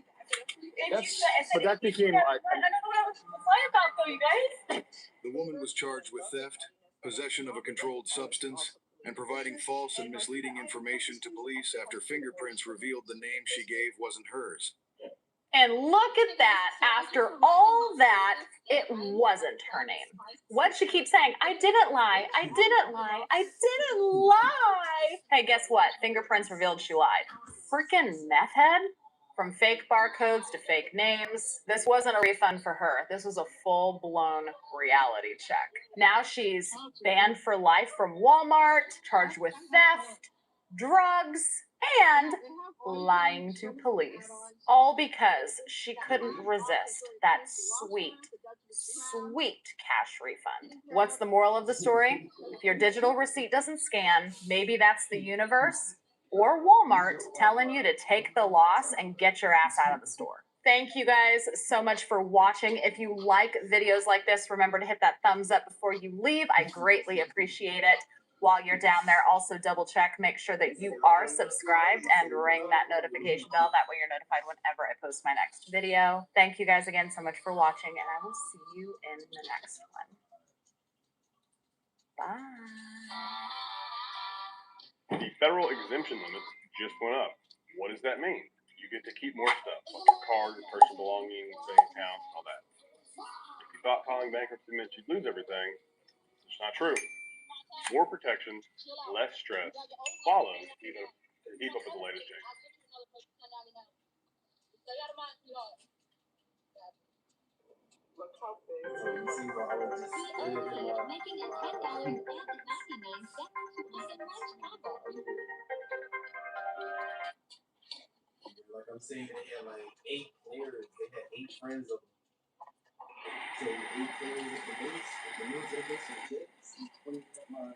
But that became. I don't know what I was lying about, though, you guys. The woman was charged with theft, possession of a controlled substance, and providing false and misleading information to police after fingerprints revealed the name she gave wasn't hers. And look at that. After all that, it wasn't her name. What'd she keep saying? I didn't lie. I didn't lie. I didn't lie. Hey, guess what? Fingerprints revealed she lied. Freaking meth head. From fake barcodes to fake names. This wasn't a refund for her. This was a full-blown reality check. Now she's banned for life from Walmart, charged with theft, drugs, and lying to police. All because she couldn't resist that sweet cash refund. What's the moral of the story? If your digital receipt doesn't scan, maybe that's the universe or Walmart telling you to take the loss and get your ass out of the store. Thank you guys so much for watching. If you like videos like this, remember to hit that thumbs up before you leave. I greatly appreciate it. While you're down there, also double check, make sure that you are subscribed and ring that notification bell. That way you're notified whenever I post my next video. Thank you guys again so much for watching, and I will see you in the next one. Bye. The federal exemption limits just went up. What does that mean? You get to keep more stuff, like your car, your personal belongings, bank accounts, all that. If you thought filing bankruptcy meant you'd lose everything, it's not true. More protection, less stress, follow even to keep up with the latest changes. Making it $10.99 Like I'm saying, they had like 8 players. They had 8 friends of them. So 8 players at the base, with the military base and jets, and 20 at my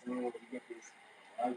you get these large.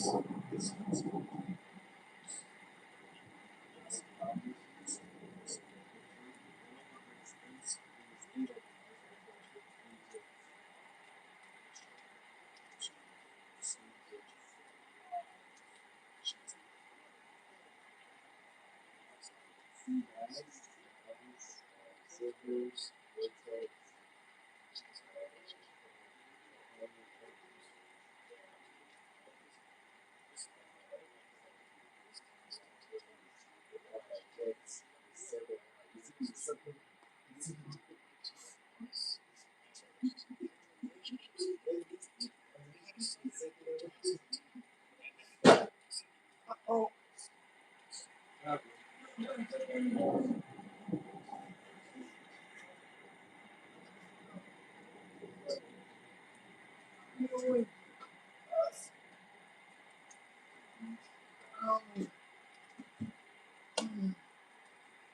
Oh.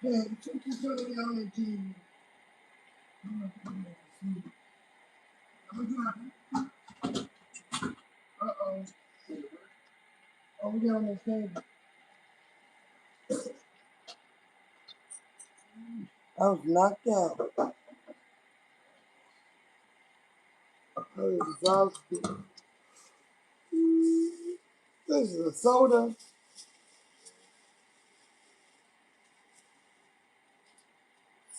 Yeah, took this other down the TV. Uh-oh. Oh, we got on the table. I was knocked out. I was exhausted. This is a soda.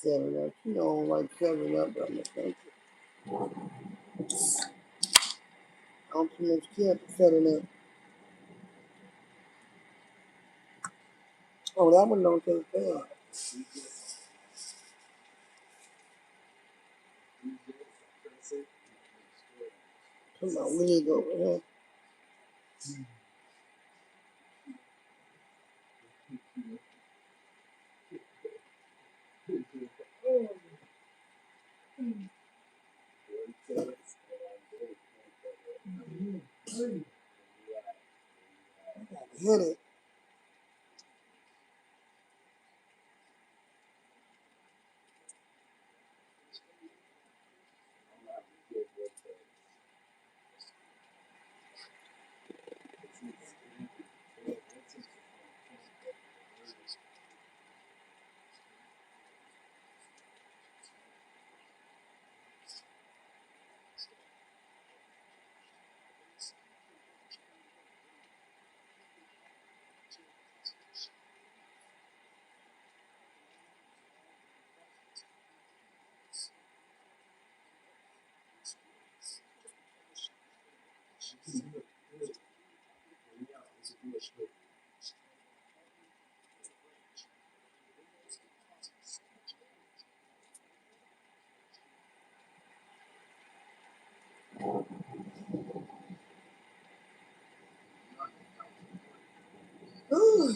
7-Up. You don't like 7-Up, but I'm gonna thank you. I don't too much care for 7-Up. Oh, that one don't taste bad. Come on, we need to go over here. Hit it. Ooh.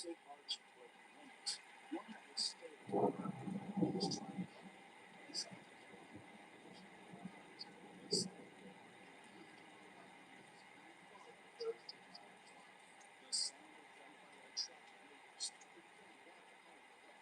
opposite arch broken limit. One that was stable. He was trying to help me. He said, the sound of gunfire tragedy started to walk upon the way.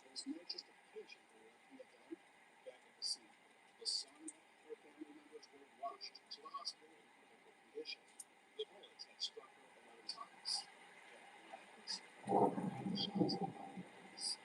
There's no justification for what he had done. Back at the scene, the son and her family members were rushed to the hospital in critical condition. The bullets had struck her 11 times. Shots of violence.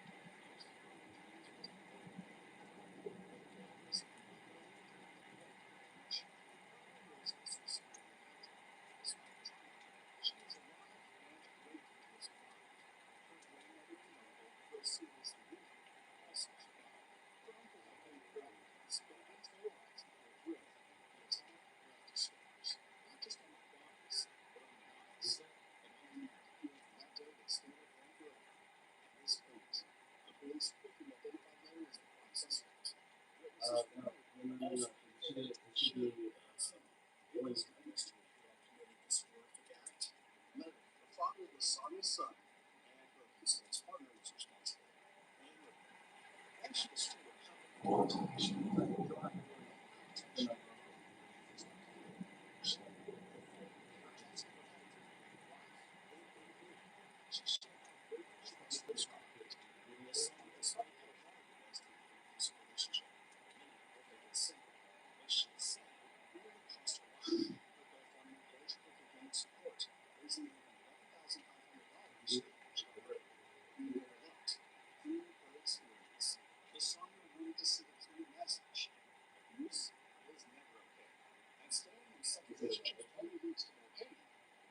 Son, and her business partner was responsible. And she was still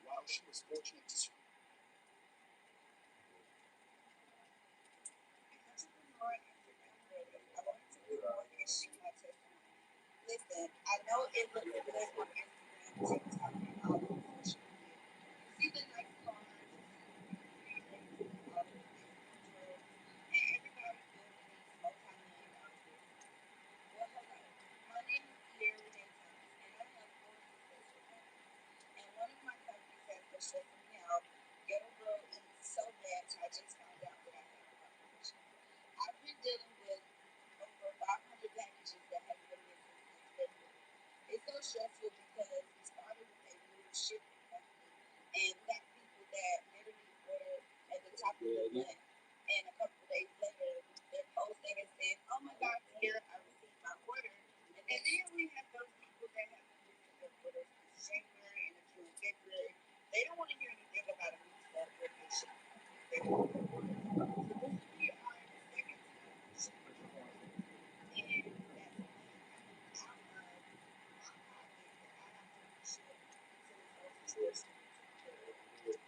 while she was fortunate to survive. Listen, I know it looks good on Instagram, TikTok, and all over social media. You see the nice cars, you see the all of the and everybody building these multi-million dollar businesses. Well, hello. My name is Sierra Day Thomas, and I have 4 successful companies. And one of my companies has been stressing me out. Ghetto Girl eats so bad, so I just found out that I have a population. I've been dealing with over 500 packages that have been missing since February. It's so stressful because we started with a new shipping company and we got people that literally order at the top of the month, and a couple of days later they're posting and saying, "Oh my God, here I received my order." And then we have those people that have been missing their orders since January and until February. They don't want to hear anything about a new stuff or new shipping company. They want their orders. So this will be our second time shipping orders. And that's out of my pocket that I have to make sure until it's those situation.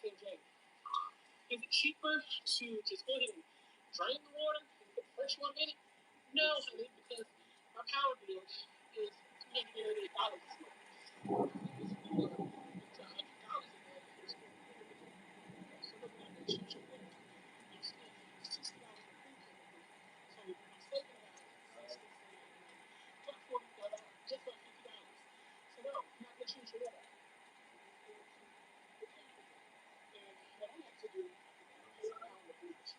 Is it cheaper to just go ahead and drain the water and put fresh water in it? No, honey, because my power bill is $388 this month. It's $100 in there. So look at that change your bill. You spend $60 for food chemicals. So I'm saving about $40 just about $50. So no, I'm not gonna change your water. And what I like to do is around the beach.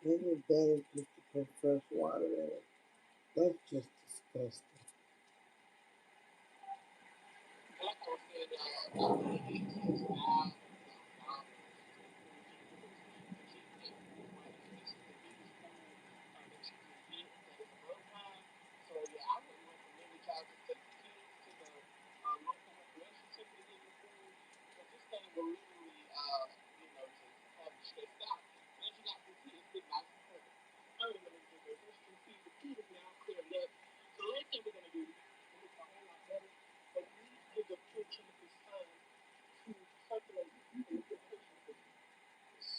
Maybe better just to put fresh water in it. That's just disgusting.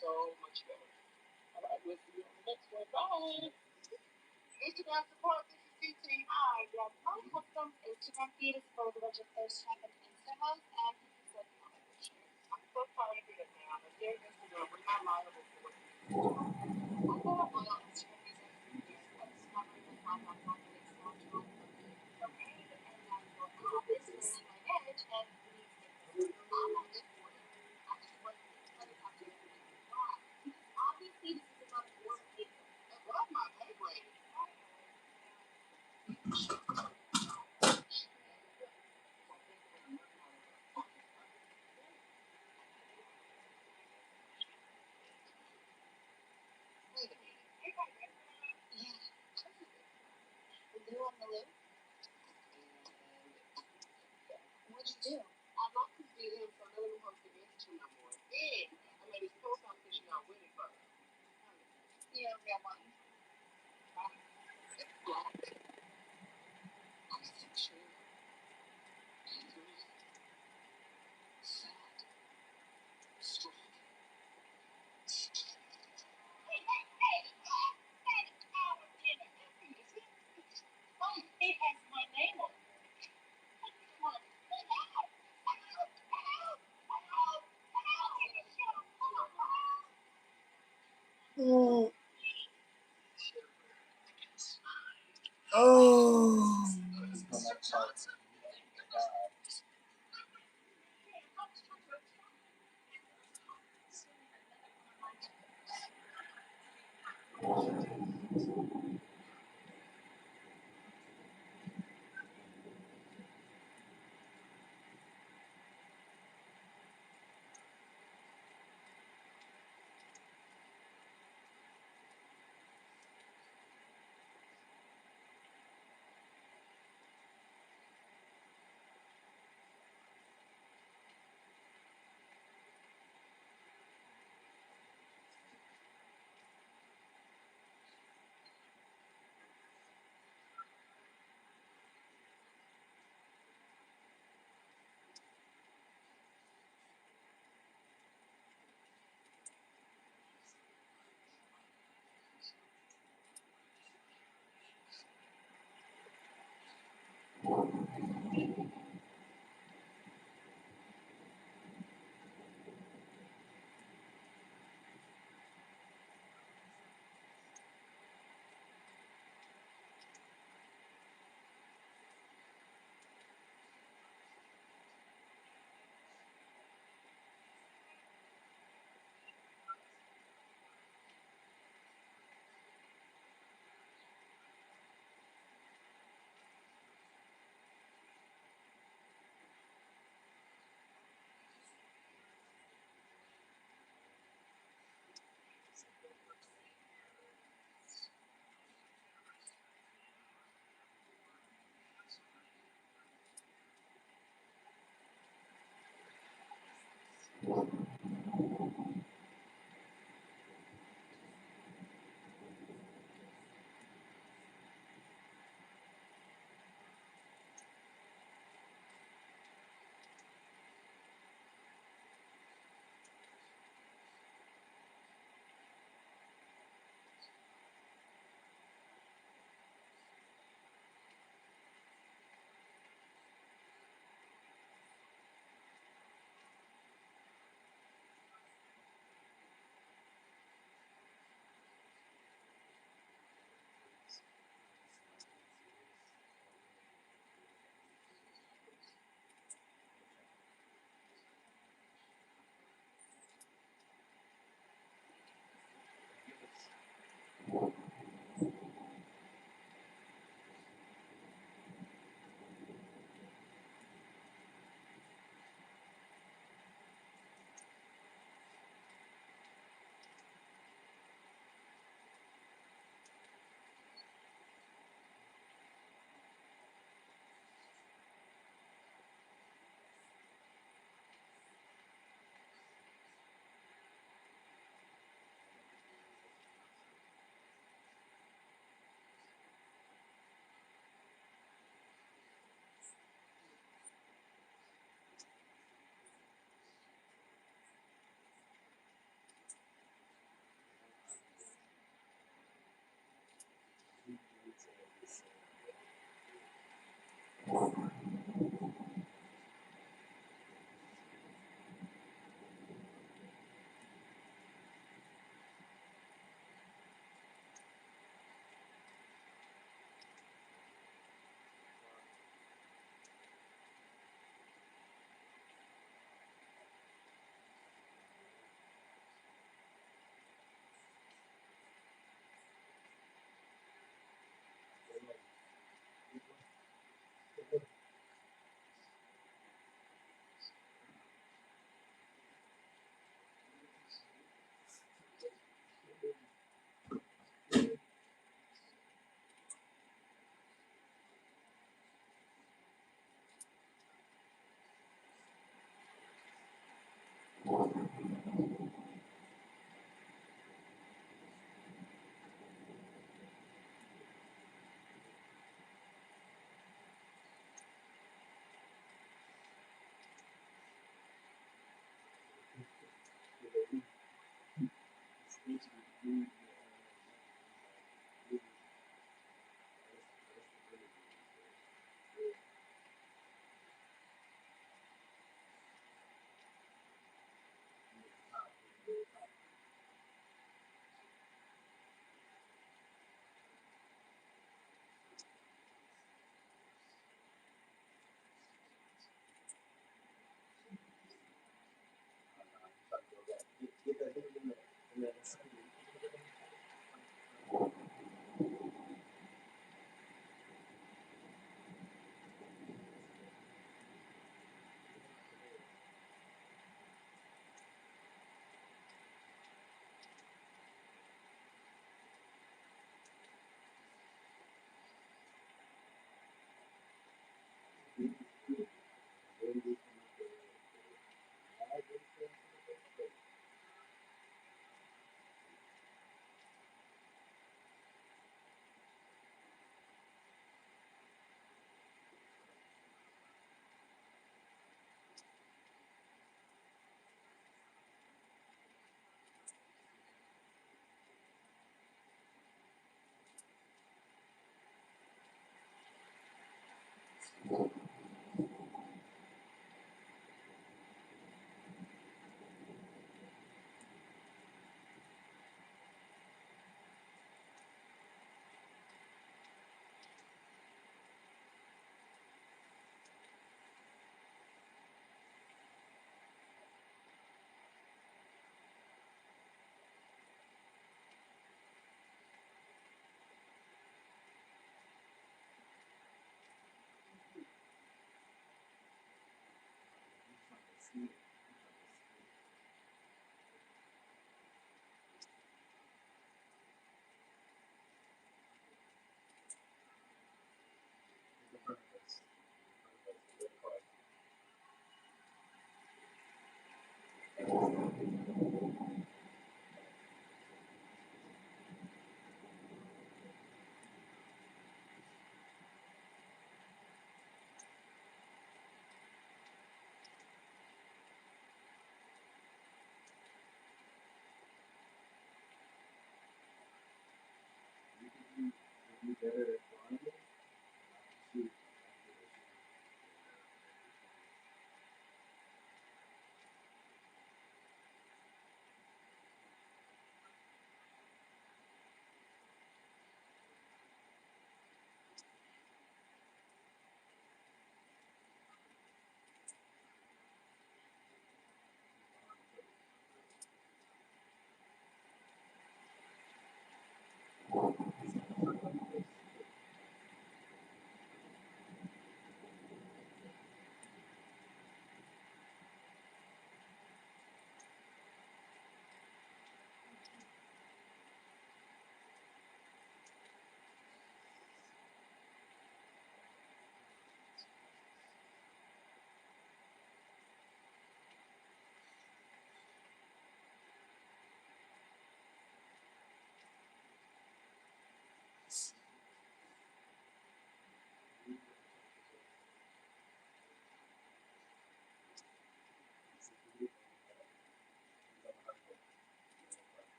So much better. All right, we'll see you on the next one. Bye. Instagram support, this is CTI. Your most custom Instagram feed is full of a bunch of thirst trap and Insta hosts and people sucking on every share. I'm so sorry to do it now, but here's Instagram. We're not liable for what you do. I thought a loyal Instagram user for years of discovering the content on the small tool from A, and now your app is wearing my edge and please take this. I'm not just for it. I just want to have to why? Because obviously this is about war people. Above my pay grade. What'd you do? I locked his DM so no one wants to message him no more. Then I made his profile picture not waiting for her. You don't get one. It's blocked. I'm so sure. Angry. Sad. Strong. It has my name on it. Oh,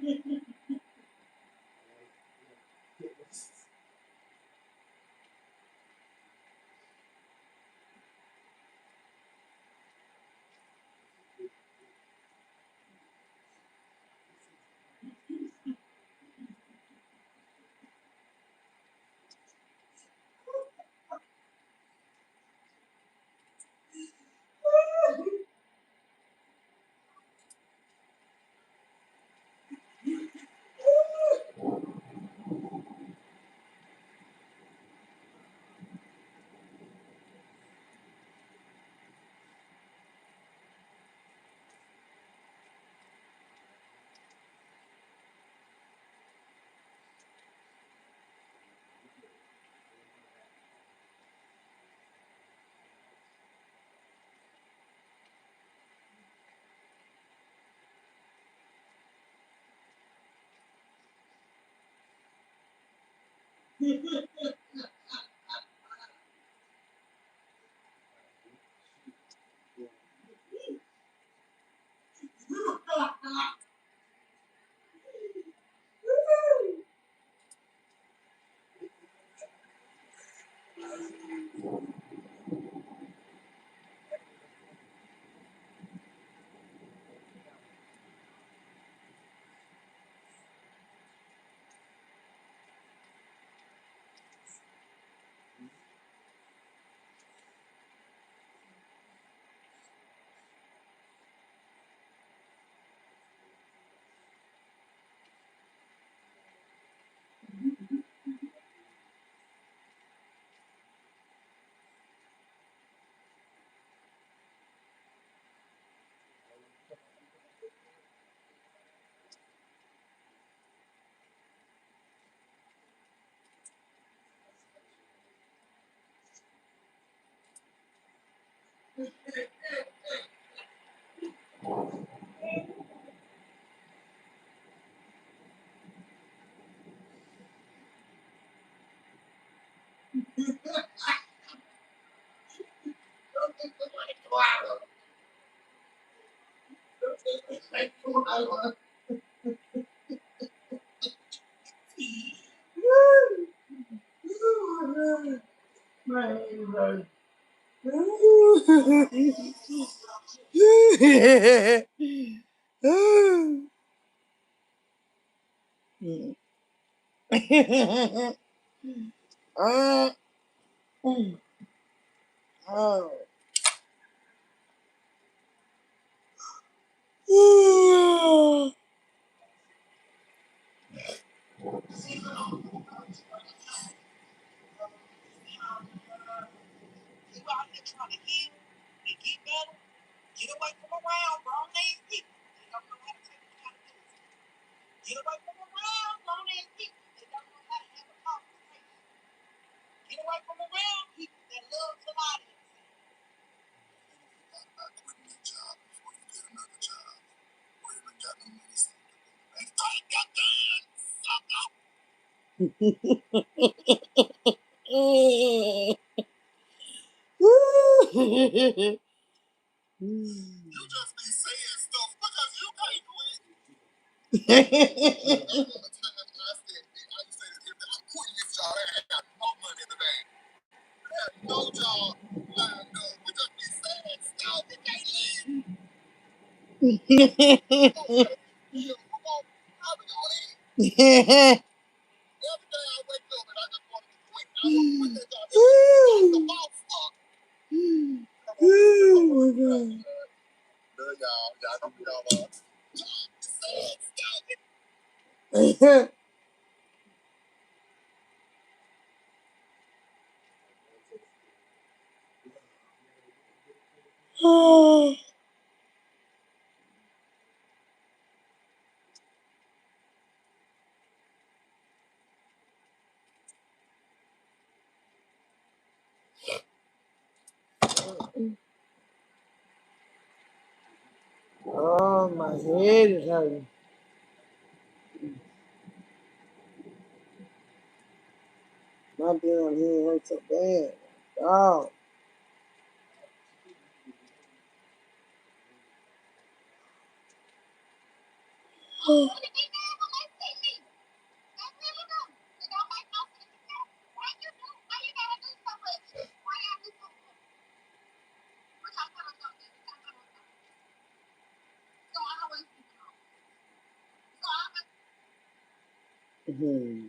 You out here trying to heal and get better. Get away from around grown ass people. They don't know how to take accountability. Get away from around grown ass people. They don't know how to have a conversation. Get away from around people that love to lie to themselves. Quitting your job before you get another job. Or even got no money saved up in the bank. Take your damn suck up. You just be saying stuff because you can't quit. I remember times I said, I used to say, if I'm quitting this job, I ain't got no money in the bank. I have no job lined up. We just be saying stuff. We can't leave. Every day I wake up and I just want to quit. I want to quit that job. The boss fuck. Oh my God. Y'all don't be all up. Oh, my head is hurting. My damn head hurts so bad. Oh. Mm-hmm.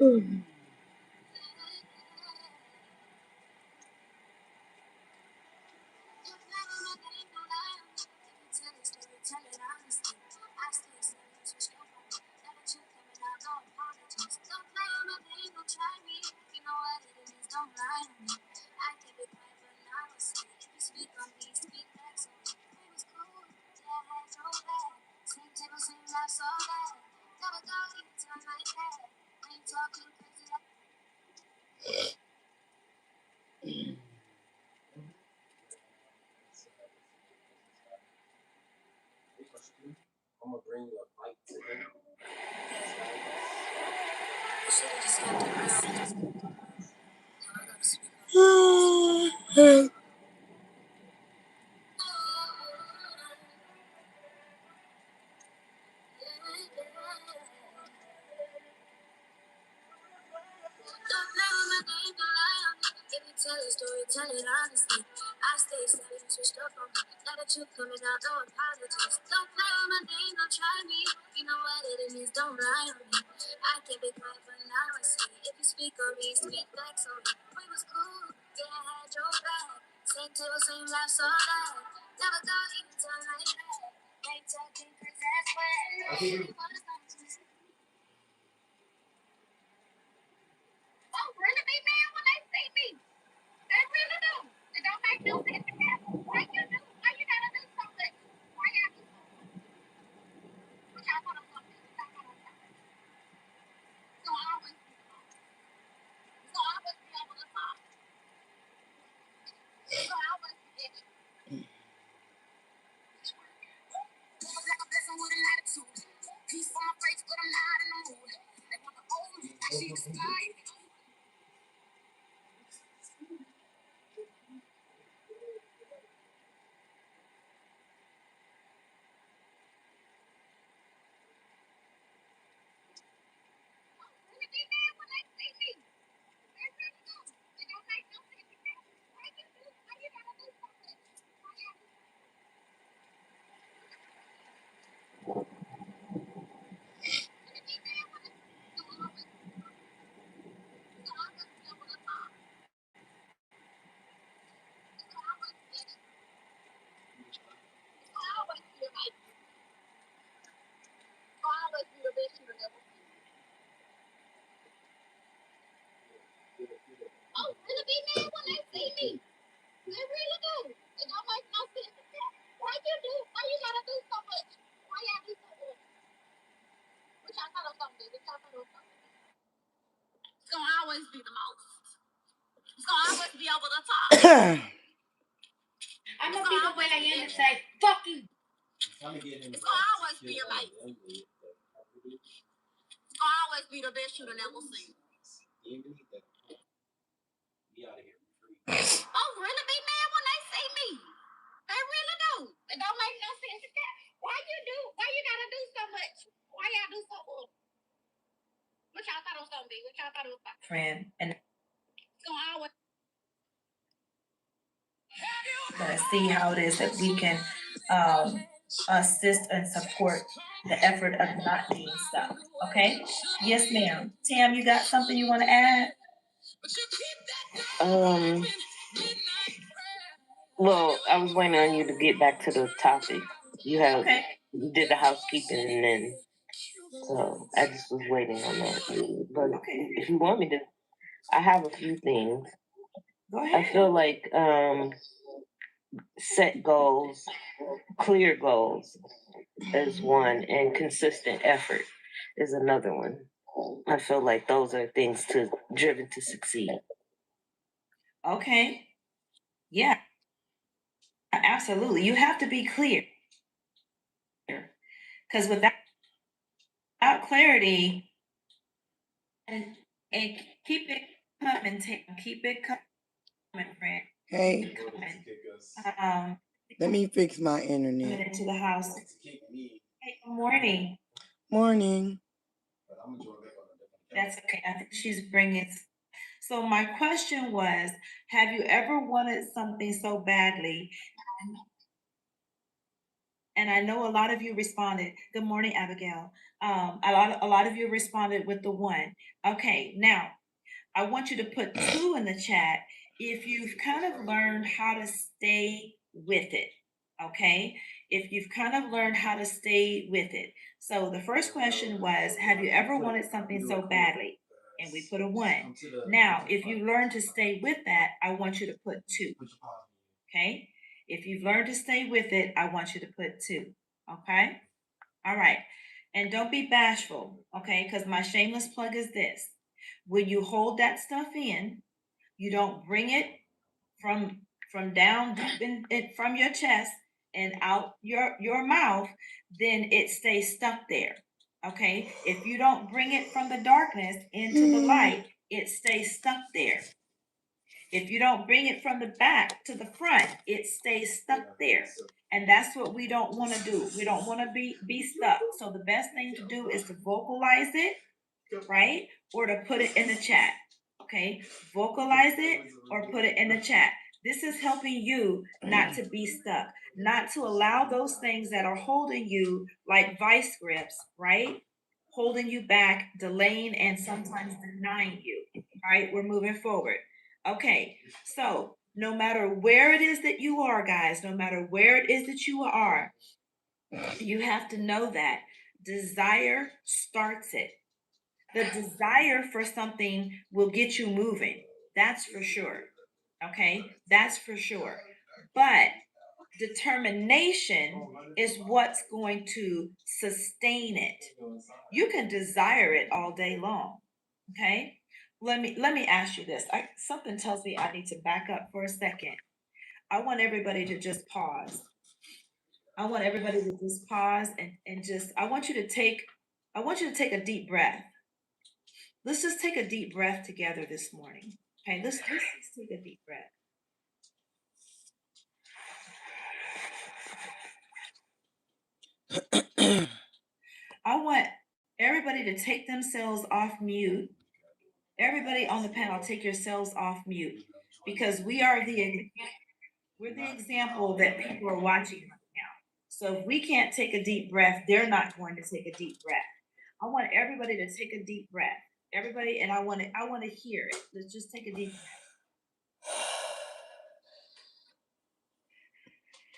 Mm-hmm. in and say, fuck you. It's gonna always be a light. It's gonna always be the best shooter never seen. Oh, really be mad when they see me. They really do. It don't make no sense. Why you gotta do so much? Why y'all do so much? What y'all thought it was gonna be? What y'all thought it was about? Friend, and It's gonna always see how it is that we can assist and support the effort of not being stuck. Okay? Yes, ma'am. Tam, you got something you want to add? Well, I was waiting on you to get back to the topic. You did the housekeeping, and then so I just was waiting on that. But if you want me to, I have a few things. Go ahead. I feel like set goals, clear goals is one, and consistent effort is another one. I feel like those are things driven to succeed. Okay. Yeah. Absolutely. You have to be clear. Because without clarity, and keep it coming, keep it coming, friend. Hey, let me fix my internet. Coming into the house. Hey, good morning. Morning. That's okay. I think she's bringing. So my question was, have you ever wanted something so badly? And I know a lot of you responded. Good morning, Abigail. A lot of you responded with the one. Okay, now I want you to put two in the chat if you've kind of learned how to stay with it. Okay, if you've kind of learned how to stay with it. So the first question was, have you ever wanted something so badly? And we put a one. Now, if you learn to stay with that, I want you to put two. Okay. If you've learned to stay with it, I want you to put two. Okay. All right. And don't be bashful. Okay. Because my shameless plug is this. When you hold that stuff in, you don't bring it from down deep from your chest and out your mouth, then it stays stuck there. Okay. If you don't bring it from the darkness into the light, it stays stuck there. If you don't bring it from the back to the front, it stays stuck there. And that's what we don't want to do. We don't want to be stuck. So the best thing to do is to vocalize it, right? Or to put it in the chat. Okay? Vocalize it or put it in the chat. This is helping you not to be stuck, not to allow those things that are holding you like vice grips, right? Holding you back, delaying, and sometimes denying you. All right, we're moving forward. Okay, so no matter where it is that you are, guys, no matter where it is that you are, you have to know that desire starts it. The desire for something will get you moving. That's for sure. Okay, that's for sure. But determination is what's going to sustain it. You can desire it all day long. Okay. Let me ask you this. Something tells me I need to back up for a second. I want everybody to just pause. I want everybody to just pause and just I want you to take a deep breath. Let's just take a deep breath together this morning. Okay, let's take a deep breath. I want everybody to take themselves off mute. Everybody on the panel, take yourselves off mute because we're the example that people are watching right now. So if we can't take a deep breath, they're not going to take a deep breath. I want everybody to take a deep breath. Everybody, and I want to hear it. Let's just take a deep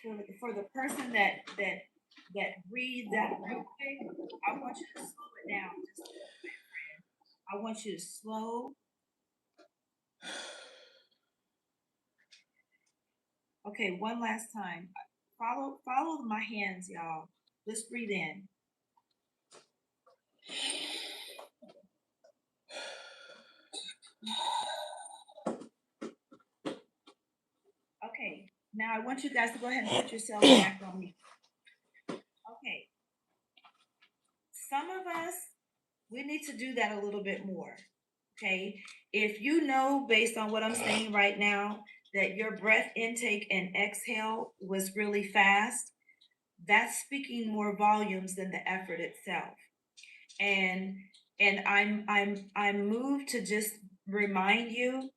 breath. For the person that breathed that real quick, I want you to slow it down just a little bit, friend. I want you to slow. Okay, one last time. Follow my hands, y'all. Let's breathe in. Okay, Now I want you guys to go ahead and put yourselves back on me. Okay. Some of us, we need to do that a little bit more. Okay. If you know, based on what I'm saying right now, that your breath intake and exhale was really fast, that's speaking more volumes than the effort itself. And I'm moved to just remind you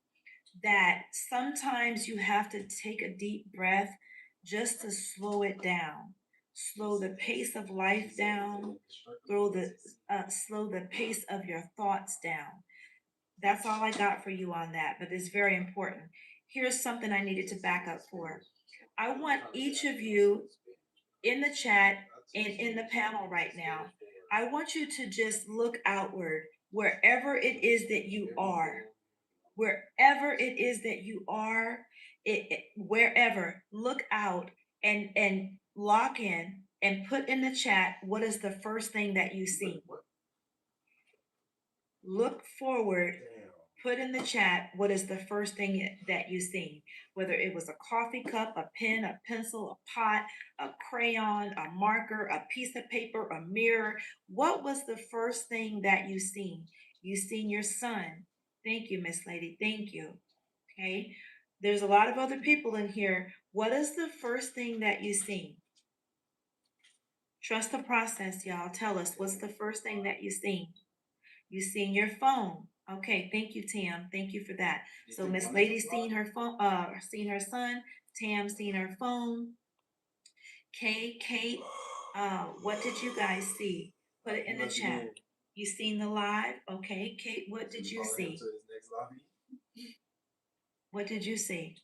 that sometimes you have to take a deep breath just to slow it down, slow the pace of life down, slow the pace of your thoughts down. That's all I got for you on that, but it's very important. Here's something I needed to back up for. I want each of you in the chat and in the panel right now, I want you to just look outward wherever it is that you are. Wherever it is that you are, wherever, look out and lock in and put in the chat what is the first thing that you see. Look forward, put in the chat what is the first thing that you see. Whether it was a coffee cup, a pen, a pencil, a pot, a crayon, a marker, a piece of paper, a mirror. What was the first thing that you seen? You seen your son. Thank you, Miss Lady. Thank you. Okay. There's a lot of other people in here. What is the first thing that you seen? Trust the process, y'all. Tell us, what's the first thing that you seen? You seen your phone. Okay, thank you, Tam. Thank you for that. So Miss Lady seen her phone, seen her son. Tam seen her phone. Kate, what did you guys see? Put it in the chat. You seen the live? Okay, Kate, what did you see? What did you see?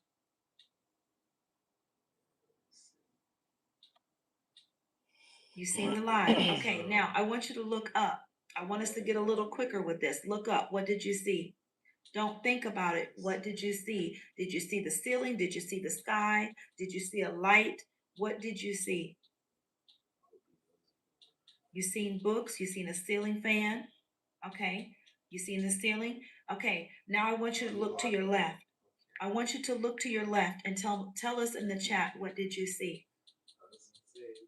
You seen the live. Okay, now I want you to look up. I want us to get a little quicker with this. Look up. What did you see? Don't think about it. What did you see? Did you see the ceiling? Did you see the sky? Did you see a light? What did you see? You seen books? You seen a ceiling fan? Okay. You seen the ceiling? Okay. Now I want you to look to your left. I want you to look to your left and tell us in the chat, what did you see?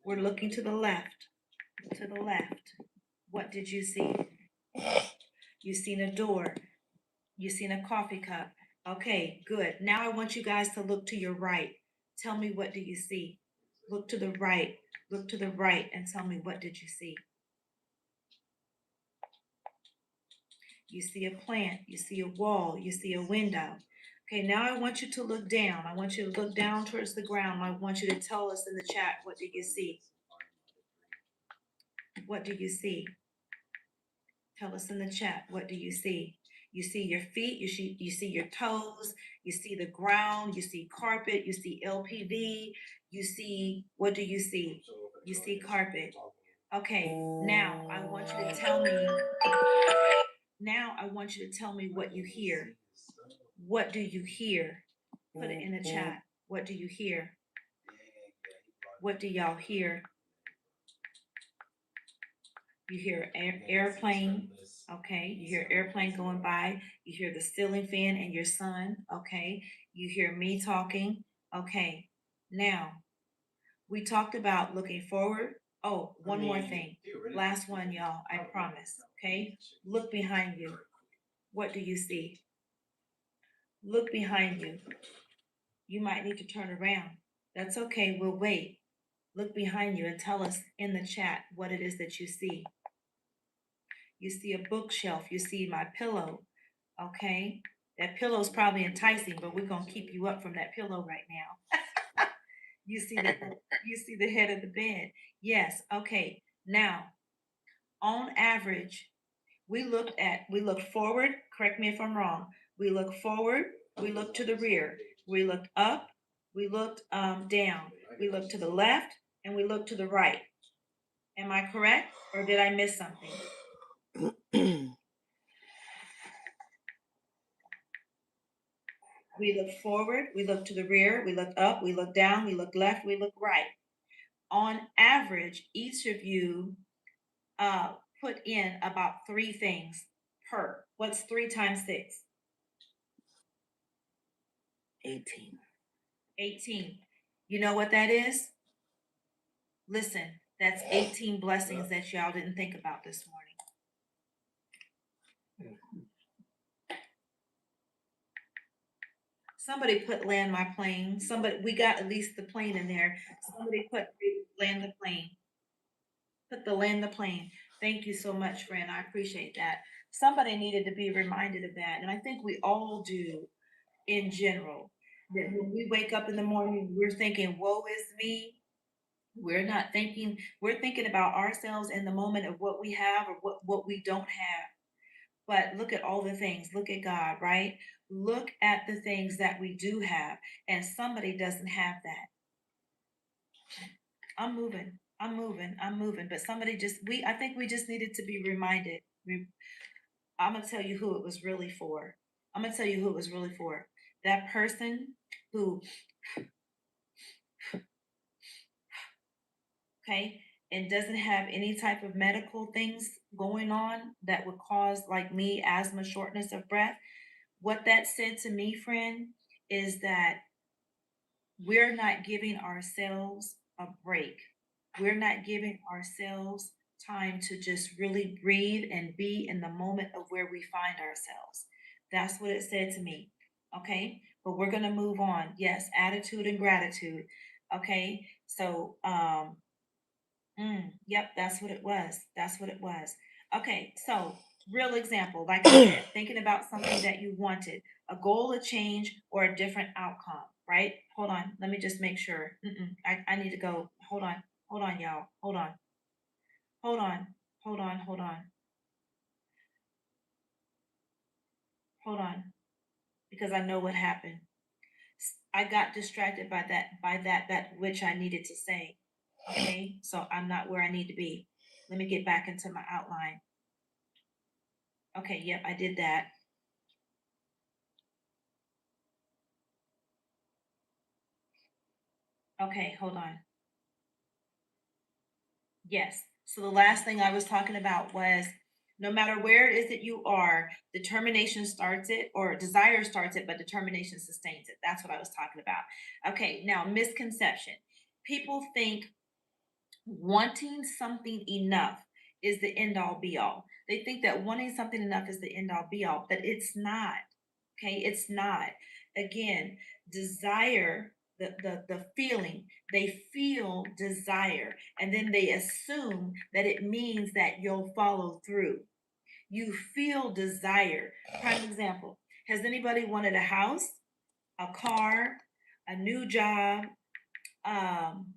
We're looking to the left. To the left. What did you see? You seen a door. You seen a coffee cup. Okay, good. Now I want you guys to look to your right. Tell me, what do you see? Look to the right. Look to the right and tell me, what did you see? You see a plant. You see a wall. You see a window. Okay, now I want you to look down. I want you to look down towards the ground. I want you to tell us in the chat, what do you see? What do you see? Tell us in the chat, what do you see? You see your feet, you see your toes, you see the ground, you see carpet, you see LPV, you see, what do you see? You see carpet. Okay, now I want you to tell me what you hear. What do you hear? Put it in the chat. What do you hear? What do y'all hear? You hear airplane, okay? You hear airplane going by. You hear the ceiling fan and your son, okay? You hear me talking, okay? Now, we talked about looking forward. Oh, one more thing. Last one, y'all, I promise, okay? Look behind you. What do you see? Look behind you. You might need to turn around. That's okay, we'll wait. Look behind you and tell us in the chat what it is that you see. You see a bookshelf, you see my pillow, okay? That pillow's probably enticing, but we're gonna keep you up from that pillow right now. You see the head of the bed. Yes, okay. Now, on average, we looked forward, correct me if I'm wrong. We look forward, we look to the rear, we looked up, we looked down, we looked to the left, and we looked to the right. Am I correct, or did I miss something? We look forward, we look to the rear, we look up, we look down, we look left, we look right. On average, each of you put in about 3 things per. What's 3 times 6? 18. 18. You know what that is? Listen, that's 18 blessings that y'all didn't think about this morning. Somebody put land my plane. Somebody, we got at least the plane in there. Somebody put land the plane. Put the land the plane. Thank you so much, friend. I appreciate that. Somebody needed to be reminded of that. And I think we all do in general. That when we wake up in the morning, we're thinking, woe is me. We're not thinking, we're thinking about ourselves in the moment of what we have or what we don't have. But look at all the things. Look at God, right? Look at the things that we do have, and somebody doesn't have that. I'm moving. But somebody just, I think we just needed to be reminded. I'm going to tell you who it was really for. That person who, okay, and doesn't have any type of medical things going on that would cause, like me, asthma, shortness of breath. What that said to me, friend, is that we're not giving ourselves a break. We're not giving ourselves time to just really breathe and be in the moment of where we find ourselves. That's what it said to me. Okay. But we're going to move on. Yes. Attitude and gratitude. Okay. So, yep, that's what it was. Okay. So, real example, like I said, thinking about something that you wanted, a goal, a change, or a different outcome, right? Hold on. Let me just make sure. I need to go. Hold on, y'all. Hold on. Because I know what happened. I got distracted by that which I needed to say. Okay, so I'm not where I need to be. Let me get back into my outline. Okay, yep, I did that. Okay, hold on. Yes. So the last thing I was talking about was no matter where it is that you are, determination starts it, or desire starts it, but determination sustains it. That's what I was talking about. Okay, now misconception. People think wanting something enough is the end all be all. They think that wanting something enough is the end all be all, but it's not. Okay, it's not. Again, desire, the feeling, they feel desire, and then they assume that it means that you'll follow through. You feel desire. Prime example, has anybody wanted a house, a car, a new job, um,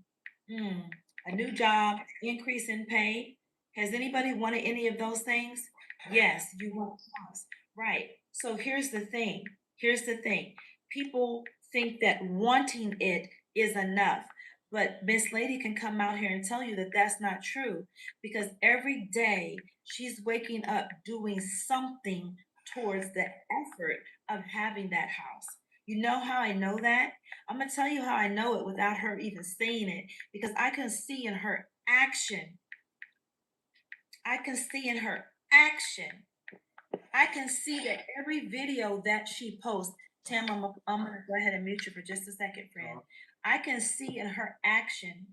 a new job, increase in pay? Has anybody wanted any of those things? Yes, you want a house. Right. So here's the thing. People think that wanting it is enough. But Miss Lady can come out here and tell you that that's not true, because every day she's waking up doing something towards the effort of having that house. You know how I know that? I'm going to tell you how I know it without her even saying it, because I can see in her action. I can see that every video that she posts. Tam, I'm going to go ahead and mute you for just a second, friend. I can see in her action,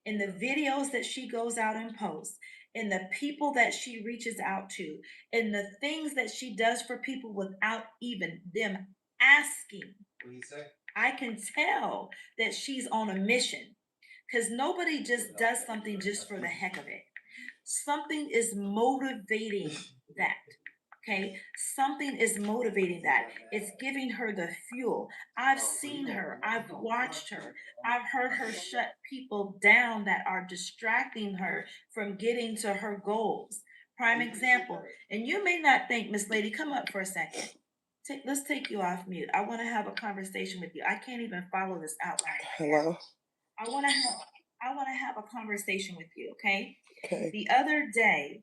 in the videos that she goes out and posts, in the people that she reaches out to, in the things that she does for people without even them asking. What do you say? I can tell that she's on a mission, because nobody just does something just for the heck of it. Something is motivating that. Okay, something is motivating that. It's giving her the fuel. I've seen her, I've watched her, I've heard her shut people down that are distracting her from getting to her goals. Prime example, and you may not think, Miss Lady, come up for a second. Let's take you off mute. I want to have a conversation with you. I can't even follow this outline. Hello. I want to have a conversation with you, okay? Okay. The other day,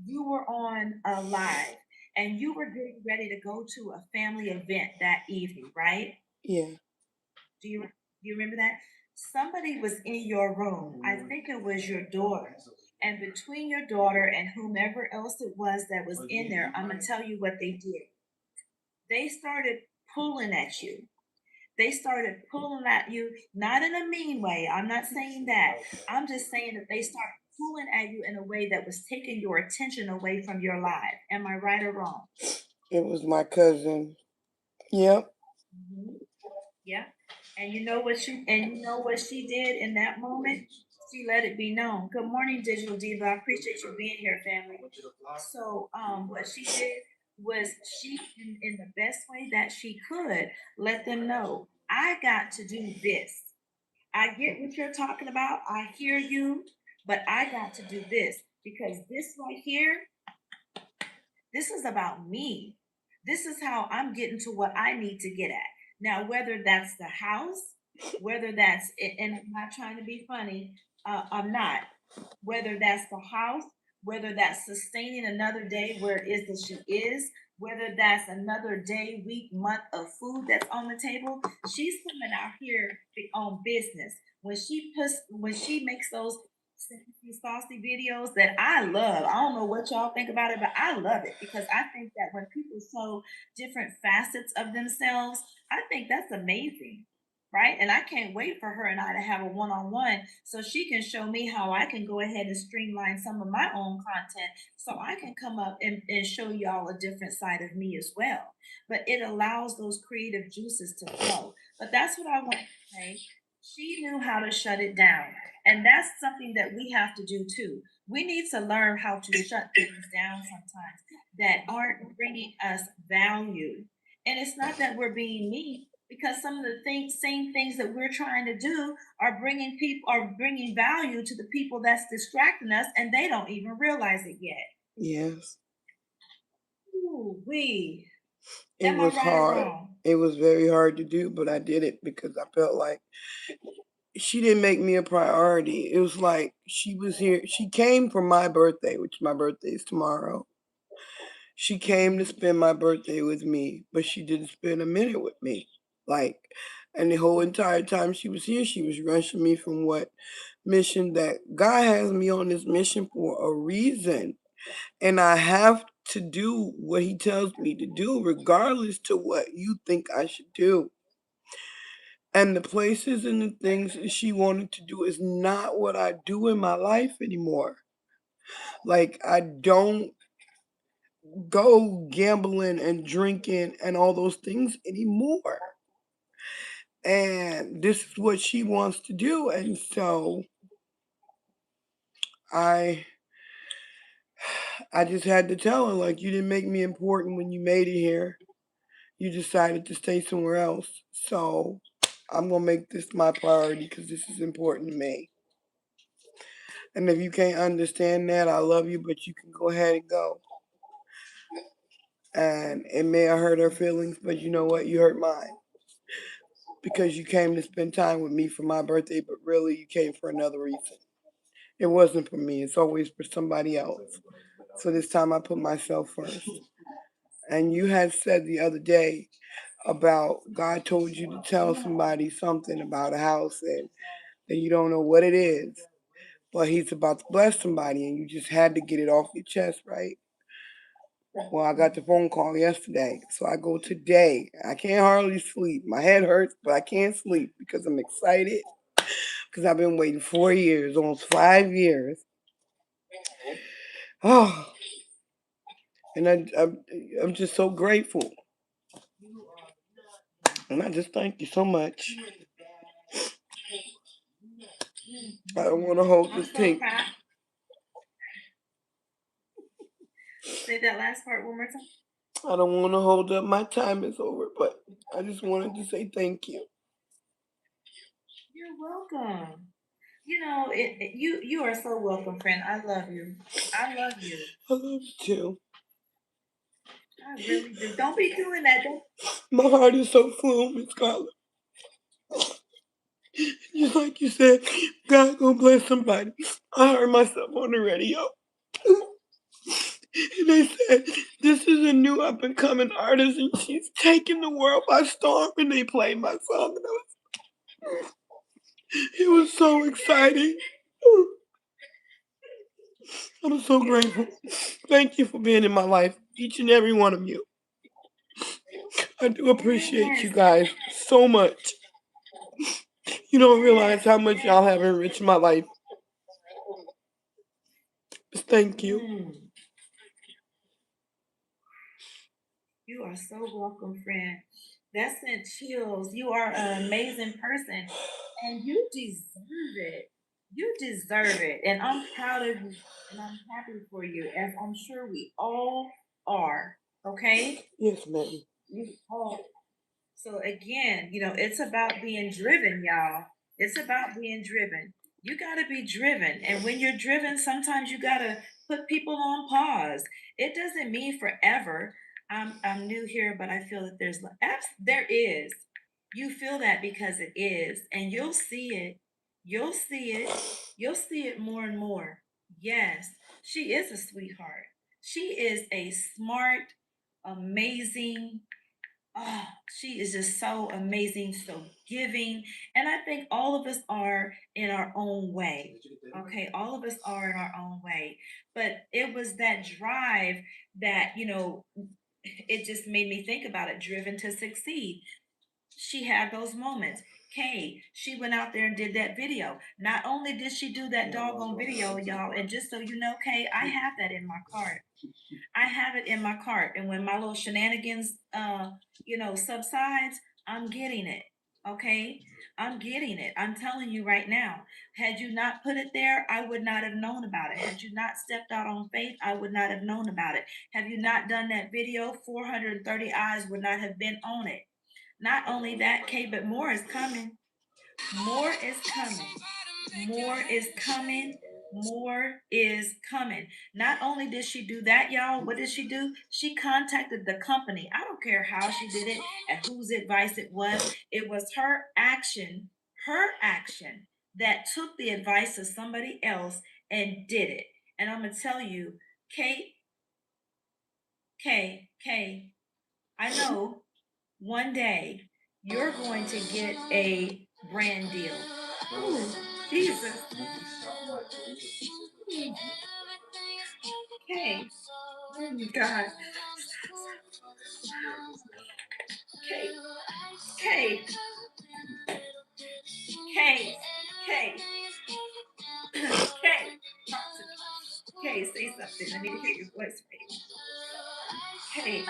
you were on a live, and you were getting ready to go to a family event that evening, right? Yeah. Do you remember that? Somebody was in your room. I think it was your daughter. And between your daughter and whomever else it was that was in there, I'm going to tell you what they did. They started pulling at you. They started pulling at you, not in a mean way. I'm not saying that. I'm just saying that they started pulling at you in a way that was taking your attention away from your life. Am I right or wrong? It was my cousin. Yep. Mm-hmm. Yeah. And you know what she did in that moment? She let it be known. Good morning, Digital Diva. I appreciate you being here, family. So what she did was she in the best way that she could let them know, I got to do this. I get what you're talking about. I hear you, but I got to do this because this right here, this is about me. This is how I'm getting to what I need to get at. Now, whether that's the house, whether that's, and I'm not trying to be funny, I'm not. Whether that's the house, whether that's sustaining another day where it is that she is, whether that's another day, week, month of food that's on the table, she's coming out here on business. When she makes those saucy videos that I love. I don't know what y'all think about it, but I love it because I think that when people show different facets of themselves, I think that's amazing. Right. And I can't wait for her and I to have a one-on-one so she can show me how I can go ahead and streamline some of my own content so I can come up and show y'all a different side of me as well. But it allows those creative juices to flow. But that's what I want to say. She knew how to shut it down. And that's something that we have to do too. We need to learn how to shut things down sometimes that aren't bringing us value. And it's not that we're being mean because some of the same things that we're trying to do are bringing value to the people that's distracting us and they don't even realize it yet. Yes. Ooh, wee. It Am I was right or hard. wrong? It was very hard to do, but I did it because I felt like she didn't make me a priority. It was like she was here. She came for my birthday, which my birthday is tomorrow. She came to spend my birthday with me, but she didn't spend a minute with me. Like, and the whole entire time she was here, she was rushing me from what mission that God has me on this mission for a reason. And I have to do what he tells me to do, regardless to what you think I should do. And the places and the things that she wanted to do is not what I do in my life anymore. Like, I don't go gambling and drinking and all those things anymore. And this is what she wants to do. And so I just had to tell her, like, you didn't make me important when you made it here. You decided to stay somewhere else. So I'm going to make this my priority because this is important to me. And if you can't understand that, I love you, but you can go ahead and go. And it may have hurt her feelings, but you know what? You hurt mine. Because you came to spend time with me for my birthday, but really you came for another reason. It wasn't for me. It's always for somebody else. So this time I put myself first. And you had said the other day about God told you to tell somebody something about a house and that you don't know what it is, but he's about to bless somebody and you just had to get it off your chest, right? Well, I got the phone call yesterday, so I go today. I can't hardly sleep. My head hurts, but I can't sleep because I'm excited because I've been waiting 4 years, almost 5 years. Oh, and I'm just so grateful. And I just thank you so much. I don't want to hold this thing. Say that last part one more time. I don't want to hold up. My time is over, but I just wanted to say thank you. You're welcome. You know, you are so welcome, friend. I love you. I love you. I love you too. I really do. Don't be doing that. My heart is so full, Miss Carla. Just like you said, God gonna bless somebody. I heard myself on the radio. And they said, this is a new up and coming artist and she's taking the world by storm. And they played my song. And it was so exciting. I'm so grateful. Thank you for being in my life, each and every one of you. I do appreciate you guys so much. You don't realize how much y'all have enriched my life. Thank you. You are so welcome, friend. That sent chills. You are an amazing person, and you deserve it. You deserve it, and I'm proud of you, and I'm happy for you, as I'm sure we all are. Okay? Yes, ma'am. You all. So again, it's about being driven, y'all. It's about being driven. You got to be driven, and when you're driven, sometimes you got to put people on pause. It doesn't mean forever. I'm new here, but I feel that there is. You feel that because it is, and you'll see it. You'll see it. You'll see it more and more. Yes, she is a sweetheart. She is a smart, amazing. Oh, she is just so amazing, so giving. And I think all of us are in our own way. Okay, all of us are in our own way. But it was that drive that, it just made me think about it, driven to succeed. She had those moments. Kay, she went out there and did that video. Not only did she do that doggone video, y'all, and just so you know, Kay, I have that in my cart. I have it in my cart. And when my little shenanigans subsides, I'm getting it. Okay? I'm getting it. I'm telling you right now. Had you not put it there, I would not have known about it. Had you not stepped out on faith, I would not have known about it. Have you not done that video, 430 eyes would not have been on it. Not only that, Kay, but more is coming. More is coming. More is coming. More is coming. Not only did she do that, y'all, what did she do? She contacted the company. I don't care how she did it and whose advice it was. It was her action that took the advice of somebody else and did it. And I'm going to tell you, Kay, I know one day you're going to get a brand deal. Ooh, Jesus. Okay. Oh my God. Okay. Okay. Okay. Okay. Okay. Okay, say something. I need to hear your voice, baby. Hey,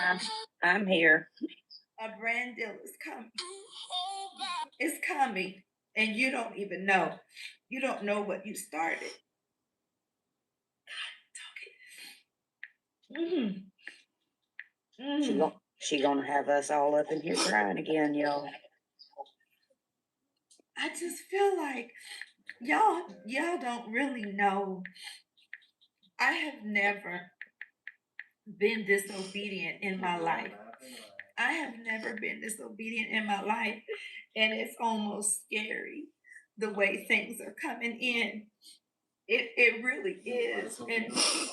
I'm here. A brand deal is coming. It's coming. And you don't even know. You don't know what you started. Mm-hmm. Mm-hmm. She gonna have us all up in here crying again, y'all. I just feel like y'all don't really know. I have never been disobedient in my life. I have never been disobedient in my life, and it's almost scary the way things are coming in. It really is. And it's scary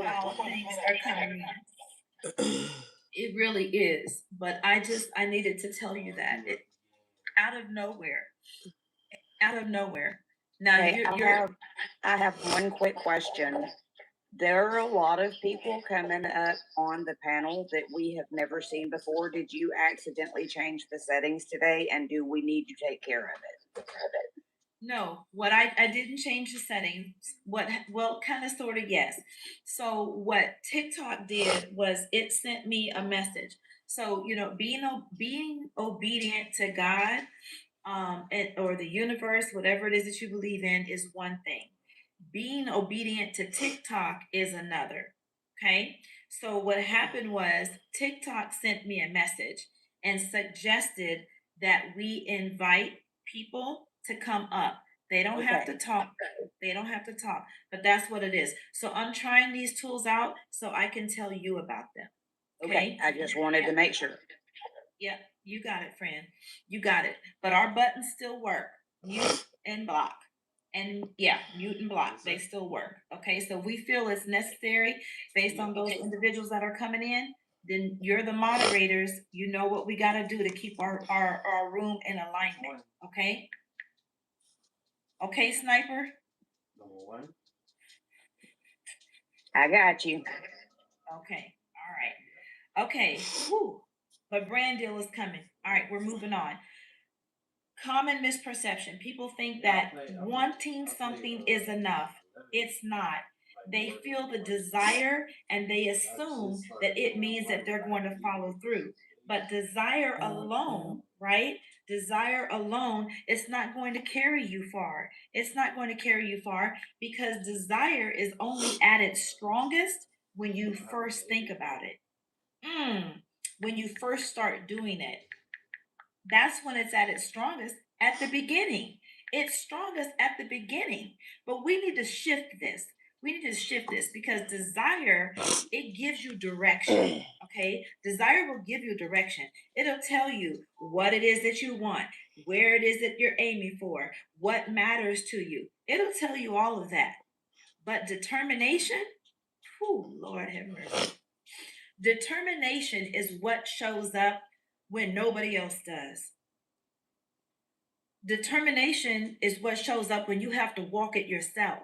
how things are coming in. It really is. But I needed to tell you that. Out of nowhere. Out of nowhere. Now Okay, I have one quick question. There are a lot of people coming up on the panel that we have never seen before. Did you accidentally change the settings today, and do we need to take care of it? No, I didn't change the settings. Kind of, sort of, yes. So what TikTok did was it sent me a message. So being obedient to God, or the universe, whatever it is that you believe in, is one thing. Being obedient to TikTok is another. Okay. So what happened was TikTok sent me a message and suggested that we invite people to come up. They don't have to talk. They don't have to talk, but that's what it is. So I'm trying these tools out so I can tell you about them. Okay. I just wanted to make sure. Yep, you got it, friend. You got it. But our buttons still work. Mute and block. And yeah, mute and block. They still work. Okay, so we feel it's necessary based on those individuals that are coming in. Then you're the moderators. You know what we got to do to keep our room in alignment. Okay? Okay, Sniper? I got you. Okay. All right. Okay. Whew. But brand deal is coming. All right, we're moving on. Common misperception. People think that wanting something is enough. It's not. They feel the desire and they assume that it means that they're going to follow through. But desire alone, right? Desire alone, it's not going to carry you far. It's not going to carry you far because desire is only at its strongest when you first think about it. When you first start doing it. That's when it's at its strongest at the beginning. It's strongest at the beginning. But we need to shift this. We need to shift this because desire, it gives you direction. Okay? Desire will give you direction. It'll tell you what it is that you want, where it is that you're aiming for, what matters to you. It'll tell you all of that. But determination, whew, Lord have mercy. Determination is what shows up when nobody else does. Determination is what shows up when you have to walk it yourself.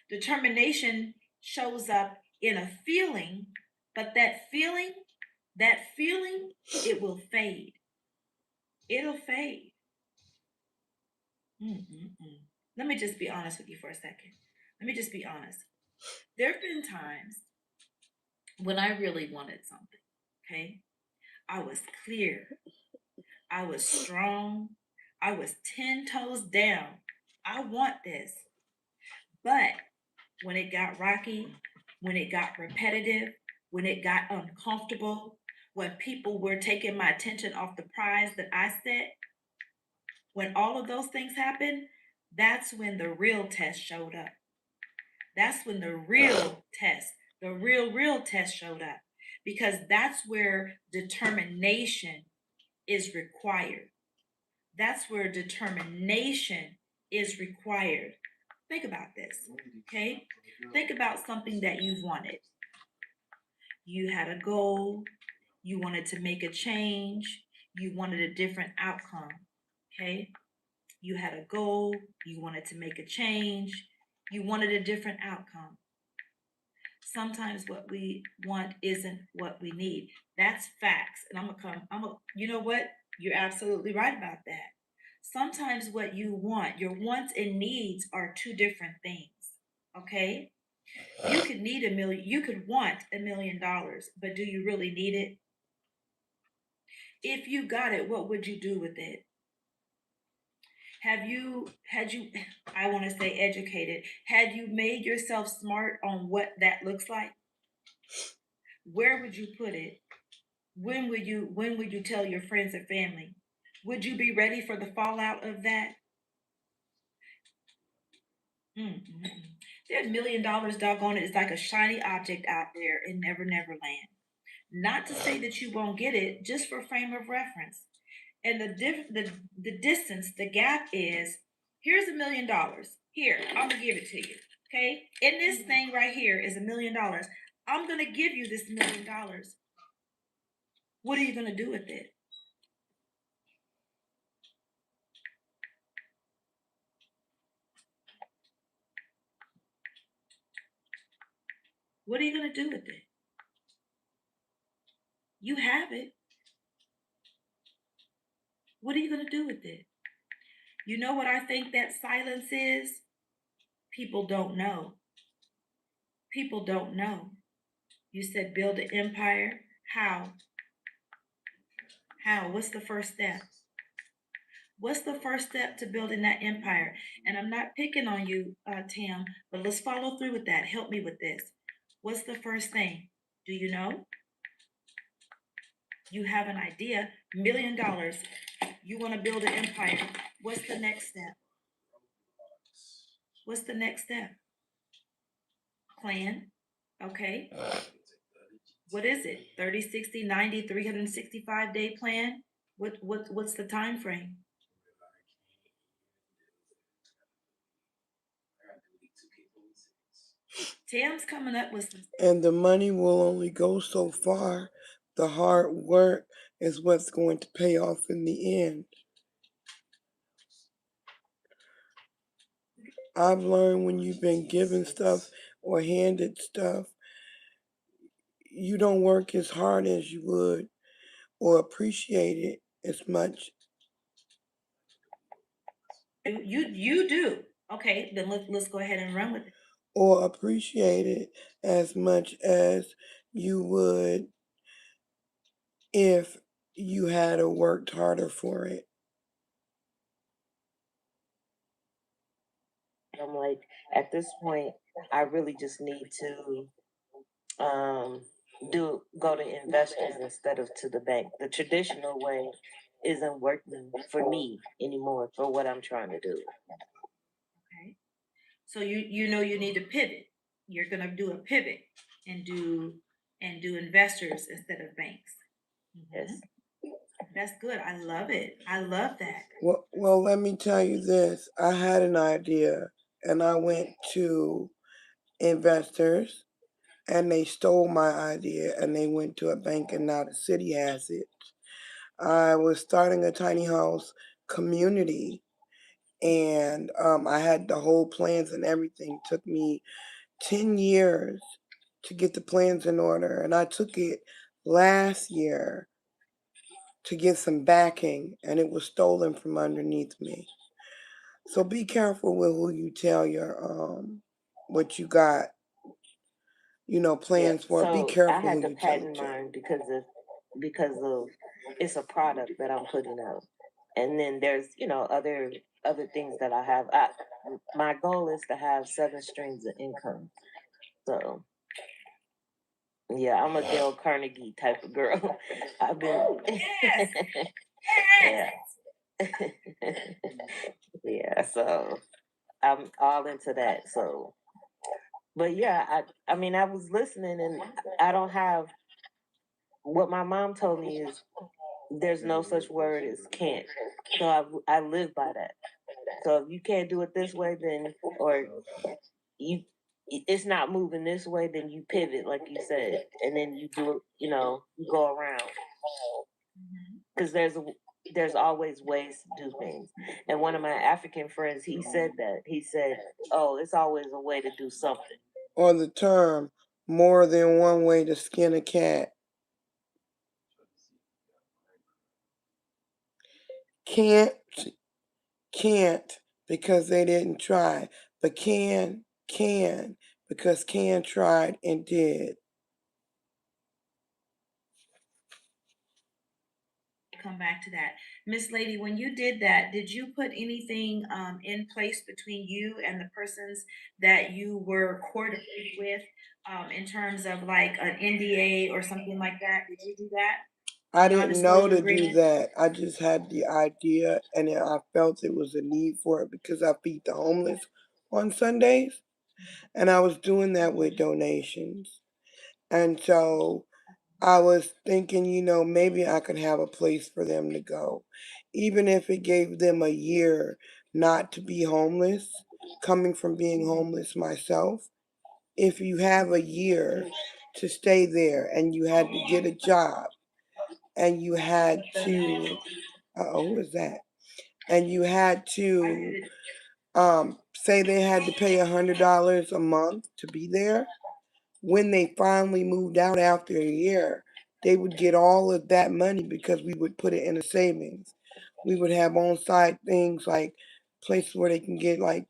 Determination shows up in a feeling, but that feeling, it will fade. It'll fade. Let me just be honest with you for a second. Let me just be honest. There have been times when I really wanted something, okay? I was clear. I was strong. I was 10 toes down. I want this. But when it got rocky, when it got repetitive, when it got uncomfortable, when people were taking my attention off the prize that I set, when all of those things happened, that's when the real test showed up. That's when the real test, the real test showed up. Because that's where determination is required. That's where determination is required. Think about this, okay? Think about something that you've wanted. You had a goal, you wanted to make a change, you wanted a different outcome, okay? You had a goal, you wanted to make a change, you wanted a different outcome. Sometimes what we want isn't what we need. That's facts. And you know what? You're absolutely right about that. Sometimes what you want, your wants and needs are two different things. Okay? You could need $1 million, you could want $1 million, but do you really need it? If you got it, what would you do with it? I want to say educated, had you made yourself smart on what that looks like? Where would you put it? When would you tell your friends and family? Would you be ready for the fallout of that? That $1 million, doggone it, is like a shiny object out there in Never Never Land. Not to say that you won't get it, just for frame of reference. And the distance, the gap is, here's $1 million. Here, I'm gonna give it to you. Okay? And this thing right here is $1 million. I'm gonna give you this $1 million. What are you gonna do with it? What are you gonna do with it? You have it. What are you gonna do with it? You know what I think that silence is? People don't know. People don't know. You said build an empire. How? How? What's the first step? What's the first step to building that empire? And I'm not picking on you, Tam, but let's follow through with that. Help me with this. What's the first thing? Do you know? You have an idea. $1 million. You want to build an empire. What's the next step? What's the next step? Plan. Okay. What is it? 30, 60, 90, 365 day plan? What's the time frame? Tam's coming up with some. And the money will only go so far. The hard work is what's going to pay off in the end. I've learned when you've been given stuff or handed stuff, you don't work as hard as you would or appreciate it as much. You do. Okay, then let's go ahead and run with it. Or appreciate it as much as you would if you had worked harder for it. I'm like, at this point, I really just need to go to investors instead of to the bank. The traditional way isn't working for me anymore for what I'm trying to do. Okay. So you know you need to pivot. You're gonna do a pivot and do investors instead of banks. Yes. That's good. I love it. I love that. Well, let me tell you this. I had an idea and I went to investors and they stole my idea and they went to a bank and now the city has it. I was starting a tiny house community and I had the whole plans and everything. It took me 10 years to get the plans in order, and I took it last year to get some backing, and it was stolen from underneath me. So be careful with who you tell your what you got, plans for. Be So I careful had who to you tell patent it to. mine because of it's a product that I'm putting out, and then there's other things that I have. My goal is to have 7 streams of income. So yeah, I'm a Dale Carnegie type of girl. I've been yeah. Yeah, so I'm all into that. So but yeah, I mean I was listening and I don't have what my mom told me is there's no such word as can't. So I live by that. So if you can't do it this way, then or you it's not moving this way, then you pivot like you said, and then you do it. You go around because there's always ways to do things. And one of my African friends, he said that he said, "Oh, it's always a way to do something." Or the term more than one way to skin a cat. Can't because they didn't try, but can because can tried and did. Come back to that. Miss Lady, when you did that, did you put anything in place between you and the persons that you were courted with in terms of like an NDA or something like that? Did you do that? I didn't know to do that. I just had the idea and I felt it was a need for it because I feed the homeless on Sundays. And I was doing that with donations. And so I was thinking, maybe I could have a place for them to go. Even if it gave them a year not to be homeless, coming from being homeless myself. If you have a year to stay there and you had to get a job and you had to, who is that? And you had to say they had to pay $100 a month to be there. When they finally moved out after a year, they would get all of that money because we would put it in a savings. We would have on-site things like places where they can get like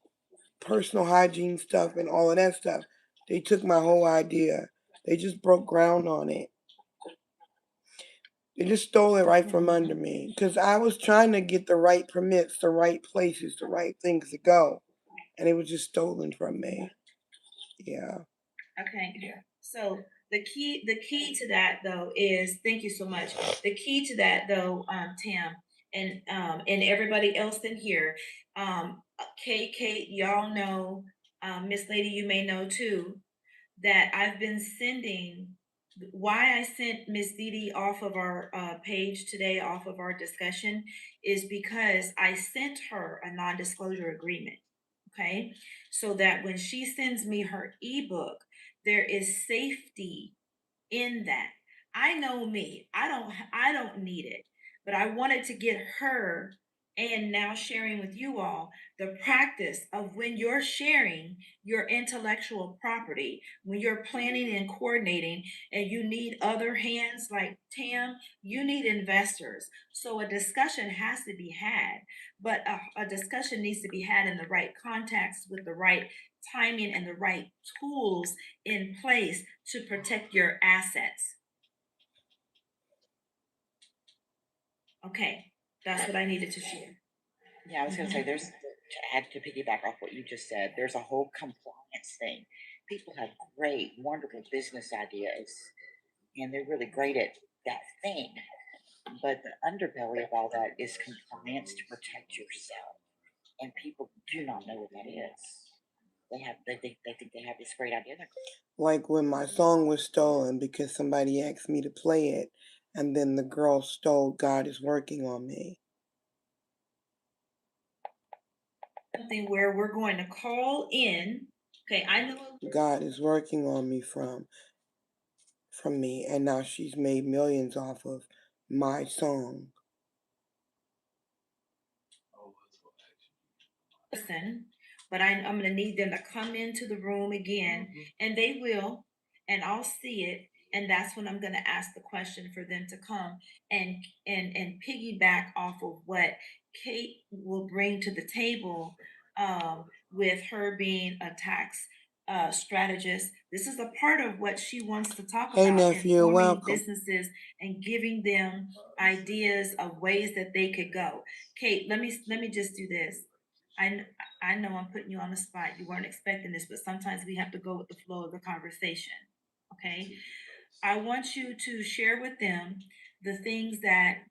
personal hygiene stuff and all of that stuff. They took my whole idea. They just broke ground on it. They just stole it right from under me because I was trying to get the right permits, the right places, the right things to go, and it was just stolen from me. Yeah. Okay. So the key to that though is thank you so much. The key to that though, Tam, and everybody else in here, Kate, y'all know, Miss Lady, you may know too, that I've been sending. Why I sent Miss Didi off of our page today, off of our discussion, is because I sent her a non-disclosure agreement. Okay, so that when she sends me her ebook, there is safety in that. I know me. I don't need it, but I wanted to get her and now sharing with you all the practice of when you're sharing your intellectual property, when you're planning and coordinating, and you need other hands like Tam, you need investors. So a discussion has to be had, but a discussion needs to be had in the right context with the right timing and the right tools in place to protect your assets. Okay, that's what I needed to share. Yeah, I was gonna say, there's, to add to piggyback off what you just said, there's a whole compliance thing. People have great, wonderful business ideas, and they're really great at that thing. But the underbelly of all that is compliance to protect yourself. And people do not know what that is. They think they have this great idea. Like when my song was stolen because somebody asked me to play it, and then the girl stole God is Working on Me. Something where we're going to call in. Okay, I know God is working on me from me, and now she's made millions off of my song. person, but I'm going to need them to come into the room again, and they will, and I'll see it, and that's when I'm going to ask the question for them to come and piggyback off of what Kate will bring to the table, with her being a tax strategist. This is a part of what she wants to talk Hey, about, nephew, informing welcome. businesses and giving them ideas of ways that they could go. Kate, let me just do this. I know I'm putting you on the spot. You weren't expecting this, but sometimes we have to go with the flow of the conversation. Okay. I want you to share with them the things that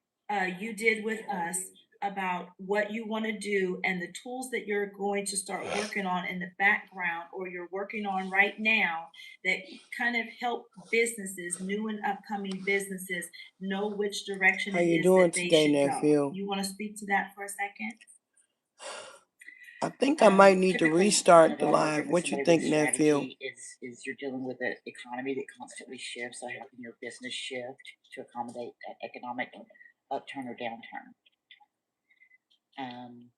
you did with us about what you want to do and the tools that you're going to start working on in the background or you're working on right now that kind of help businesses, new and upcoming businesses, know which direction How it you is doing that they today, should nephew? go. You want to speak to that for a second? I think I might need to Typically, restart the whenever I'm live. working with What you somebody think, with nephew? strategy, is you're dealing with an economy that constantly shifts, so helping your business shift to accommodate that economic upturn or downturn. And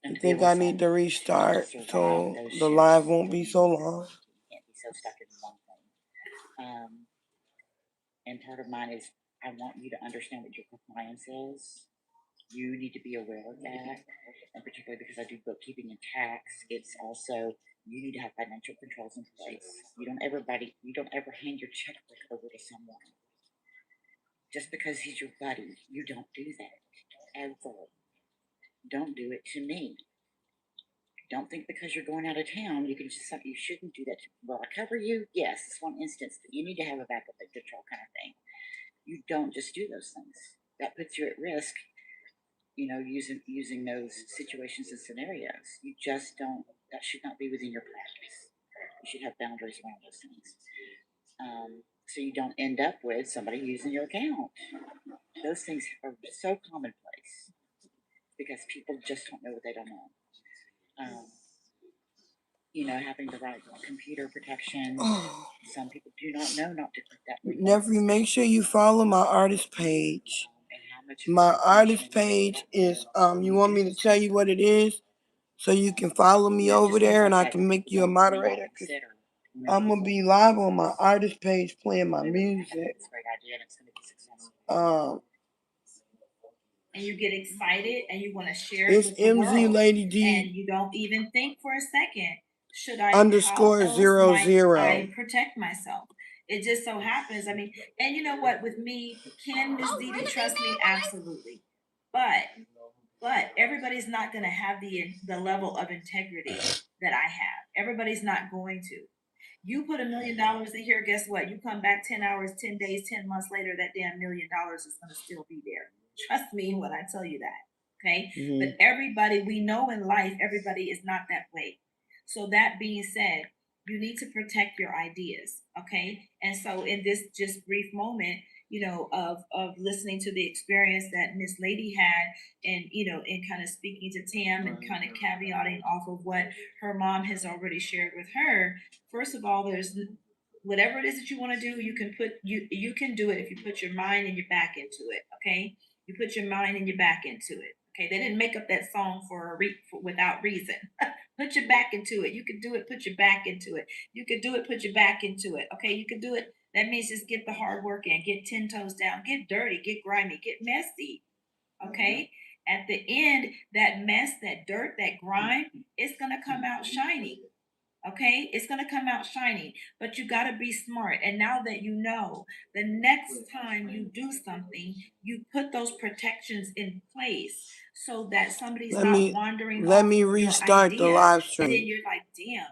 You to be think able I to need to restart survive so those the shifts. live won't be so long? You can't be so stuck in one thing. And part of mine is I want you to understand what your compliance is. You need to be aware of that, and particularly because I do bookkeeping and tax, it's also you need to have financial controls in place. You don't ever hand your checkbook over to someone just because he's your buddy. You don't do that ever. Don't do it to me. Don't think because you're going out of town you shouldn't do that. Will I cover you? Yes, it's one instance, but you need to have a backup control kind of thing. You don't just do those things. That puts you at risk. Using those situations and scenarios. You just don't. That should not be within your practice. You should have boundaries around those things. So you don't end up with somebody using your account. Those things are so commonplace because people just don't know what they don't know. Having the right computer protection. Some people do not know not to put that. Nephew, make sure you follow my artist page. My artist page is, you want me to tell you what it is? So you can follow me over there and I can make you a moderator? Cause I'm going to be live on my artist page playing my music. And you get excited and you want to share It's it with the MZ world, Lady D and you don't even think for a second, should I _00. I protect myself? It just so happens. I mean, and you know what? With me, can Miss Dee Dee trust me? Absolutely, but everybody's not going to have the level of integrity that I have. Everybody's not going to. You put $1 million in here, guess what? You come back 10 hours, 10 days, 10 months later, that damn $1 million is going to still be there. Trust me when I tell you that. Okay. Mhm. But everybody we know in life, everybody is not that way. So that being said, you need to protect your ideas. Okay. And so in this just brief moment, of listening to the experience that Miss Lady had, and and kind of speaking to Tam and kind of caveating off of what her mom has already shared with her. First of all, there's whatever it is that you want to do, you can do it if you put your mind and your back into it. Okay. You put your mind and your back into it. Okay, they didn't make up that song without reason. Put your back into it. You can do it. Put your back into it. You can do it. Put your back into it. Okay, you can do it. That means just get the hard work in. Get 10 toes down. Get dirty. Get grimy. Get messy. Okay. At the end, that mess, that dirt, that grime, it's gonna come out shiny. Okay, it's going to come out shiny, but you got to be smart. And now that you know, the next time you do something, you put those protections in place so that somebody's not wandering let off me with your restart the idea. live And then stream. you're like, damn.